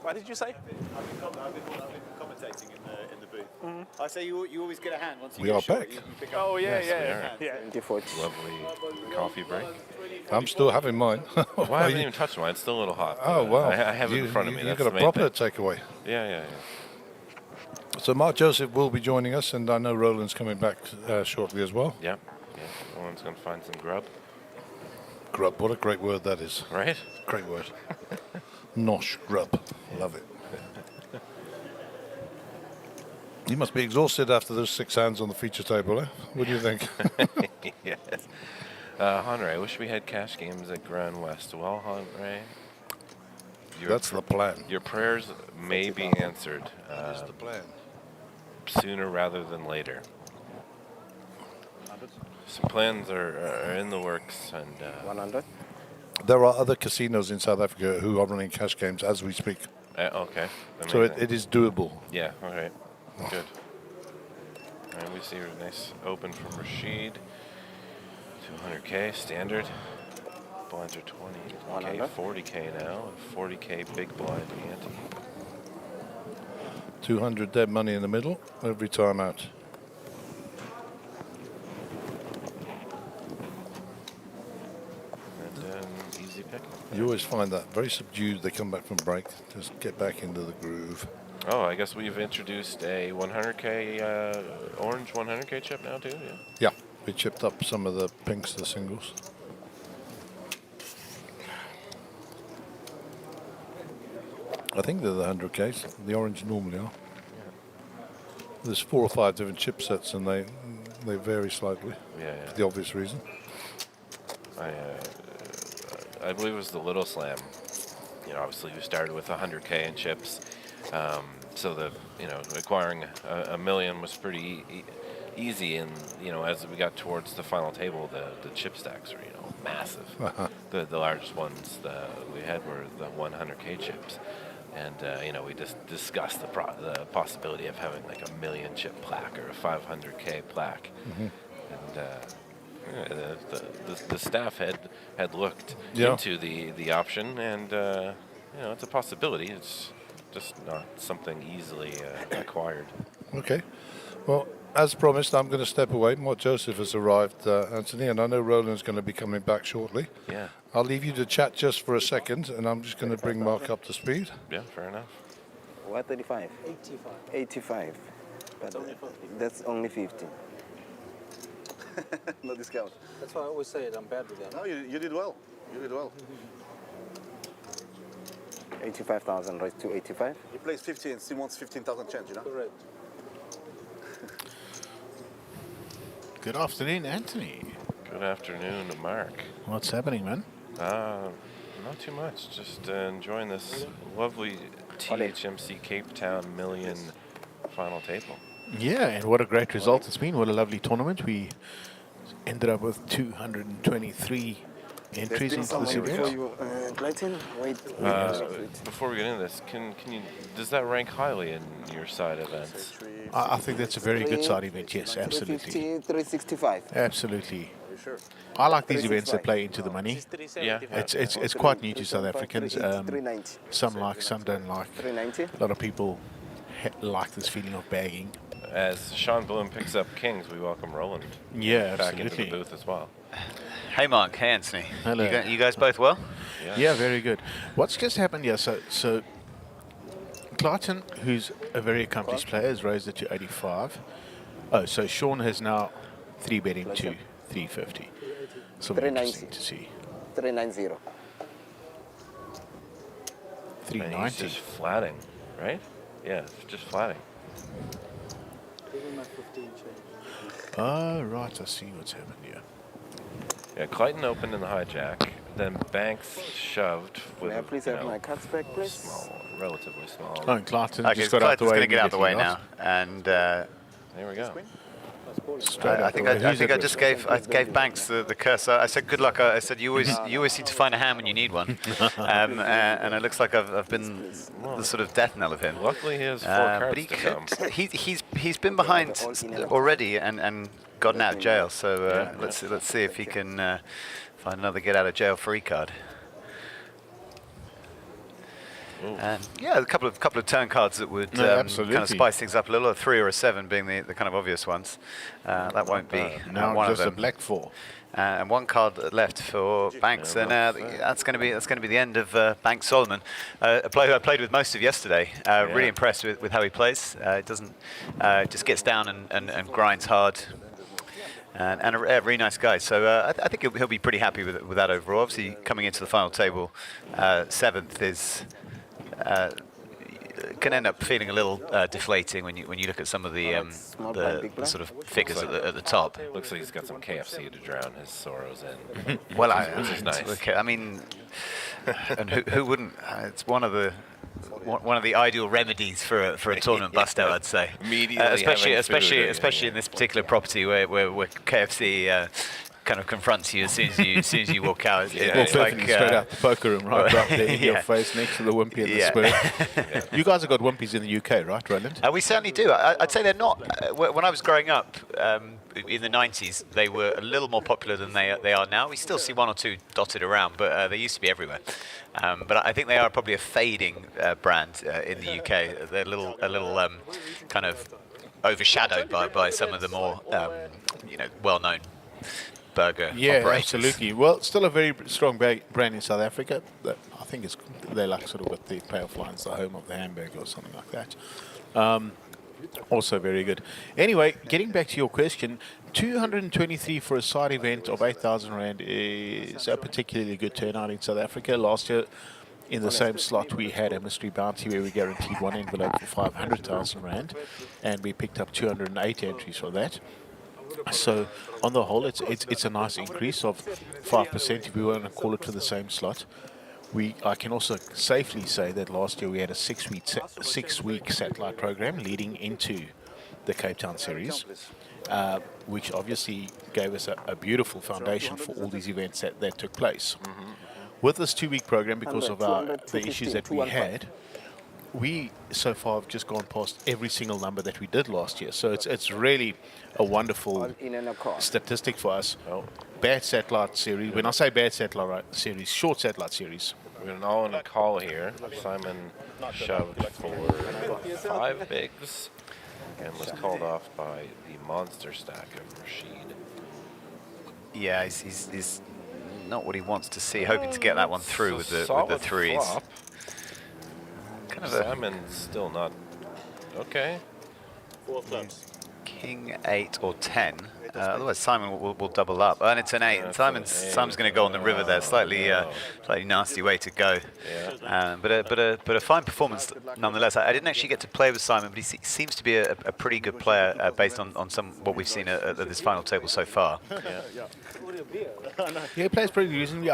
What did you say? I've been commentating in the booth. I say you always get a hand once you We get are a shot. back. You pick up. Oh, yeah, Yes, we yeah. are. 2040. Lovely coffee break. I'm still having mine. Well, I haven't even touched mine. It's still a little hot. Oh, wow. I have it in front of me. You've That's got a the main proper thing. takeaway. Yeah. So Mark Joseph will be joining us, and I know Roland's coming back shortly as well. Yeah. Someone's going to find some grub. Grub, what a great word that is. Right? Great word. Nosh grub. Love it. You must be exhausted after those 6 hands on the feature table, eh? What do you think? Yes. Henry, I wish we had cash games at GrandWest. Well, Henry, That's the plan. Your prayers may be answered. That is the plan. Sooner rather than later. Some plans are in the works, and 100. There are other casinos in South Africa who are running cash games as we speak. Okay. So Amazing. it is doable. Yeah, all right. Good. And we see a nice open from Rashid. 200K standard. Blinds are 20K, 40K now. 40K big blind ante. 200 dead money in the middle every time out. And then easy pick. You always find that very subdued. They come back from break. Just get back into the groove. Oh, I guess we've introduced a 100K orange 100K chip now too. Yeah. Yeah, we chipped up some of the pinks, the singles. I think they're the 100Ks. The orange normally are. There's 4 or 5 different chipsets, and they vary slightly. Yeah. For the obvious reason. I believe it was the Little Slam. You know, obviously we started with 100K in chips, so the acquiring a million was pretty easy. And as we got towards the final table, the chip stacks were massive. The largest ones that we had were the 100K chips. And we just discussed the possibility of having like a 1,000,000 chip plaque or a 500K plaque. And the staff had looked into the option, and it's a possibility. It's just not something easily acquired. Okay. Well, as promised, I'm going to step away. Mark Joseph has arrived, Anthony, and I know Roland's going to be coming back shortly. Yeah. I'll leave you to chat just for a second, and I'm just going to bring Mark up to speed. Yeah, fair enough. 135. 85. But that's only 50. No discount. That's why I always say it. I'm bad with that. No, you did well. You did well. 85,000 raised to 85. He plays 50 and still wants 15,000 change, Correct. Good afternoon, Anthony. Good afternoon, Mark. What's happening, man? Not too much. Just enjoying this lovely THMC Cape Town million final table. Yeah, and what a great result it's been. What a lovely tournament. We ended up with 223 entries into this event. Before we get into this, can you does that rank highly in your side events? I think that's a very good side event, yes, absolutely. 365. Absolutely. Sure. I like these events that play into the money. Yeah. It's quite new to South Africans. Some like, some don't like. A lot of people like this feeling of bagging. As Sean Bloom picks up kings, we welcome Roland back into the booth as well. Hey Mark, hey Anthony. Hello. You guys both well? Yeah, very good. What's just happened here? So Clayton, who's a very accomplished player, has raised it to 85. Oh, so Sean has now 3-betting to 350. So interesting to see. 390. 390. He's just flatting, right? Yeah, just flatting. Oh, right, I see what's happened here. Yeah, Clayton opened in the hijack, then Banks shoved with May I please have my cards back, please? Small, relatively small. Oh, and Clayton Okay, just got out the Clayton's way. going to get out the way immediately, now, and there we go. Straight I think I just gave Banks the curse. I said good luck. I said you always seem to find a hand when you need one, and it looks like I've been the sort of death knell of him. Luckily, he has 4 cards to come. He's been behind already and gotten out of jail. So let's see if he can find another get out of jail free card. And yeah, a couple of turn cards that would kind of spice things up a little. A 3 or a 7 being the kind of obvious ones. That won't be now one just of them. a black 4. And one card left for Banks, and that's going to be the end of Banks Solomon, a player who I played with most of yesterday. Really impressed with how he plays. It doesn't just gets down and grinds hard. And a really nice guy, so I think he'll be pretty happy with that overall. Obviously, coming into the final table, 7th is can end up feeling a little deflating when you look at some of the sort of figures at the top. Looks like he's got some KFC to drown his sorrows in. Well, which is nice. Okay, I mean, and who wouldn't? It's one of the ideal remedies for a tournament bust out, I'd say. Especially in this particular property where KFC kind of confronts you as soon as you walk out. It's like straight out the poker room, right there in your face, next to the Wimpy and the Spirit. You guys have got Wimpies in the UK, right, Roland? We certainly do. I'd say they're not. When I was growing up in the 90s, they were a little more popular than they are now. We still see 1 or 2 dotted around, but they used to be everywhere. But I think they are probably a fading brand in the UK. They're a little kind of overshadowed by some of the more well-known burger operators. Absolutely. Well, still a very strong brand in South Africa. I think they like sort of with the payoff lines, the home of the hamburger or something like that. Also very good. Anyway, getting back to your question, 223 for a side event of 8,000 Rand is a particularly good turnout in South Africa. Last year, in the same slot, we had a mystery bounty where we guaranteed one envelope for 500,000 Rand, and we picked up 208 entries for that. So on the whole, it's a nice increase of 5% if we want to call it for the same slot. I can also safely say that last year we had a 6-week satellite program leading into the Cape Town series, which obviously gave us a beautiful foundation for all these events that took place. With this 2-week program, because of the issues that we had, we so far have just gone past every single number that we did last year. So it's really a wonderful statistic for us. Bad satellite series. When I say bad satellite series, short satellite series. We're all in a call here. Simon shoved for 5 bigs and was called off by the monster stack of Rashid. Yeah, he's not what he wants to see. Hoping to get that one through with the 3s. Flop. Kind of Simon's still not okay. 4 flips. King 8 or 10. Otherwise, Simon will double up, and it's an 8. Yeah, Simon's going to go on the river there. Slightly nasty way to go. Yeah. But a fine performance nonetheless. I didn't actually get to play with Simon, but he seems to be a pretty good player based on what we've seen at this final table so far. Yeah, he plays pretty reasonably.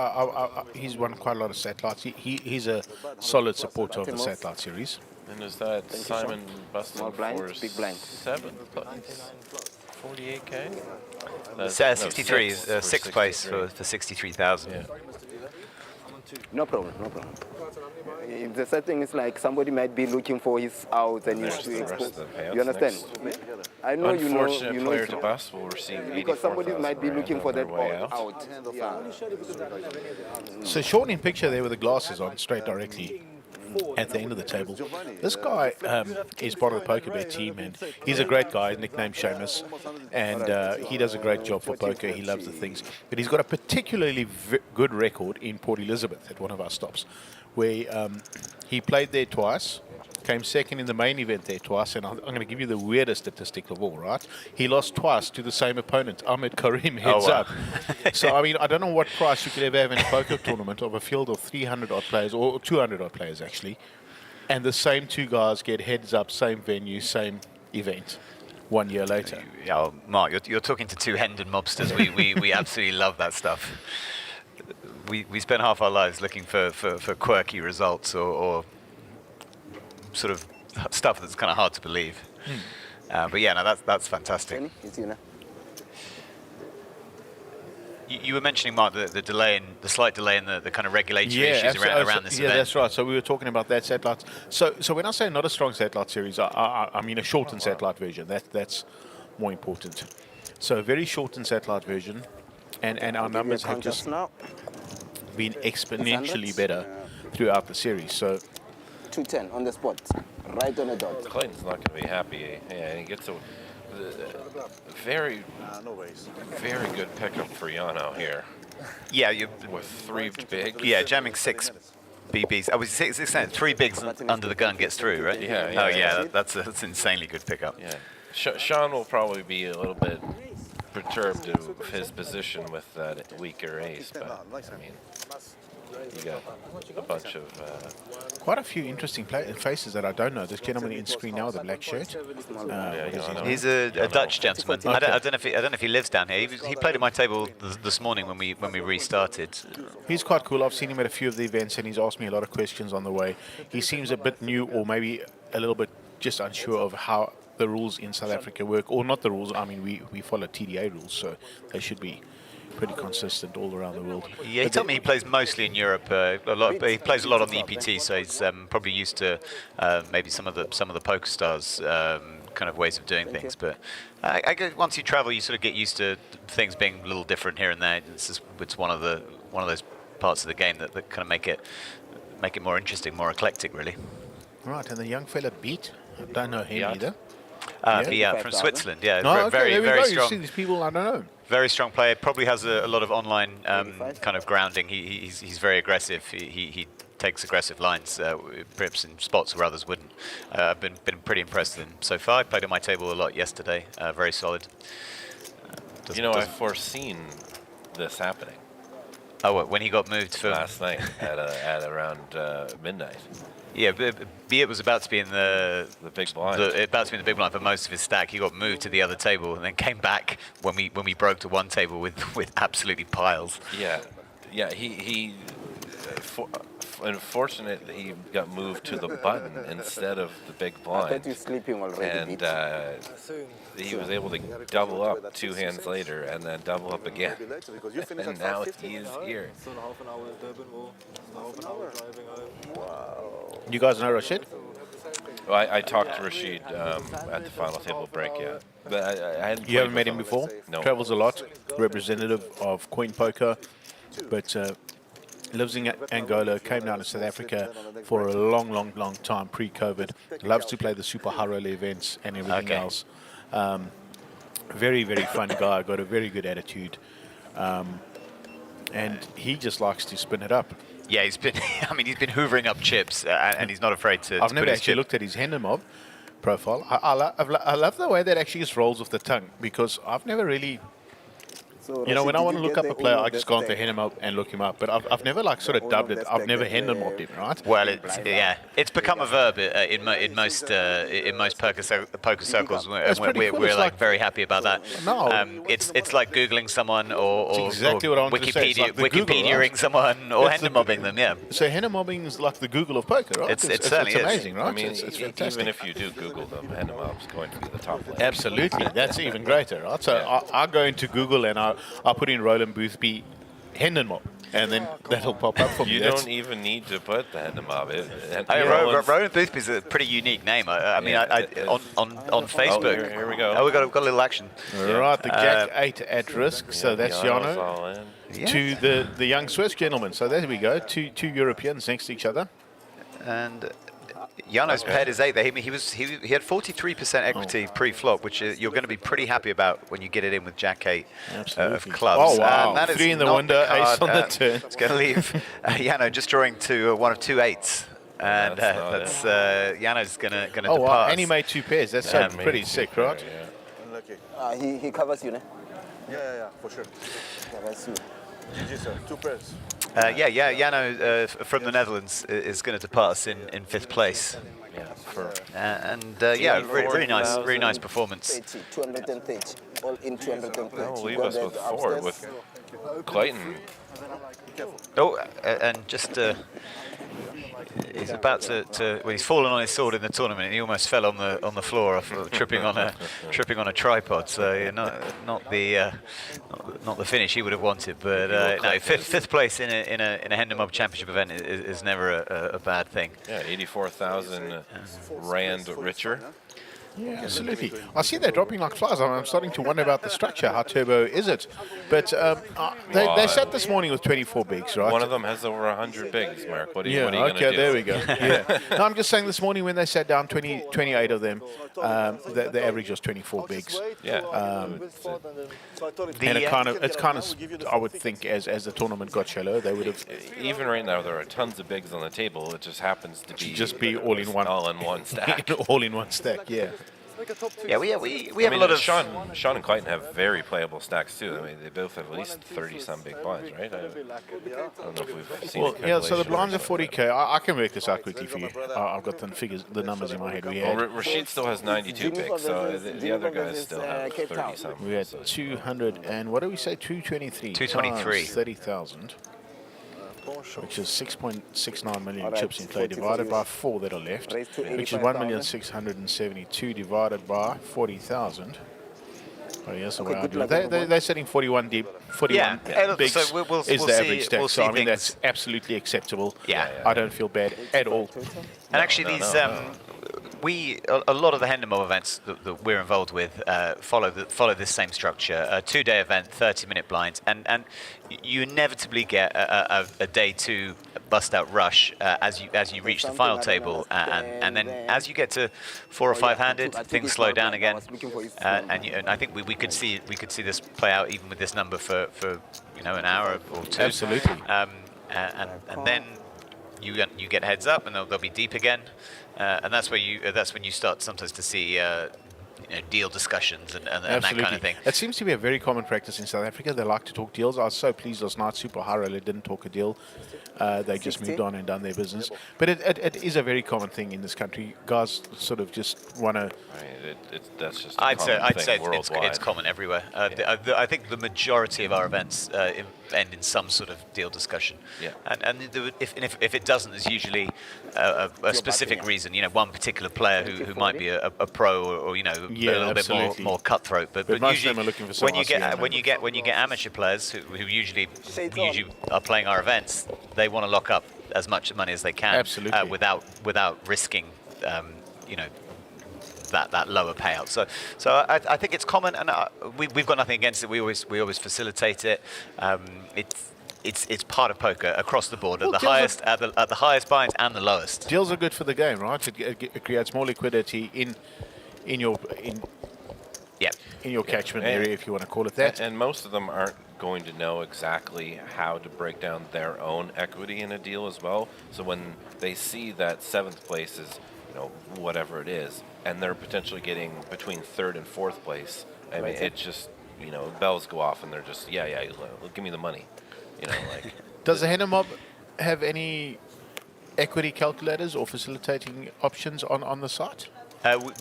He's won quite a lot of satellites. He's a solid supporter of the satellite series. And is that Simon busting for big blind. 7th place? 48K? 63 is 6th place for 63,000. Yeah. No problem. The setting is like somebody might be looking for his out and you understand? I know you know. Unfortunate player to bust will receive because somebody might be looking for that out. Yeah. So Sean in picture there with the glasses on, straight directly at the end of the table. This guy is part of the poker bet team, and he's a great guy, nicknamed Seamus, and he does a great job for poker. He loves the things, but he's got a particularly good record in Port Elizabeth at one of our stops, where he played there twice, came second in the main event there twice, and I'm going to give you the weirdest statistic of all, right? He lost twice to the same opponent, Ahmed Karim, heads up. So, I mean, I don't know what price you could ever have in a poker tournament of a field of 300-odd players, or 200-odd players, actually, and the same 2 guys get heads up, same venue, same event, 1 year later. Yeah, Mark, you're talking to 2 Hendon mobsters. We absolutely love that stuff. We spend half our lives looking for quirky results or sort of stuff that's kind of hard to believe. But yeah, no, that's fantastic. You were mentioning, Mark, the slight delay in the kind of regulatory issues around this event. Yeah, that's right. So we were talking about that satellite. So when I say not a strong satellite series, I mean a shortened satellite version. That's more important. So a very shortened satellite version, and our numbers have just been exponentially better throughout the series. So 210 on the spot, right on the dot. Clayton's not going to be happy. Yeah, he gets a very good pickup for Yano here. Yeah, you with 3 big. Yeah, jamming 6 BBs. I was 3 bigs under the gun gets through, right? Yeah. That's insanely good pickup. Yeah, Sean will probably be a little bit perturbed of his position with that weaker ace, but I mean, you got a bunch of quite a few interesting faces that I don't know. This gentleman in screen now with the black shirt. He's a Dutch gentleman. Okay. I don't know if he lives down here. He played at my table this morning when we restarted. He's quite cool. I've seen him at a few of the events, and he's asked me a lot of questions on the way. He seems a bit new, or maybe a little bit just unsure of how the rules in South Africa work, or not the rules. I mean, we follow TDA rules, so they should be pretty consistent all around the world. Yeah, he told me he plays mostly in Europe. He plays a lot on the EPT, so he's probably used to maybe some of the poker stars kind of ways of doing things. But I guess once you travel, you sort of get used to things being a little different here and there. It's one of those parts of the game that kind of make it more interesting, more eclectic, really. Right, and the young fella beat. I don't know him either. From Switzerland, yeah. No, very go. strong. You see these people, I don't know. Very strong player. Probably has a lot of online kind of grounding. He's very aggressive. He takes aggressive lines, perhaps in spots where others wouldn't. I've been pretty impressed with him so far. I played at my table a lot yesterday. Very solid. I've foreseen this happening. Oh, what, when he got moved for last night at around midnight. Yeah, it was about to be in the big blind. About to be in the big blind for most of his stack. He got moved to the other table and then came back when we broke to one table with absolutely piles. Yeah. He unfortunately he got moved to the button instead of the big blind. I bet you're sleeping already. And he was able to double up 2 hands later and then double up again. And now he is here. You guys know Rashid? Well, I talked to Rashid at the final table break, yeah. But I hadn't You haven't met him before? No. Travels a lot, representative of Coin Poker, but lives in Angola, came down to South Africa for a long time, pre-COVID. Loves to play the super high-roller events and everything else. Very, very fun guy, got a very good attitude. And he just likes to spin it up. Yeah, he's been hoovering up chips, and he's not afraid to. I've never actually looked at his Hendon mob profile. I love the way that actually just rolls off the tongue, because I've never really. So You know, when I want to look up a player, I Uno just go onto Hendon mob and look him up. But I've never like sort of dubbed it. I've never Hendon mobbed him, right? Well, it's become a verb in most poker circles. We're like very happy about that. No, it's like googling someone or exactly what I wanted to say. It's like the Google, Wikipediaing someone or Hendon mobbing them. Yeah. So Hendon mobbing is like the Google of poker, right? It certainly is. Amazing, right? I mean, it's fantastic. even if you do Google them, Hendon mob's going to be the top list. Absolutely, that's even greater, right? So I go into Google and I put in Roland Boothby Hendon mob, and then that'll pop up for me. You don't even need to put the Hendon mob. Roland Boothby's a pretty unique name. On Facebook. Here we go. Oh, we've got a little action. Right, the Jack 8 at risk. So that's Yano's all in. to the young Swiss gentleman. So there we go. Two Europeans next to each other. And Jano's paired his 8 there. He had 43% equity pre-flop, which you're going to be pretty happy about when you get it in with Jack 8 of clubs. Oh wow! And that is 3 in the not window, card, ace on the turn. It's going to leave Jano just drawing to one of 2 8s. And that's Jano's going to Oh depart. wow! And he made 2 pairs. That's pretty sick, right? He covers you, ne? Yeah, for sure. Covers you. GG, sir. 2 pairs. Jano from the Netherlands is going to depart us in 5th place. Really nice performance. 230, all in 230. They'll leave us with 4 with Clayton. Oh, and just he's about to he's fallen on his sword in the tournament, and he almost fell on the floor after tripping on a tripod. So not the finish he would have wanted, but no, fifth place in a Hendon Mob Championship event is never a bad thing. Yeah, 84,000 rand richer. Yeah, absolutely. I see they're dropping like flies. I'm starting to wonder about the structure. How turbo is it? But they sat this morning with 24 bigs, right? One of them has over 100 bigs, Mark. What are you going to do? Okay, there we go. Yeah. No, I'm just saying this morning when they sat down, 28 of them, the average was 24 bigs. Yeah. And it's kind of, I would think, as the tournament got shallow, they would have. Even right now, there are tons of bigs on the table. It just happens to be all in one. All in one stack. All in one stack, yeah. Yeah, we have a lot of... Sean and Clayton have very playable stacks too. I mean, they both have at least 30-some big blinds, right? I don't know if we've seen so the blinds are 40K. I can work this out quickly for you. I've got the numbers in my head. Rashid still has 92 bigs, so the other guys still have 30-some. We had 200 and what do we say? 223. 223. 30,000. Which is 6.69 million chips in play divided by 4 that are left, which is 1,672,000 divided by 40,000. Oh yes, they're setting 41 deep. 41 bigs so is the average stack. So I mean that's absolutely acceptable. Yeah. I don't feel bad at all. And actually, a lot of the Hendon Mob events that we're involved with follow this same structure. A 2-day event, 30-minute blinds, and you inevitably get a day 2 bust-out rush as you reach the final table, and then as you get to 4 or 5-handed, things slow down again. And I think we could see this play out even with this number for an hour or 2. Absolutely. And then you get heads up, and they'll be deep again. And that's when you start sometimes to see deal discussions and that kind of thing. It seems to be a very common practice in South Africa. They like to talk deals. I was so pleased last night. Super high roller didn't talk a deal. They just moved on and done their business. But it is a very common thing in this country. Guys sort of just want to. That's just. I'd say it's common everywhere. I think the majority of our events end in some sort of deal discussion. Yeah. And if it doesn't, there's usually a specific reason. One particular player who might be a pro or a little bit more cutthroat. But usually when you get amateur players who usually are playing our events, they want to lock up as much money as they can. Without risking that lower payout. So I think it's common, and we've got nothing against it. We always facilitate it. It's part of poker across the board at the highest binds and the lowest. Deals are good for the game, right? It creates more liquidity in your catchment area, if you want to call it that. And most of them aren't going to know exactly how to break down their own equity in a deal as well. So when they see that 7th place is, whatever it is, and they're potentially getting between 3rd and 4th place, I mean, it just, bells go off and they're just, give me the money. Does the Hendon Mob have any equity calculators or facilitating options on the site?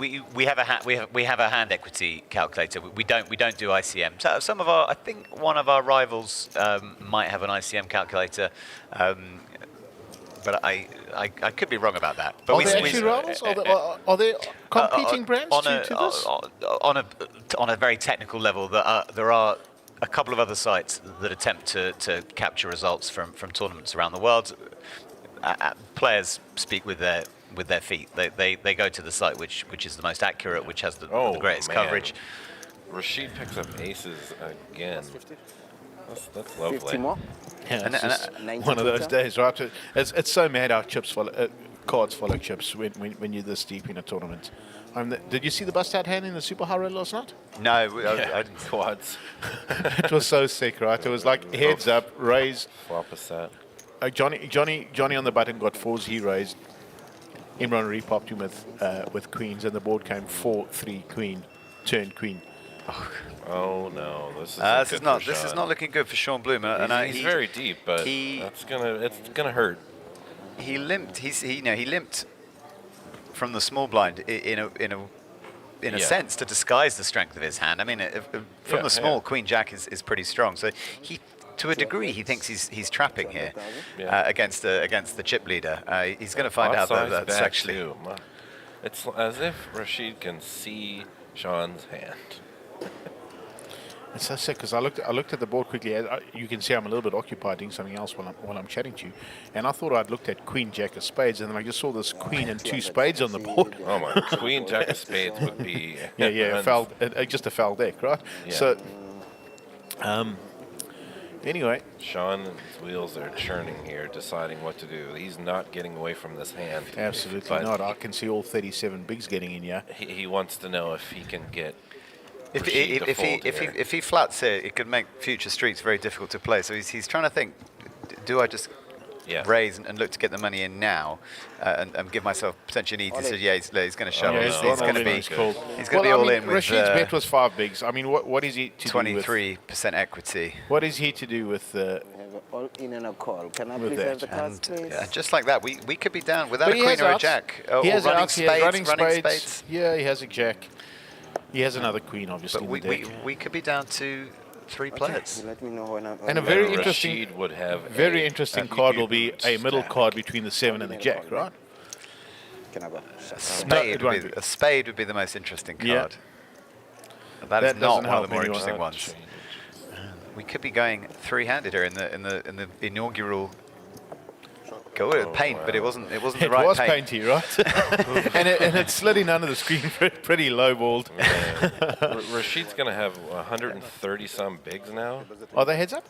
We have a hand equity calculator. We don't do ICM. So I think one of our rivals might have an ICM calculator, but I could be wrong about that. But are they actually rivals? Are they competing brands to this? On a very technical level, there are a couple of other sites that attempt to capture results from tournaments around the world. Players speak with their feet. They go to the site which is the most accurate, which has the greatest coverage. Rashid picks up aces again. That's lovely. 50 more. Yeah, it's one of those days, right? It's so mad how cards follow chips when you're this deep in a tournament. Did you see the bust-out hand in the super high roll last night? No, I didn't. Quads. It was so sick, right? It was like heads up, raise. Flop a set. Johnny on the button got 4s. He raised. Imran repopped him with queens, and the board came 4-3 queen, turn queen. Oh no, this is not looking good for Sean Bloom. He's very deep, but it's gonna hurt. He limped. He limped from the small blind in a sense to disguise the strength of his hand. I mean, from the small, Queen Jack is pretty strong. So to a degree, he thinks he's trapping here against the chip leader. He's going to find out that that's actually. Too. It's as if Rashid can see Sean's hand. It's so sick because I looked at the board quickly. You can see I'm a little bit occupied doing something else while I'm chatting to you, and I thought I'd looked at Queen Jack of Spades, and then I just saw this Queen and 2 spades on the board. Oh my! Queen Jack of Spades would be just a foul deck, right? Yeah. So, anyway, Sean's wheels are churning here, deciding what to do. He's not getting away from this hand. Absolutely not. I can see all 37 bigs getting in. Yeah. He wants to know if he can get. If he flats here, it could make future streets very difficult to play. So he's trying to think: do I just raise and look to get the money in now, and give myself potentially an E? He said, yeah, he's going to shove. He's going to be all in with. Rashid's bet was 5 bigs. I mean, what is he to 23% equity. What is he to do with? All in and a call. Can I With please that. have the cards, please? Just like that, we could be down without But a he queen has or a outs. jack. He has running outs, he has running spades. spades. Yeah, he has a jack. He has another queen, obviously. But in the deck. we could be down to 3 players. Let me know when I'm. And a very interesting, Rashid would have very interesting card will be a middle card between the 7 and the jack, right? Can I go? A spade would be the most interesting card. Yeah. That is That not doesn't one of help the more anyone. interesting ones. We could be going 3-handed here in the inaugural. Go with paint, but it wasn't the right was paint. painty, right? and it slid in under the screen pretty low-balled. Rashid's going to have 130 some bigs now. Are they heads up?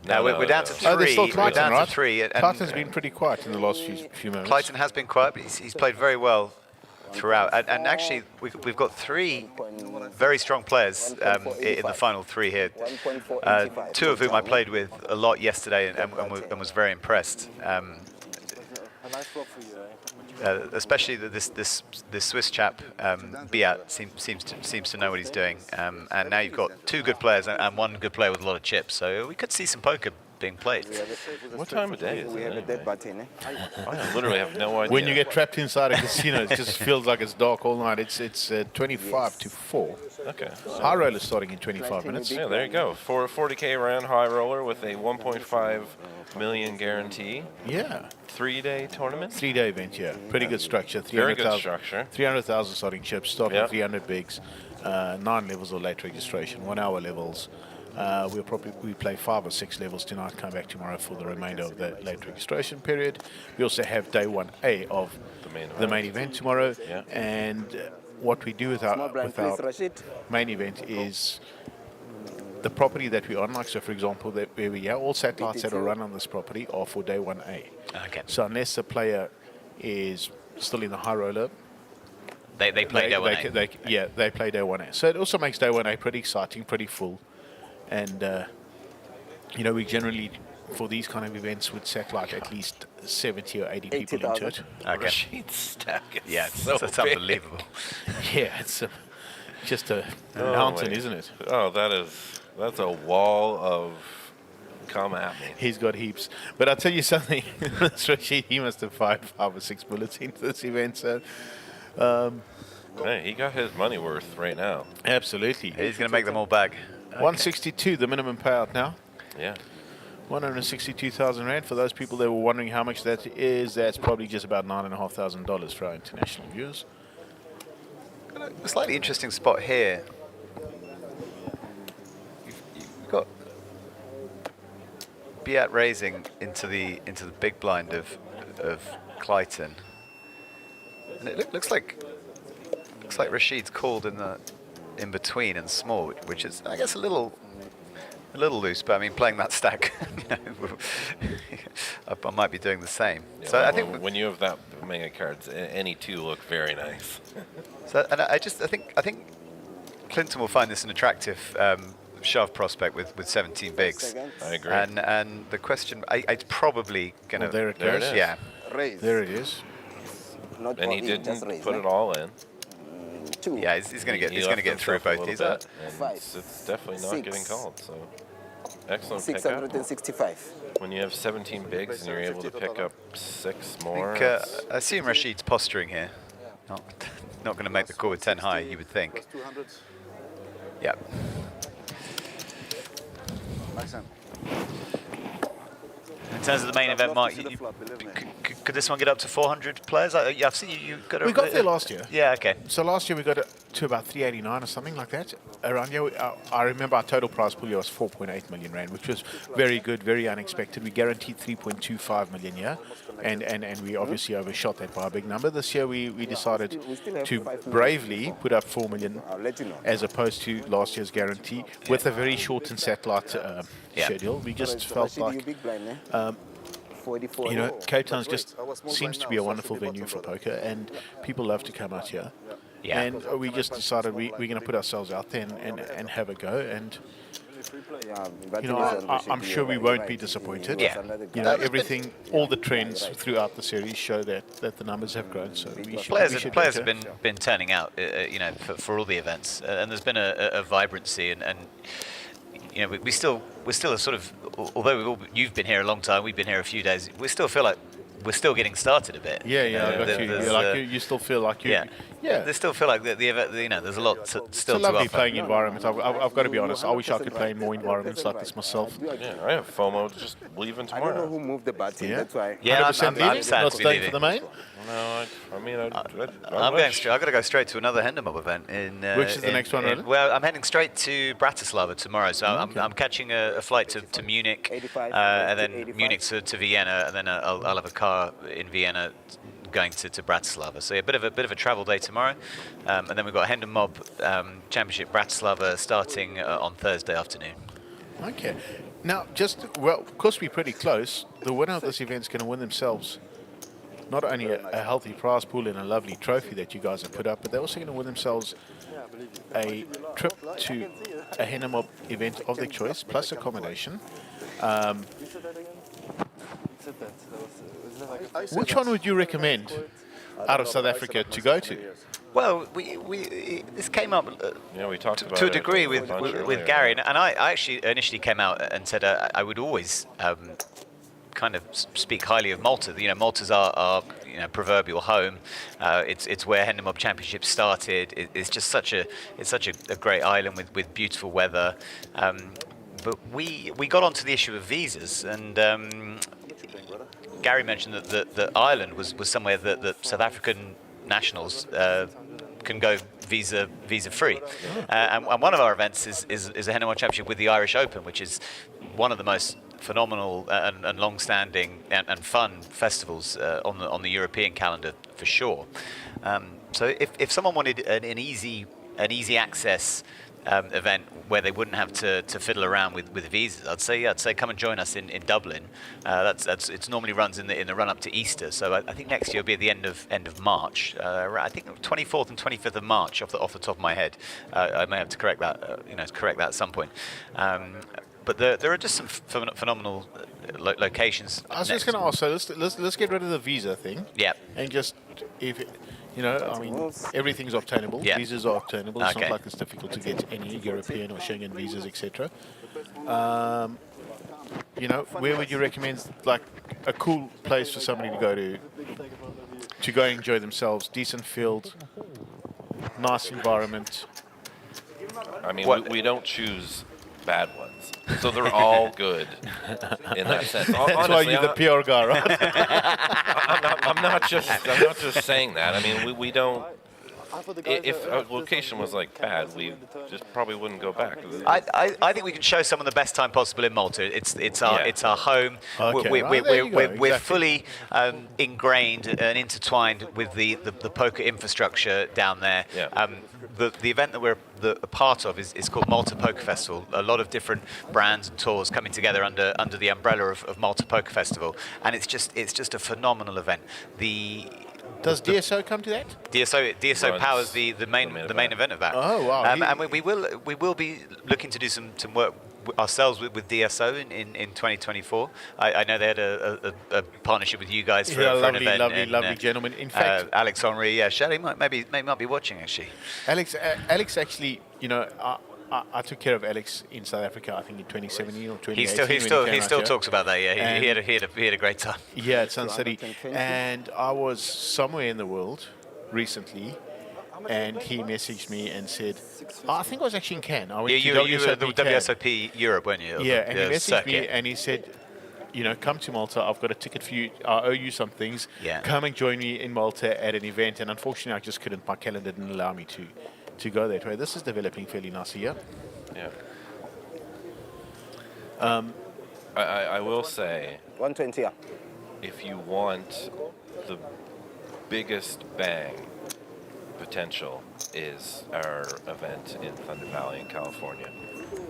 No, we're down to 3. Oh, they're still We're Clayton, down right? to 3. Clayton's been pretty quiet in the last few moments. Clayton has been quiet, but he's played very well throughout. And actually, we've got 3 very strong players in the final 3 here. 2 of whom I played with a lot yesterday and was very impressed. Especially this Swiss chap, Payouts, seems to know what he's doing. And now you've got 2 good players and 1 good player with a lot of chips. So we could see some poker being played. What time of day is it? We have a dead button, eh? I literally have no idea. When you get trapped inside a casino, it just feels like it's dark all night. It's 25 to 4. Okay. High roller starting in 25 minutes. Yeah, there you go. For a 40K round high roller with a 1.5 million guarantee. Yeah. 3-day tournament? 3-day event, yeah. Pretty good structure. Very good structure. 300,000 starting chips, start with 300 bigs, 9 levels of late registration, 1 hour levels. We play 5 or 6 levels tonight, come back tomorrow for the remainder of the late registration period. We also have day 1A of the main event tomorrow. Yeah. And what we do with our main event is the property that we're on, like, so for example, where we have all satellites that are run on this property are for day 1A. Okay. So unless the player is still in the high roller, they play day 1A. They play day 1A. So it also makes day 1A pretty exciting, pretty full. And, we generally, for these kind of events, would satellite at least 70 or 80 people into it. Okay. Rashid's stack is That's unbelievable. Yeah, it's just a mountain, isn't it? Oh, that's a wall of come at me. He's got heaps. But I'll tell you something, Rashid, he must have fired 5 or 6 bullets into this event. So, hey, he got his money worth right now. Absolutely. He's going to make them all back. 162, the minimum payout now. Yeah. 162,000 Rand. For those people that were wondering how much that is, that's probably just about $9,500 for our international viewers. A slightly interesting spot here. You've got Payouts raising into the big blind of Clayton, and it looks like Rashid's called in between and small, which is, I guess, a little loose. But I mean, playing that stack, I might be doing the same. Yeah, so I think when you have that many cards, any 2 look very nice. So, and I think Clinton will find this an attractive shove prospect with 17 bigs. I agree. And the question, it's probably going to... there it goes. Yeah. There it is. And he didn't put it all in. Yeah, he's going to get through both these. It's definitely not getting called. So excellent 665. When you have 17 bigs and you're able to pick up 6 more. I assume Rashid's posturing here. Not going to make the call with 10 high, you would think. Yeah. In terms of the main event, Mark, Could this one get up to 400 players? I've seen you got. We got there last year. Yeah. Okay. So last year we got it to about 389 or something like that. Around here, I remember our total prize pool year was 4.8 million rand, which was very good, very unexpected. We guaranteed 3.25 million here, and we obviously overshot that by a big number. This year we decided to bravely put up 4 million as opposed to last year's guarantee with a very shortened satellite schedule. We just felt like, Cape Town just seems to be a wonderful venue for poker, and people love to come out here. Yeah. And we just decided we're going to put ourselves out there and have a go. And I'm sure we won't be disappointed. Yeah. Everything, all the trends throughout the series show that the numbers have grown. So players have been turning out, for all the events, and there's been a vibrancy, and we're still a sort of, although you've been here a long time, we've been here a few days, we still feel like we're still getting started a bit. Yeah, I got you. You still feel like you. Yeah. They still feel like the event. There's a lot still to offer. It's a lovely playing environment. I've got to be honest. I wish I could play in more environments like this myself. Yeah, I have FOMO just leaving tomorrow. I don't know who moved the button. Yeah. That's why. Yeah, I'm leaving, not staying for the main. No, I'm going straight. I've got to go straight to another Hendon Mob event in. Which is the next one? Well, I'm heading straight to Bratislava tomorrow, so I'm catching a flight to Munich, and then Munich to Vienna, and then I'll have a car in Vienna going to Bratislava. So a bit of a travel day tomorrow, and then we've got Hendon Mob Championship Bratislava starting on Thursday afternoon. Okay. Now, because we're pretty close, the winner of this event is going to win themselves not only a healthy prize pool and a lovely trophy that you guys have put up, but they're also going to win themselves a trip to a Hendon Mob event of their choice, plus accommodation. Which one would you recommend out of South Africa to go to? Well, this came up we talked about to a degree with Gary, and I actually initially came out and said I would always kind of speak highly of Malta. Malta's our proverbial home. It's where Hendon Mob Championship started. It's just such a great island with beautiful weather. But we got onto the issue of visas, and Gary mentioned that Ireland was somewhere that South African nationals can go visa free. And one of our events is a Hendon Mob Championship with the Irish Open, which is one of the most phenomenal and long-standing and fun festivals on the European calendar for sure. So if someone wanted an easy access event where they wouldn't have to fiddle around with visas, I'd say come and join us in Dublin. It normally runs in the run up to Easter, so I think next year will be at the end of March. I think 24th and 25th of March off the top of my head. I may have to correct that at some point. But there are just some phenomenal locations. I was just going to ask, so let's get rid of the visa thing. Yeah. And just everything's obtainable. Yeah. Visas are obtainable. It's Okay. not like it's difficult to get any European or Schengen visas, etc. Where would you recommend like a cool place for somebody to go enjoy themselves? Decent field, nice environment. I mean, we don't choose bad ones, so they're all good in that sense. That's why you're the PR guy, right? I'm not just saying that. I mean, we don't. If a location was like bad, we just probably wouldn't go back. I think we can show some of the best time possible in Malta. It's our home. Okay, We're fully ingrained and intertwined with the poker infrastructure down there. Yeah. The event that we're a part of is called Malta Poker Festival. A lot of different brands and tours coming together under the umbrella of Malta Poker Festival, and it's just a phenomenal event. Does DSO come to that? DSO powers the main event of that. Oh wow! And we will be looking to do some work ourselves with DSO in 2024. I know they had a partnership with you guys for an event. Lovely gentleman. In fact, Alex Henry, Shelley might be watching actually. Alex actually, I took care of Alex in South Africa, I think in 2017 or 2018. He still talks about that. Yeah, he had a great time. Yeah, at Sun City, and I was somewhere in the world recently, and he messaged me and said, I think I was actually in Cannes. I went you were the WSOP Europe, weren't you? Yeah, and he messaged me and he said, come to Malta. I've got a ticket for you. I owe you some things. Yeah. Come and join me in Malta at an event. And unfortunately, I just couldn't. My calendar didn't allow me to go that way. This is developing fairly nicely, yeah? Yeah. I will say, 120, yeah. If you want the biggest bang potential is our event in Thunder Valley in California.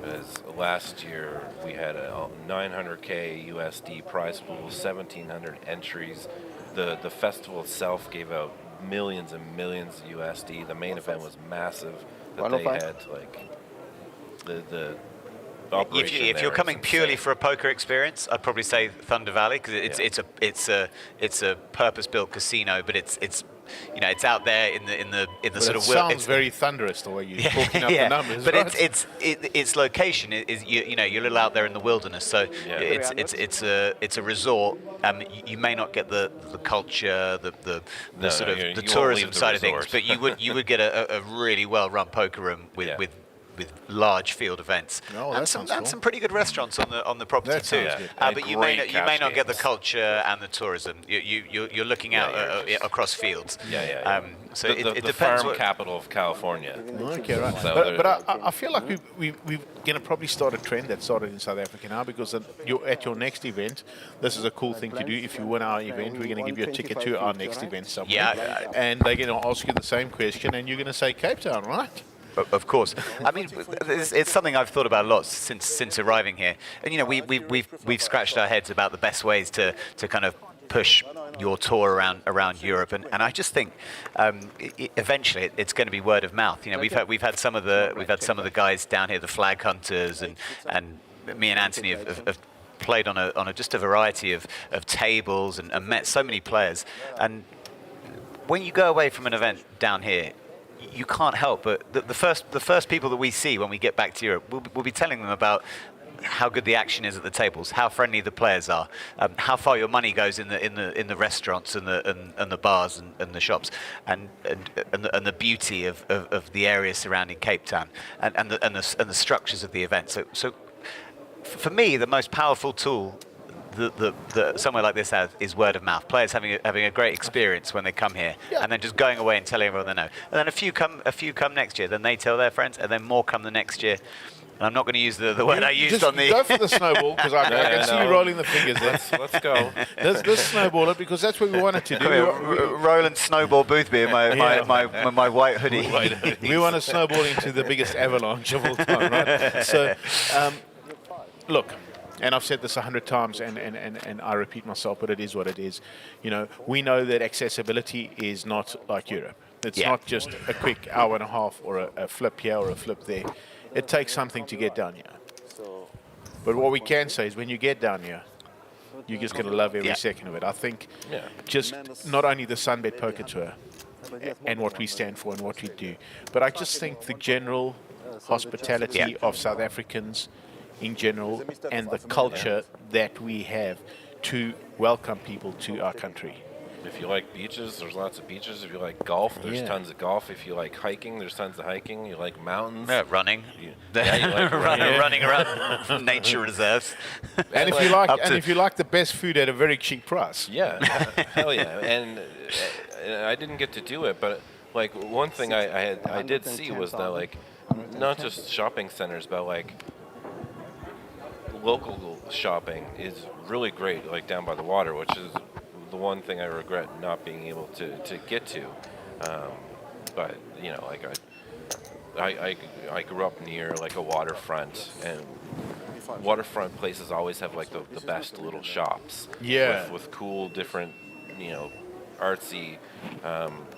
As last year we had a 900K USD prize pool, 1,700 entries. The festival itself gave out millions and millions USD. The main event was massive. That they had like the if you're coming purely for a poker experience, I'd probably say Thunder Valley, because it's a purpose-built casino, but it's out there in the sort of. It sounds very thunderous the way you're talking up the numbers. But right? its location is you're a little out there in the wilderness, so it's a resort. You may not get the culture, the tourism side of things, but you would get a really well-run poker room with large field events, and some pretty good restaurants on the property too. But you may not get the culture and the tourism. You're looking out across fields. So it the depends. Farm capital of California. Okay, right. So but I feel like we're going to probably start a trend that started in South Africa now, because at your next event, this is a cool thing to do. If you win our event, we're going to give you a ticket to our next event somewhere. And they're going to ask you the same question, and you're going to say Cape Town, right? Of course. I mean, it's something I've thought about a lot since arriving here. And we've scratched our heads about the best ways to kind of push your tour around Europe, and I just think eventually it's going to be word of mouth. We've had some of the guys down here, the flag hunters, and me and Anthony have played on just a variety of tables and met so many players. And when you go away from an event down here, you can't help but the first people that we see when we get back to Europe, we'll be telling them about how good the action is at the tables, how friendly the players are, how far your money goes in the restaurants and the bars and the shops, and the beauty of the area surrounding Cape Town and the structures of the event. So for me, the most powerful tool that somewhere like this has is word of mouth. Players having a great experience when they come here, and then just going away and telling everyone they know. And then a few come next year. Then they tell their friends, and then more come the next year. And I'm not going to use the word I used on the. Go for the snowball, because I can see you rolling the fingers there. Let's go. Let's snowball it, because that's what we wanted to do. Roland Snowball Boothby in my white hoodie. We want to snowball into the biggest avalanche of all time, right? So, look. And I've said this 100 times, and I repeat myself, but it is what it is. We know that accessibility is not like Europe. It's not just a quick hour and a half or a flip here or a flip there. It takes something to get down here. But what we can say is when you get down here, you're just going to love every second of it. I think just not only the SunBet Poker Tour and what we stand for and what we do, but I just think the general hospitality of South Africans in general, and the culture that we have to welcome people to our country. If you like beaches, there's lots of beaches. If you like golf, there's tons of golf. If you like hiking, there's tons of hiking. You like mountains. Running. You like running around nature reserves. And if you like the best food at a very cheap price. Yeah, hell yeah. And I didn't get to do it, but like one thing I did see was that not just shopping centers, but local shopping is really great, down by the water, which is the one thing I regret not being able to get to. But I grew up near a waterfront, and waterfront places always have the best little shops. Yeah. With cool different artsy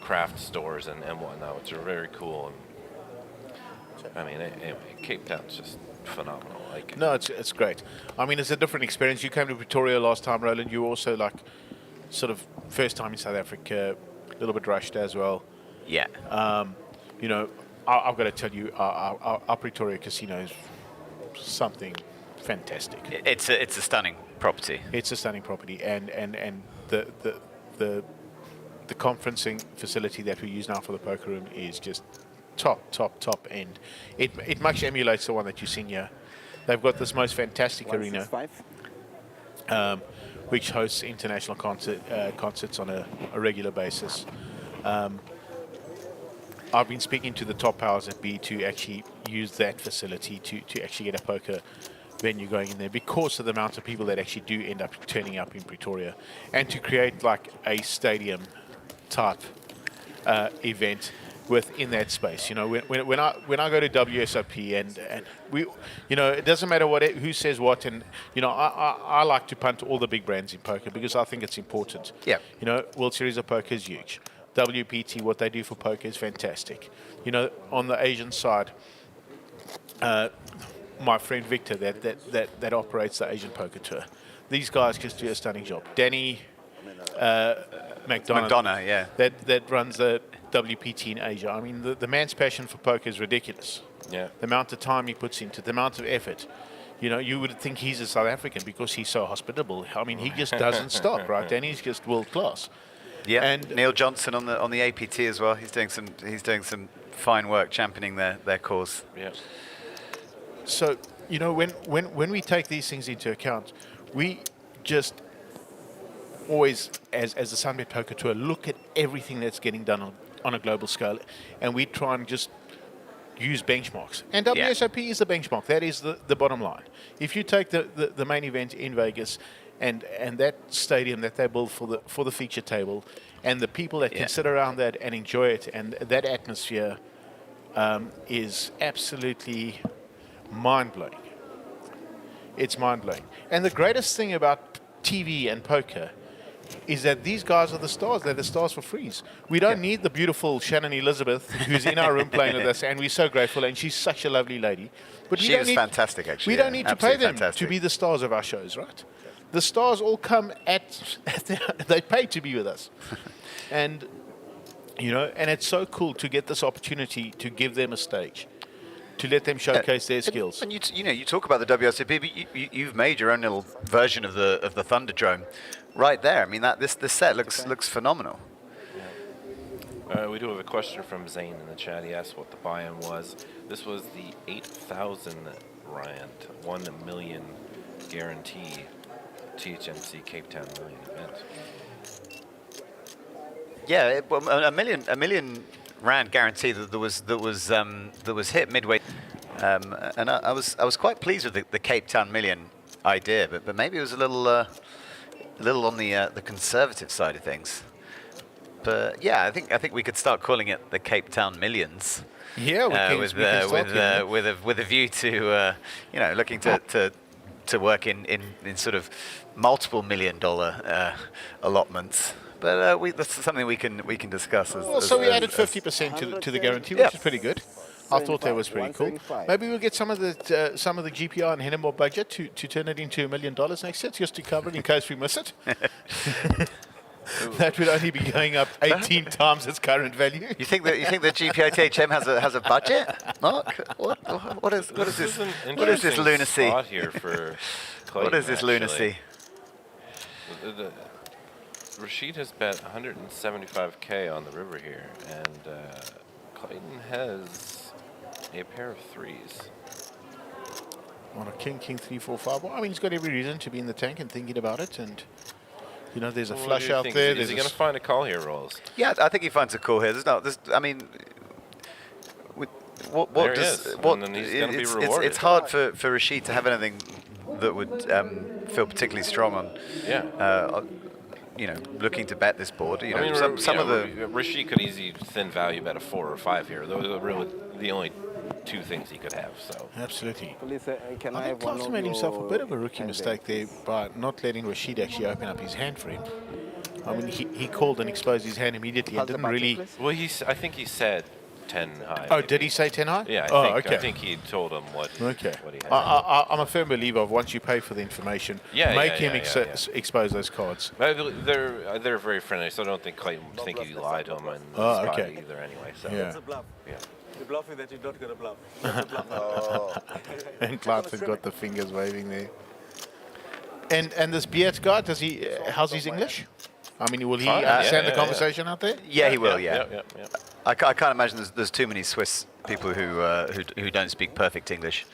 craft stores and whatnot, which are very cool. And I mean, anyway, Cape Town's just phenomenal. No, it's great. I mean, it's a different experience. You came to Pretoria last time, Roland. You were also sort of first time in South Africa, a little bit rushed as well. Yeah. I've got to tell you, our Pretoria casino is something fantastic. It's a stunning property. It's a stunning property, and the conferencing facility that we use now for the poker room is just top end. It much emulates the one that you've seen here. They've got this most fantastic arena. which hosts international concerts on a regular basis. I've been speaking to the top powers at B to actually use that facility to actually get a poker venue going in there because of the amount of people that actually do end up turning up in Pretoria, and to create like a stadium type event within that space. You know, when I go to WSOP and we, you know, it doesn't matter who says what, and you know, I like to punt all the big brands in poker because I think it's important. Yeah. You know, World Series of Poker is huge. WPT, what they do for poker is fantastic. You know, on the Asian side, my friend Victor that operates the Asian Poker Tour, these guys just do a stunning job. Danny McDonough, yeah, that runs the WPT in Asia. I mean, the man's passion for poker is ridiculous. Yeah. The amount of time he puts into, the amount of effort. You know, you would think he's a South African because he's so hospitable. I mean, he just doesn't stop, right? Danny's just world class. Yeah, and Neil Johnson on the APT as well. He's doing some fine work championing their cause. Yeah. So, you know, when we take these things into account, we just always, as the SunBet Poker Tour, look at everything that's getting done on a global scale, and we try and just use benchmarks. And WSOP is the benchmark. That is the bottom line. If you take the main event in Vegas and that stadium that they build for the feature table, and the people that can sit around that and enjoy it, and that atmosphere is absolutely mind-blowing. It's mind-blowing. And the greatest thing about TV and poker is that these guys are the stars. They're the stars for freeze. We don't need the beautiful Shannon Elizabeth, who's in our room playing with us, and we're so grateful, and she's such a lovely lady. But she was fantastic, actually. We don't need to pay them fantastic. to be the stars of our shows, right? The stars all come they pay to be with us. And, you know, and it's so cool to get this opportunity to give them a stage, to let them showcase their skills. And you talk about the WSOP, but you've made your own little version of the Thunderdrome right there. I mean, this set looks phenomenal. Yeah. We do have a question from Zane in the chat. He asked what the buy-in was. This was the 8,000 Rand, 1 million guarantee THMC Cape Town Million event. Yeah, a million Rand guarantee that was hit midway, and I was quite pleased with the Cape Town Million idea, but maybe it was a little on the conservative side of things. But yeah, I think we could start calling it the Cape Town Millions. Yeah, with a view to looking to work in sort of multiple $1 million allotments. But that's something we can discuss. So we added 50% to the guarantee, which is pretty good. I thought that was pretty cool. Maybe we'll get some of the GPR and Hendon budget to turn it into $1 million next year, just to cover it in case we miss it. That would only be going up 18 times its current value. You think the GPITHM has a budget, Mark? What is this? What is this lunacy? Here for Clayton, what is this lunacy? Rashid has bet 175K on the river here, and Clayton has a pair of threes. On a king, 3, 4, 5. Well, I mean, he's got every reason to be in the tank and thinking about it, and you know, there's a flush out there. Is he going to find a call here, Rolls? Yeah, I think he finds a call here. I mean, what does what? And then he's going to be rewarded. It's hard for Rashid to have anything that would feel particularly strong on. Yeah. Looking to bet this board. I mean, some of the Rashid could easily thin value bet a 4 or 5 here. Those are really the only two things he could have. So absolutely. Can I think Clarkson made himself a bit of a rookie mistake there by not letting Rashid actually open up his hand for him. I mean, he called and exposed his hand immediately and didn't really. Well, I think he said 10 high. Oh, did he say 10 high? Yeah, okay. I think he told him what he had. I'm a firm believer of once you pay for the information, make him expose those cards. They're very friendly, so I don't think Clayton think he lied to him in the spot either anyway. So. Yeah. It's a bluff. Yeah. You're bluffing that you're not going to bluff. That's a bluff. And Clarkson got the fingers waving there. And this Beard guy, how's his English? I mean, will he understand the conversation out there? Yeah, he will. Yeah. Yeah. I can't imagine there's too many Swiss people who don't speak perfect English.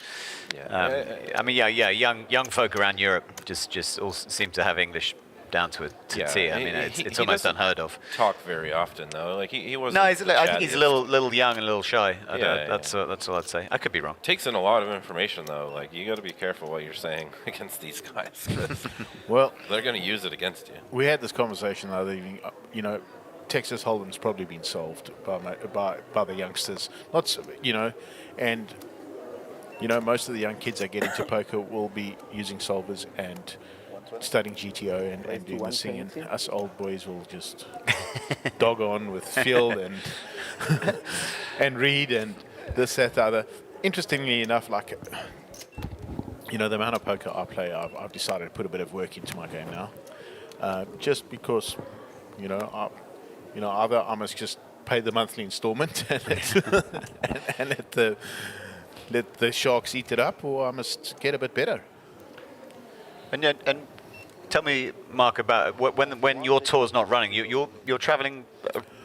Yeah. I mean, young folk around Europe just all seem to have English down to a T. I mean, it's almost unheard of. Talk very often though. Like he wasn't. No, I think he's a little young and a little shy. That's all I'd say. I could be wrong. Takes in a lot of information though. Like you got to be careful what you're saying against these guys. Well, they're going to use it against you. We had this conversation the other evening. You know, Texas Hold'em's probably been solved by the youngsters. And most of the young kids that get into poker will be using solvers and studying GTO and doing this thing, and us old boys will just dog on with Phil and Reed and this, that, the other. Interestingly enough, like, the amount of poker I play, I've decided to put a bit of work into my game now, just because, either I must just pay the monthly installment and let the sharks eat it up, or I must get a bit better. And tell me, Mark, about when your tour's not running, you're traveling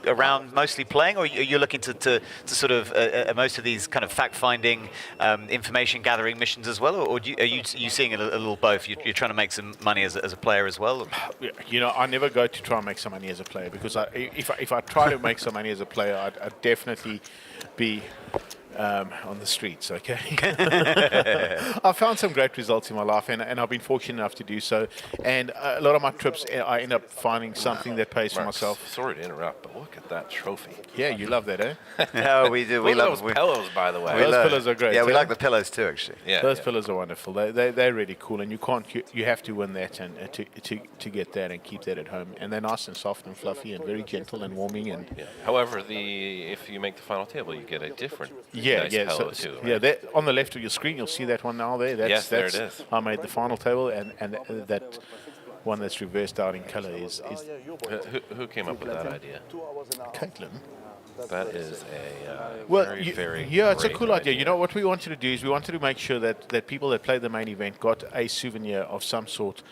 around mostly playing, or are you looking to sort of most of these kind of fact-finding, information-gathering missions as well, or are you seeing a little both? You're trying to make some money as a player as well? I never go to try and make some money as a player, because if I try to make some money as a player, I'd definitely be on the streets, okay? I've found some great results in my life, and I've been fortunate enough to do so. And a lot of my trips, I end up finding something that pays for myself. Sorry to interrupt, but look at that trophy. Yeah, you love that, eh? No, we do. We love those pillows, by the way. Those pillows are great. Yeah, we like the pillows too, actually. Yeah, those pillows are wonderful. They're really cool, and you have to win that and to get that and keep that at home. And they're nice and soft and fluffy and very gentle and warming. And however, if you make the final table, you get a different. Yeah. That, on the left of your screen, you'll see that one now there. That's, there it is. I made the final table, and that one that's reversed out in color is who came up with that idea? Caitlin. That is a very it's a cool idea. You know, what we wanted to do is we wanted to make sure that people that played the main event got a souvenir of some sort,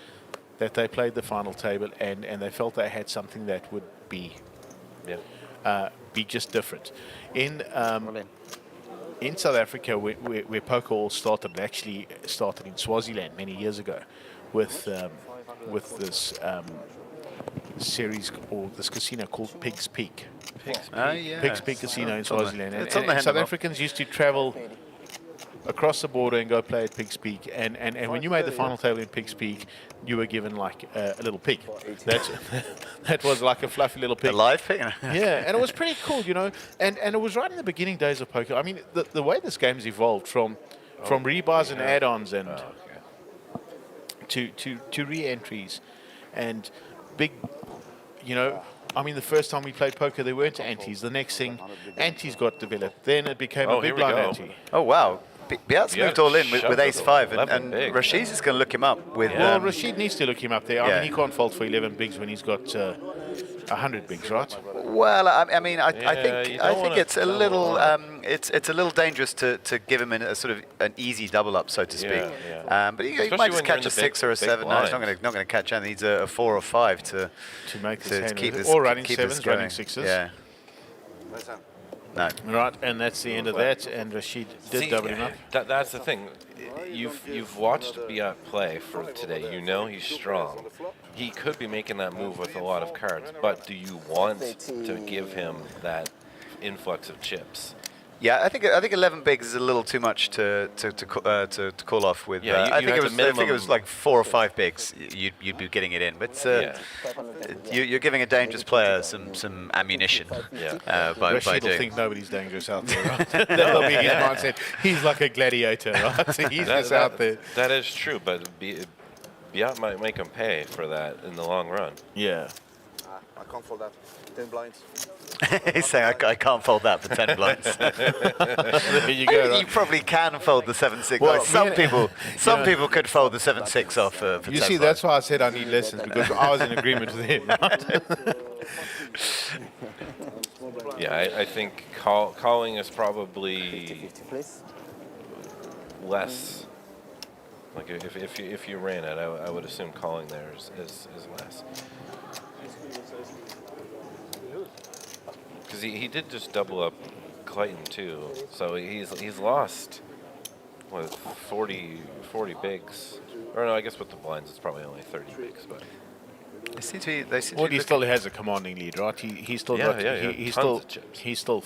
that they played the final table, and they felt they had something that would be just different. In South Africa, where poker all started, it actually started in Swaziland many years ago, with this series or this casino called Pig's Peak. Pig's Peak Casino in Swaziland. And South Africans used to travel across the border and go play at Pig's Peak. And when you made the final table in Pig's Peak, you were given like a little pig. That was like a fluffy little pig. A live pig? Yeah, and it was pretty cool, And it was right in the beginning days of poker. I mean, the way this game's evolved from rebars and add-ons and to re-entries and big, I mean, the first time we played poker, there weren't antes. The next thing, antes got developed. Then it became a big blind ante. Oh, wow. Payouts moved all in with ace-5, and Rashid's is going to look him up with... Well, Rashid needs to look him up there. I mean, he can't fold for 11 bigs when he's got 100 bigs, right? Well, I mean, I think it's a little it's a little dangerous to give him a sort of an easy double up, so to speak. But he might just catch a 6 or a 7. No, he's not going to catch anything. He needs a 4 or 5 to make this keep this, or running keep 7s, running 6s. Yeah. No. Right, and that's the end of that. And Rashid did double him up. That's the thing. You've watched Payouts play for today. You know he's strong. He could be making that move with a lot of cards, but do you want to give him that influx of chips? Yeah, I think 11 bigs is a little too much to call off with. I think it was like 4 or 5 bigs. You'd be getting it in, but you're giving a dangerous player some ammunition. By Rashid will think nobody's dangerous out there. Right? That'll be his mindset. He's like a gladiator, right? So he's just out there. That is true, but Payouts might make him pay for that in the long run. Yeah. I can't fold that. 10 blinds. He's saying I can't fold that for 10 blinds. There you go. Right? You probably can fold the 7-6. Well, some people could fold the 7-6 off for 10 You see, that's why I said I need lessons, because I was in agreement with him. Right? Yeah, I think calling is probably less. Like if you ran it, I would assume calling there is less. Because he did just double up Clayton too. So he's lost what 40 bigs. Or no, I guess with the blinds it's probably only 30 bigs, but They seem to be. They seem Well, to be he still has a commanding lead, right? He's still Yeah, got, yeah, he's still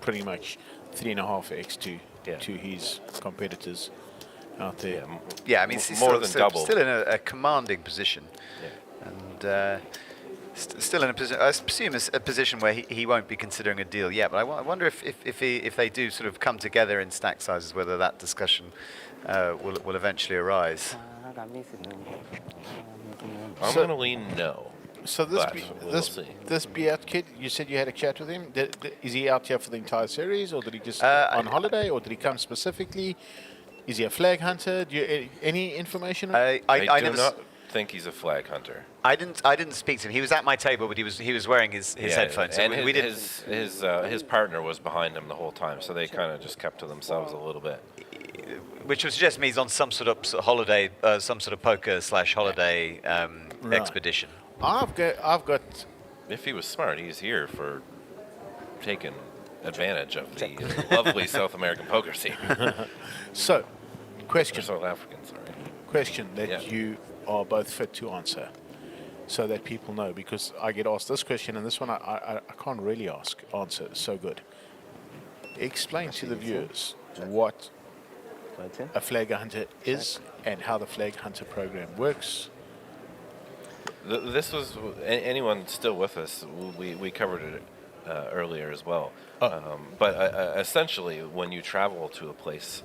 pretty much 3.5x to his competitors out there. Yeah, I mean, he's more still, than still, double. still in a commanding position, and still in a position. I presume it's a position where he won't be considering a deal yet. But I wonder if they do sort of come together in stack sizes, whether that discussion will eventually arise. I'm going to lean no. So this but we'll see. this Payout kid, you said you had a chat with him. Is he out here for the entire series, or did he just on holiday, or did he come specifically? Is he a flag hunter? Do you, any information? I do not think he's a flag hunter. I didn't speak to him. He was at my table, but he was wearing his headphones. So and we didn't. his partner was behind him the whole time, so they kind of just kept to themselves a little bit. Which would suggest me he's on some sort of holiday, some sort of poker/holiday expedition. I've got. If he was smart, he's here for taking advantage of the lovely South American poker scene. So, question. Or South African, sorry. Question that you are both fit to answer, so that people know, because I get asked this question, and this one I can't really answer. It's so good. Explain to the viewers what a flag hunter is and how the flag hunter program works. This was anyone still with us. We covered it earlier as well. But essentially, when you travel to a place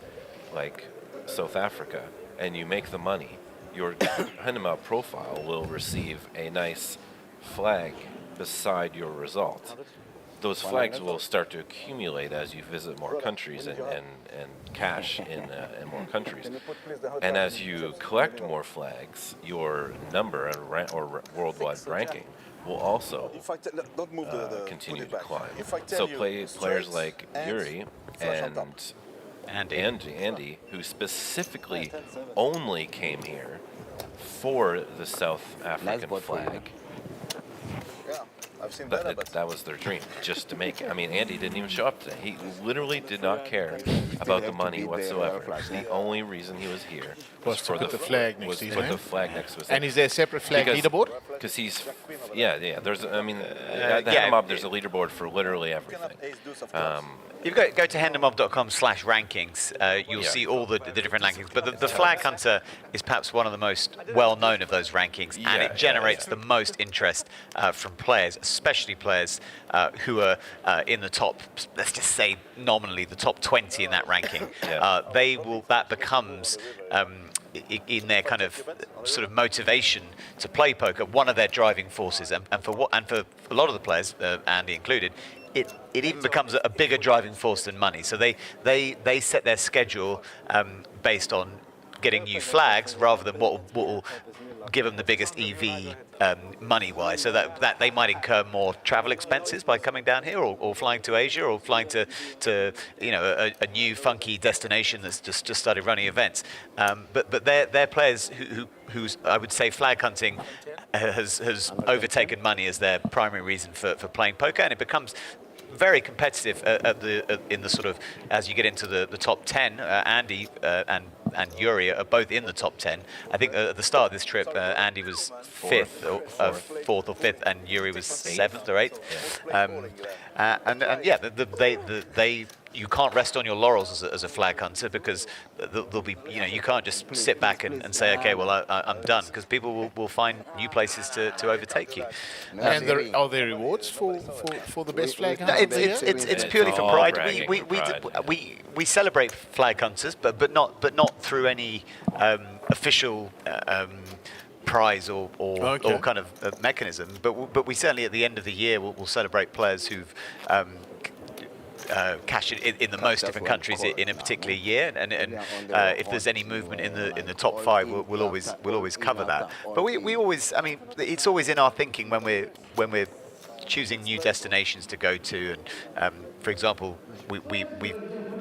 like South Africa and you make the money, your Hendon profile will receive a nice flag beside your result. Those flags will start to accumulate as you visit more countries and cash in more countries. And as you collect more flags, your number or worldwide ranking will also continue to climb. So players like Yuri and Andy, who specifically only came here for the South African flag. I've seen better, but that was their dream, just to make it. I mean, Andy didn't even show up today. He literally did not care about the money whatsoever. The only reason he was here was to put the flag next to his name. the flag next to his And is there a separate flag leaderboard? Because he's, there's, I mean, at the Hendon there's a leaderboard for literally everything. You go to hendonmob.com/rankings. You'll see all the different rankings. But the Flag Hunter is perhaps one of the most well-known of those rankings, and it generates the most interest from players, especially players who are in the top, let's just say nominally, the top 20 in that ranking. That becomes in their kind of sort of motivation to play poker, one of their driving forces, and for a lot of the players, Andy included, it even becomes a bigger driving force than money. So they set their schedule based on getting new flags rather than what will give them the biggest EV money-wise. So that they might incur more travel expenses by coming down here, or flying to Asia, or flying to a new funky destination that's just started running events. But they're players who's I would say flag hunting has overtaken money as their primary reason for playing poker, and it becomes very competitive in the sort of, as you get into the top 10. Andy and Yuri are both in the top 10. I think at the start of this trip, Andy was fourth or fifth, and Yuri was 7th or 8th. You can't rest on your laurels as a flag hunter, because there'll be, you can't just sit back and say, okay, well, I'm done, because people will find new places to overtake you. And are there rewards for the best flag hunter? It's purely for pride. We celebrate flag hunters, but not through any official prize or kind of mechanism. But we certainly at the end of the year we'll celebrate players who've cash in the most different countries in a particular year, and if there's any movement in the top 5, we'll always cover that. But we always, I mean, it's always in our thinking when we're choosing new destinations to go to, and for example, we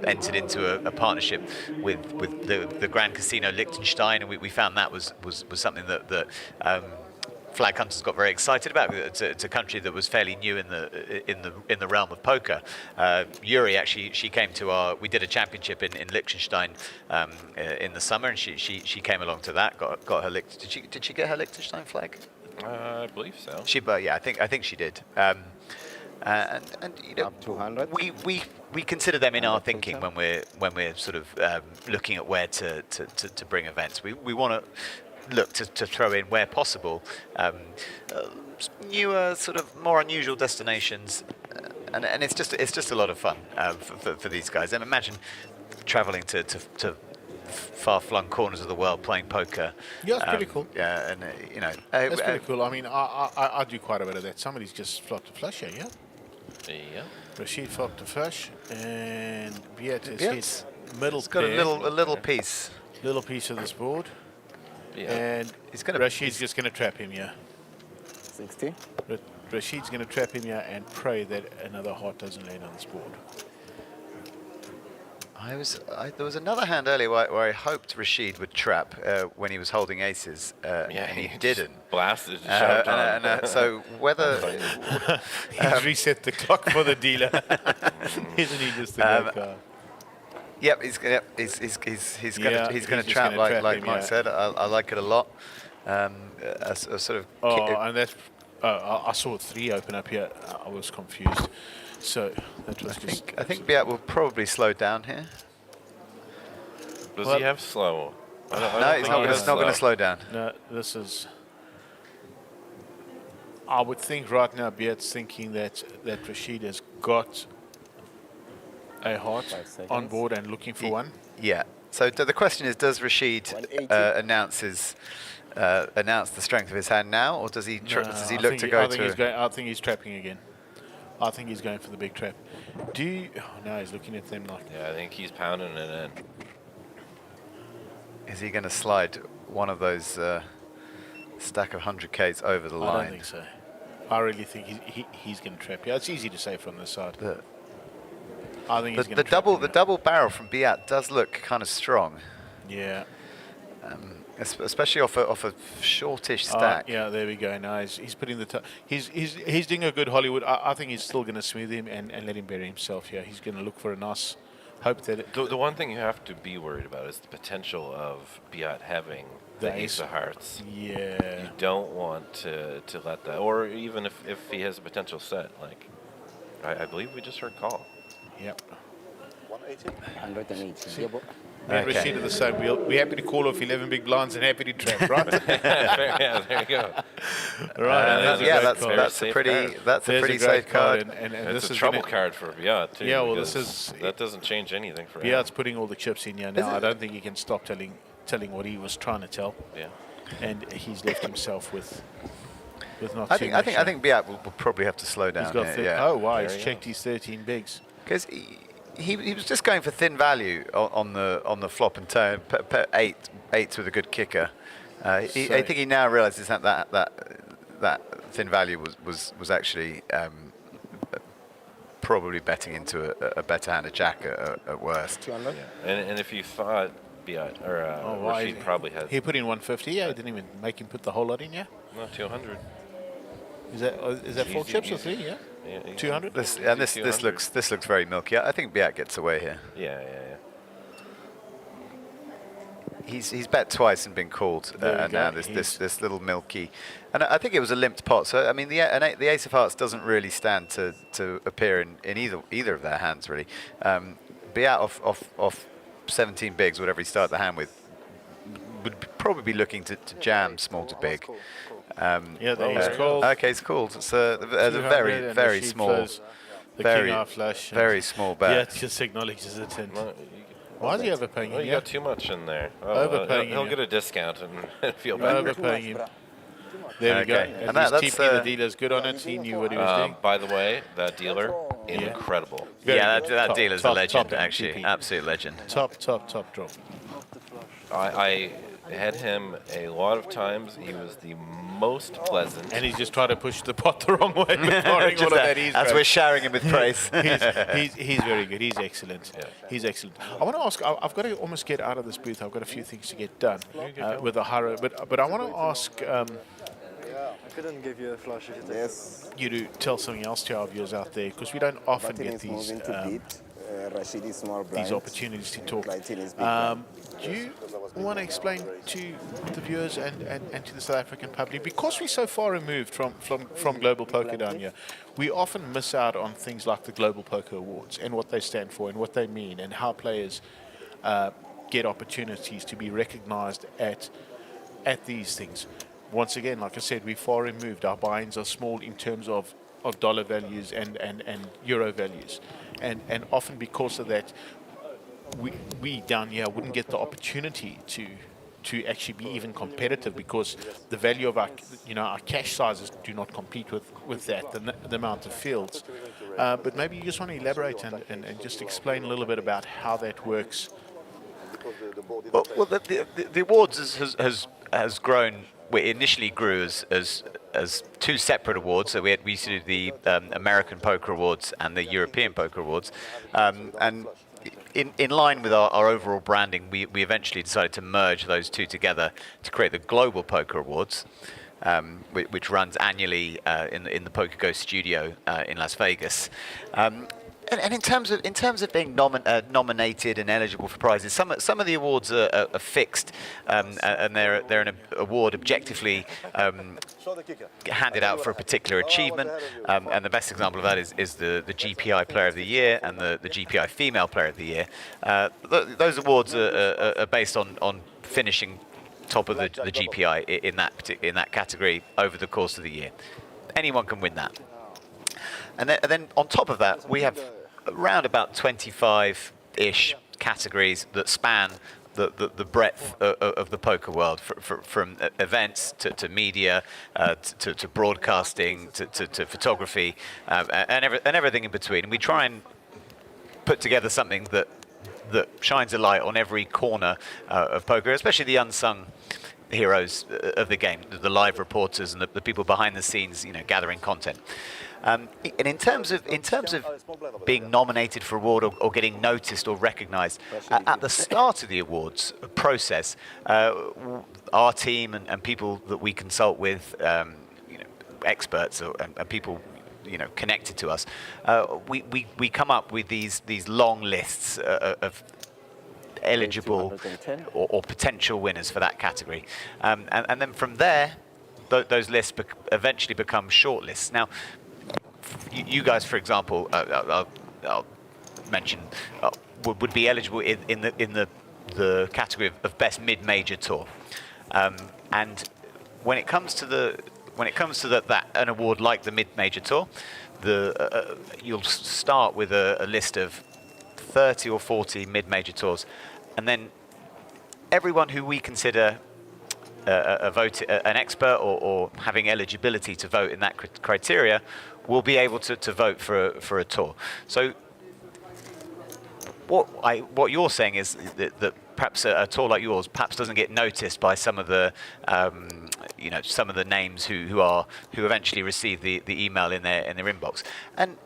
entered into a partnership with the Grand Casino Liechtenstein, and we found that was something that flag hunters got very excited about. It's a country that was fairly new in the realm of poker. Yuri actually, she came to we did a championship in Liechtenstein in the summer, and she came along to that. Got her did she get her Liechtenstein flag? I believe so. Yeah, I think she did. And you know, 200. We consider them in our thinking when we're sort of looking at where to bring events. We want to look to throw in where possible newer, sort of more unusual destinations, and it's just a lot of fun for these guys. And imagine traveling to far-flung corners of the world playing poker. Yeah, it's pretty cool. Yeah, and you know, that's pretty cool. I mean, I do quite a bit of that. Somebody's just flopped a flush here, yeah. Yeah. Rashid flopped a flush, and Biat is his middle. It's got pair. a little piece. Little piece of this board. Yeah. And Rashid's just going to trap him, yeah. 60. Rashid's going to trap him, yeah, and pray that another heart doesn't land on this board. There was another hand earlier where I hoped Rashid would trap when he was holding aces, and he didn't. Blasted. So whether he's reset the clock for the dealer, isn't he? Just the guy? Yep, he's going to trap like Mike said. I like it a lot. A sort of. And that's. I saw 3 open up here. I was confused. So that was I think Biat will probably slow down here. Does he have slow? No, he's not going to slow down. No, this is. I would think right now Biat's thinking that Rashid has got a heart on board and looking for one. Yeah. So the question is, does Rashid announce the strength of his hand now, or does he look to go to? I think he's trapping again. I think he's going for the big trap. No, he's looking at them like. Yeah, I think he's pounding it in. Is he going to slide one of those stack of 100Ks over the line? I don't think so. I really think he's going to trap. Yeah, it's easy to say from this side. I think he's going to trap. The double barrel from Biat does look kind of strong. Yeah. Especially off a shortish stack. Yeah, there we go. Now he's putting the he's doing a good Hollywood. I think he's still going to smooth him and let him bury himself. Yeah, he's going to look for a nice hope that. The one thing you have to be worried about is the potential of Biat having the ace of hearts. Yeah. You don't want to let that, or even if he has a potential set. Like, I believe we just heard call. Yep. 180. And Rashid are the same. We're happy to call off 11 big blinds and happy to trap, right? Yeah, there you go. Right. That's a pretty safe card. And it's this a is trouble card for Biat too. Yeah, well, that doesn't change anything for him. Biat's putting all the chips in here now. I don't think he can stop telling what he was trying to tell. Yeah. And he's left himself with not I too much. think Biat will probably have to slow down. He's got oh wow, he's checked his 13 bigs. Because he was just going for thin value on the flop and turn, eights with a good kicker. I think he now realises that thin value was actually probably betting into a better hand, a jack at worst. Yeah. And if you thought Biat or Rashid probably had, he put in 150. Yeah, he didn't even make him put the whole lot in. Yeah, no, 200. Is that 4 chips or 3? Yeah. 200. This looks very milky. I think Biat gets away here. Yeah. He's bet twice and been called, and now this little milky, and I think it was a limped pot. So I mean, the ace of hearts doesn't really stand to appear in either of their hands really. Biat off 17 bigs, whatever he started the hand with, would probably be looking to jam small to big. Yeah, he's called. Okay, it's called. So a very small, very small bet. Yeah, just acknowledges it. Why is he overpaying him? You got too much in there. Overpaying he'll get a discount and feel bad. Overpaying him. There we go. And that's the dealer's good on it. He knew what he was doing. By the way, that dealer, incredible. That dealer's a legend, actually. Absolute legend. Top drop. I had him a lot of times. He was the most pleasant. And he's just trying to push the pot the wrong way. As we're showering him with praise. he's very good. He's excellent. Yeah. He's excellent. I want to ask, I've got to almost get out of this booth. I've got a few things to get done with the Hara. But I want to ask I couldn't give you a flush if you take Yes. You do tell something else to our viewers out there, because we don't often Button get is these moving to beat. Rashid is small blind. these opportunities to talk. Lighting is big blind. Do you want to explain to the viewers and to the South African public, because we're so far removed from global poker down here, we often miss out on things like the Global Poker Awards and what they stand for and what they mean and how players get opportunities to be recognized at these things. Once again, like I said, we're far removed. Our buy-ins are small in terms of dollar values and euro values. And often because of that, we down here wouldn't get the opportunity to actually be even competitive, because the value of our cash sizes do not compete with that, the amount of fields. But maybe you just want to elaborate and just explain a little bit about how that works. Well, the awards has grown. We initially grew as two separate awards. So we used to do the American Poker Awards and the European Poker Awards, and in line with our overall branding, we eventually decided to merge those two together to create the Global Poker Awards, which runs annually in the Poker Go studio in Las Vegas. And in terms of being nominated and eligible for prizes, some of the awards are fixed, and they're an award objectively handed out for a particular achievement. And the best example of that is the GPI Player of the Year and the GPI Female Player of the Year. Those awards are based on finishing top of the GPI in that category over the course of the year. Anyone can win that. And then on top of that, we have around about 25-ish categories that span the breadth of the poker world, from events to media, to broadcasting, to photography, and everything in between. And we try and put together something that shines a light on every corner of poker, especially the unsung heroes of the game, the live reporters and the people behind the scenes, gathering content. And in terms of being nominated for award or getting noticed or recognised, at the start of the awards process, our team and people that we consult with, experts and people connected to us, we come up with these long lists of eligible or potential winners for that category, and then from there, those lists eventually become short lists. Now, you guys, for example, I'll mention, would be eligible in the category of best mid-major tour, and when it comes to that an award like the mid-major tour, you'll start with a list of 30 or 40 mid-major tours, and then everyone who we consider an expert or having eligibility to vote in that criteria will be able to vote for a tour. So what you're saying is that perhaps a tour like yours perhaps doesn't get noticed by some of the some of the names who eventually receive the email in their inbox. And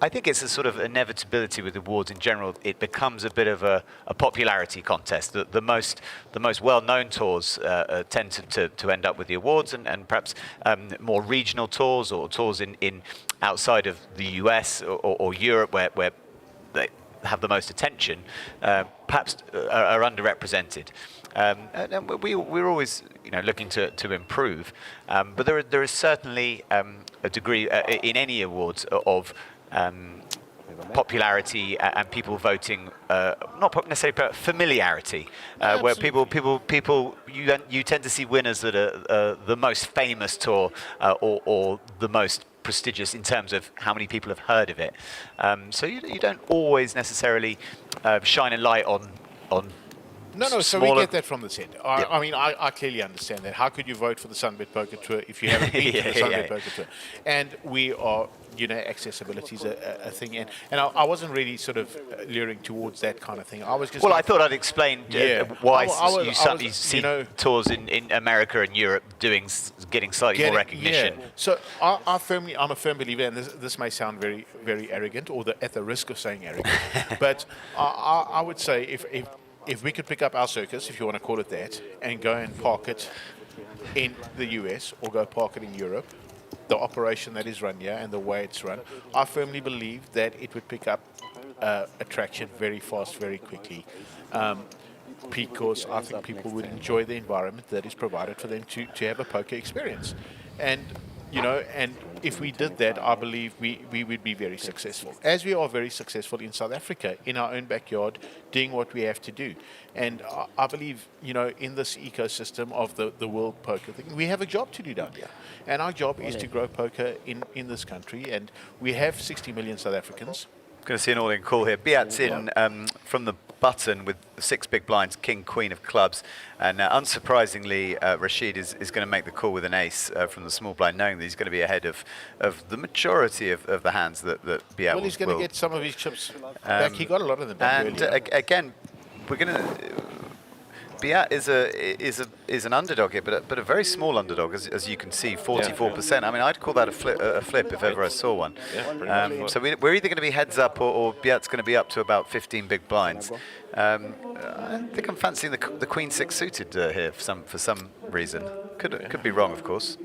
I think it's a sort of inevitability with awards in general. It becomes a bit of a popularity contest. The most well-known tours tend to end up with the awards, and perhaps more regional tours or tours in outside of the US or Europe where they have the most attention, perhaps are underrepresented. And we're always looking to improve, but there is certainly a degree in any awards of popularity and people voting, not necessarily familiarity, where you tend to see winners that are the most famous tour or the most prestigious in terms of how many people have heard of it. So you don't always necessarily shine a light on. No, so we get that from the set. I mean, I clearly understand that. How could you vote for the SunBet Poker Tour if you haven't been to the SunBet Poker Tour? And we are, accessibility is a thing. And I wasn't really sort of luring towards that kind of thing. I was just... Well, I thought I'd explain why you suddenly see tours in America and Europe getting slightly more recognition. Yeah. So I'm a firm believer, and this may sound very, very arrogant, or at the risk of saying arrogant, but I would say if we could pick up our circus, if you want to call it that, and go and park it in the US or go park it in Europe, the operation that is run here and the way it's run, I firmly believe that it would pick up attraction very fast, very quickly. Because I think people would enjoy the environment that is provided for them to have a poker experience. And, and if we did that, I believe we would be very successful. As we are very successful in South Africa, in our own backyard, doing what we have to do. And I believe, in this ecosystem of the world poker thing, we have a job to do down here. And our job is to grow poker in this country. And we have 60 million South Africans. Going to see an all-in call here. Payouts in from the button with 6 big blinds, king, queen of clubs. And unsurprisingly, Rashid is going to make the call with an ace from the small blind, knowing that he's going to be ahead of the majority of the hands that Payouts Well, he's going to get some of his chips back. He got a lot of them back and earlier. Again, we're going to... Payouts is an underdog here, but a very small underdog, as you can see, 44%. I mean, I'd call that a flip if ever I saw one. So we're either going to be heads up or Payouts going to be up to about 15 big blinds. I think I'm fancying the Queen 6 suited here for some reason. Could be wrong, of course.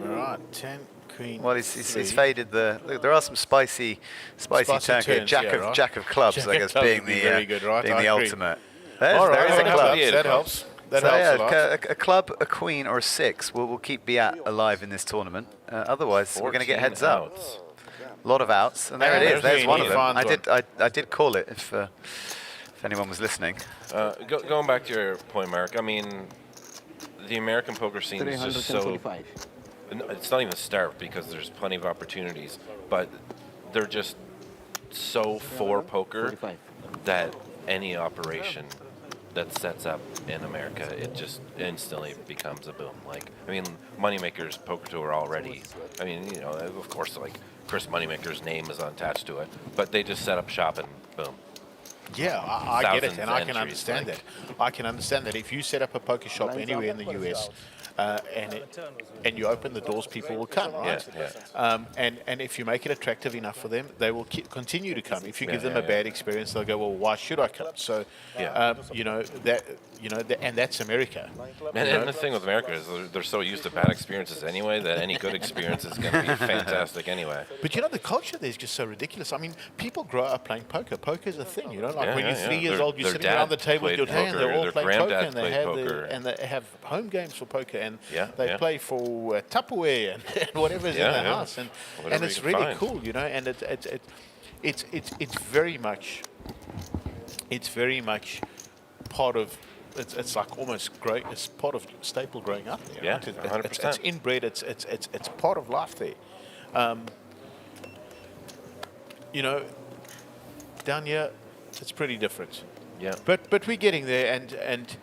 All right, 10. Queen. Well, he's faded the. Look, there are some spicy turn here. Jack of clubs, I guess, being the ultimate. There is a club. That helps. That helps a lot. A club, a queen, or a 6 will keep Payouts alive in this tournament. Otherwise, we're going to get heads up. A lot of outs, and there it is. There's one of them. I did call it if anyone was listening. Going back to your point, Mark. I mean, the American poker scene is just so. It's not even starved because there's plenty of opportunities, but they're just so for poker that any operation that sets up in America, it just instantly becomes a boom. Like, I mean, Moneymaker's Poker Tour already, I mean, of course, like, Chris Moneymaker's name is attached to it, but they just set up shop and boom. Yeah, I get it, and I can understand that. I can understand that if you set up a poker shop anywhere in the US, and you open the doors, people will come, right? And if you make it attractive enough for them, they will continue to come. If you give them a bad experience, they'll go, well, why should I come? So, and that's America. And the thing with America is they're so used to bad experiences anyway that any good experience is going to be fantastic anyway. But the culture there is just so ridiculous. I mean, people grow up playing poker. Poker is a thing, Like when you're 3 years old, you're sitting around the table with your dad, they're all playing poker, and they have home games for poker, and they play for Tupperware and whatever's in the house, and it's really cool, And it's very much part of. It's like almost great. It's part of staple growing up there. Yeah, right? 100%. It's inbred. It's part of life there. Down here, it's pretty different. Yeah. But we're getting there, and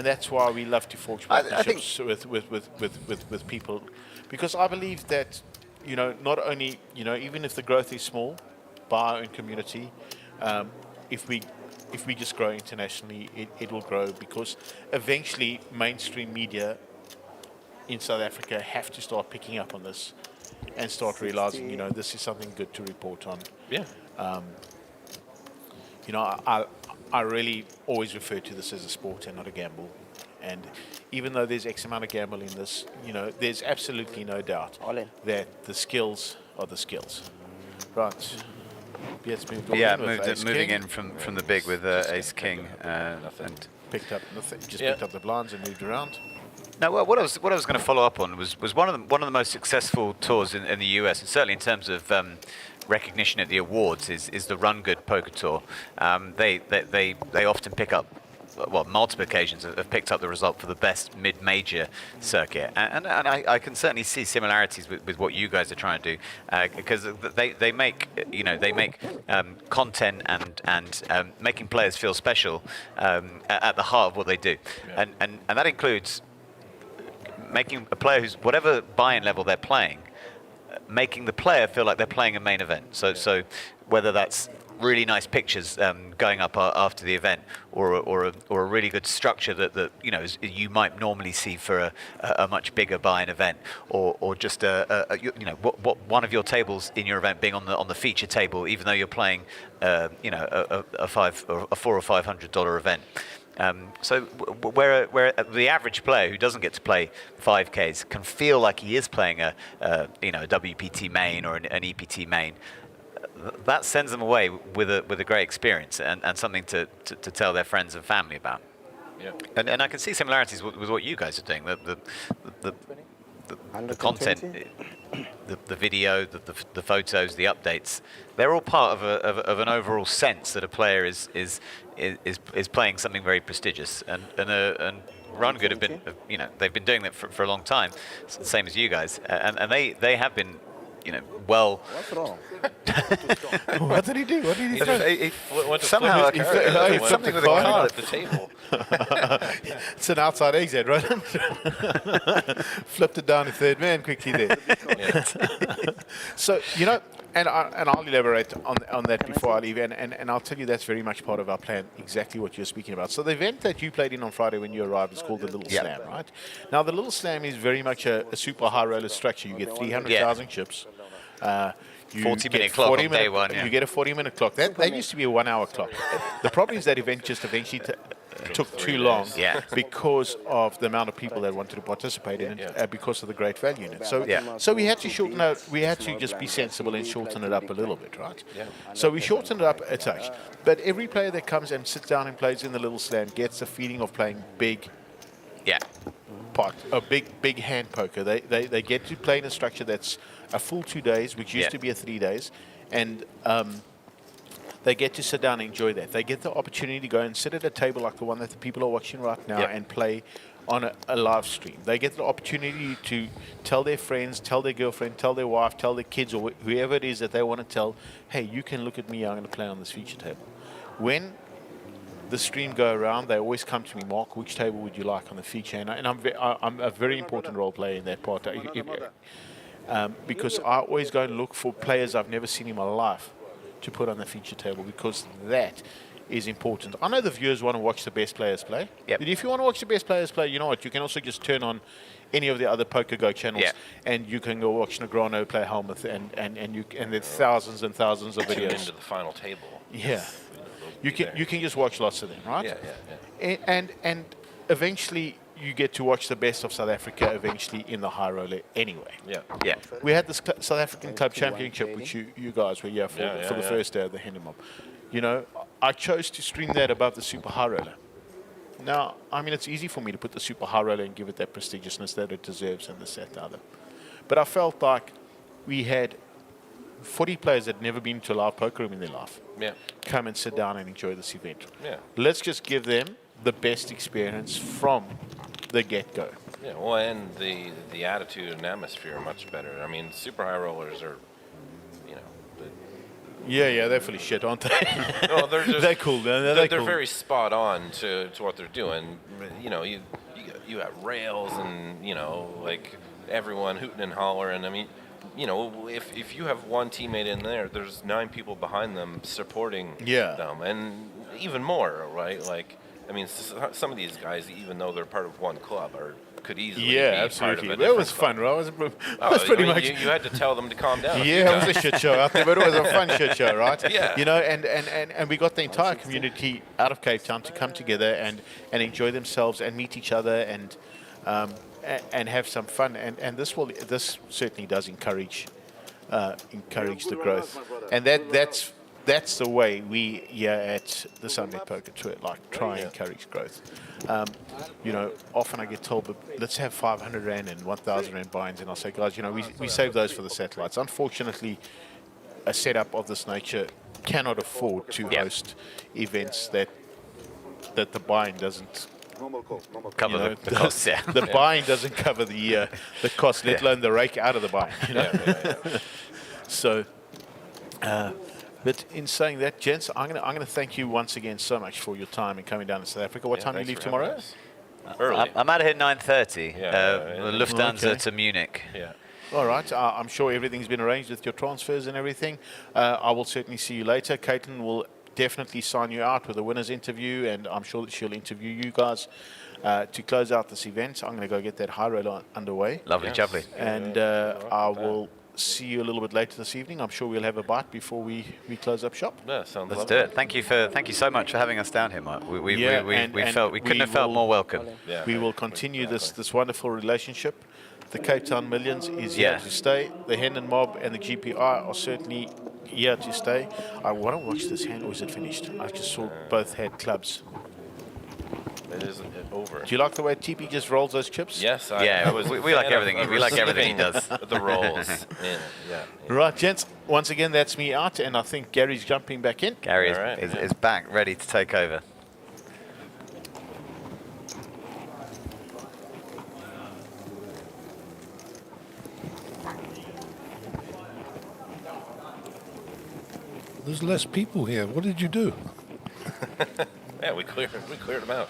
that's why we love to forge partnerships with people, because I believe that not only even if the growth is small by our own community, if we just grow internationally, it will grow, because eventually mainstream media in South Africa have to start picking up on this and start realizing, this is something good to report on. Yeah. I really always refer to this as a sport and not a gamble. And even though there's X amount of gamble in this, there's absolutely no doubt that the skills are the skills. Right. Moving in from the big with Ace King, and picked up the blinds and moved around. Now, what I was going to follow up on was one of the most successful tours in the US, and certainly in terms of recognition at the awards, is the Run Good Poker Tour. They often pick up. Well, multiple occasions have picked up the result for the best mid-major circuit, and I can certainly see similarities with what you guys are trying to do, because they make content and making players feel special at the heart of what they do, and that includes making a player who's whatever buy-in level they're playing, making the player feel like they're playing a main event. So whether that's really nice pictures going up after the event, or a really good structure that you might normally see for a much bigger buy-in event, or just what one of your tables in your event being on the feature table, even though you're playing a $400 or $500 event. So where the average player who doesn't get to play 5Ks can feel like he is playing a WPT main or an EPT main, that sends them away with a great experience and something to tell their friends and family about. Yeah. And I can see similarities with what you guys are doing. The content, the video, the photos, the updates, they're all part of an overall sense that a player is playing something very prestigious. And Run Good have been, they've been doing that for a long time, same as you guys, and they have been, well. What's wrong? What did he do? What did he do? He went to somehow flip his something with a card card at the table. It's an outside exit, right? Flipped it down to third man quickly there. So, and I'll elaborate on that before I leave, and I'll tell you that's very much part of our plan, exactly what you're speaking about. So the event that you played in on Friday when you arrived is called the Little Slam, right? Now, the Little Slam is very much a super high roller structure. You get 300,000 chips. 40-minute clock on day one. You get a 40-minute clock. That used to be a 1 hour clock. The problem is that event just eventually took too long because of the amount of people that wanted to participate in it, because of the great value in it. So we had to shorten out. We had to just be sensible and shorten it up a little bit, right? So we shortened it up a touch. But every player that comes and sits down and plays in the Little Slam gets the feeling of playing big. A big hand poker. They get to play in a structure that's a full 2 days, which used to be a 3 days, and they get to sit down and enjoy that. They get the opportunity to go and sit at a table like the one that the people are watching right now and play on a live stream. They get the opportunity to tell their friends, tell their girlfriend, tell their wife, tell their kids, or whoever it is that they want to tell, hey, you can look at me, I'm going to play on this feature table. When the stream go around, they always come to me, Mark, which table would you like on the feature? And I'm a very important role player in that part. Because I always go and look for players I've never seen in my life to put on the feature table, because that is important. I know the viewers want to watch the best players play. But if you want to watch the best players play, you know what? You can also just turn on any of the other Poker Go channels, and you can go watch Negrano play Helmuth, and there's thousands and thousands of videos. Into the final table. Yeah. You can just watch lots of them, right? And eventually you get to watch the best of South Africa eventually in the high roller anyway. We had this South African Club Championship, which you guys were here for the first day of the Hendon Mob. I chose to stream that above the super high roller. Now, I mean, it's easy for me to put the super high roller and give it that prestigiousness that it deserves and this, that, the other. But I felt like we had 40 players that had never been to a live poker room in their life come and sit down and enjoy this event. Let's just give them the best experience from the get-go. Yeah, well, and the attitude and atmosphere are much better. I mean, super high rollers are, they're fully shit, aren't they? No, they're just, they're cool. They're cool. very spot on to what they're doing. You got rails and like everyone hooting and hollering. I mean, if you have one teammate in there, there's 9 people behind them supporting them, and even more, right? Like, I mean, some of these guys, even though they're part of one club, could easily be absolutely. part of a That was fun, right? It was pretty much. You had to tell them to calm down. It was a shit show out there, but it was a fun shit show, right? Yeah. And we got the entire community out of Cape Town to come together and enjoy themselves and meet each other and have some fun. And this certainly does encourage the growth. And that's the way we here at the SunBet Poker Tour try and encourage growth. Often I get told, but let's have 500 Rand and 1,000 Rand buy-ins, and I'll say, guys, we save those for the satellites. Unfortunately, a setup of this nature cannot afford to host events that the buy-in doesn't cover the costs. The buy-in doesn't cover the cost, let alone the rake out of the buy-in. So. But in saying that, gents, I'm going to thank you once again so much for your time and coming down to South Africa. What time do you leave tomorrow? Early. I'm out of here 9:30. Lufthansa to Munich. All right. I'm sure everything's been arranged with your transfers and everything. I will certainly see you later. Caitlin will definitely sign you out with a winner's interview, and I'm sure that she'll interview you guys to close out this event. I'm going to go get that high roller underway. Lovely, jubbly. And I will see you a little bit later this evening. I'm sure we'll have a bite before we close up shop. Yeah, sounds Let's lovely. do it. Thank you so much for having us down here, Mike. We couldn't have felt will- more welcome. Yeah, we will continue this wonderful relationship. The Cape Town Millions is here to stay. The Hendon Mob and the GPI are certainly here to stay. I want to watch this hand, or is it finished? I just saw both had clubs. It is over. Do you like the way TP just rolls those chips? Yes, we like everything. We like everything he does. The rolls. Yeah. Right, gents. Once again, that's me out, and I think Gary's jumping back in. Gary is back, ready to take over. There's less people here. What did you do? Yeah, we cleared them out.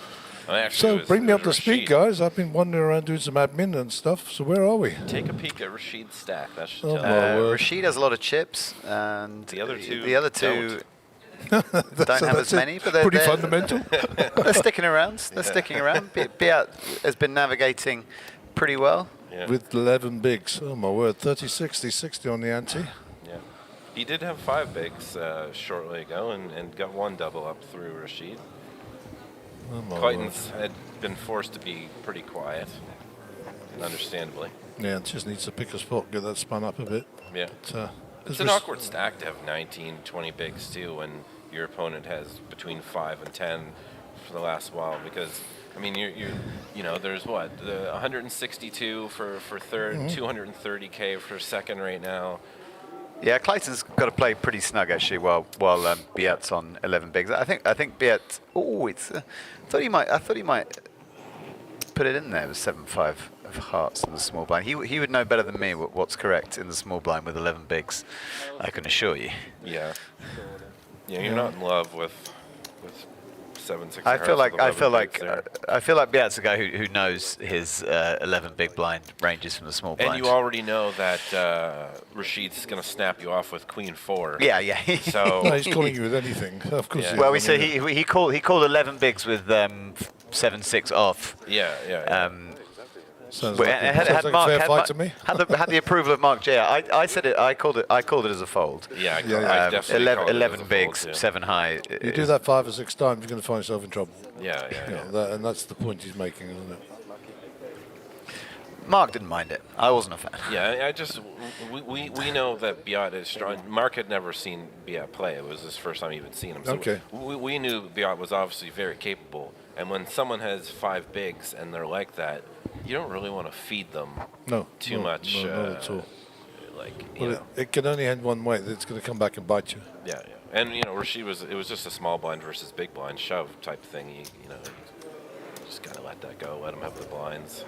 So bring me up to speed, guys. I've been wandering around doing some admin and stuff. So where are we? Take a peek at Rashid's stack. That should Oh, tell you. Rashid has a lot of chips, and The other two don't have as many, but they're pretty fundamental. They're sticking around. Payouts has been navigating pretty well. Yeah. With 11 bigs. Oh my word, 30, 60, 60 on the ante. Yeah. He did have 5 bigs shortly ago and got 1 double up through Rashid. Oh my Clayton's had been forced to be pretty quiet, and understandably. Yeah, it just needs to pick a spot, get that spun up a bit. Yeah. But, it's an awkward stack to have 19, 20 bigs too when your opponent has between 5 and 10 for the last while, because I mean you know there's what, the 162 for third, 230k for second right now. Yeah, Clayton's got to play pretty snug actually while Payouts on 11 bigs. I think Payouts. Oh, it's. I thought he might put it in there with 7-5 of hearts in the small blind. He would know better than me what's correct in the small blind with 11 bigs. I can assure you. Yeah. Yeah, you're not in love with 7-6. I feel like Payouts is a guy who knows his 11 big blind ranges from the small blind. And you already know that Rashid's going to snap you off with Queen 4. Yeah. So no, he's calling you with anything. Of course. Yeah. Well, he called 11 bigs with 7-6 off. Yeah. Sounds like a fair fight to me. Had the approval of Mark J. I said it. I called it as a fold. Yeah, I definitely 11 called it bigs, as a fold, 7 high. You do that 5 or 6 times, you're going to find yourself in trouble. Yeah. And that's the point he's making, isn't it? Mark didn't mind it. I wasn't a fan. Yeah, we know that Biat is strong. Mark had never seen Biat play. It was his first time even seeing him. So okay. We knew Biat was obviously very capable. And when someone has 5 bigs and they're like that, you don't really want to feed them too much. No, not at all. Like, it can only end one way. It's going to come back and bite you. Yeah. And Rashid it was just a small blind versus big blind shove type thing. You just gotta let that go. Let him have the blinds.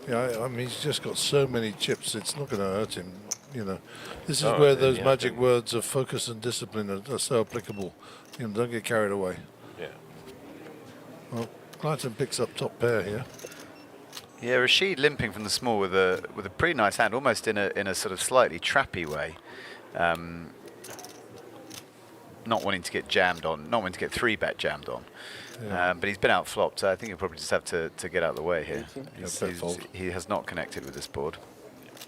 Yeah, I mean, he's just got so many chips. It's not going to hurt him. This is where those magic words of focus and discipline are so applicable. Don't get carried away. Yeah. Well, Clayton picks up top pair here. Yeah, Rashid limping from the small with a pretty nice hand, almost in a sort of slightly trappy way. Not wanting to get jammed on, not wanting to get 3-bet jammed on. Yeah. But he's been out flopped, so I think he'll probably just have to get out of the way here. He has not connected with this board.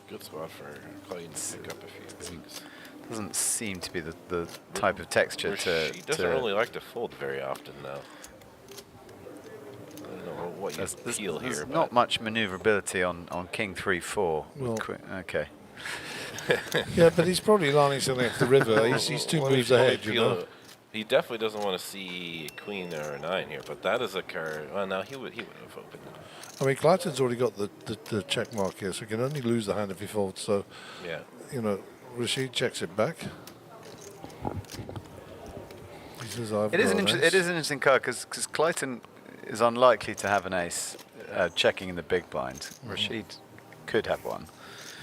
Good spot for Clayton to pick up a few things. Doesn't seem to be the type of texture He doesn't really like to fold very often, though. I don't know what you feel here. There's not much maneuverability on King 3-4. Well, okay. Yeah, but he's probably lining something up the river. He's 2 moves ahead, He definitely doesn't want to see a queen or a 9 here, but that is a card. Well, no, he would have opened. I mean, Clayton's already got the check mark here, so he can only lose the hand if he folds. So, yeah. Rashid checks it back. He says, it is an interesting card because Clayton is unlikely to have an ace checking in the big blind. Rashid could have one.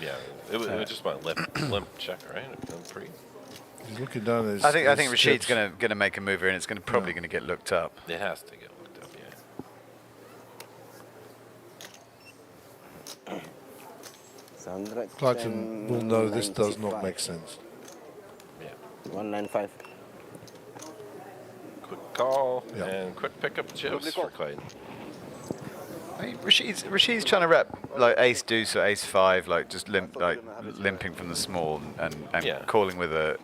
Yeah, it was just about limp check, right? He's looking down at his I think Rashid's going to make a move here, and it's probably going to get looked up. It has to get looked up, yeah. Clayton will know this does not make sense. Yeah. 195. Quick call and quick pick up chips for Clayton. I mean, Rashid's trying to rep like ace deuce or ace five, like just limping from the small and calling with a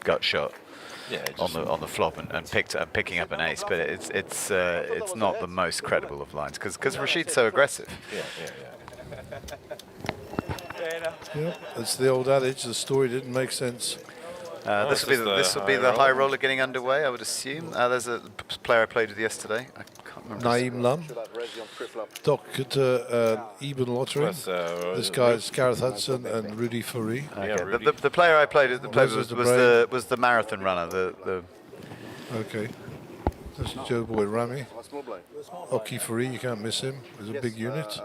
gut shot. Yeah, on the flop and picking up an ace, but it's not the most credible of lines because Rashid's so aggressive. Yeah, it's the old adage. The story didn't make sense. This will be the high roller getting underway, I would assume. There's a player I played with yesterday. I can't remember. Naeem Lum. Dr. Eben Lottering. This guy is Gareth Hudson and Rudy Faree. Okay. The player I played with was the marathon runner. Okay. This is Joe Boy Rami. Oki Faree, you can't miss him. He's a big unit.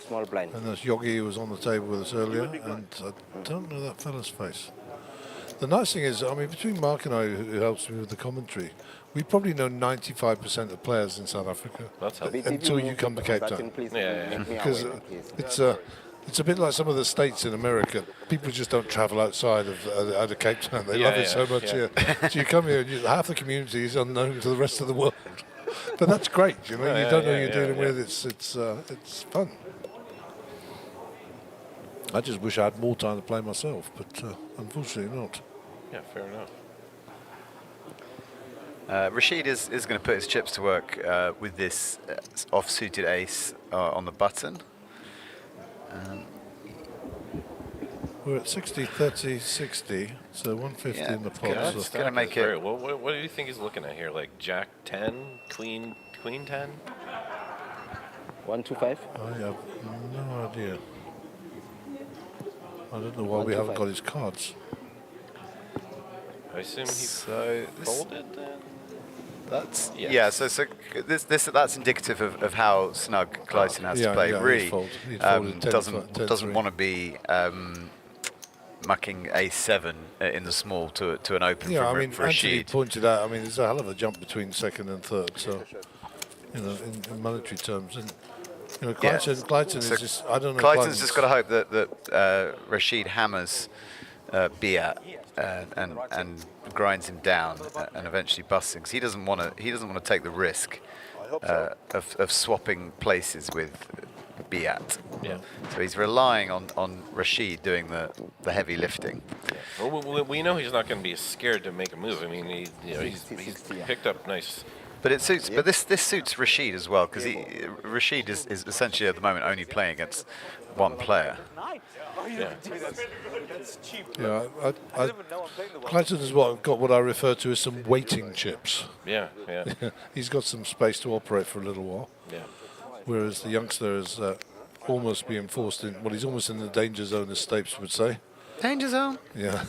Small blind. And there's Yogi, who was on the table with us earlier. And I don't know that fella's face. The nice thing is, I mean, between Mark and I, who helps me with the commentary, we probably know 95% of the players in South Africa. That's helpful. Until you come to Cape Town. Because it's a bit like some of the states in America. People just don't travel outside of Cape Town. They love it so much here. So you come here, and half the community is unknown to the rest of the world. But that's great, you know. You don't know who you're dealing with. It's fun. I just wish I had more time to play myself, but unfortunately not. Yeah, fair enough. Rashid is going to put his chips to work with this off-suited ace on the button. We're at 60, 30, 60, so 150 in the pot. It's going to make it. What do you think he's looking at here? Like Jack 10, Queen 10? 125. I have no idea. I don't know why we haven't got his cards. I assume he folded then? That's that's indicative of how snug Clayton has to play. Really doesn't want to be mucking a7 in the small to an open for Anthony Rashid. pointed out, I mean, there's a hell of a jump between second and third, so, you know, in monetary terms. And, you know, Clayton is just, I don't know. Clayton's just got to hope that Rashid hammers Biat and grinds him down and eventually busts him, because he doesn't want to take the risk of swapping places with Biat. Yeah. So he's relying on Rashid doing the heavy lifting. Yeah. Well, we know he's not going to be scared to make a move. I mean, he's picked up nice. But it suits. But this suits Rashid as well, because Rashid is essentially at the moment only playing against one player. Yeah. Yeah, Clayton has got what I refer to as some waiting chips. Yeah. He's got some space to operate for a little while. Yeah. Whereas the youngster is almost being forced in. Well, he's almost in the danger zone, as Stapes would say. Danger zone. Yeah.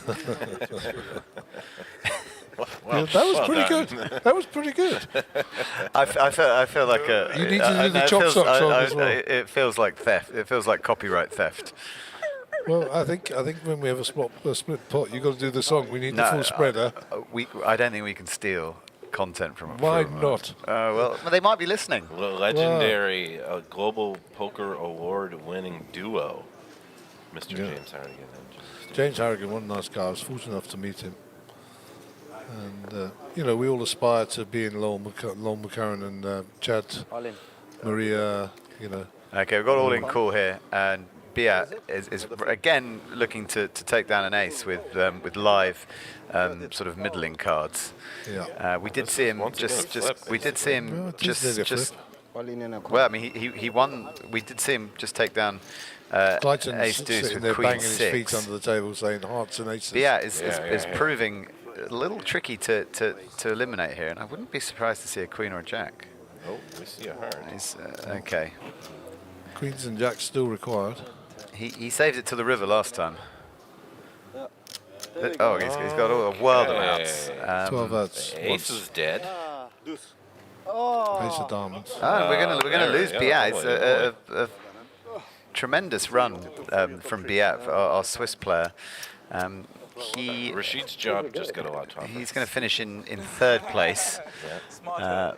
Well, that was pretty good. That was pretty good. I feel like you need to do the chop sock song as well. It feels like theft. It feels like copyright theft. Well, I think when we have a split pot, you've got to do the song. We need the full spreader. I don't think we can steal content from. Why not? Well, they might be listening. Legendary Global Poker Award-winning duo, Mr. James Harrigan. James Harrigan, one nice guy. I was fortunate enough to meet him. And, you know, we all aspire to being Lowell McCarran and Chad, Maria, you know. Okay, we've got all in cool here. And Biat is again looking to take down an ace with live sort of middling cards. Yeah. We did see him Well, I mean, he won. We did see him just take down ace deuce with queen banging 6. his feet under the table saying hearts and aces. Biat is proving a little tricky to eliminate here, and I wouldn't be surprised to see a queen or a jack. Oh, we see a heart. Okay. Queens and jacks still required. He saved it to the river last time. He's got a world of outs. 12 outs. Ace is dead. Ace of diamonds. We're gonna lose Biat. It's a tremendous run from Biat, our Swiss player. Rashid's job just got a lot tougher. He's going to finish in third place for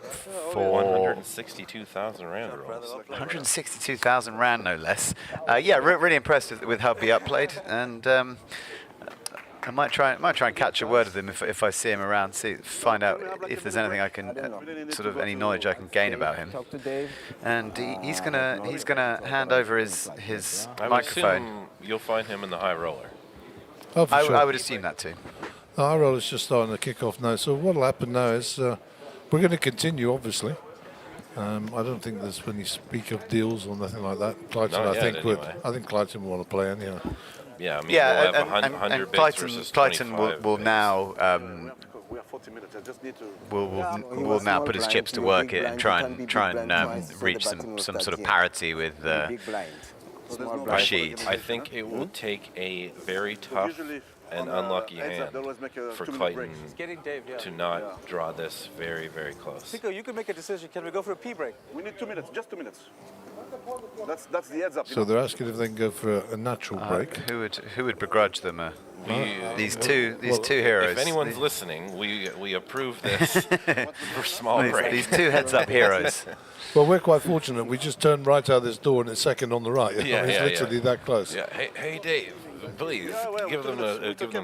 162,000 rand rolls. 162,000 rand, no less. Really impressed with how Biat played, and I might try and catch a word with him if I see him around. Find out if there's anything I can sort of any knowledge I can gain about him. And he's gonna hand over his I would microphone. assume you'll find him in the high roller. Oh, for sure. I would assume that too. The high roll is just starting to kick off now. So what will happen now is we're going to continue, obviously. I don't think there's any speak of deals or nothing like that. Clydeton, I think Clydeton will want to play anyhow. Yeah, I mean, we'll have 100 bids versus Clydeton 25 will bids. now We have 40 minutes. I just need to. will now put his chips to work and try and reach some sort of parity with Rashid. I think it will take a very tough and unlucky hand for Clayton to not draw this very, very close. Pico, you can make a decision. Can we go for a pee break? We need 2 minutes, just 2 minutes. That's the heads up. So they're asking if they can go for a natural break. Who would begrudge them these two heroes? If anyone's listening, we approve this for small break. These two heads-up heroes. Well, we're quite fortunate. We just turned right out this door and it's second on the right. It's literally that close. Yeah. Hey, Dave. Please give them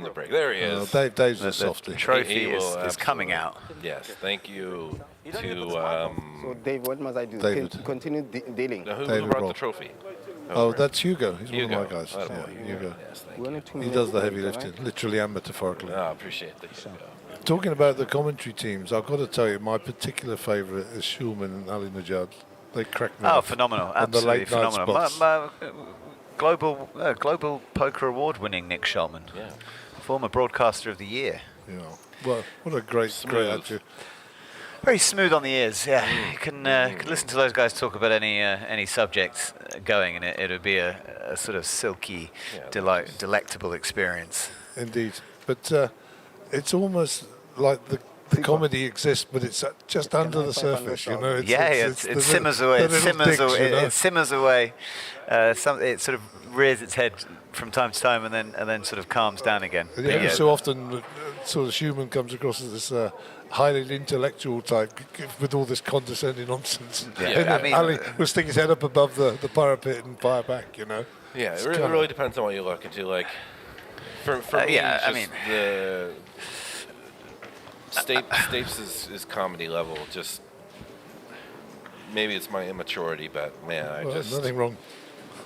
the break. There he is. Dave's a softie. The trophy is coming out. Yes, thank you to. So Dave, what must I do? David. Continue dealing. Who David brought Roll. the trophy? Oh, that's Hugo. He's one of my guys. Oh, Yeah, Hugo. Yes, thank you. He does the heavy lifting, literally and metaphorically. I appreciate that. Talking about the commentary teams, I've got to tell you, my particular favourite is Schulman and Ali Najad. They crack me up. Phenomenal. On the Absolutely late night phenomenal. spots. Global Poker Award-winning Nick Shulman, former Broadcaster of the Year. Yeah. Well, what a great attitude. Very smooth on the ears. Yeah, you can listen to those guys talk about any subject going, and it would be a sort of silky, delectable experience. Indeed, but it's almost like the comedy exists, but it's just under the surface, you know. It simmers away. It simmers away. It sort of rears its head from time to time, and then sort of calms down again. And so often, sort of Schumann comes across as this highly intellectual type with all this condescending nonsense. Yeah, and Ali will stick his head up above the parapet and fire back, you know. Yeah, it really depends on what you look into. Like, for me, the Stapes' comedy level just, maybe it's my immaturity, but man, nothing wrong.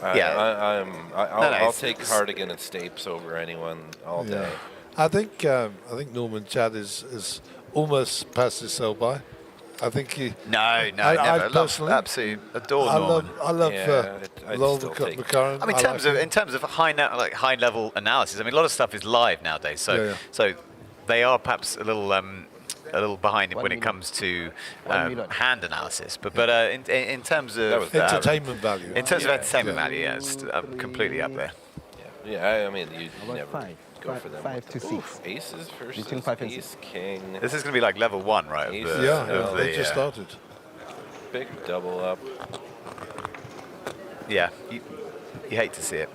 I'll take Cardigan and Stapes over anyone all day. I think Norman Chad is almost past his sell by. I think he. No, I never. Personally, Absolutely adore Norman. I love Lowell McCarran. I mean, in terms of high level analysis, I mean, a lot of stuff is live nowadays. So they are perhaps a little behind when it comes to hand analysis. But in terms of entertainment value. In terms of entertainment value, it's completely up there. Yeah, I mean, you never go for them. 5 to 6. Aces versus ace, king. This is going to be like level 1, right? They just started. Big double up. Yeah, you hate to see it.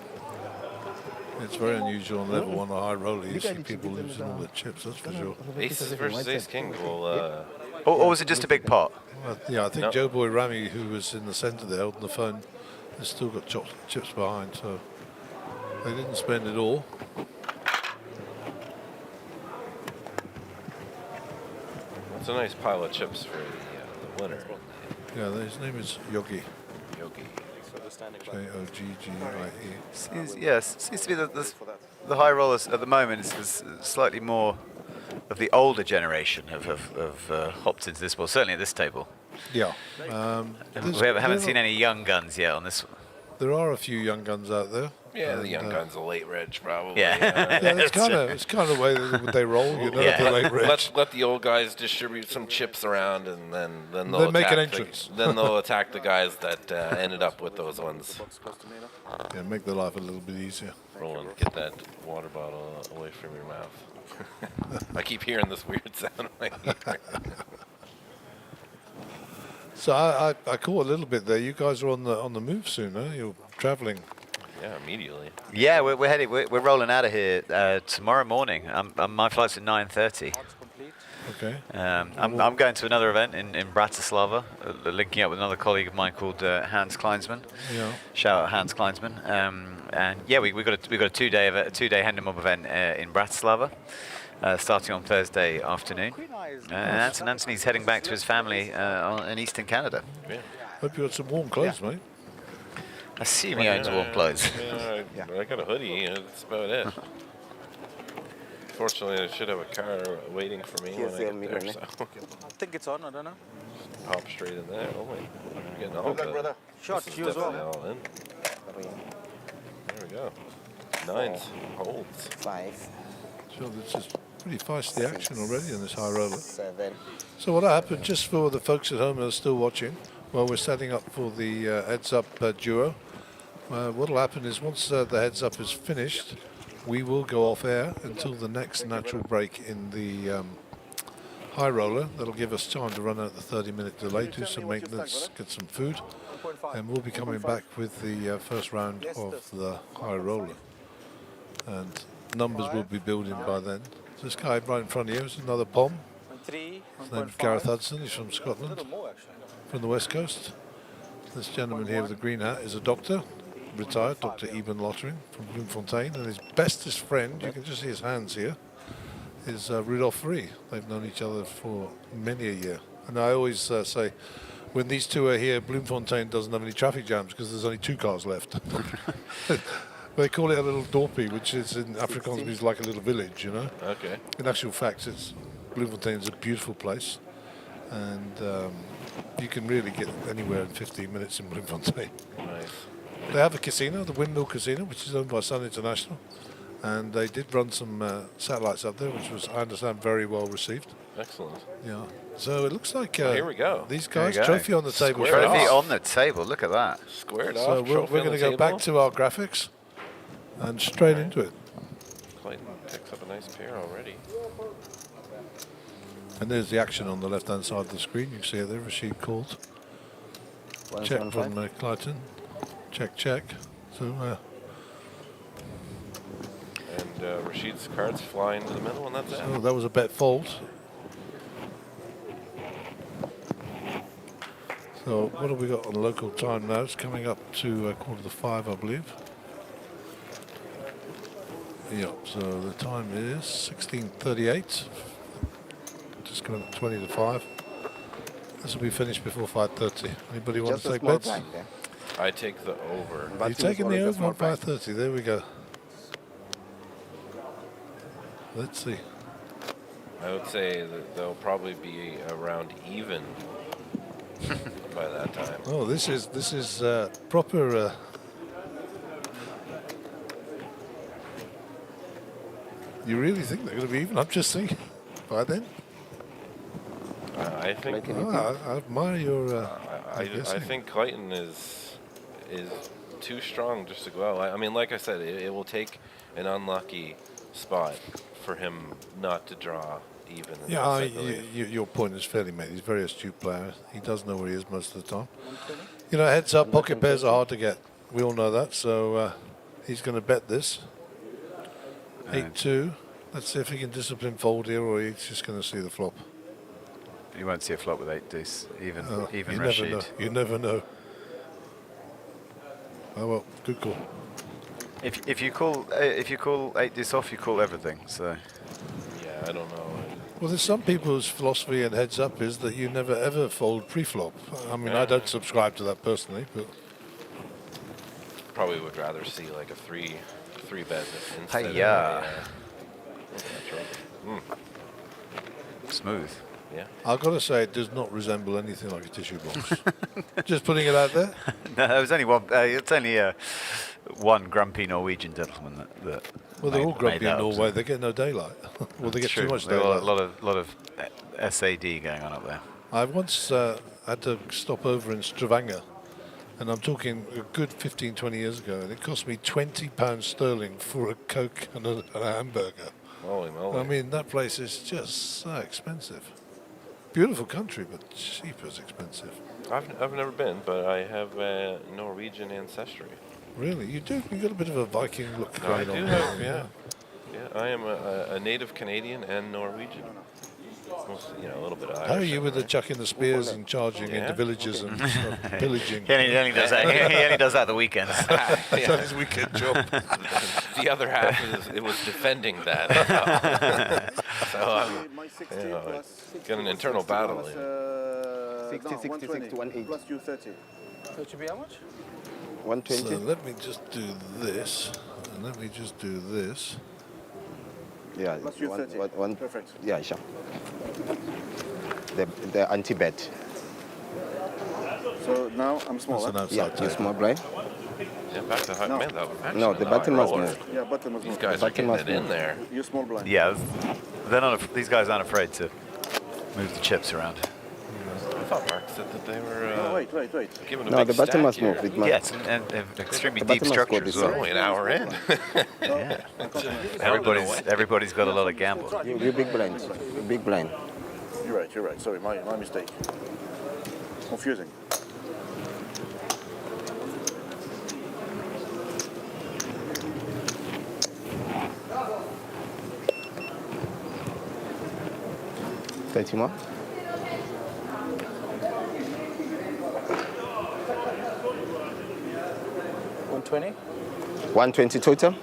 It's very unusual on level 1 or high roller. You see people losing all their chips, that's for sure. Aces versus ace king will. Or was it just a big pot? I think Joe Boy Rami, who was in the centre there holding the phone, has still got chips behind, so they didn't spend it all. It's a nice pile of chips for the winner. Yeah, his name is Yogi. J-O-G-G-I-E. Yes, seems to be the high rollers at the moment is slightly more of the older generation have hopped into this ball, certainly at this table. Yeah. We haven't seen any young guns yet on this one. There are a few young guns out there. Yeah, the young gun's a late reg, probably. Yeah, it's kind of the way they roll, you know. The late reg. Let the old guys distribute some chips around, and then they'll make an entrance. Then they'll attack the guys that ended up with those ones. Yeah, make their life a little bit easier. Roland, get that water bottle away from your mouth. I keep hearing this weird sound in my ear. So I caught a little bit there. You guys are on the move soon, huh? You're travelling. Yeah, immediately. Yeah, we're heading. We're rolling out of here tomorrow morning. My flight's at 9:30. Okay. I'm going to another event in Bratislava, linking up with another colleague of mine called Hans Kleinsman. Yeah. Shout out Hans Kleinsman. And yeah, we got a 2-day Hendon Mob event in Bratislava, starting on Thursday afternoon. And Anthony's heading back to his family in Eastern Canada. Yeah. Hope you got some warm clothes, mate. Assuming he owns warm clothes. I got a hoodie, that's about it. Fortunately, I should have a car waiting for me when I get there, so. I think it's on, I don't know. Hop straight in there. Oh, wait. I'm getting all the brother. Shot, you as well. all in. There we go. 9s. Holds. 5. So this is pretty feisty action already in this high roller. 7. So what happened, just for the folks at home that are still watching, while we're setting up for the heads-up duo, what will happen is once the heads-up is finished, we will go off air until the next natural break in the high roller. That'll give us time to run out the 30-minute delay, do some maintenance, get some food, and we'll be coming back with the first round of the high roller. And numbers will be building by then. This guy right in front of you is another POM. His name's Gareth Hudson. He's from Scotland, from the West Coast. This gentleman here with the green hat is a doctor, retired, Dr. Eben Lottering from Bloemfontein, and his bestest friend, you can just see his hands here, is Rudolph Free. They've known each other for many a year. And I always say, when these two are here, Bloemfontein doesn't have any traffic jams because there's only 2 cars left. They call it a little dorpie, which is in Afrikaans means like a little village, you know. Okay. In actual fact, Bloemfontein is a beautiful place, and you can really get anywhere in 15 minutes in Bloemfontein. Nice. They have a casino, the Windmill Casino, which is owned by Sun International, and they did run some satellites up there, which was, I understand, very well received. Excellent. Yeah. So it looks like here we go. These guys, trophy on the table. Trophy on the table. Look at that. Squared so off. we're going to go back to our graphics and straight into it. Clayton picks up a nice pair already. And there's the action on the left-hand side of the screen. You can see it there. Rashid called. Check from Clayton. Check, check. So. And Rashid's cards fly into the middle, and that's it. So that was a bet fold. So what have we got on local time now? It's coming up to 4:45, I believe. Yep, so the time is 16:38. Just coming up 20 to 5. This will be finished before 5:30. Anybody want to take bets? I take the over. Are you taking the over on 5:30? There we go. Let's see. I would say that they'll probably be around even by that time. Oh, this is proper. You really think they're going to be even? I'm just thinking. By then. I think. I admire your. I think Clayton is too strong just to go out. I mean, like I said, it will take an unlucky spot for him not to draw even. Yeah, your point is fairly made. He's a very astute player. He does know where he is most of the time. You know, heads up, pocket pairs are hard to get. We all know that. So he's going to bet this. 8-2. Let's see if he can discipline fold here, or he's just going to see the flop. You won't see a flop with 8 deuce, even you Rashid. Never know. You never know. Oh well, good call. If you call 8 deuce off, you call everything. So. Yeah, I don't know. Well, there's some people's philosophy and heads up is that you never ever fold pre-flop. I mean, I don't subscribe to that personally, but probably would rather see like a three bet instead of smooth. Yeah. I've got to say, it does not resemble anything like a tissue box. Just putting it out there. No, there was only one. It's only one grumpy Norwegian gentleman that. Well, they're all grumpy in Norway. They get no daylight. Well, they get too much daylight. A lot of SAD going on up there. I once had to stop over in Stavanger, and I'm talking a good 15, 20 years ago, and it cost me £20 sterling for a Coke and a hamburger. Holy moly. I mean, that place is just so expensive. Beautiful country, but cheap as expensive. I've never been, but I have Norwegian ancestry. Really? You do? You've got a bit of a Viking look going on. Yeah, I am a native Canadian and Norwegian. almost, you know, a little bit of Irish. How are you with the chucking the spears and charging into villages and stuff, pillaging? He only does that. He only does that the weekends. That's his weekend job. The other half it was defending that. So I'm got an internal battle. 60, 66, 180. Plus you 30. So it should be how much? 120. So let me just do this, and let me just do this. Yeah, Plus you 30. Perfect. Yeah, sure. The anti-bet. So now I'm small. That's an Yeah, outside you table. small blind. Yeah, back to high. No. Man, that actually No, the button must move. Yeah, button must These move. guys are button getting must it in move. there. You small blind. Yeah, they're not. These guys aren't afraid to move the chips around. I thought Mark said that they were. No, wait. Giving a No, big the button stack must here. move. It must. Yeah, it's an extremely The deep button must go structure this as well. way. Only an hour in. Yeah. Everybody's got a lot of gamble. You big blind. Big blind. You're right. Sorry, my mistake. Confusing. $30 more. 120. 120 total.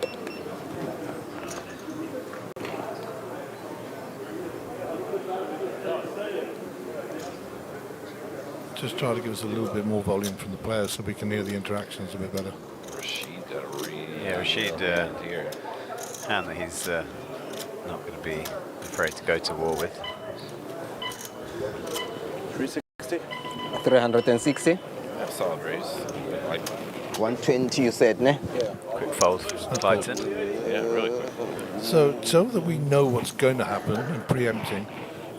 Just try to give us a little bit more volume from the players so we can hear the interactions a bit better. Rashid got a read. Yeah, Rashid, here. and that he's not going to be afraid to go to war with. 360. 360. Yeah, solid race. Like 120 you said, ne? Yeah. Quick fold from Clayton. Yeah, really quick. So that we know what's going to happen and preempting,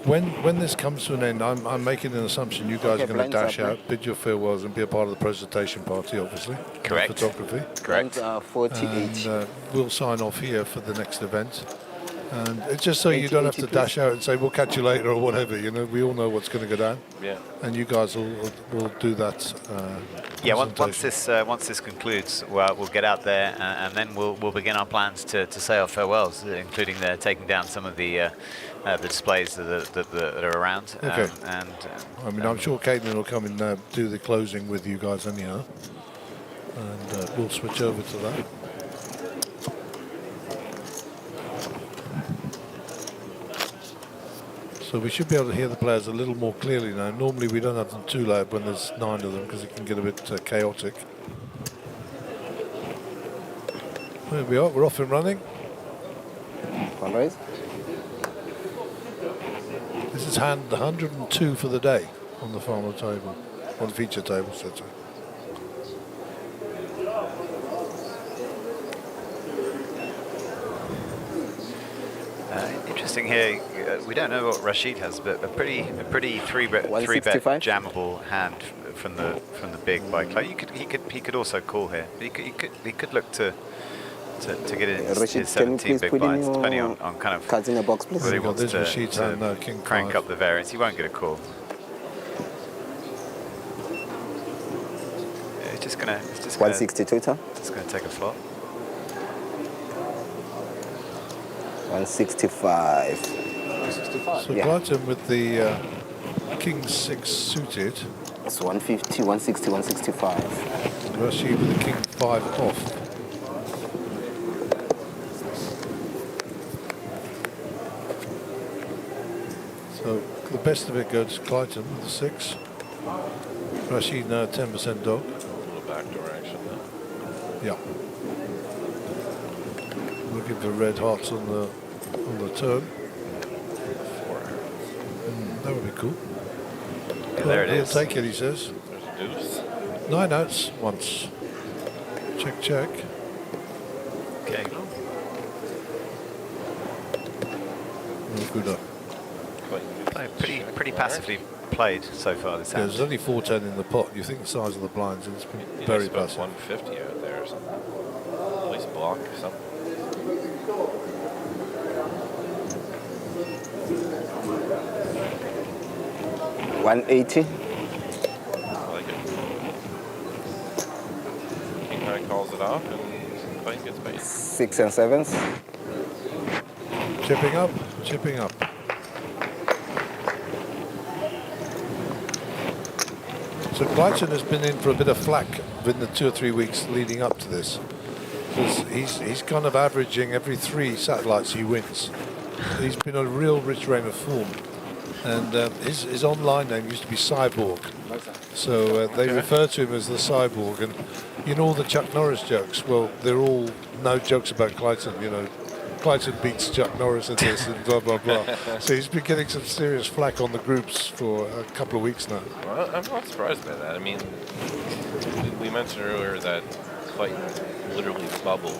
when this comes to an end, I'm making an assumption you guys Okay, are going to blinds dash up, out, bid your farewells, and be a part of the presentation party, obviously. Correct. Photography. Correct. 48. And we'll sign off here for the next event. And it's just so you 80, don't have to 80, dash out and say, we'll catch you later or whatever. You know, we all know what's going to go down. Yeah. And you guys will do that. Yeah, once presentation. this concludes, we'll get out there and then we'll begin our plans to say our farewells, including taking down some of the displays that are around. Okay. I mean, I'm sure Caitlin will come and do the closing with you guys anyhow. And we'll switch over to that. So we should be able to hear the players a little more clearly now. Normally we don't have them too loud when there's 9 of them because it can get a bit chaotic. There we are, we're off and running. One raise. This is hand 102 for the day on the final table, on the feature table, so to. Interesting here. We don't know what Rashid has, but a pretty three bet jammable hand from the big by Clay. He could also call here. He could look to get in his 17 big blinds, depending on kind of cards in the box, please. whether he wants Rashid's hand, to King crank 5. up the variance. He won't get a call. Yeah, he's just gonna 160 total. Just gonna take a flop. 165. 165. So Clayton with the King 6 suited. It's 150, 160, 165. Rashid with the King 5 off. So the best of it goes to Clayton with the 6. Rashid now 10% dog. A little backdoor action there. Yeah. Looking for red hearts on the turn. That would be cool. Yeah, there it He'll is. take it, he says. There's a deuce. 9 outs once. Check, check. Okay. No good up. Pretty passively played so far this Yeah, hand. there's only 410 in the pot. You think the size of the blinds, and it's been very about passive. 150 out there or something. At least block or something. $180. I like it. King High calls it off and Clay gets paid. 6 and 7s. Chipping up, chipping up. So Clayton has been in for a bit of flack within the 2 or 3 weeks leading up to this. He's kind of averaging every 3 satellites he wins. He's been a real rich reign of form. And his online name used to be Cyborg. So they refer to him as the Cyborg. And you know all the Chuck Norris jokes? Well, they're all no jokes about Clayton, you know. Clayton beats Chuck Norris at this and blah, blah, blah. So he's been getting some serious flack on the groups for a couple of weeks now. Well, I'm not surprised by that. I mean, we mentioned earlier that Clayton literally bubbled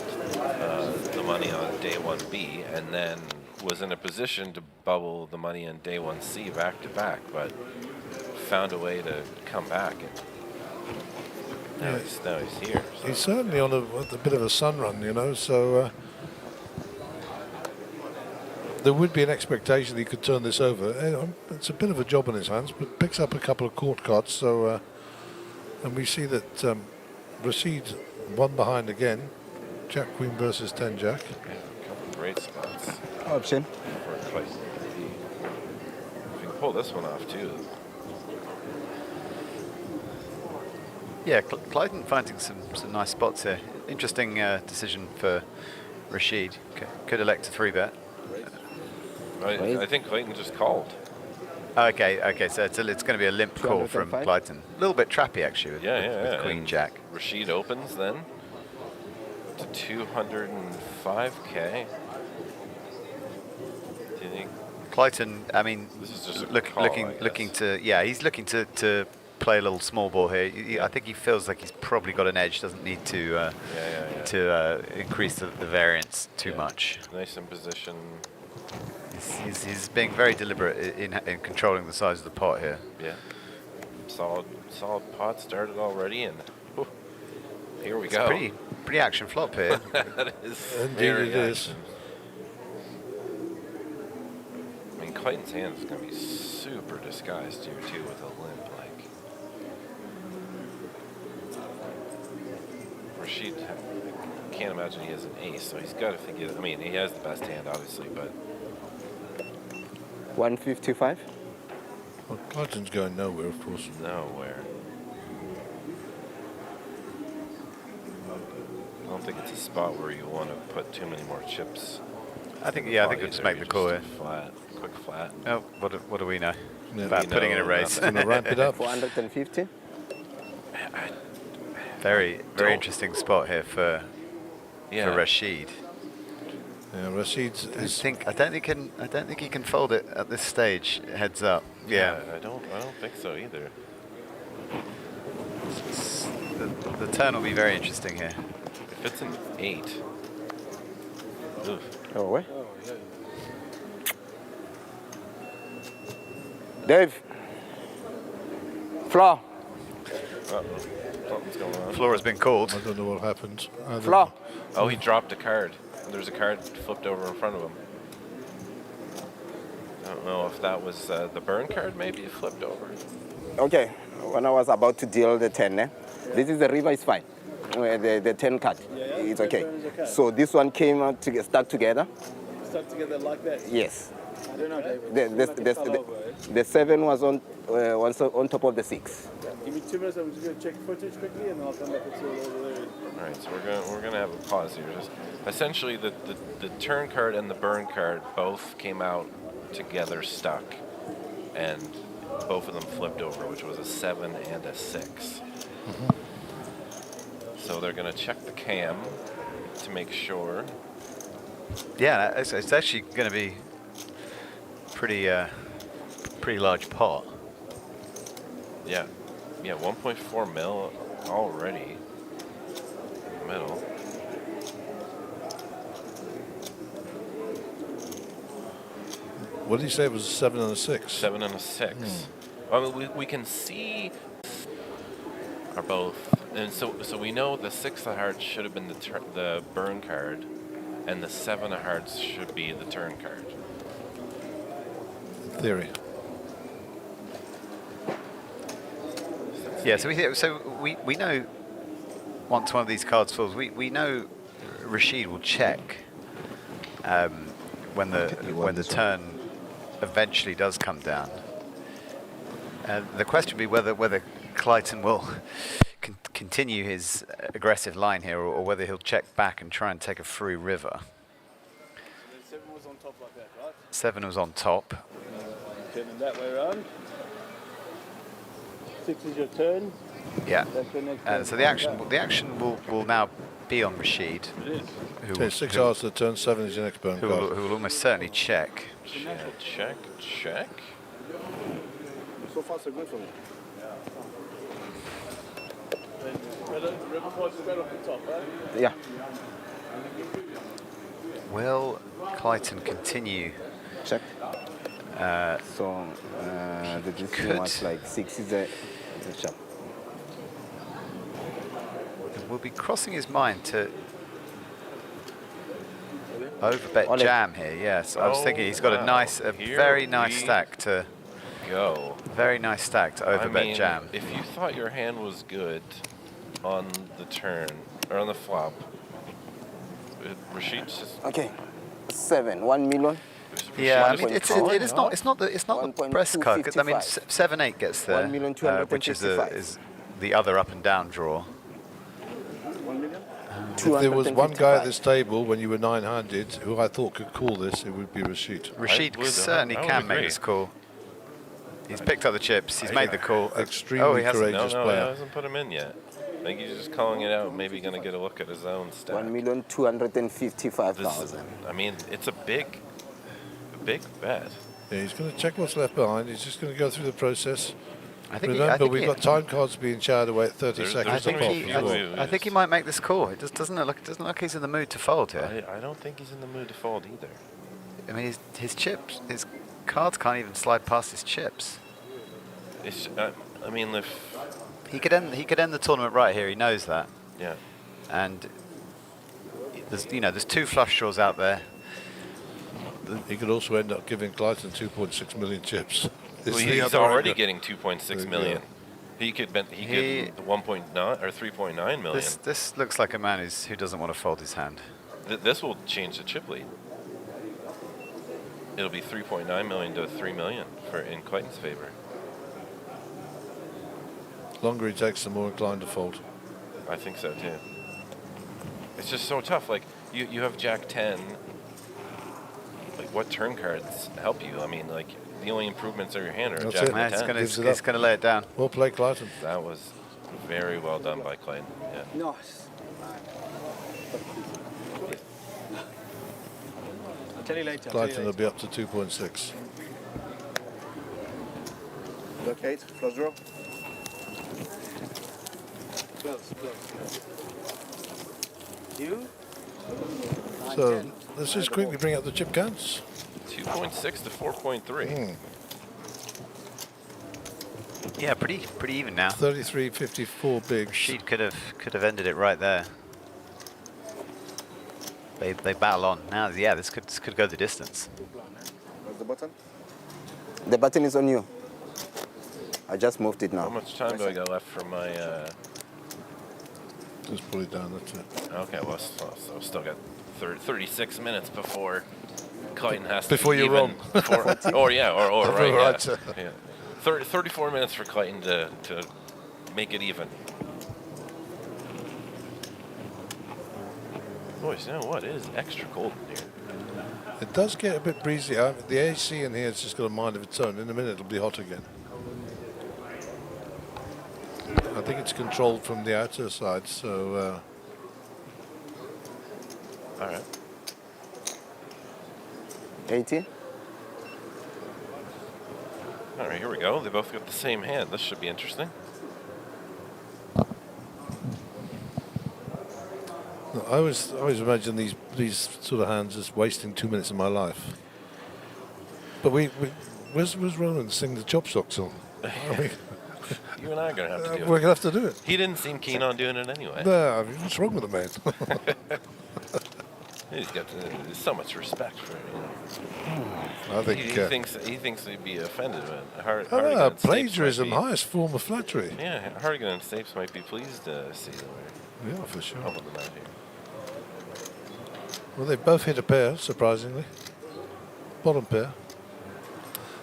the money on day 1B and then was in a position to bubble the money on day 1C back to back, but found a way to come back. And now he's here. So. He's certainly on a bit of a sun run, you know, so there would be an expectation he could turn this over. It's a bit of a job on his hands, but picks up a couple of court cards. So, and we see that Rashid one behind again. Jack Queen versus 10 Jack. Yeah, a couple great spots. Option. For Clayton. If you can pull this one off too. Yeah, Clayton finding some nice spots here. Interesting decision for Rashid. Could elect a 3-bet. I think Clayton just called. Okay, so it's going to be a limp call from Clayton. A little bit trappy, actually, with Queen Jack. Rashid opens then to 205K. Do you think? Clayton, I mean, this is just looking to play a little small ball here. I think he feels like he's probably got an edge, doesn't need to increase the variance too much. Nice in position. He's being very deliberate in controlling the size of the pot here. Yeah, solid pot started already, and here we go. Pretty action flop here. That is indeed it is. I mean, Clayton's hand is going to be super disguised here too with a limp. Like Rashid, I can't imagine he has an ace, so he's got to think. I mean, he has the best hand, obviously, but. 155. Well, Clayton's going nowhere, of course. Nowhere. I don't think it's a spot where you want to put too many more chips. I think we'll just make the call here. Quick flat. Oh, what do we know about putting in a race? Going to ramp it up. 450. Very interesting spot here for Rashid. Yeah, Rashid's. I don't think he can fold it at this stage. Heads up. Yeah. I don't think so either. The turn will be very interesting here. If it's an 8. Oof. Oh, what? Dave. Floor. Something's going on. Floor has been called. I don't know what happened. Floor. Oh, he dropped a card. There's a card flipped over in front of him. I don't know if that was the burn card, maybe it flipped over. Okay, when I was about to deal the 10, this is the river is fine. The 10 card, it's okay. So this one came out to get stuck together. Stuck together like that? Yes. I don't know, David. The 7 was on top of the 6. Give me 2 minutes. I'm just going to check footage quickly, and I'll come back and see what over there is. All right, so we're gonna have a pause here. Just essentially, the turn card and the burn card both came out together stuck, and both of them flipped over, which was a 7 and a 6. So they're gonna check the cam to make sure. Yeah, it's actually going to be pretty large pot. Yeah, 1.4 mil already. Middle. What did he say? It was a 7 and a 6? 7 and a 6. I mean, we can see are both, and so we know the 6 of hearts should have been the burn card, and the 7 of hearts should be the turn card. Theory. Yeah, so we know once one of these cards falls, we know Rashid will check when the turn eventually does come down. The question would be whether Clayton will continue his aggressive line here, or whether he'll check back and try and take a free river. 7 was on top like that, right? 7 was on top. Turning that way around. 6 is your turn. Yeah. That's your next So the action will now be on Rashid. It is. 6 hours to the turn, 7 is your next burn who card. will almost certainly check. Check. So far, so good for me. River card's straight off the top, right? Yeah. Will Clayton continue? Check. So the decision was like 6 is a chop. Will be crossing his mind to overbet jam here. Yes, I was thinking he's got a very nice stack to go. Very nice stack to overbet jam. If you thought your hand was good on the turn or on the flop, Rashid's just okay. 7, 1 million. Yeah, I mean it's not the press card. I mean 7-8 gets there, which is the other up and down draw. If there was one guy at this table when you were 900 who I thought could call this, it would be Rashid. Rashid certainly can make this call. He's picked up the chips. He's made the call. Extremely courageous player. He hasn't put him in yet. I think he's just calling it out. Maybe going to get a look at his own stack. 1,255,000. I mean, it's a big bet. Yeah, he's going to check what's left behind. He's just going to go through the process. Remember, we've got time cards being showered away at 30 seconds. I think he might make this call. It just doesn't look like he's in the mood to fold here. I don't think he's in the mood to fold either. I mean, his chips, his cards can't even slide past his chips. I mean, if he could end the tournament right here, he knows that. Yeah. And there's 2 flush draws out there. He could also end up giving Clayton 2.6 million chips. Well, he's already getting 2.6 million. He could 1.9 or 3.9 million. This looks like a man who doesn't want to fold his hand. This will change the chip lead. It'll be 3.9 million to 3 million in Clayton's favor. The longer he takes, the more inclined to fold. I think so too. It's just so tough. Like you have Jack 10. Like what turn cards help you? I mean, like the only improvements of your hand are Jack 10. It's going to lay it down. Well played, Clayton. That was very well done by Clayton. Yeah. Nice. I'll tell you later. Clayton will be up to 2.6. Look, 8, flush draw. Close. You? So let's just quickly bring up the chip counts. 2.6 to 4.3. Yeah, pretty even now. 33.54 big. Rashid could have ended it right there. They battle on now. Yeah, this could go the distance. Where's the button? The button is on you. I just moved it now. How much time do I got left for my? Just put it down. That's it. Okay, well, so still got 36 minutes before Clayton has to. Before you're wrong. Or right. Right. Yeah. 34 minutes for Clayton to make it even. Boys, you know what? It is extra cold in here. It does get a bit breezy. The AC in here has just got a mind of its own. In a minute, it'll be hot again. I think it's controlled from the outer side, so... All right. 80. All right, here we go. They both got the same hand. This should be interesting. I always imagine these sort of hands as wasting 2 minutes of my life. But where's Roland sing the chop sock song? You and I are going to have to do it. We're going to have to do it. He didn't seem keen on doing it anyway. No, I mean, what's wrong with the man? He's got so much respect for him. I think he thinks he'd be offended with it. Plagiarism, highest form of flattery. Yeah, Hardigan and Stapes might be pleased to see the way. Yeah, for sure. Helping them out here. Well, they both hit a pair, surprisingly. Bottom pair.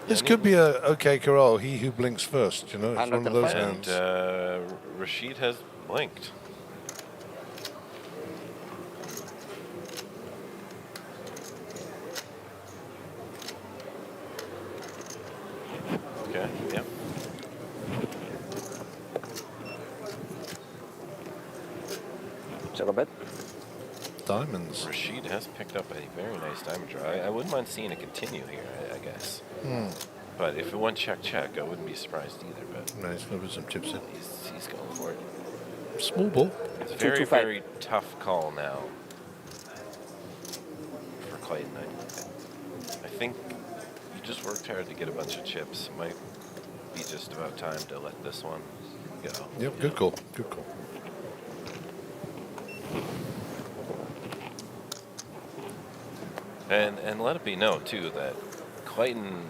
This could be a okay corral. He who blinks first. You know, it's one of those And hands. Rashid has blinked. Okay, yep. Check a bet. Diamonds. Rashid has picked up a very nice diamond draw. I wouldn't mind seeing it continue here, I guess. But if it went check, I wouldn't be surprised either. But no, he's going to put some chips in. He's going for it. Small ball. It's a very, very tough call now for Clayton. I think you just worked hard to get a bunch of chips. Might be just about time to let this one go. Yep, good call. Good call. And let it be known too that Clayton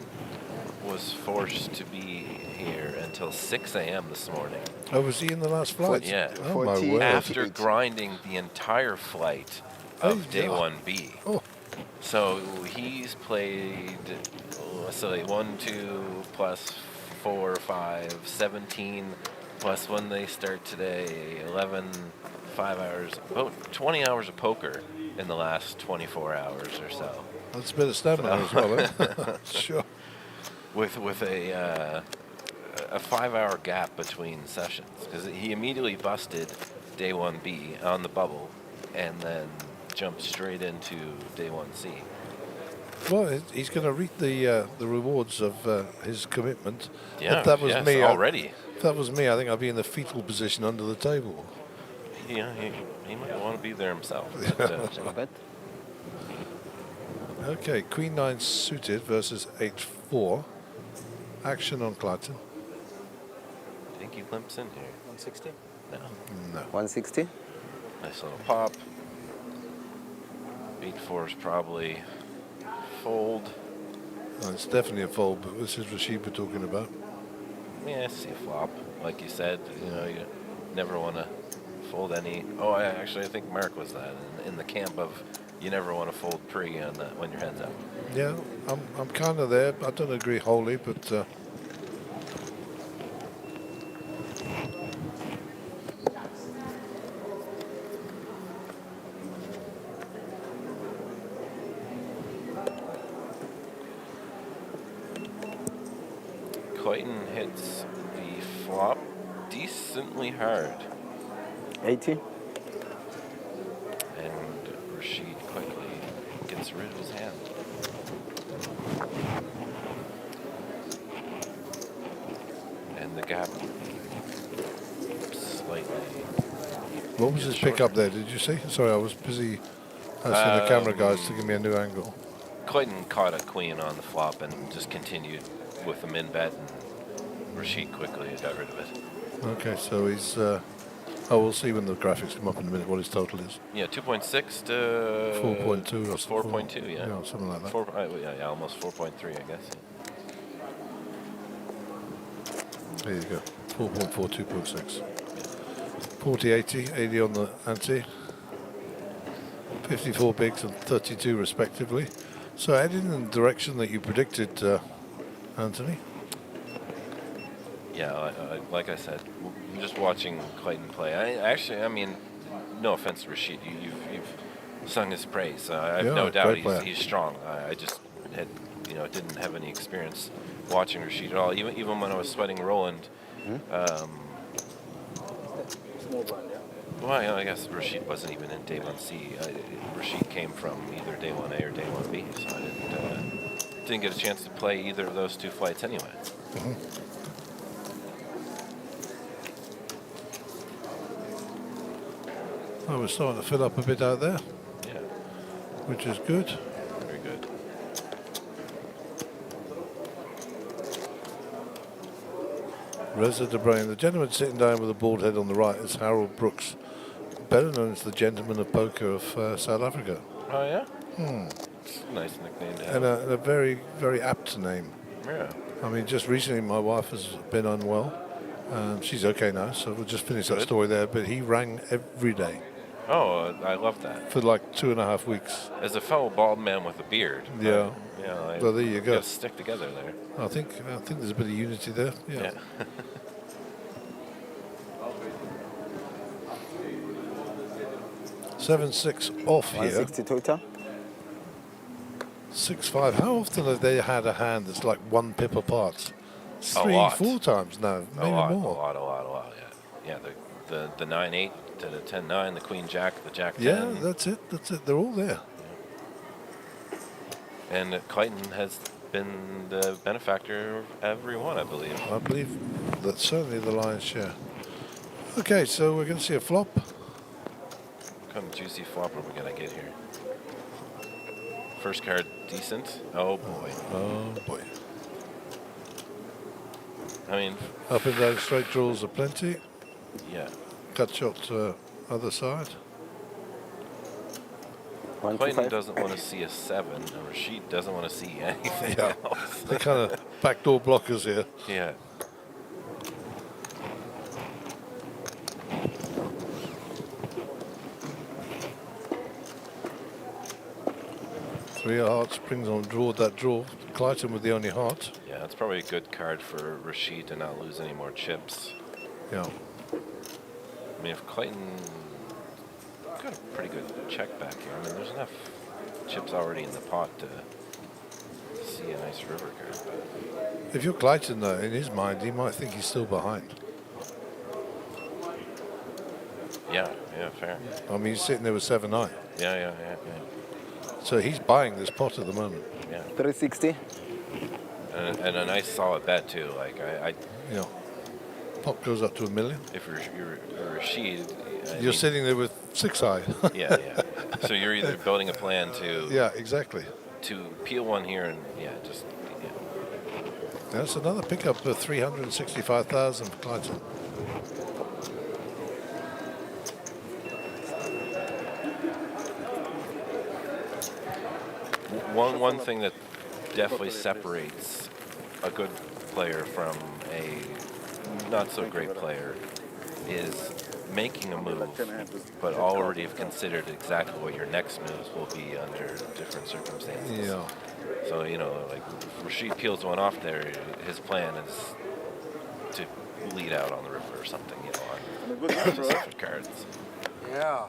was forced to be here until 6 a.m. this morning. Oh, was he in the last flight? Yeah. Oh, my word. After grinding the entire flight of day 1B. Oh. So he's played, let's say, 1, 2, plus 4, 5, 17, plus when they start today, 11, 5 hours, about 20 hours of poker in the last 24 hours or so. That's a bit of stamina as well, eh? Sure. With a 5-hour gap between sessions, because he immediately busted day 1B on the bubble, and then jumped straight into day 1C. Well, he's going to reap the rewards of his commitment. Yeah, if that was me already. If that was me, I think I'd be in the fetal position under the table. Yeah, he might want to be there himself. But, okay, Queen 9 suited versus 8-4. Action on Clayton. I think he limps in here. 160? No. 160? Nice little pop. 8-4 is probably fold. Oh, it's definitely a fold, but this is Rashid we're talking about. Yeah, see a flop. Like you said, you never want to fold any. Oh, I think Mark was that in the camp of you never want to fold pre on when your head's up. Yeah, I'm kind of there. I don't agree wholly, but Clayton hits the flop decently hard. 80. And Rashid quickly gets rid of his hand. And the gap slightly. what was his pickup there? Did you see? Sorry, I was busy asking the camera guys to give me a new angle. Clayton caught a queen on the flop and just continued with the min bet, and Rashid quickly got rid of it. Okay, so he's. We'll see when the graphics come up in a minute what his total is. Yeah, 2.6 to 4.2 or 4.2, yeah. Yeah, something like that. Yeah, almost 4.3, I guess. There you go. 4.4, 2.6. 40, 80, 80 on the ante. 54 bigs and 32 respectively. So heading in the direction that you predicted, Anthony. Yeah, like I said, just watching Clayton play. I mean, no offense to Rashid, you've sung his praise. I have no doubt he's strong. I just had, didn't have any experience watching Rashid at all. Even when I was sweating Roland. Small blind, yeah. Well, I guess Rashid wasn't even in day 1C. Rashid came from either day 1A or day 1B, so I didn't get a chance to play either of those two flights anyway. Oh, we're starting to fill up a bit out there. Yeah. Which is good. Very good. Reza De Bruyne. The gentleman sitting down with a bald head on the right is Harold Brooks, better known as the gentleman of poker of South Africa. Oh, yeah? It's a nice nickname to have. And a very, very apt name. Yeah. I mean, just recently my wife has been unwell. She's okay now, so we'll just finish that story there. But he rang every day. Oh, I love that. For like 2.5 weeks. As a fellow bald man with a beard. Yeah. Well, there you go. Gotta stick together there. I think there's a bit of unity there. Yeah. 7-6 off here. 160 total. 6-5. How often have they had a hand that's like 1 pip apart? A lot. 3-4 times now, maybe more. A lot. Yeah. The 9-8 to the 10-9, the Queen Jack, the Jack 10. Yeah, that's it. They're all there. And Clayton has been the benefactor of every one, I believe. I believe that's certainly the lion's share. Okay, so we're going to see a flop. What kind of juicy flop are we going to get here? First card, decent. Oh, boy. Oh, boy. I mean... Up and down straight draws are plenty. Yeah. Cut shot other side. Clayton doesn't want to see a 7, or Rashid doesn't want to see anything else. They're kind of backdoor blockers here. Yeah. Three of hearts brings on that draw. Clayton with the only heart. Yeah, it's probably a good card for Rashid to not lose any more chips. Yeah. I mean, if Clayton got a pretty good check back here. I mean, there's enough chips already in the pot to see a nice river card. If you're Clayton, though, in his mind, he might think he's still behind. Yeah, fair. I mean, he's sitting there with 7-9. Yeah. So he's buying this pot at the moment. Yeah. 360. And a nice solid bet too. Like yeah. Pot goes up to $1 million. If you're Rashid, you're sitting there with 6-eye. yeah. So you're either building a plan to. Yeah, exactly. To peel one here and That's another pickup for 365,000 for Clayton. One thing that definitely separates a good player from a not so great player is making a move, but already have considered exactly what your next moves will be under different circumstances. Yeah. So, like if Rashid peels one off there, his plan is to lead out on the river or something, on specific cards. Yeah.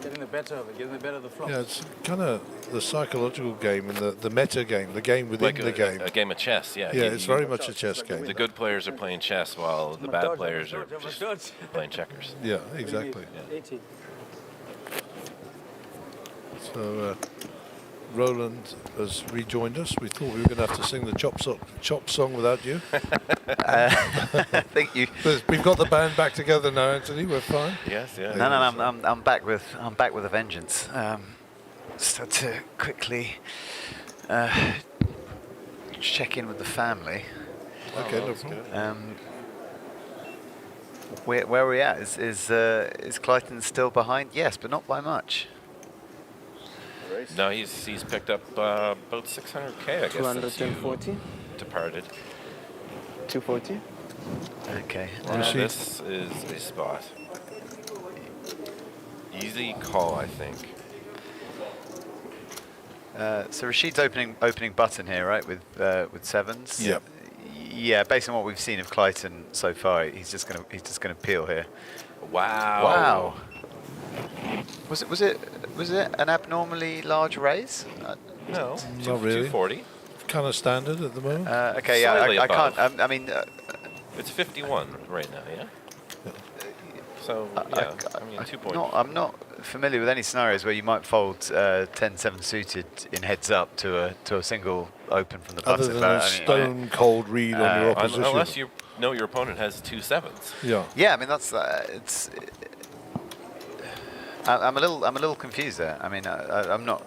Getting the better of it, getting the better of the flops. Yeah, it's kind of the psychological game and the meta game, the game within the game. A game of chess, yeah. Yeah, it's very much a chess game. The good players are playing chess while the bad players are just playing checkers. Yeah, exactly. Yeah. So Roland has rejoined us. We thought we were going to have to sing the chop song without you. Thank you. We've got the band back together now, Anthony. We're fine. Yes, yeah. No, I'm back with a vengeance. Just had to quickly check in with the family. Okay, no problem. Where are we at? Is Clayton still behind? Yes, but not by much. No, he's picked up about 600K, I guess. 240. Departed. 240. Okay. This is a spot. Easy call, I think. So Rashid's opening button here, right? With sevens. Yep. Yeah, based on what we've seen of Clayton so far, he's just gonna peel here. Wow. Was it an abnormally large raise? No, not really. 240. Kind of standard at the moment. Okay, yeah, I can't. I mean, it's 51 right now, yeah. So yeah, I mean 2 points. I'm not familiar with any scenarios where you might fold 10-7 suited in heads up to a single open from the button. Other than a stone cold read on your opposition. Unless you know your opponent has 2 sevens. Yeah. Yeah, I mean that's it's. I'm a little confused there. I mean, I'm not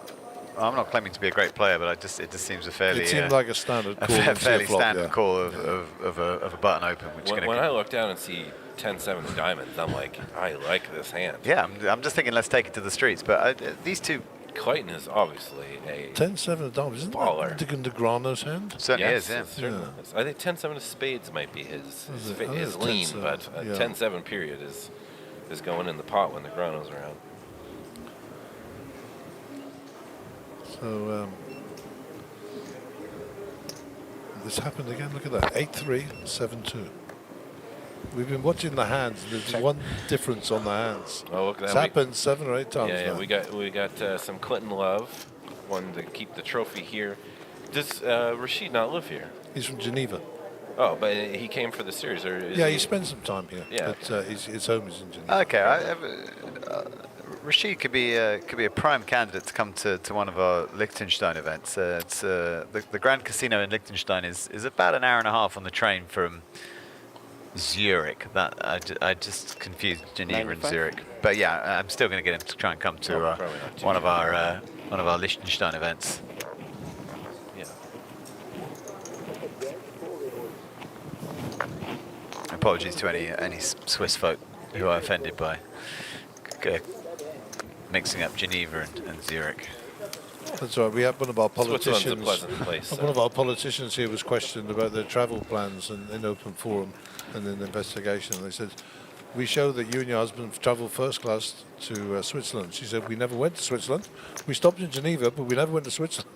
claiming to be a great player, but it just seems a fairly. It seemed like a standard call. Fairly standard call of a button open. Which when I look down and see 10-7 diamonds, I'm like, I like this hand. Yeah, I'm just thinking, let's take it to the streets. But these two. Clayton is obviously a 10-7 diamonds. Isn't baller. that Degrano's hand? Certainly is. Yeah. I think 10-7 of spades might be his lean, but 10-7 period is is going in the pot when the chrono's around. So this happened again. Look at that. 8-3, 7-2. We've been watching the hands. There's one difference on the hands. Oh, look at that. It's happened 7 or 8 times. Yeah, now. we got some Clinton Love, one to keep the trophy here. Does Rashid not live here? He's from Geneva. Oh, but he came for the series, or is he spent some time here. Yeah, but his home is in Geneva. Okay, Rashid could be a prime candidate to come to one of our Liechtenstein events. It's the Grand Casino in Liechtenstein is about an hour and a half on the train from Zurich. That I just confused Geneva and Zurich. But yeah, I'm still going to get him to try and come to one of our Liechtenstein events. Yeah. Apologies to any Swiss folk who are offended by mixing up Geneva and Zurich. That's right. We had one of our politicians. Switzerland's a pleasant place. One of our politicians here was questioned about their travel plans in open forum and in the investigation. They said, "We show that you and your husband traveled first class to Switzerland." She said, "We never went to Switzerland. We stopped in Geneva, but we never went to Switzerland."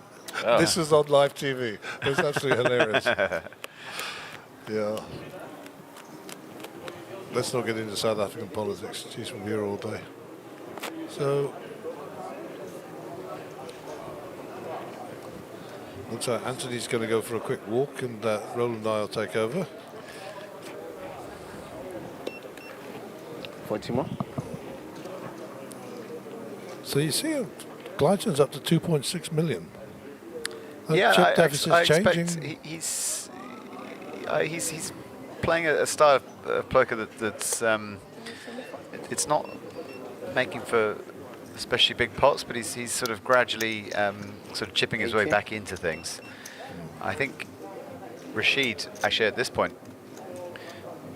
Oh. This was on live TV. It was absolutely hilarious. Yeah. Let's not get into South African politics. Jeez, we'll be here all day. So, looks like Anthony's going to go for a quick walk, and Roland and I will take over. 40 more. So you see, Glyton's up to 2.6 million. That Yeah, chip I deficit's changing. expect he's playing a style of poker that's it's not making for especially big pots, but he's sort of gradually sort of chipping his way back into things. I think Rashid actually at this point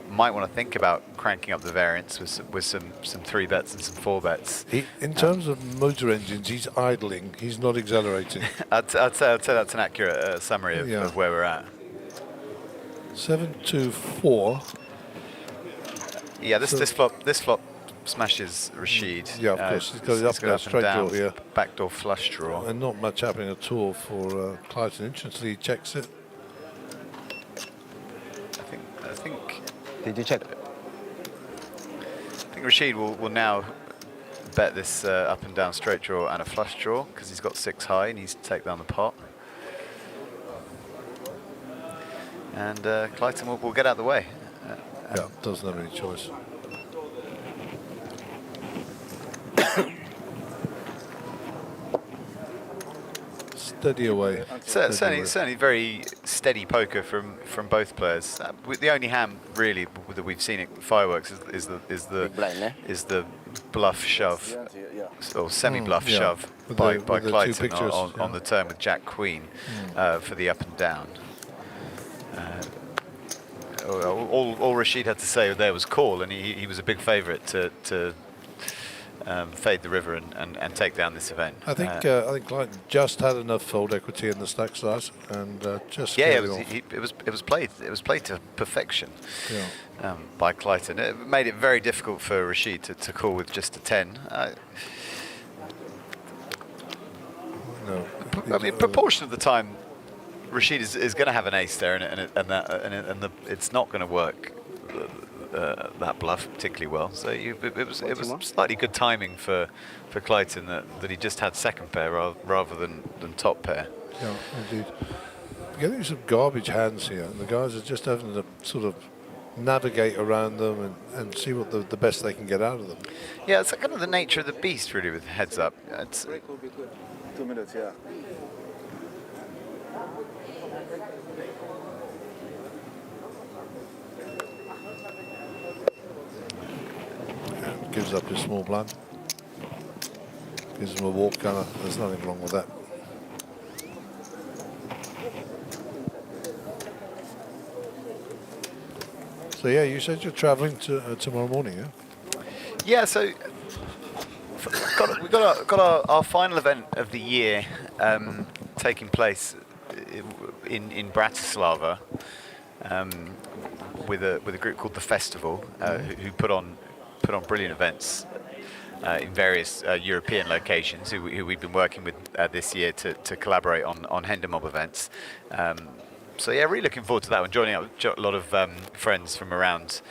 might want to think about cranking up the variance with some 3 bets and some 4 bets. In terms of motor engines, he's idling. He's not accelerating. I'd say that's an accurate summary of where we're at. 7-2-4. Yeah, this flop smashes Rashid. Yeah, of course. He's got it up there, straight draw here. Backdoor flush draw. And not much happening at all for Clyton. Interestingly, he checks it. I think. Did you check? I think Rashid will now bet this up and down straight draw and a flush draw because he's got 6 high and needs to take down the pot. And Clyton will get out of the way. Yeah, doesn't have any choice. Steady away. Certainly very steady poker from both players. The only hand really that we've seen at Fireworks is the bluff shove or semi-bluff shove by Clyton on the turn with Jack Queen for the up and down. All Rashid had to say there was call, and he was a big favourite to fade the river and take down this event. I think Clyton just had enough fold equity in the stack size and just it was played to perfection by Clyton. It made it very difficult for Rashid to call with just a 10. No, I mean, proportion of the time, Rashid is going to have an ace there, and it's not going to work that bluff particularly well. So it was slightly good timing for Clyton that he just had second pair rather than top pair. Yeah, indeed. Getting some garbage hands here, and the guys are just having to sort of navigate around them and see what the best they can get out of them. Yeah, it's kind of the nature of the beast, really, with heads up. Break will be good. 2 minutes, yeah. Gives up his small blind. Gives him a walk gunner. There's nothing wrong with that. So yeah, you said you're travelling to tomorrow morning, yeah? Yeah. So we got our final event of the year taking place in Bratislava with a group called the Festival, who put on put on brilliant events in various European locations who we've been working with this year to collaborate on Hendon Mob events. So yeah, really looking forward to that one. Joining up with a lot of friends from around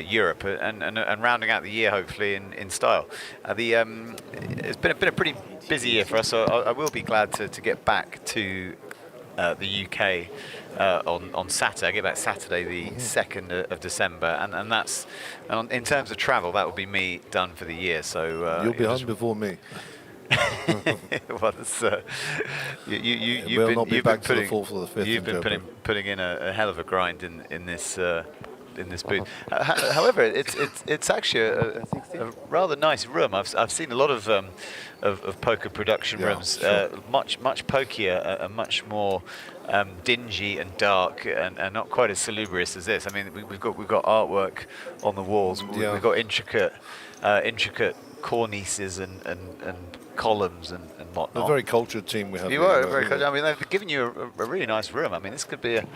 Europe and rounding out the year hopefully in style. It's been a pretty busy year for us, so I will be glad to get back to the UK on Saturday. I get back Saturday the 2nd of December, and that's in terms of travel, that will be me done for the year. So you'll be home before me. Well, that's, you've we'll been, not be you've back been putting, to the 4th or the 5th. You've been putting in a hell of a grind in this booth. However, it's actually a rather nice room. I've seen a lot of poker production rooms, much pokier and much more dingy and dark and not quite as salubrious as this. I mean, we've got artwork on the walls. We've got intricate cornices and columns and whatnot. A very cultured team we have. You are very cultured. I mean, they've given you a really nice room. I mean, this could be a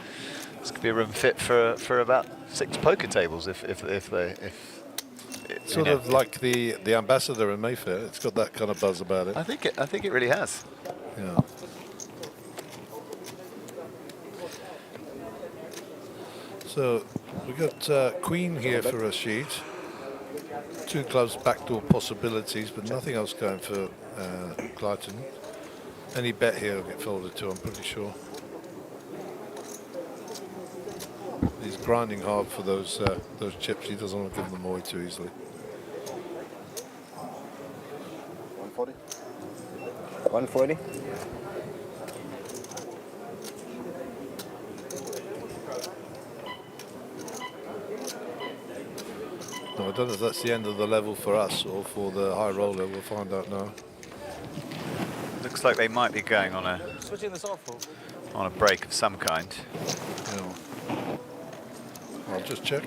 room fit for about 6 poker tables if sort of like the Ambassador in Mayfair. It's got that kind of buzz about it. I think it really has. Yeah. So we got Queen here for a sheet. 2 clubs backdoor possibilities, but nothing else going for Clayton. Any bet here will get folded to, I'm pretty sure. He's grinding hard for those chips. He doesn't want to give them away too easily. 140. 140. No, I don't know if that's the end of the level for us or for the high roller. We'll find out now. Looks like they might be going on a break of some kind. Yeah. I'll just check.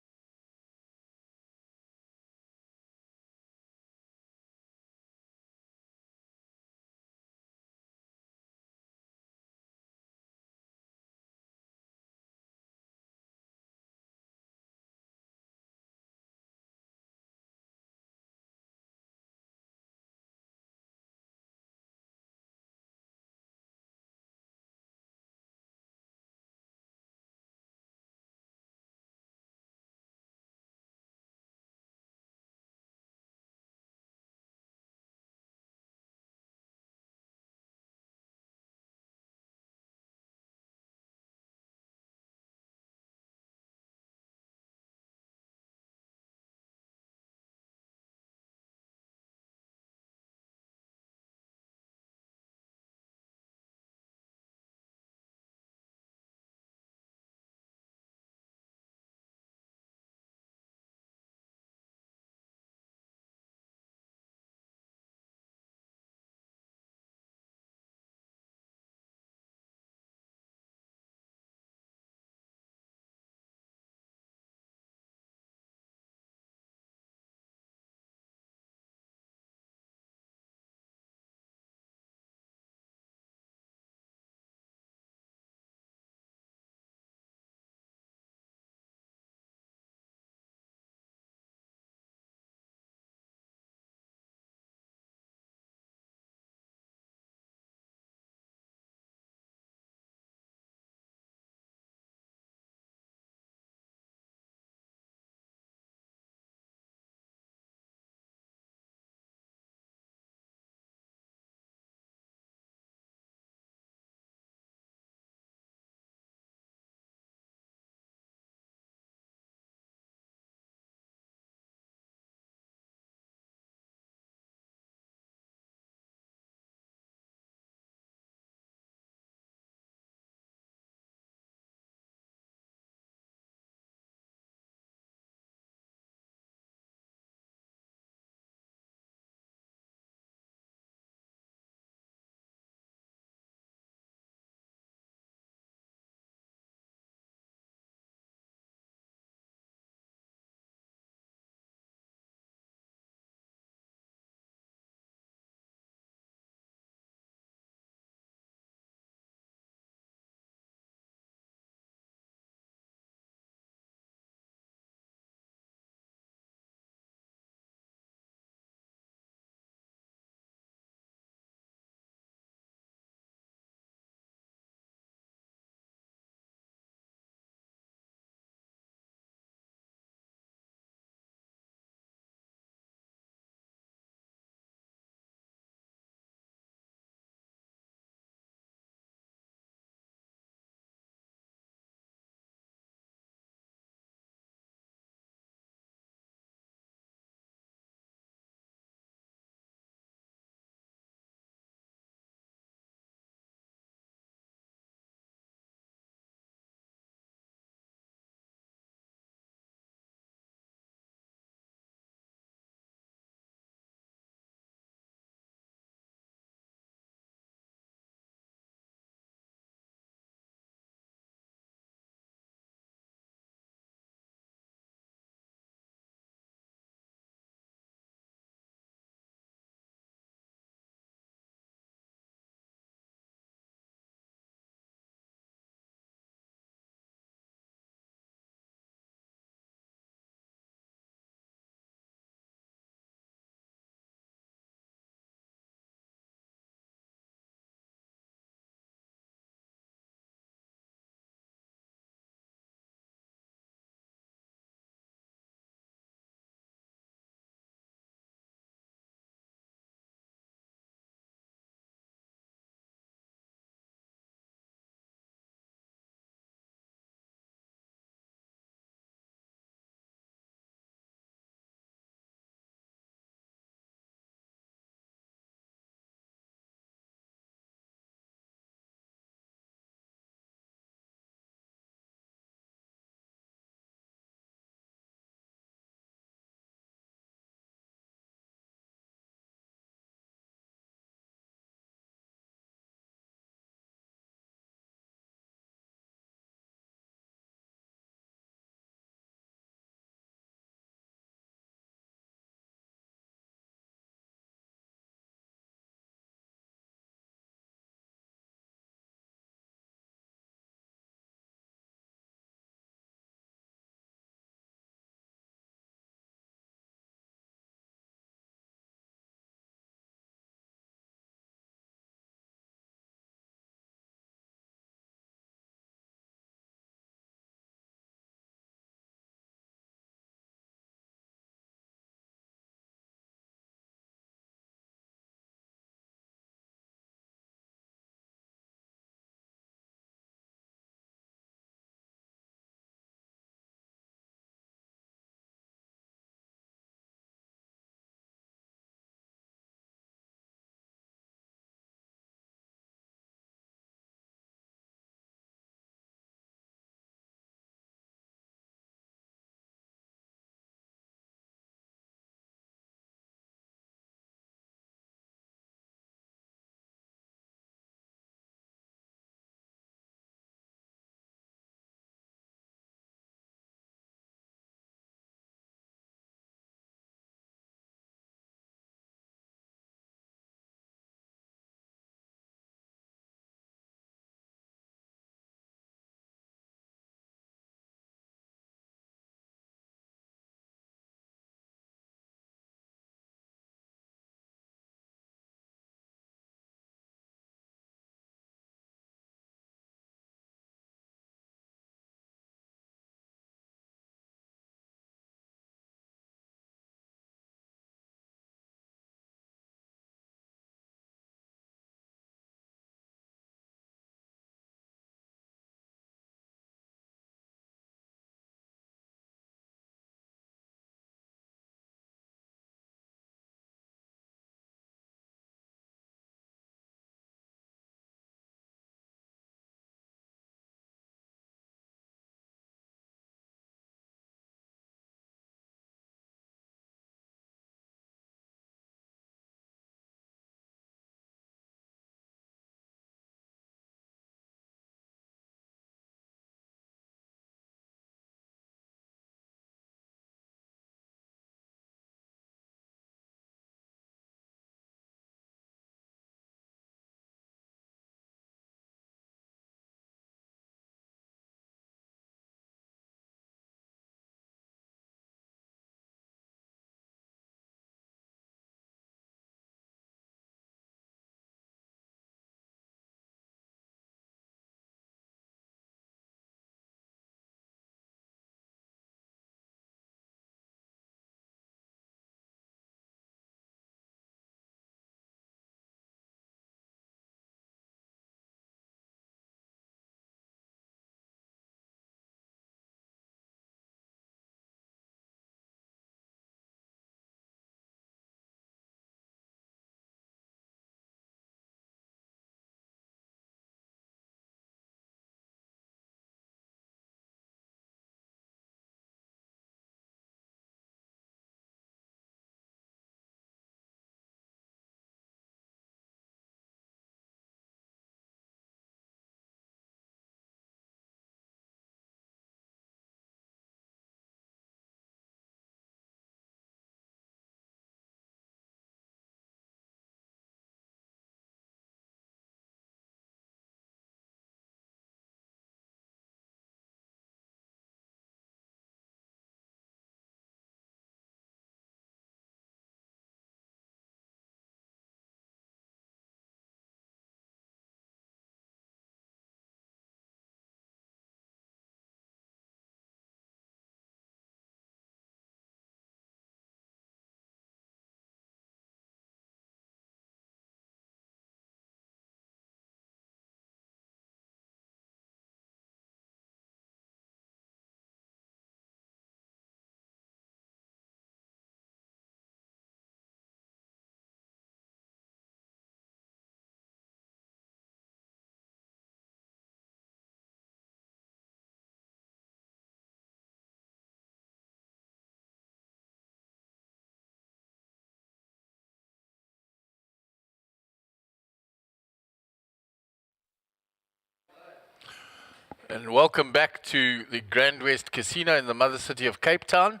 And welcome back to the GrandWest Casino in the mother city of Cape Town.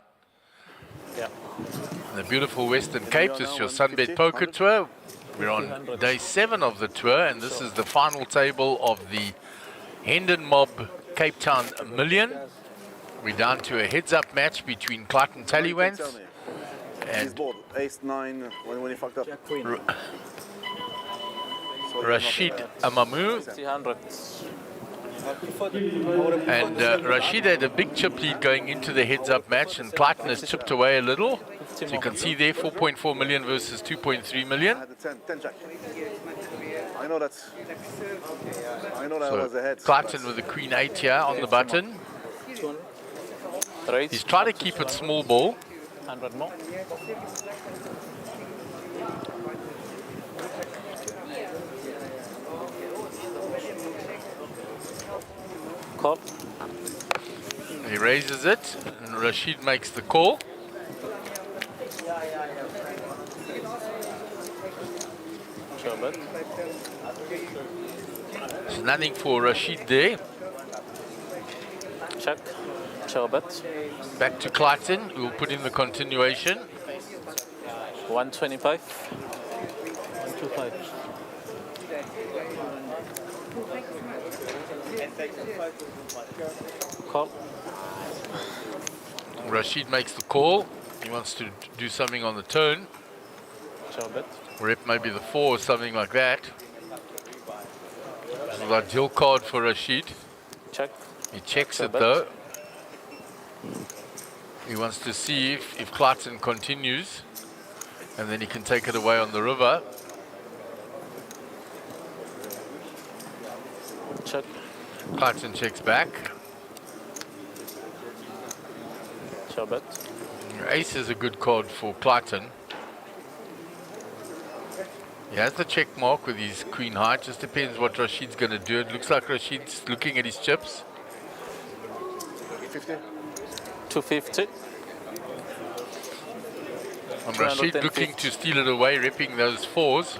Yeah. The beautiful Western Cape. This is your SunBet Poker Tour. We're on day 7 of the tour, and this is the final table of the Hendon Mob Cape Town Million. We're down to a heads-up match between Clayton Tallywans and Ace 9 when he fucked up. Rashid Amamu. And Rashid had a big chip lead going into the heads-up match, and Clayton has chipped away a little. So you can see there 4.4 million versus 2.3 million. I know that So was ahead. Clayton with the Queen 8 here on the button. He's trying to keep it small ball. 100 more. Call. He raises it, and Rashid makes the call. There's nothing for Rashid there. Check. Chobet. Back to Clayton, who will put in the continuation. 125. 125. Call. Rashid makes the call. He wants to do something on the turn. Rep maybe the 4 or something like that. This is an ideal card for Rashid. Check. He checks it though. He wants to see if Clayton continues, and then he can take it away on the river. Check. Clayton checks back. Chobet. Ace is a good card for Clayton. He has the check mark with his queen high. Just depends what Rashid's going to do. It looks like Rashid's looking at his chips. 250. And Rashid looking to steal it away, repping those 4s.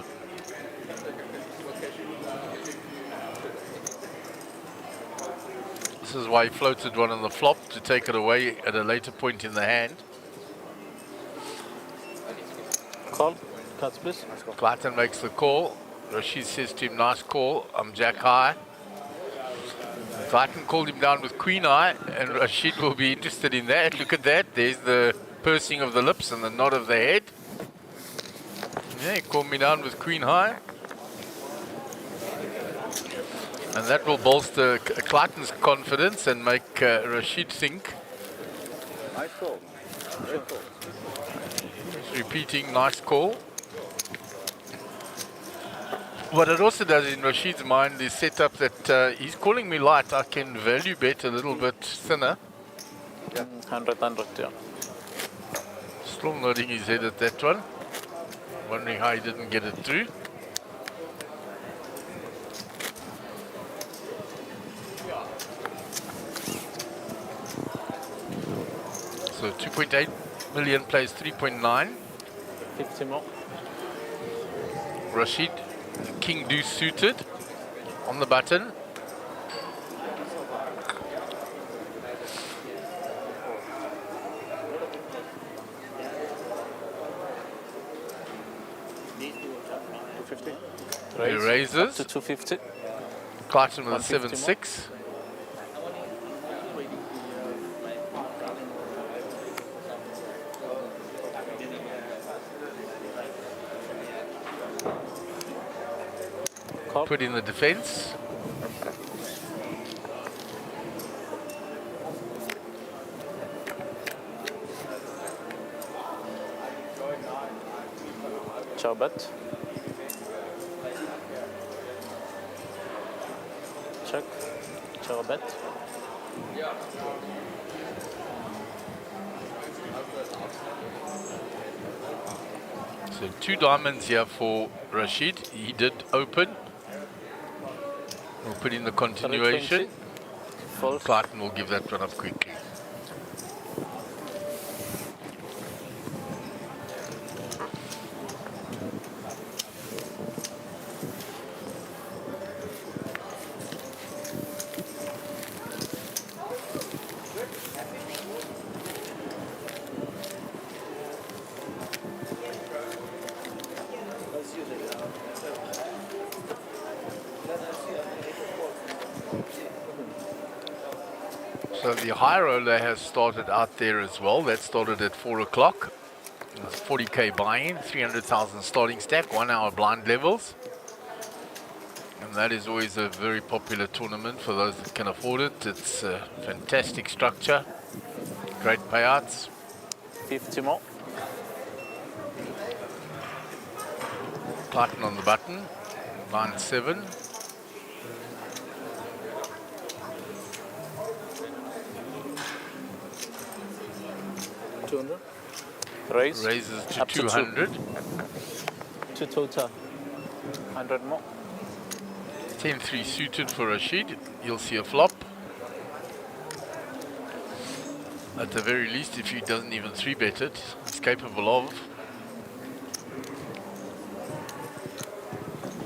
This is why he floated one on the flop, to take it away at a later point in the hand. Call. Cuts, please. Clayton makes the call. Rashid says to him, nice call, I'm jack high. Clayton called him down with queen high, and Rashid will be interested in that. Look at that, there's the pursing of the lips and the nod of the head. Yeah, he called me down with queen high. And that will bolster Clayton's confidence and make Rashid think. Nice call. Great call. He's repeating, nice call. What it also does in Rashid's mind is set up that he's calling me light. I can value bet a little bit thinner. Yeah. 100, yeah. Still nodding his head at that one. Wondering how he didn't get it through. So 2.8 million plays 3.9. 50 more. Rashid, king deuce suited on the button. He raises. Up to 250. Clayton with a 7-6. Put in the defense. Chobet. Check. Chobet. So 2 diamonds here for Rashid. He did open. We'll put in the continuation. Clayton will give that one up quickly. So the high roller has started out there as well. That started at 4 o'clock. It's 40k buy-in, 300,000 starting stack, 1 hour blind levels. And that is always a very popular tournament for those that can afford it. It's a fantastic structure, great payouts. 50 more. Clayton on the button, line 7. Raise. Raises to Up 200. To total. 100 more. 10-3 suited for Rashid. You'll see a flop. At the very least, if he doesn't even 3-bet it, he's capable of.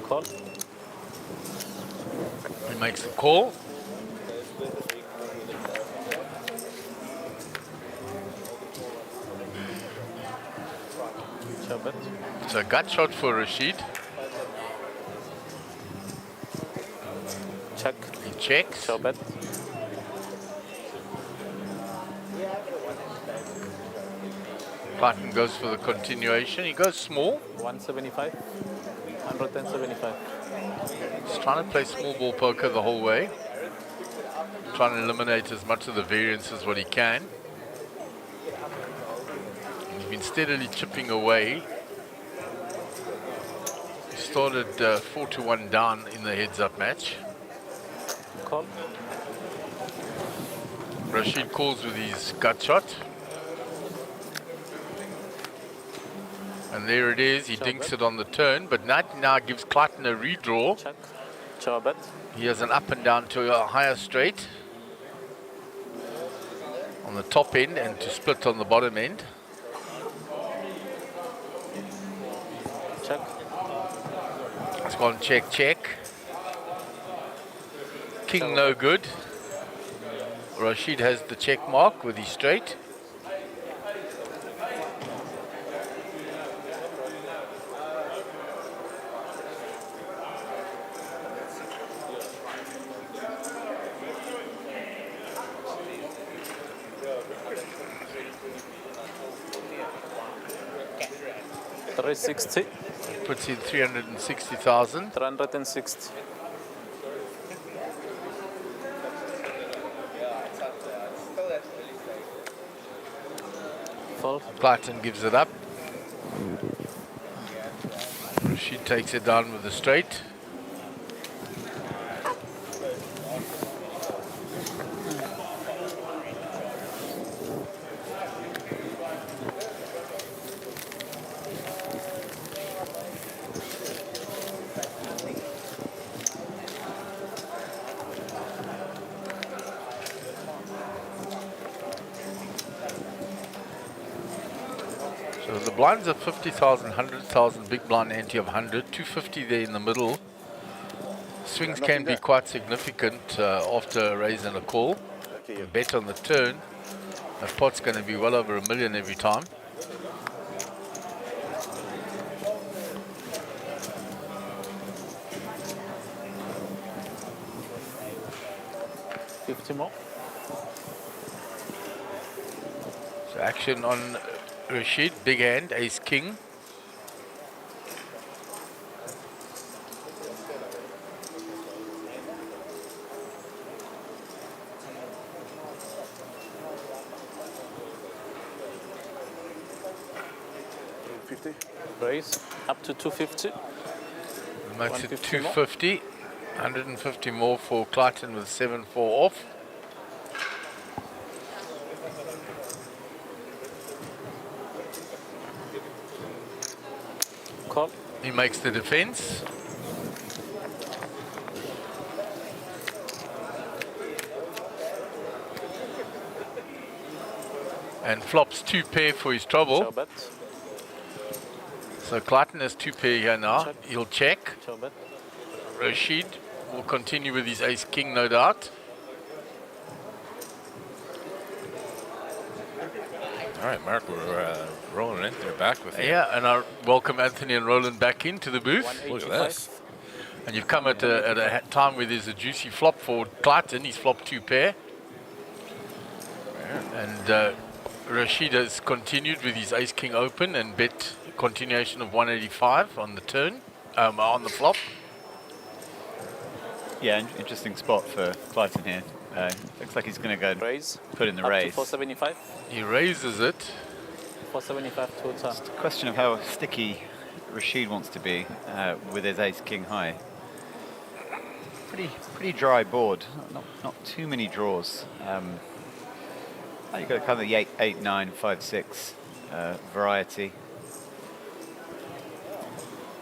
Call. He makes the call. It's a gut shot for Rashid. Check. He checks. Bet. Clayton goes for the continuation. He goes small. 175. 175. He's trying to play small ball poker the whole way. Trying to eliminate as much of the variance as what he can. He's been steadily chipping away. He started 4-1 down in the heads-up match. Call. Rashid calls with his gut shot. And there it is. He dinks it on the turn, but now gives Clayton a redraw. Check. Bet. He has an up and down to a higher straight on the top end and to split on the bottom end. Check. It's gone check, check. King no good. Rashid has the check mark with his straight. $360. Puts in 360,000. 360. Fold. Clayton gives it up. Rashid takes it down with the straight. So the blinds are 50,000, 100,000, big blind ante of 100, 250 there in the middle. Swings can be quite significant after a raise and a call. A bet on the turn. A pot's going to be well over $1 million every time. More. So action on Rashid, big hand, ace king. Raise up to 250. Makes it 250. 150 more for Clayton with 7-4 off. Call. He makes the defense. And flops 2 pair for his trouble. So Clayton has 2 pair here now. Check. He'll check. Rashid will continue with his ace king, no doubt. All right, Mark, we're rolling in. They're back with you. Yeah, and I welcome Anthony and Roland back into the booth. Look at this. And you've come at a time where there's a juicy flop for Clayton. He's flopped 2 pair. And Rashid has continued with his ace-king open and bet continuation of 185 on the turn, on the flop. Yeah, interesting spot for Clayton here. Looks like he's going to go and raise. Put in the Up to raise. 475. He raises it. 475 total. It's a question of how sticky Rashid wants to be with his ace-king high. Pretty dry board. Not too many draws. You've got kind of the 8, 9, 5, 6 variety.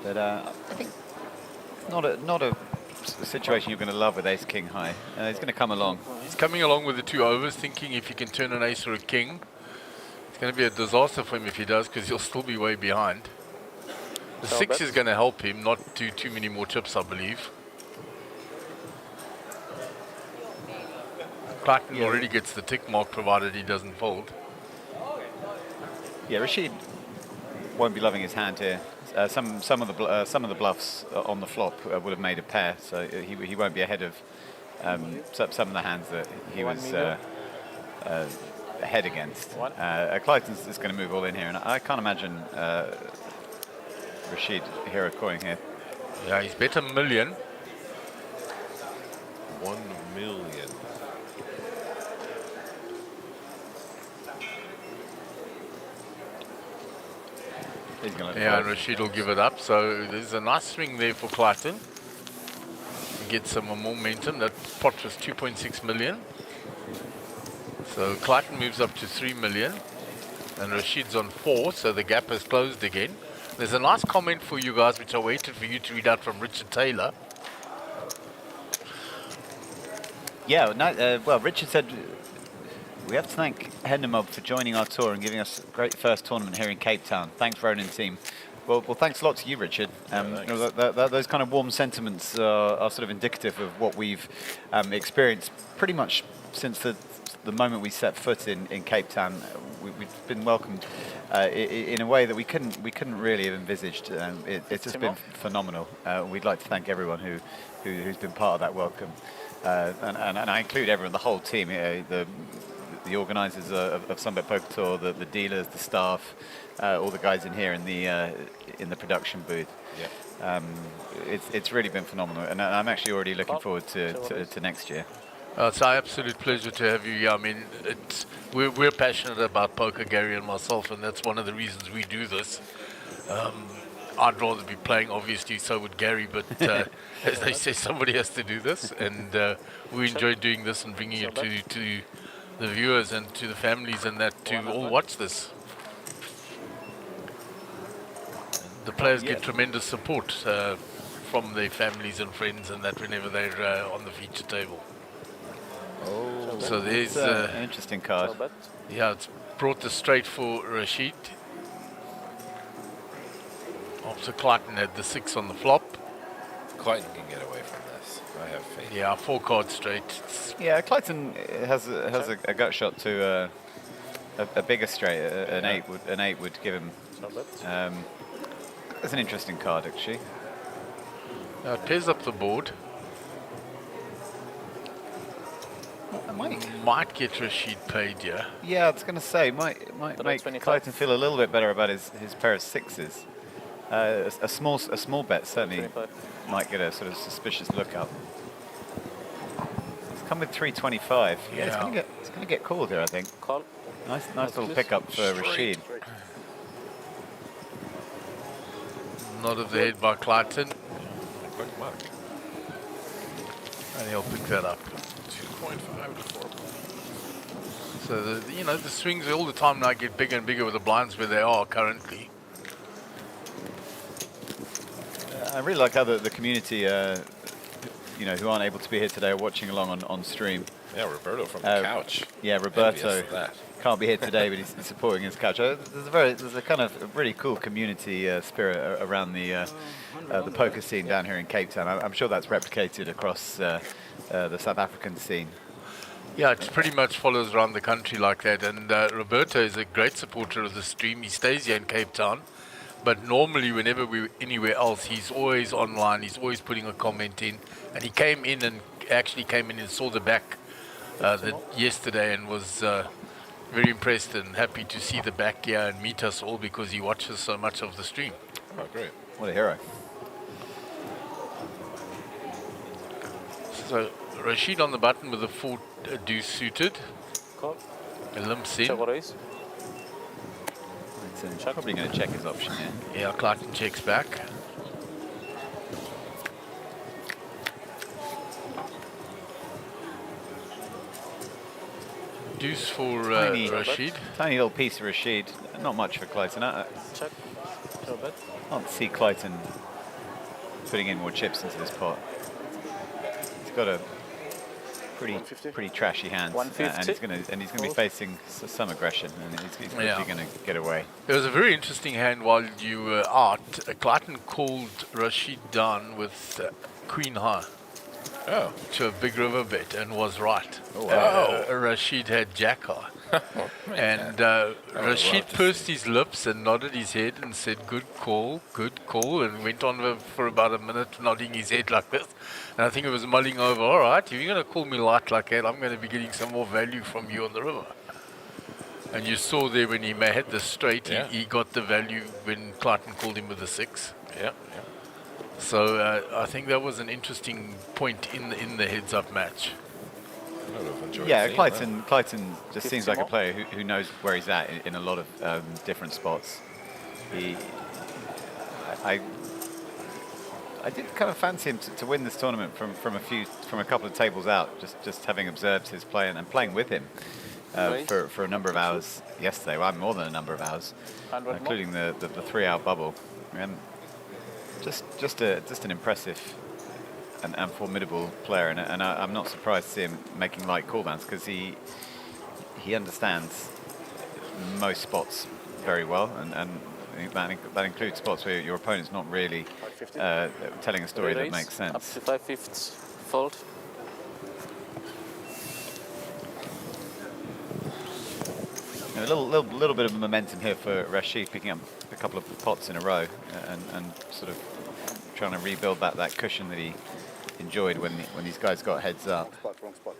But I think not a situation you're going to love with ace-king high. He's going to come along. He's coming along with the 2 overs, thinking if he can turn an ace or a king. It's going to be a disaster for him if he does, because he'll still be way behind. The 6 is going to help him not do too many more chips, I believe. Clayton already gets the tick mark, provided he doesn't fold. Yeah, Rashid won't be loving his hand here. Some of the bluffs on the flop would have made a pair, so he won't be ahead of some of the hands that he was ahead against. Clayton's is going to move all in here, and I can't imagine Rashid hero calling here. Yeah, he's bet $1 million. 1 million. Yeah, and Rashid will give it up. So there's a nice swing there for Clayton. Get some more momentum. That pot was 2.6 million. So Clayton moves up to 3 million. And Rashid's on 4, so the gap has closed again. There's a nice comment for you guys, which I waited for you to read out from Richard Taylor. Yeah, well, Richard said, we have to thank Hendon for joining our tour and giving us a great first tournament here in Cape Town. Thanks, Ronan team. Well, thanks a lot to you, Richard. Those kind of warm sentiments are sort of indicative of what we've experienced pretty much since the moment we set foot in Cape Town. We've been welcomed in a way that we couldn't really have envisaged. It's just been phenomenal. We'd like to thank everyone who's been part of that welcome, and I include everyone, the whole team, the organisers of SunBet Poker Tour, the dealers, the staff, all the guys in here in the production booth. Yeah. It's really been phenomenal, and I'm actually already looking forward to next year. It's our absolute pleasure to have you here. I mean, we're passionate about poker, Gary and myself, and that's one of the reasons we do this. I'd rather be playing, obviously, so would Gary, but as they say, somebody has to do this, and we enjoy doing this and bringing it to the viewers and to the families and that to all watch this. The players get tremendous support from their families and friends and that whenever they're on the feature table. Oh, so there's an interesting card. Yeah, it's brought the straight for Rashid. After Clayton had the 6 on the flop. Clayton can get away from this. I have faith. Yeah, 4 cards straight. Yeah, Clayton has a gut shot to a bigger straight. An 8 would give him. That's an interesting card, actually. It pairs up the board. Might get Rashid paid, yeah. Yeah, I was going to say, might make Clayton feel a little bit better about his pair of 6s. A small bet certainly might get a sort of suspicious look up. It's come with 325. Yeah, it's going to get called here, I think. Call. Nice little pickup for Rashid. Nod of the head by Clayton. Quick mark. And he'll pick that up. 2.5 to 4. So the swings all the time now get bigger and bigger with the blinds where they are currently. I really like how the community, who aren't able to be here today, are watching along on stream. Yeah, Roberto from the couch. Yeah, Roberto can't be here today, but he's supporting his couch. There's a kind of really cool community spirit around the poker scene down here in Cape Town. I'm sure that's replicated across the South African scene. Yeah, it pretty much follows around the country like that. And Roberto is a great supporter of the stream. He stays here in Cape Town. But normally, whenever we're anywhere else, he's always online. He's always putting a comment in. And he came in and saw the back yesterday and was very impressed and happy to see the back here and meet us all because he watches so much of the stream. Oh, great. What a hero. So Rashid on the button with a 4 deuce suited. Call. Limps in. Check raise. Probably going to check his option here. Yeah, Clayton checks back. Deuce for Rashid. Tiny little piece of Rashid. Not much for Clayton. Check. Show bet. I can't see Clayton putting in more chips into this pot. He's got a pretty trashy hand, and he's going to be facing some aggression, and he's going to get away. It was a very interesting hand while you were out. Clayton called Rashid down with Queen High. Oh. To a big river bet and was right. Oh, wow. Rashid had Jack High. And Rashid pursed his lips and nodded his head and said, good call, and went on for about a minute nodding his head like this. And I think it was mulling over, all right, if you're going to call me light like that, I'm going to be getting some more value from you on the river. And you saw there when he had the straight, he got the value when Clayton called him with a 6. Yeah. So I think that was an interesting point in the heads-up match. Yeah, Clayton just seems like a player who knows where he's at in a lot of different spots. I did kind of fancy him to win this tournament from a couple of tables out, just having observed his play and playing with him for a number of hours yesterday. Well, more than a number of hours, including the 3-hour bubble. Just an impressive and formidable player, and I'm not surprised to see him making light callbacks because he understands most spots very well, and that includes spots where your opponent's not really telling a story that makes sense. Up to 5/5 fold. A little bit of momentum here for Rashid, picking up a couple of pots in a row and sort of trying to rebuild that cushion that he enjoyed when these guys got heads up. Wrong spot.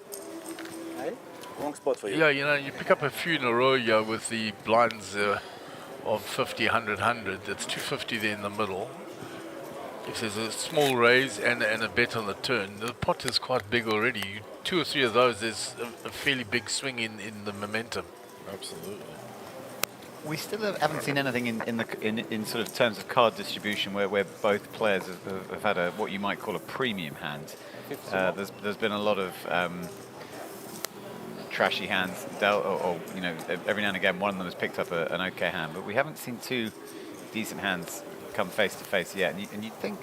Wrong spot for you. Yeah, you pick up a few in a row here with the blinds of 50, 100, 100. That's 250 there in the middle. If there's a small raise and a bet on the turn, the pot is quite big already. 2 or 3 of those, there's a fairly big swing in the momentum. Absolutely. We still haven't seen anything in sort of terms of card distribution where both players have had what you might call a premium hand. There's been a lot of trashy hands dealt, or every now and again one of them has picked up an okay hand, but we haven't seen 2 decent hands come face to face yet. And you'd think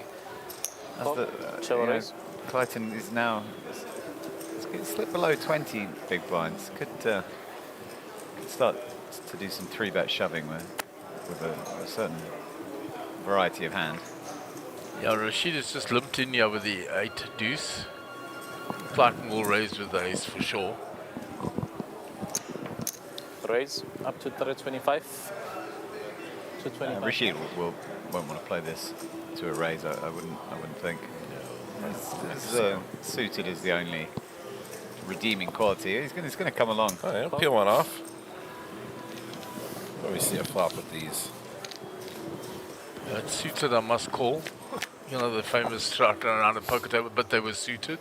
Clayton is now slipped below 20 big blinds. Could start to do some 3-bet shoving with a certain variety of hand. Yeah, Rashid has just limped in here with the 8 deuce. Clayton will raise with the ace for sure. Raise up to 325. Rashid won't want to play this to a raise. I wouldn't think. Suited is the only redeeming quality. He's going to come along. Oh, yeah, peel one off. Let me see a flop with these. It's suited, I must call. The famous strike around a poker table, but they were suited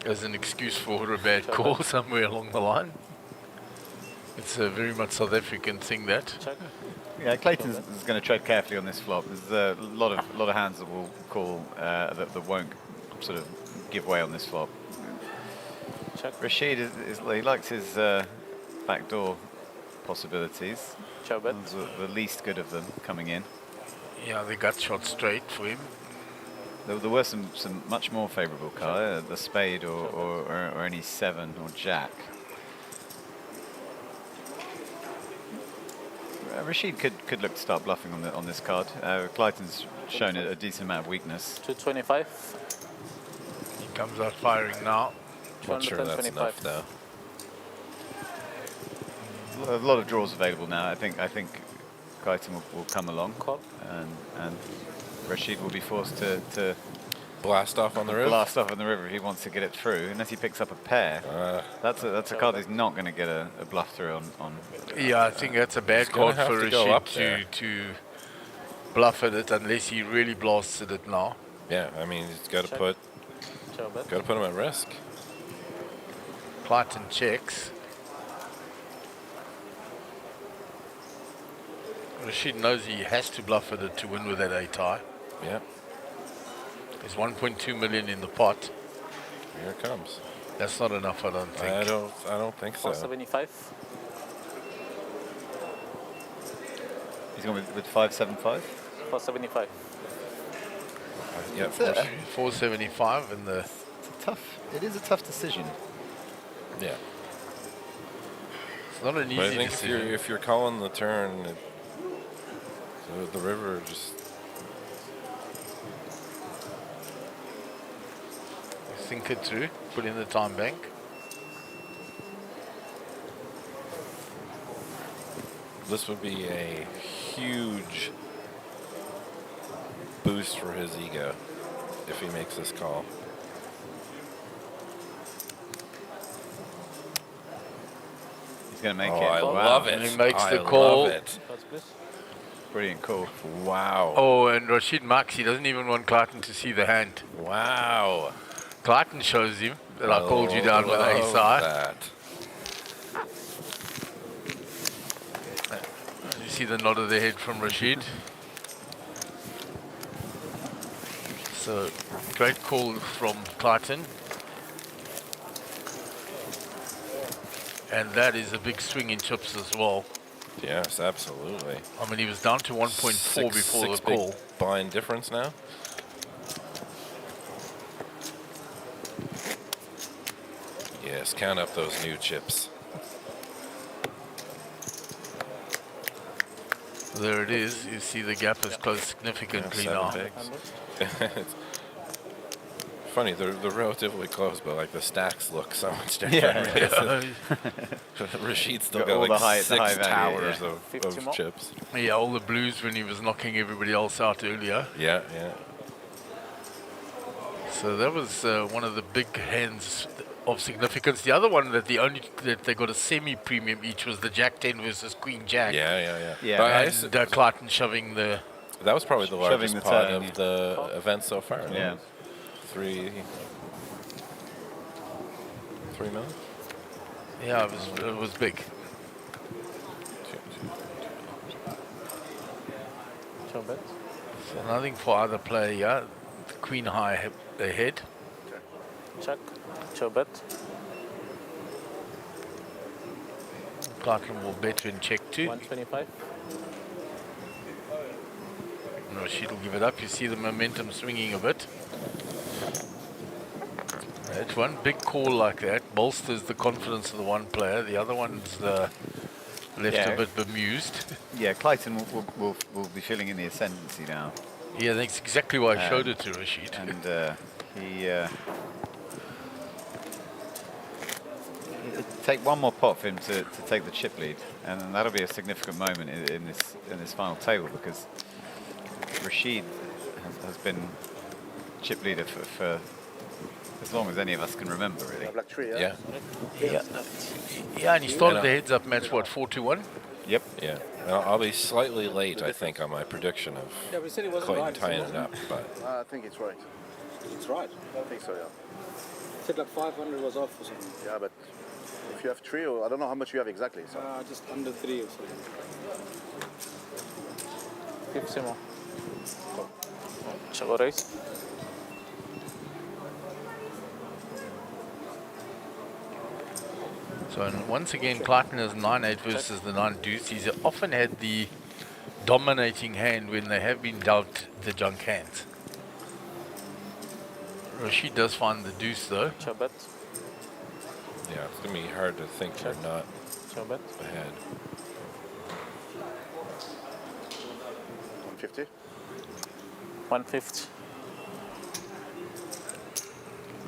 as an excuse for a bad call somewhere along the line. It's a very much South African thing, that. Yeah, Clayton's going to tread carefully on this flop. There's a lot of hands that will call that won't sort of give way on this flop. Rashid he likes his backdoor possibilities. The least good of them coming in. Yeah, they got shot straight for him. There were some much more favourable cards, the spade or any 7 or jack. Rashid could look to start bluffing on this card. Clayton's shown a decent amount of weakness. 225. He comes out firing now. Not sure that's enough though. A lot of draws available now. I think Clayton will come along, and Rashid will be forced to blast off on the river. Blast off on the river if he wants to get it through, unless he picks up a pair. That's a card he's not going to get a bluff through on. Yeah, I think that's a bad card for Rashid to bluff at it unless he really blasts at it now. Yeah, I mean he's got to put him at risk. Clayton checks. Rashid knows he has to bluff at it to win with that 8-high. Yeah. There's 1.2 million in the pot. Here it comes. That's not enough, I don't think. I don't think so. 475. He's going with 575. 475. Yeah, 475 and the. It is a tough decision. Yeah. It's not an easy but I think decision. if you're calling the turn, the river just. Think it through, put in the time bank. This would be a huge boost for his ego if he makes this call. He's going to make it. I love it. And he makes the I call. love it. Brilliant call. Wow. Oh, and Rashid marks. He doesn't even want Clayton to see the hand. Wow. Clayton shows him that I called you down with ace high. You see the nod of the head from Rashid. So, great call from Clayton. And that is a big swing in chips as well. Yes, absolutely. I mean, he was down to 1.4 before the call. Big blind difference now. Yes, count up those new chips. There it is. You see the gap has closed significantly now. It's funny, they're relatively close, but like the stacks look so much different. Yeah. Rashid's still Got all got the like high 6 value, towers of chips. Yeah, all the blues when he was knocking everybody else out earlier. Yeah, yeah. So that was one of the big hands of significance. The other one that they got a semi-premium each was the Jack 10 versus Queen Jack. Yeah. And Clayton shoving the... That was probably the largest pot turn, of the event so far. Yeah. 3 million? Yeah, it was big. So nothing for either player, yeah. The Queen high ahead. Check. Show bet. Clayton will bet in check too. 125. Rashid will give it up. You see the momentum swinging a bit. It's one big call like that bolsters the confidence of the one player. The other one's left a bit bemused. Yeah, Clayton will be feeling in the ascendancy now. Yeah, that's exactly why I showed it to Rashid. And he it'd take one more pot for him to take the chip lead, and that'll be a significant moment in this final table, because Rashid has been chip leader for as long as any of us can remember, really. Black tree, Yeah, and he started the heads-up match, what, 4-1? Yep. Yeah. I'll be slightly late, I think, on my prediction of Clayton tying it up, but... I think it's right. It's right. I think so, yeah. Said like 500 was off or something. Yeah, but if you have 3, or I don't know how much you have exactly. So. Just under 3 or something. 50 more. Shall we raise? So once again, Clayton is 9-8 versus the 9-deuce. He's often had the dominating hand when they have been dealt the junk hands. Rashid does find the deuce though. Bet. Yeah, it's going to be hard to think they're not ahead. 150? 150.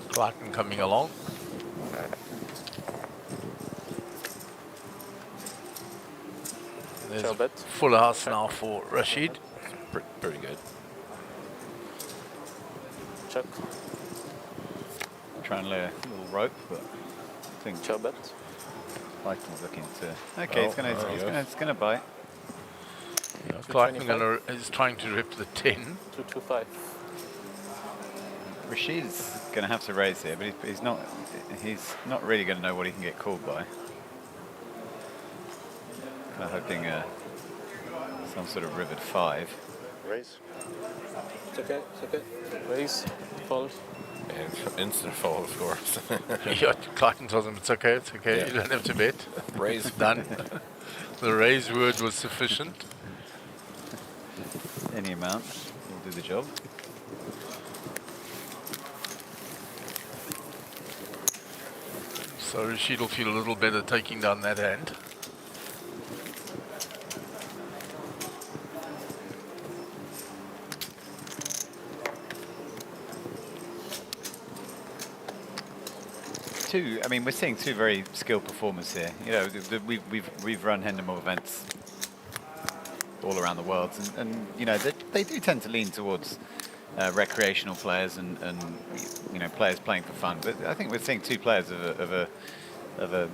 Clayton coming along. There's a full house now for Rashid. Pretty good. Check. Try and lay a little rope, but I think bet. Clayton's looking to. Okay, he's gonna bite. Clayton is trying to rip the 10. 225. Rashid's going to have to raise here, but he's not really going to know what he can get called by. Kind of hoping some sort of rivered 5. Raise. It's okay. Raise. Fold. And instant fold, of course. Yeah, Clayton tells him it's okay. Yeah. You don't have to bet. Raise. Done. The raise word was sufficient. Any amount will do the job. So Rashid will feel a little better taking down that hand. I mean, we're seeing two very skilled performers here. You know, we've run Hendon events all around the world, and you know they do tend to lean towards recreational players and you know players playing for fun. But I think we're seeing two players of a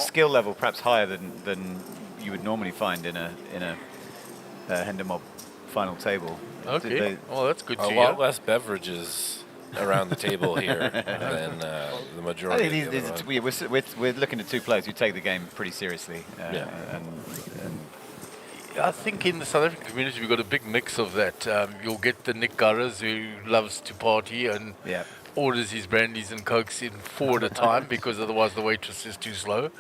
skill level perhaps higher than you would normally find in a Hendon Mob final table. Okay, well that's good to hear. A lot less beverages around the table here than the majority. I think we're looking at two players who take the game pretty seriously. And I think in the South African community we've got a big mix of that. You'll get the Nick Gurras who loves to party and orders his brandies and cokes in 4 at a time because otherwise the waitress is too slow.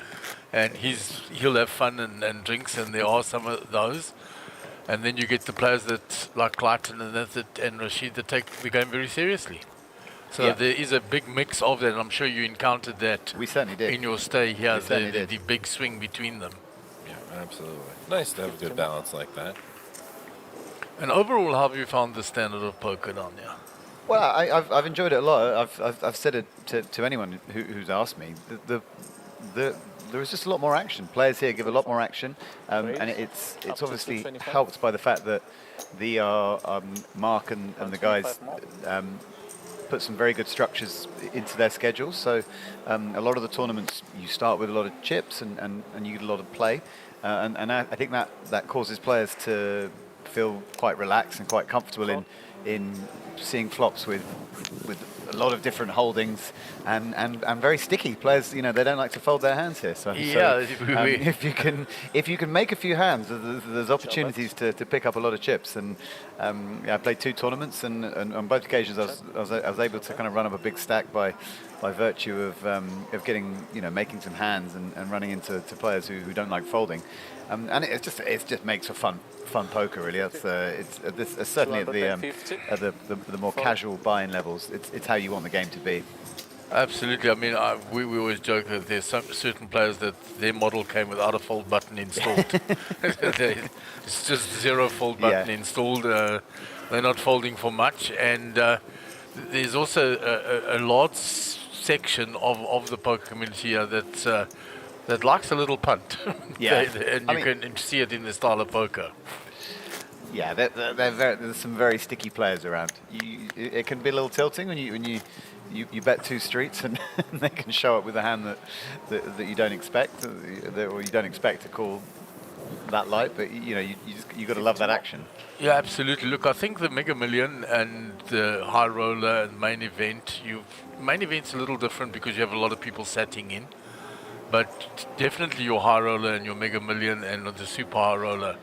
And he'll have fun and drinks, and there are some of those. And then you get the players that like Clayton and Rashid that take the game very seriously. So there is a big mix of that, and I'm sure you encountered that. We certainly did. In your stay here, the big swing between them. Yeah, absolutely. Nice to have a good balance like that. And overall, how have you found the standard of poker down here? Well, I've enjoyed it a lot. I've said it to anyone who's asked me. There is just a lot more action. Players here give a lot more action, and it's obviously helped by the fact that Mark and the guys put some very good structures into their schedules. So a lot of the tournaments you start with a lot of chips and you get a lot of play, and I think that causes players to feel quite relaxed and quite comfortable in seeing flops with a lot of different holdings and very sticky players. You know, they don't like to fold their hands here. So if you can make a few hands, there's opportunities to pick up a lot of chips. And I played 2 tournaments, and on both occasions I was able to kind of run up a big stack by virtue of getting, you know, making some hands and running into players who don't like folding. And it just makes for fun poker, really. It's certainly at the more casual buy-in levels. It's how you want the game to be. Absolutely. I mean, we always joke that there's certain players that their model came without a fold button installed. It's just 0 fold button installed. They're not folding for much, and there's also a large section of the poker community that likes a little punt. And you can see it in the style of poker. Yeah, there's some very sticky players around. It can be a little tilting when you bet 2 streets and they can show up with a hand that you don't expect, or you don't expect to call that light. But you know, you got to love that action. Yeah, absolutely. Look, I think the Mega Million and the High Roller and main event, main event's a little different because you have a lot of people setting in. But definitely your High Roller and your Mega Million and the Super High Roller,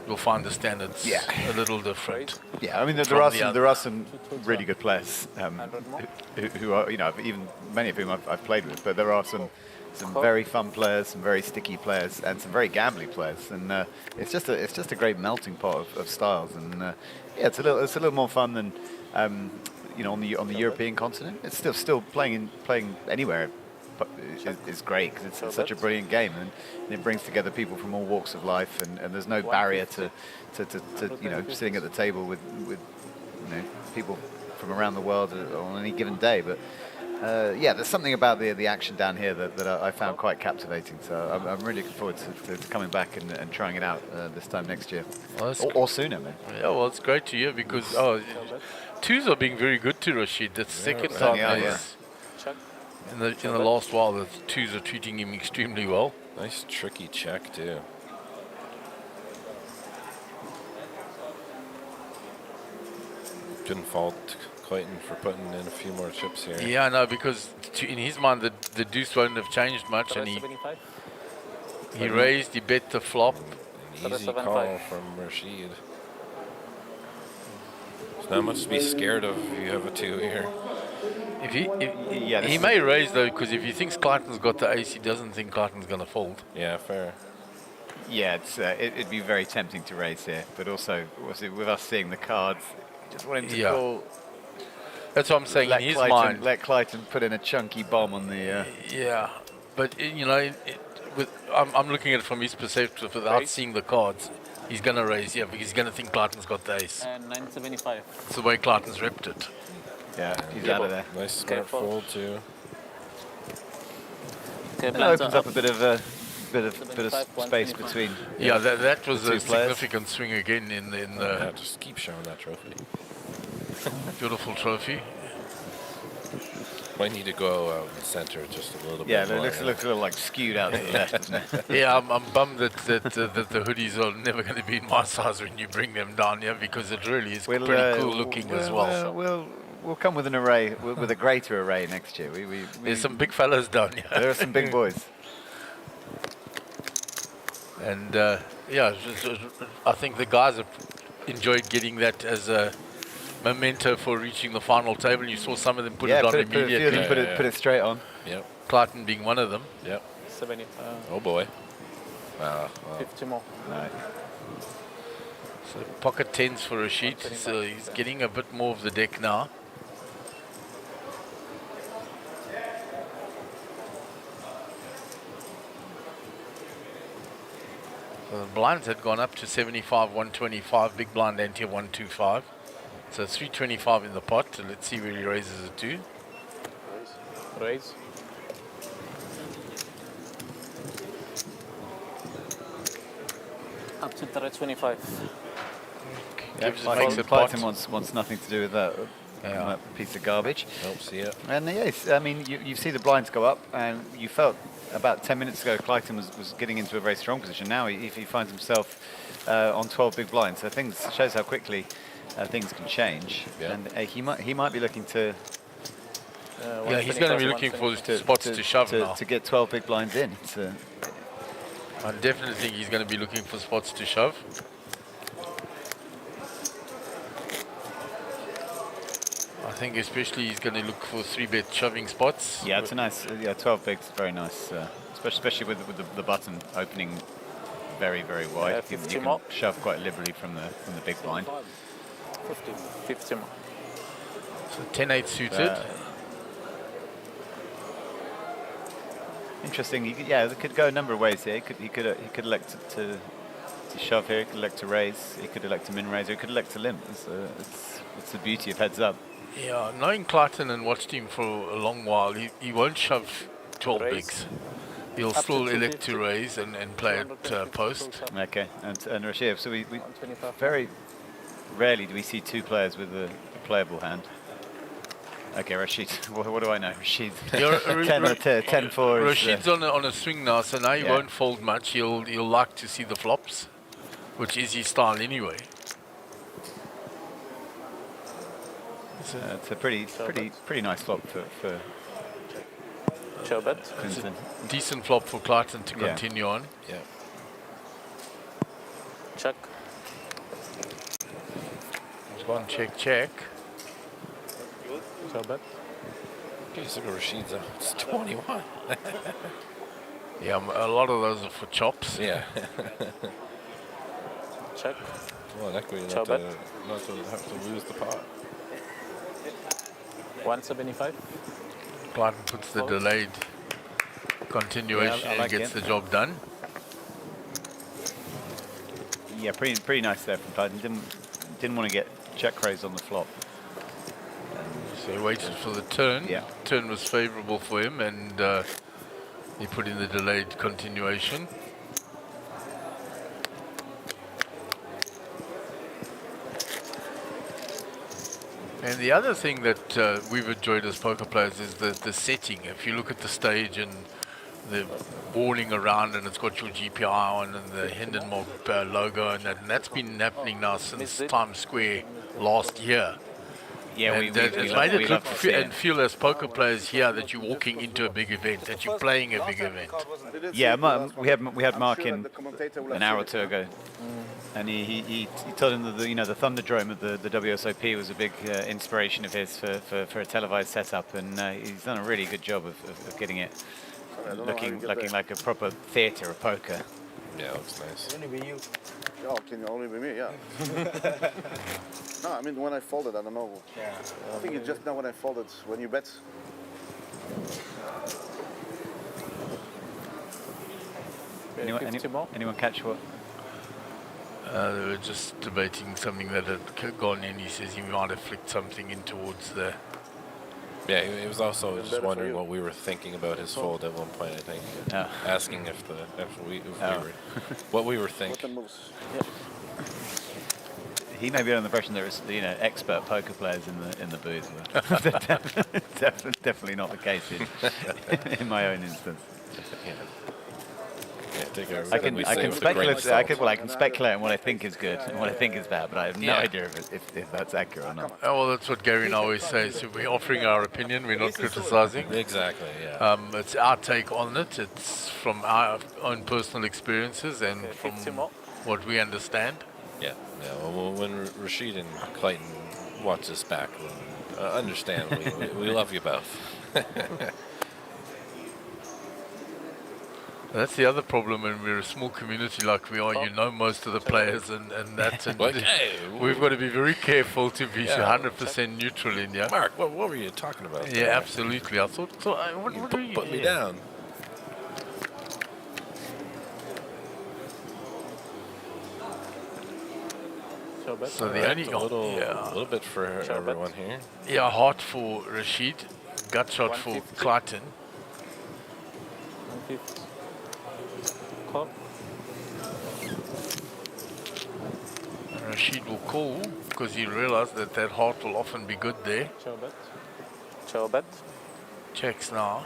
you'll find the standards a little different. Yeah, I mean there are some really good players who are, you know, even many of whom I've played with, but there are some very fun players, some very sticky players, and some very gambly players, and it's just a great melting pot of styles, and it's a little more fun than you know, on the European continent. It's still playing anywhere is great because it's such a brilliant game, and it brings together people from all walks of life, and there's no barrier to you know, sitting at the table with you know, people from around the world on any given day. But Yeah, there's something about the action down here that I found quite captivating. So I'm really looking forward to coming back and trying it out this time next year, or sooner, man. Yeah, well, it's great to hear because twos are being very good to Rashid. That's the second time in the last while that twos are treating him extremely well. Nice tricky check too. Couldn't fault Clayton for putting in a few more chips here. Yeah, no, because in his mind the deuce won't have changed much, and he raised, he bet the flop. An easy call from Rashid. There's not much to be scared of if you have a 2 here. He may raise though, because if he thinks Clayton's got the ace, he doesn't think Clayton's going to fold. Yeah, fair. Yeah, it'd be very tempting to raise here, but also with us seeing the cards, just want him to call. That's what I'm saying. In his mind, let Clayton put in a chunky bomb on the. Yeah, but you know, I'm looking at it from his perspective without seeing the cards. He's going to raise, because he's going to think Clayton's got the ace. And 975. It's the way Clayton's repped it. Yeah, he's out of there. Nice smart fold too. It opens up a bit of space between. Yeah, that was a significant swing again in the. Just keep showing that trophy. Beautiful trophy. Might need to go out in the center just a little bit. Yeah, more, it looks a little like skewed out to the left, doesn't it? Yeah, I'm bummed that the hoodies are never going to be in my size when you bring them down here, because it really is pretty cool looking as well. We'll come with an array, with a greater array next year. There's some big fellas down here. There are some big boys. And I think the guys have enjoyed getting that as a memento for reaching the final table. You saw some of them put it on immediately. Put it straight on. Yep. Clayton being one of them. Yep. 70. Oh boy. Wow. 50 more. Right. So pocket tens for Rashid. So he's getting a bit more of the deck now. So the blinds had gone up to 75, 125, big blind ante 125. So 325 in the pot. Let's see where he raises it to. Raise. Up to 325. Clayton wants nothing to do with that. That piece of garbage. Nope, see it. And yes, I mean, you see the blinds go up, and you felt about 10 minutes ago Clayton was getting into a very strong position. Now he finds himself on 12 big blinds, so things shows how quickly things can change. Yeah. And he might be looking to. He's going to be looking for spots to shove now. To get 12 big blinds in. I definitely think he's going to be looking for spots to shove. I think especially he's going to look for 3-bet shoving spots. Yeah, it's a nice, 12 bigs, very nice, especially with the button opening very, very wide. You can shove quite liberally from the big blind. 50 more. So 10-8 suited. Interesting. It could go a number of ways here. He could elect to shove here. He could elect to raise. He could elect to min raise. Or he could elect to limp. It's the beauty of heads up. Yeah, knowing Clayton and watched him for a long while, he won't shove 12 bigs. He'll still elect to raise and play at post. Okay, and Rashid, so we very rarely do we see two players with a playable hand. Okay, Rashid, what do I know? Rashid, 10-4. Rashid's on a swing now, so now he won't fold much. He'll like to see the flops, which is his style anyway. It's a pretty nice flop for Clinton. Decent flop for Clayton to continue on. Yeah. Check. There's one check. So bet. Okay, so Rashid's it's 21. Yeah, a lot of those are for chops. Yeah. Check. Well, equity not to have to lose the pot. 175. Clayton puts the delayed continuation and gets the job done. Yeah, pretty nice there from Clayton. Didn't want to get check raise on the flop. So he waited for the turn. Yeah. Turn was favourable for him, and he put in the delayed continuation. And the other thing that we've enjoyed as poker players is the setting. If you look at the stage and the warning around, and it's got your GPI on and the Hendon Mob logo, and that's been happening now since Times Square last year. Yeah, and it's made it look and feel as poker players here that you're walking into a big event, that you're playing a big event. Yeah, we had Mark in an hour or two ago, and he told him that the Thunderdrome of the WSOP was a big inspiration of his for a televised setup, and he's done a really good job of getting it looking like a proper theatre of poker. Yeah, it looks nice. Only be you. Oh, can you only be me? Yeah. No, I mean when I folded, I don't know. Yeah. I think it's just now when I folded. When you bet. Anyone catch what? They were just debating something that had gone in. He says he might have flicked something in towards there. Yeah, he was also just wondering what we were thinking about his fold at one point, I think. Yeah. Asking what we were thinking. He may be under the impression there is, expert poker players in the booth. Definitely not the case in my own instance. I can speculate on what I think is good and what I think is bad, but I have no idea if that's accurate or not. Oh, well, that's what Gary and I always say. So we're offering our opinion. We're not criticizing. Exactly. Yeah. It's our take on it. It's from our own personal experiences and from what we understand. Yeah. Well, when Rashid and Clayton watch this back, understand we love you both. That's the other problem when we're a small community like we are. You know most of the players and that. And we've got to be very careful to be 100% neutral in here. Mark, what were you talking about? Yeah, absolutely. I thought, what are you... Put me down. So the only... A little bit for everyone here. Yeah, heart for Rashid. Gut shot for Clayton. Rashid will call because he realized that heart will often be good there. Chill bet. Checks now.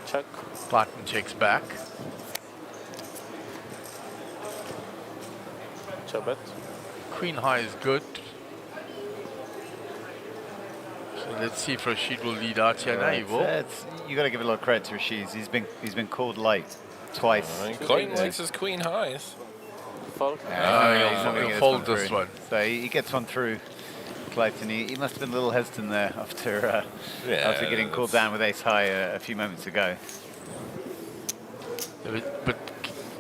Check. Clayton checks back. Chill bet. Queen high is good. So let's see if Rashid will lead out here. Now he will. You got to give a lot of credit to Rashid. He's been called late twice. Clayton likes his queen highs. Fold. He'll fold this one. So he gets one through. Clayton, he must have been a little hesitant there after getting called down with ace high a few moments ago. But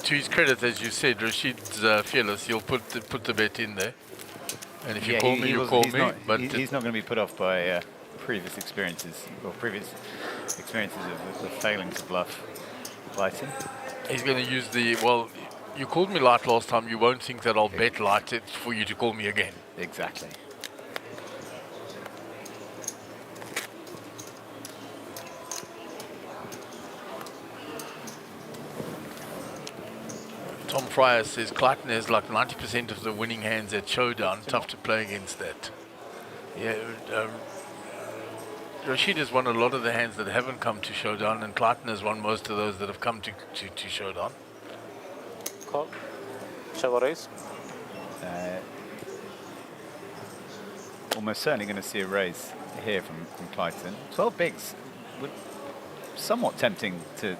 to his credit, as you said, Rashid's fearless. He'll put the bet in there. And if you call me, you call me. But he's not going to be put off by previous experiences of failing to bluff Clayton. He's going to use the, well, you called me light last time. You won't think that I'll bet light it for you to call me again. Exactly. Tom Fryer says Clayton has like 90% of the winning hands at Showdown. Tough to play against that. Yeah, Rashid has won a lot of the hands that haven't come to Showdown, and Clayton has won most of those that have come to Showdown. Call. Shall I raise? Almost certainly going to see a raise here from Clayton. 12 bigs would somewhat tempting to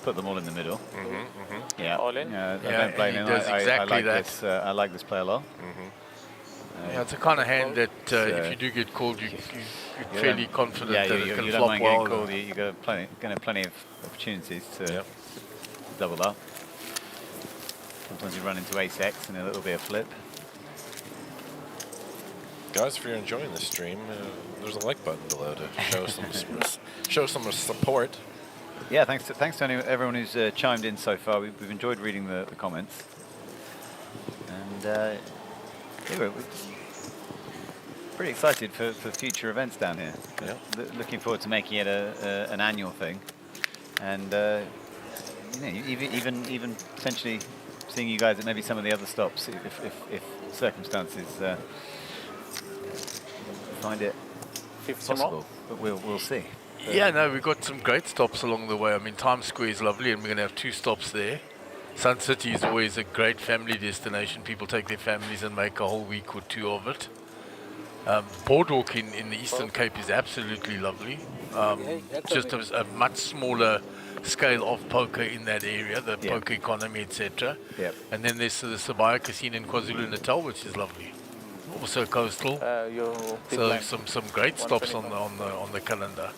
put them all in the middle. Yeah, all in. I don't blame him. I like this play a lot. Yeah, it's a kind of hand that if you do get called, you're fairly confident that it can flop mind well. Called, you got plenty of opportunities to double up. Sometimes you run into ace X and it'll be a flip. Guys, if you're enjoying the stream, there's a like button below to show some support. Yeah, thanks to everyone who's chimed in so far. We've enjoyed reading the comments. And we're pretty excited for future events down here. Yeah. Looking forward to making it an annual thing, and even potentially seeing you guys at maybe some of the other stops if circumstances find it possible. But we'll see. Yeah, no, we've got some great stops along the way. I mean, Times Square is lovely, and we're going to have 2 stops there. Sun City is always a great family destination. People take their families and make a whole week or 2 of it. Boardwalk in the Eastern Cape is absolutely lovely. Just a much smaller scale of poker in that area, the poker economy, etc. Yep. And then there's the Sabaya Casino in KwaZulu-Natal, which is lovely. Also coastal. So some great stops on the calendar.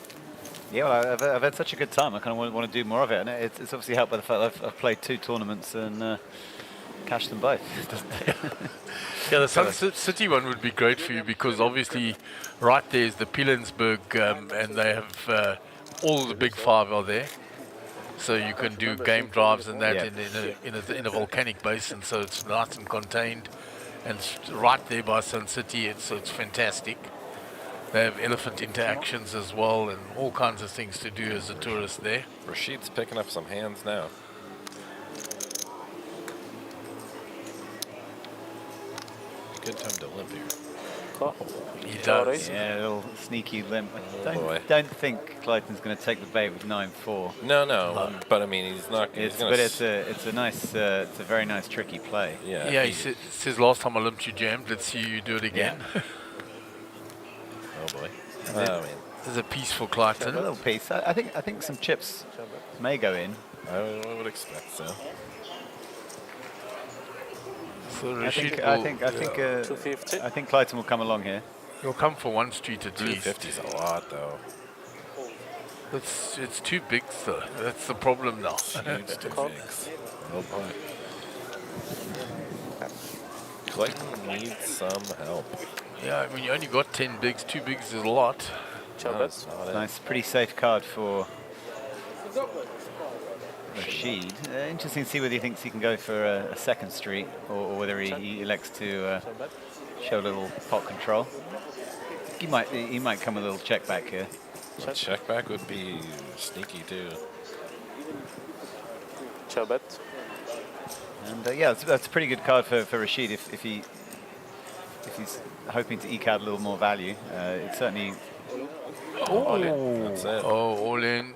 Yeah, well, I've had such a good time. I kind of want to do more of it, and it's obviously helped by the fact that I've played 2 tournaments and cashed them both. Yeah, the Sun City one would be great for you because obviously right there is the Pilanesberg, and they have all the big 5 are there. So you can do game drives and that in a volcanic basin, so it's nice and contained. And it's right there by Sun City, it's fantastic. They have elephant interactions as well and all kinds of things to do as a tourist there. Rashid's picking up some hands now. Good time to limp here. He does. Yeah, a little sneaky limp. Don't think Clayton's going to take the bait with 9-4. No. But I mean, he's not. It's a nice, it's a very nice tricky play. Yeah. Yeah, he says last time I limped you jammed. Let's see you do it again. Yeah. Oh boy. There's a piece for Clayton. A little piece. I think some chips may go in. I would expect so. So I think Clayton will come along here. He'll come for 1 street at least. 250's a lot though. It's too big though. That's the problem now. It's too big. Oh boy. Clayton needs some help. Yeah, I mean, you only got 10 bigs. 2 bigs is a lot. Nice, pretty safe card for Rashid. Interesting to see whether he thinks he can go for a 2nd street or whether he elects to show a little pot control. He might come a little check back here. A check back would be sneaky too. And yeah, that's a pretty good card for Rashid if he's hoping to eke out a little more value. It's certainly all in. That's it. Oh, all in.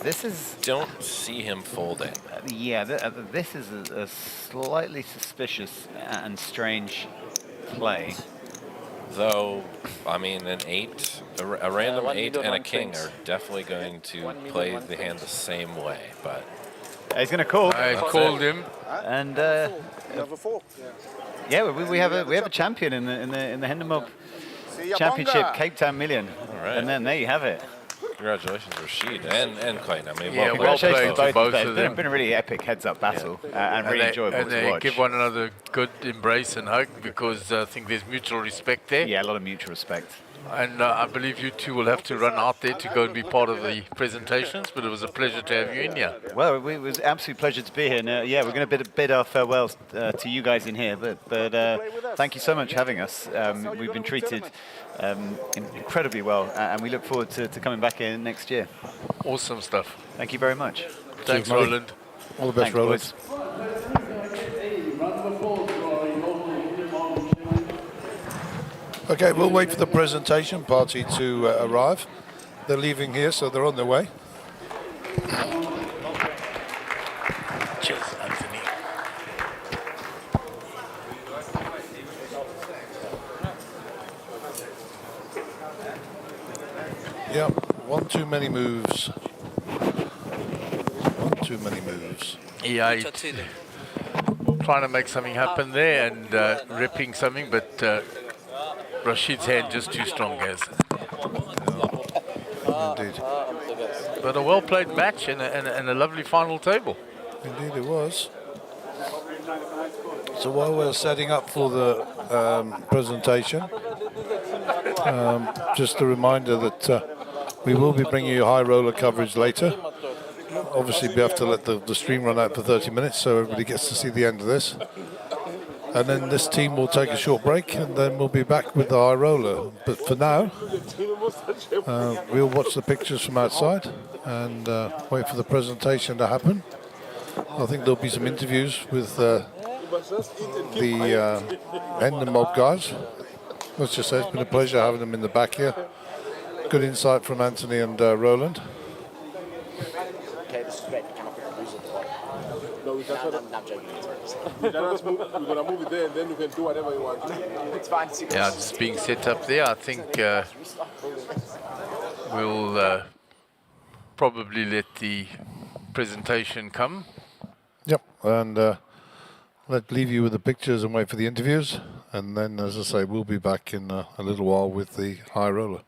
This is don't see him folding. Yeah, this is a slightly suspicious and strange play. Though, I mean, an 8, a random 8 and a king are definitely going to play the hand the same way. But he's going to call. I called him, and Number 4. yeah, we have a champion in the Hendon Mob Championship Cape Town Million. All right. And then there you have it. Congratulations, Rashid and Clayton. I mean, yeah, well congratulations played to both of them. It's been a really epic heads-up battle and really enjoyable and to they watch. give one another good embrace and hug because I think there's mutual respect there. Yeah, a lot of mutual respect. And I believe you two will have to run out there to go and be part of the presentations, but it was a pleasure to have you in here. Well, it was an absolute pleasure to be here. And, yeah, we're going to bid our farewells to you guys in here, but thank you so much for having us. We've been treated incredibly well, and we look forward to coming back in next year. Awesome stuff. Thank you very much. Thanks, Roland. All the best, Roland. Okay, we'll wait for the presentation party to arrive. They're leaving here, so they're on their way. Cheers, Anthony. Yeah, one too many moves. One too many moves. Yeah, trying to make something happen there and ripping something, but Rashid's hand just too strong, guys. Indeed. But a well-played match and a lovely final table. Indeed it was. So while we're setting up for the presentation, just a reminder that we will be bringing you high roller coverage later. obviously we have to let the stream run out for 30 minutes so everybody gets to see the end of this. And then this team will take a short break and then we'll be back with the high roller. But for now, we'll watch the pictures from outside and wait for the presentation to happen. I think there'll be some interviews with the Hendon Mob guys. Let's just say it's been a pleasure having them in the back here. Good insight from Anthony and Roland. Okay, this is great. You cannot lose it. No, we can't. I'm joking. We're going to move it there and then you can do whatever you want. It's fine. Yeah, it's being set up there. I think we'll probably let the presentation come. Yep, and let's leave you with the pictures and wait for the interviews. And then, as I say, we'll be back in a little while with the high roller.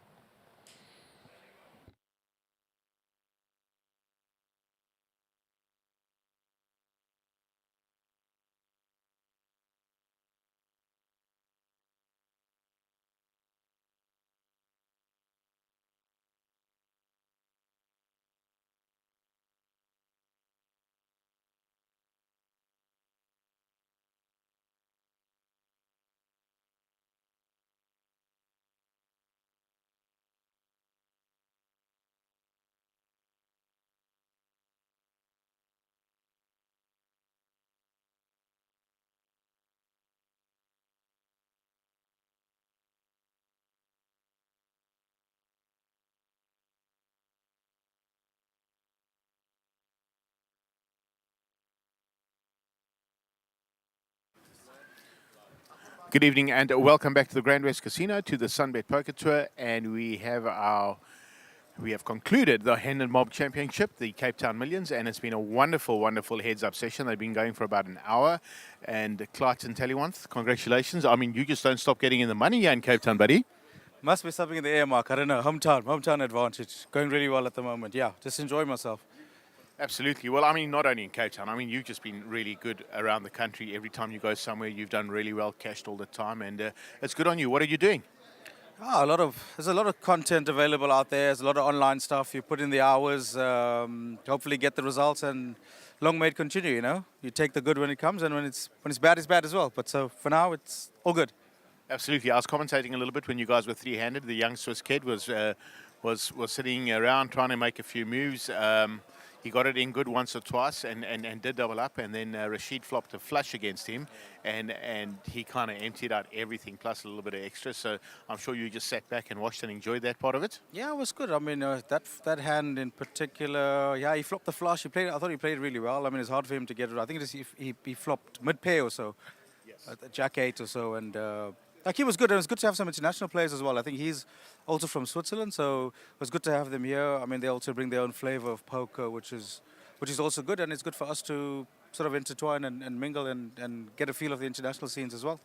Good evening and welcome back to the GrandWest Casino, to the SunBet Poker Tour, and we have concluded the Hendon Mob Championship, the Cape Town Millions, and it's been a wonderful, wonderful heads-up session. They've been going for about an hour, and Clarkson Tallywanth, congratulations. I mean, you just don't stop getting in the money here in Cape Town, buddy. Must be something in the air, Mark. I don't know. Hometown advantage. Going really well at the moment. Yeah, just enjoy myself. Absolutely. Well, I mean, not only in Cape Town. I mean, you've just been really good around the country. Every time you go somewhere, you've done really well, cashed all the time, and it's good on you. What are you doing? There's a lot of content available out there. There's a lot of online stuff. You put in the hours, hopefully get the results, and long may it continue. You know, you take the good when it comes, and when it's bad, it's bad as well. But so for now, it's all good. Absolutely. I was commentating a little bit when you guys were three-handed. The young Swiss kid was sitting around trying to make a few moves. He got it in good once or twice and did double up, and then Rashid flopped a flush against him, and he kind of emptied out everything plus a little bit of extra. So I'm sure you just sat back and watched and enjoyed that part of it. Yeah, it was good. I mean, that hand in particular, yeah, he flopped the flush. I thought he played really well. I mean, it's hard for him to get it. I think he flopped mid-pair or so, yes. Jack 8 or so, and he was good. And it was good to have some international players as well. I think he's also from Switzerland, so it was good to have them here. I mean, they also bring their own flavor of poker, which is also good, and it's good for us to sort of intertwine and mingle and get a feel of the international scenes as well.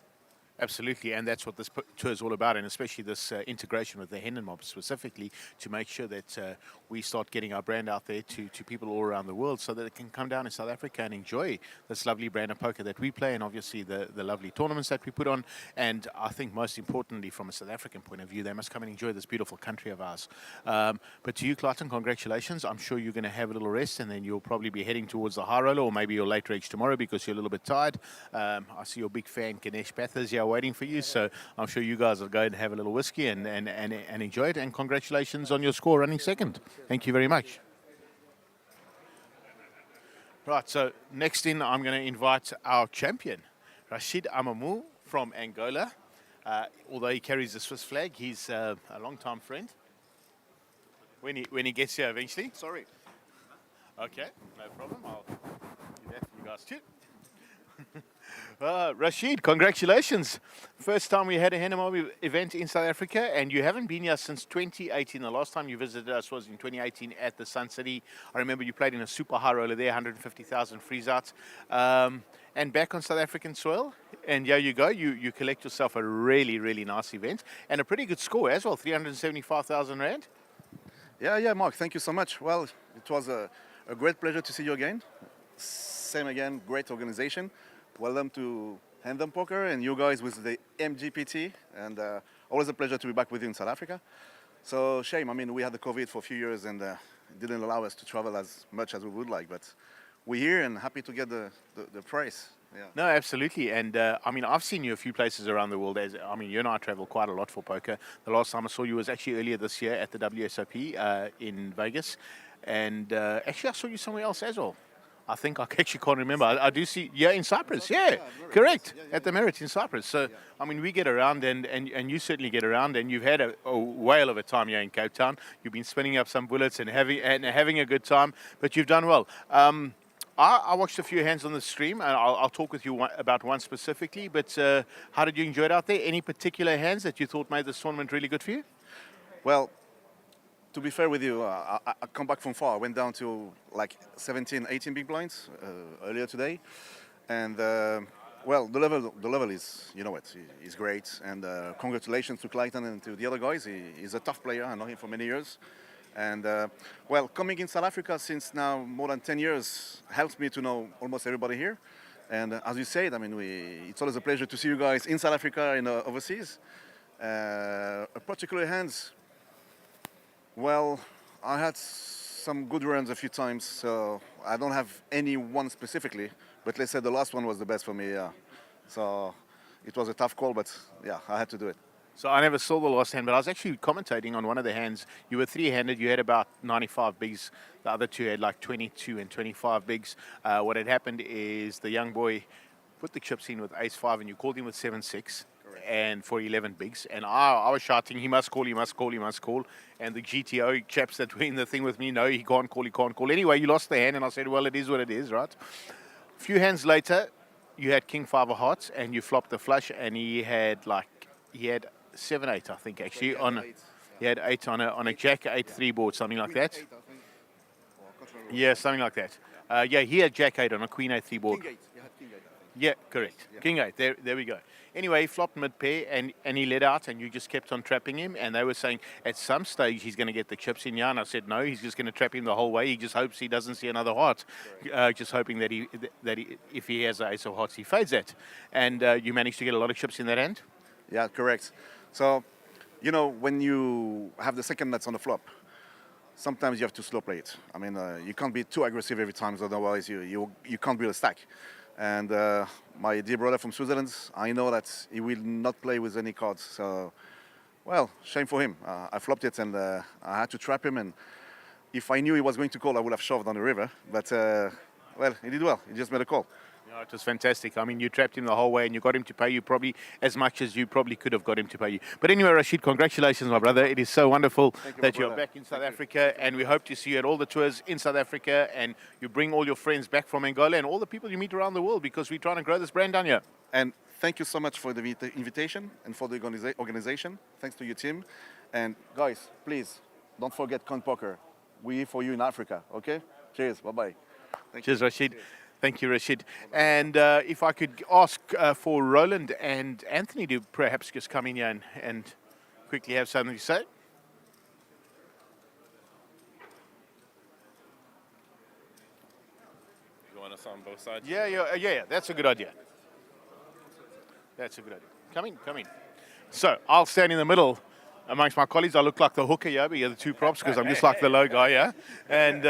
Absolutely, and that's what this tour is all about, and especially this integration with the Hendon Mob specifically, to make sure that we start getting our brand out there to people all around the world, so that it can come down in South Africa and enjoy this lovely brand of poker that we play, and obviously the lovely tournaments that we put on. And I think most importantly, from a South African point of view, they must come and enjoy this beautiful country of ours. But to you, Clarkson, congratulations. I'm sure you're going to have a little rest, and then you'll probably be heading towards the high roller, or maybe your late edge tomorrow because you're a little bit tired. I see your big fan, Ganesh Pathas, here waiting for you, so I'm sure you guys will go and have a little whiskey and enjoy it, and congratulations on your score running second. Thank you very much. Right, so next in I'm going to invite our champion, Rashid Amamu from Angola. Although he carries the Swiss flag, he's a long-time friend. When he gets here eventually. Sorry. Okay, no problem. I'll do that for you guys too. Rashid, congratulations. First time we had a Hendon Mob event in South Africa, and you haven't been here since 2018. The last time you visited us was in 2018 at the Sun City. I remember you played in a super high roller there, 150,000 freeze outs. And back on South African soil, and here you go. You collect yourself a really, really nice event, and a pretty good score as well, 375,000 Rand. Yeah, Mark, thank you so much. Well, it was a great pleasure to see you again. Same again, great organization. Welcome to Hendon Poker and you guys with the MGPT, and always a pleasure to be back with you in South Africa. So shame. I mean, we had the COVID for a few years and it didn't allow us to travel as much as we would like. But we're here and happy to get the prize. Yeah. No, absolutely. And I mean, I've seen you a few places around the world. I mean, you and I travel quite a lot for poker. The last time I saw you was actually earlier this year at the WSOP in Vegas. And actually, I saw you somewhere else as well. I think I actually can't remember. I do see, in Cyprus. Yeah, correct. At the Merit in Cyprus. So, I mean, we get around and you certainly get around and you've had a whale of a time here in Cape Town. You've been spinning up some bullets and having a good time, but you've done well. I watched a few hands on the stream and I'll talk with you about one specifically, but how did you enjoy it out there? Any particular hands that you thought made this tournament really good for you? Well, to be fair with you, I come back from far. I went down to like 17, 18 big blinds earlier today. And, well, the level is, you know it, is great. And congratulations to Clayton and to the other guys. He's a tough player. I know him for many years. And, well, coming in South Africa since now more than 10 years helps me to know almost everybody here. And as you said, I mean, it's always a pleasure to see you guys in South Africa and overseas. Particular hands. Well, I had some good runs a few times, so I don't have any one specifically, but let's say the last one was the best for me, yeah. So it was a tough call, but yeah, I had to do it. So I never saw the last hand, but I was actually commentating on one of the hands. You were three-handed, you had about 95 bigs. The other two had like 22 and 25 bigs. What had happened is the young boy put the chips in with ace-5 and you called him with 7-6. And for 11 bigs, and I was shouting, he must call, he must call, he must call. And the GTO chaps that were in the thing with me, no, he can't call, he can't call. Anyway, you lost the hand, and I said, well, it is what it is, right? A few hands later, you had King 5 of hearts, and you flopped the flush, and he had 7-8, I think, actually. He had 8 on a Jack 8-3 board, something like that. Yeah, something like that. Yeah, he had Jack 8 on a Queen 8-3 board. King 8, you had King 8, I think. Yeah, correct. Yeah. King 8, there we go. Anyway, he flopped mid-pair and he let out and you just kept on trapping him. And they were saying at some stage he's going to get the chips in here. And I said, no, he's just going to trap him the whole way. He just hopes he doesn't see another heart. Just hoping that he if he has an ace of hearts, he fades that. And you managed to get a lot of chips in that hand? Yeah, correct. So, you know, when you have the second nuts on the flop, sometimes you have to slow play it. I mean, you can't be too aggressive every time, otherwise you can't build a stack. And my dear brother from Switzerland, I know that he will not play with any cards. So, well, shame for him. I flopped it and I had to trap him. And if I knew he was going to call, I would have shoved on the river. But, well, he did well. He just made a call. Yeah, it was fantastic. I mean, you trapped him the whole way and you got him to pay you probably as much as you probably could have got him to pay you. But anyway, Rashid, congratulations, my brother. It is so wonderful that you're back in South Africa, and we hope to see you at all the tours in South Africa, and you bring all your friends back from Angola and all the people you meet around the world, because we're trying to grow this brand down here. And thank you so much for the invitation and for the organization. Thanks to your team. And guys, please, don't forget Con Poker. We're here for you in Africa, okay? Cheers, bye-bye. Cheers, Rashid. Thank you, Rashid. And if I could ask for Roland and Anthony to perhaps just come in here and quickly have something to say. You want us on both sides? Yeah. That's a good idea. That's a good idea. Come in. So I'll stand in the middle amongst my colleagues. I look like the hooker, yeah, but you're the two props because I'm just like the low guy, yeah. And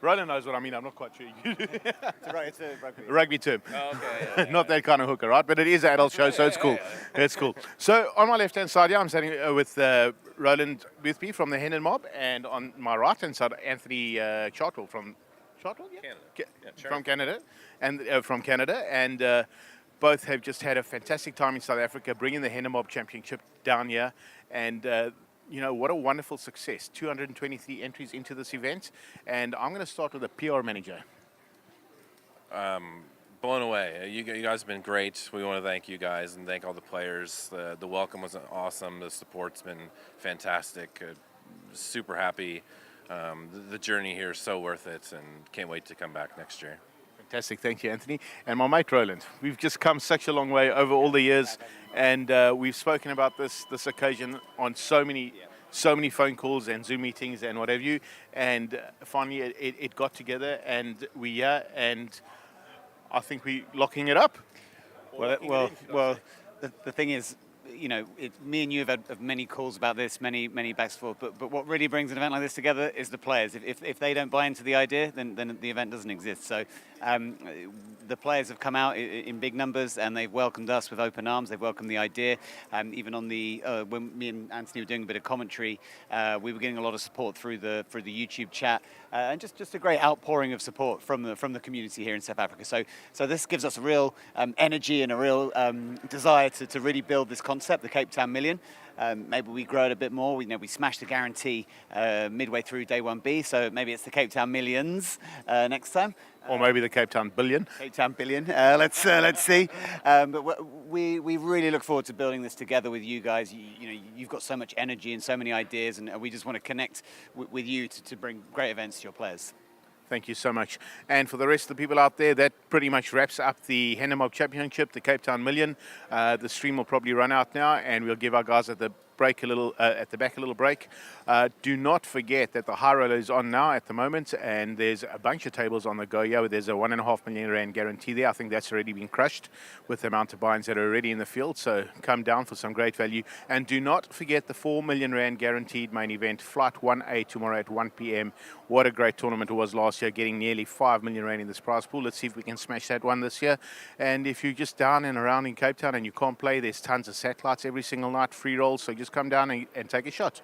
Roland knows what I mean. I'm not quite sure. It's a rugby term. Oh, okay. Not that kind of hooker, right? But it is an adult show, so it's cool. It's cool. So on my left-hand side here, I'm standing with Roland with me from the Hendon mob, and on my right-hand side, Anthony Chartwell from Canada, and both have just had a fantastic time in South Africa, bringing the Hendon Mob Championship down here. And, you know, what a wonderful success. 223 entries into this event. And I'm going to start with the PR manager. Blown away. You guys have been great. We want to thank you guys and thank all the players. The welcome was awesome. The support's been fantastic. Super happy. The journey here is so worth it, and can't wait to come back next year. Fantastic, thank you, Anthony. And my mate, Roland. We've just come such a long way over all the years, and we've spoken about this occasion on so many phone calls and Zoom meetings and what have you, and finally it got together, and and I think we're locking it up. Well, the thing is, you know, me and you have had many calls about this, many backs and forth, but what really brings an event like this together is the players. If they don't buy into the idea, then the event doesn't exist. So the players have come out in big numbers and they've welcomed us with open arms. They've welcomed the idea. Even on the when me and Anthony were doing a bit of commentary, we were getting a lot of support through the YouTube chat, and just a great outpouring of support from the community here in South Africa. So this gives us a real energy and a real desire to really build this concept, the Cape Town Million. Maybe we grow it a bit more. We smashed the guarantee midway through day 1B, so maybe it's the Cape Town Millions next time. Or maybe the Cape Town Billion. Cape Town Billion. Let's see. But we really look forward to building this together with you guys. You've got so much energy and so many ideas, and we just want to connect with you to bring great events to your players. Thank you so much. And for the rest of the people out there, that pretty much wraps up the Hendon Mob Championship, the Cape Town Million. The stream will probably run out now, and we'll give our guys at the back a little break. Do not forget that the high roller is on now at the moment, and there's a bunch of tables on the go here. There's a R1.5 million guarantee there. I think that's already been crushed with the amount of buy-ins that are already in the field. So come down for some great value. And do not forget the R4 million guaranteed main event, Flight 1A, tomorrow at 1 p.m. What a great tournament it was last year, getting nearly R5 million in this prize pool. Let's see if we can smash that one this year. And if you're just down and around in Cape Town and you can't play, there's tons of satellites every single night, free rolls. So just come down and take a shot.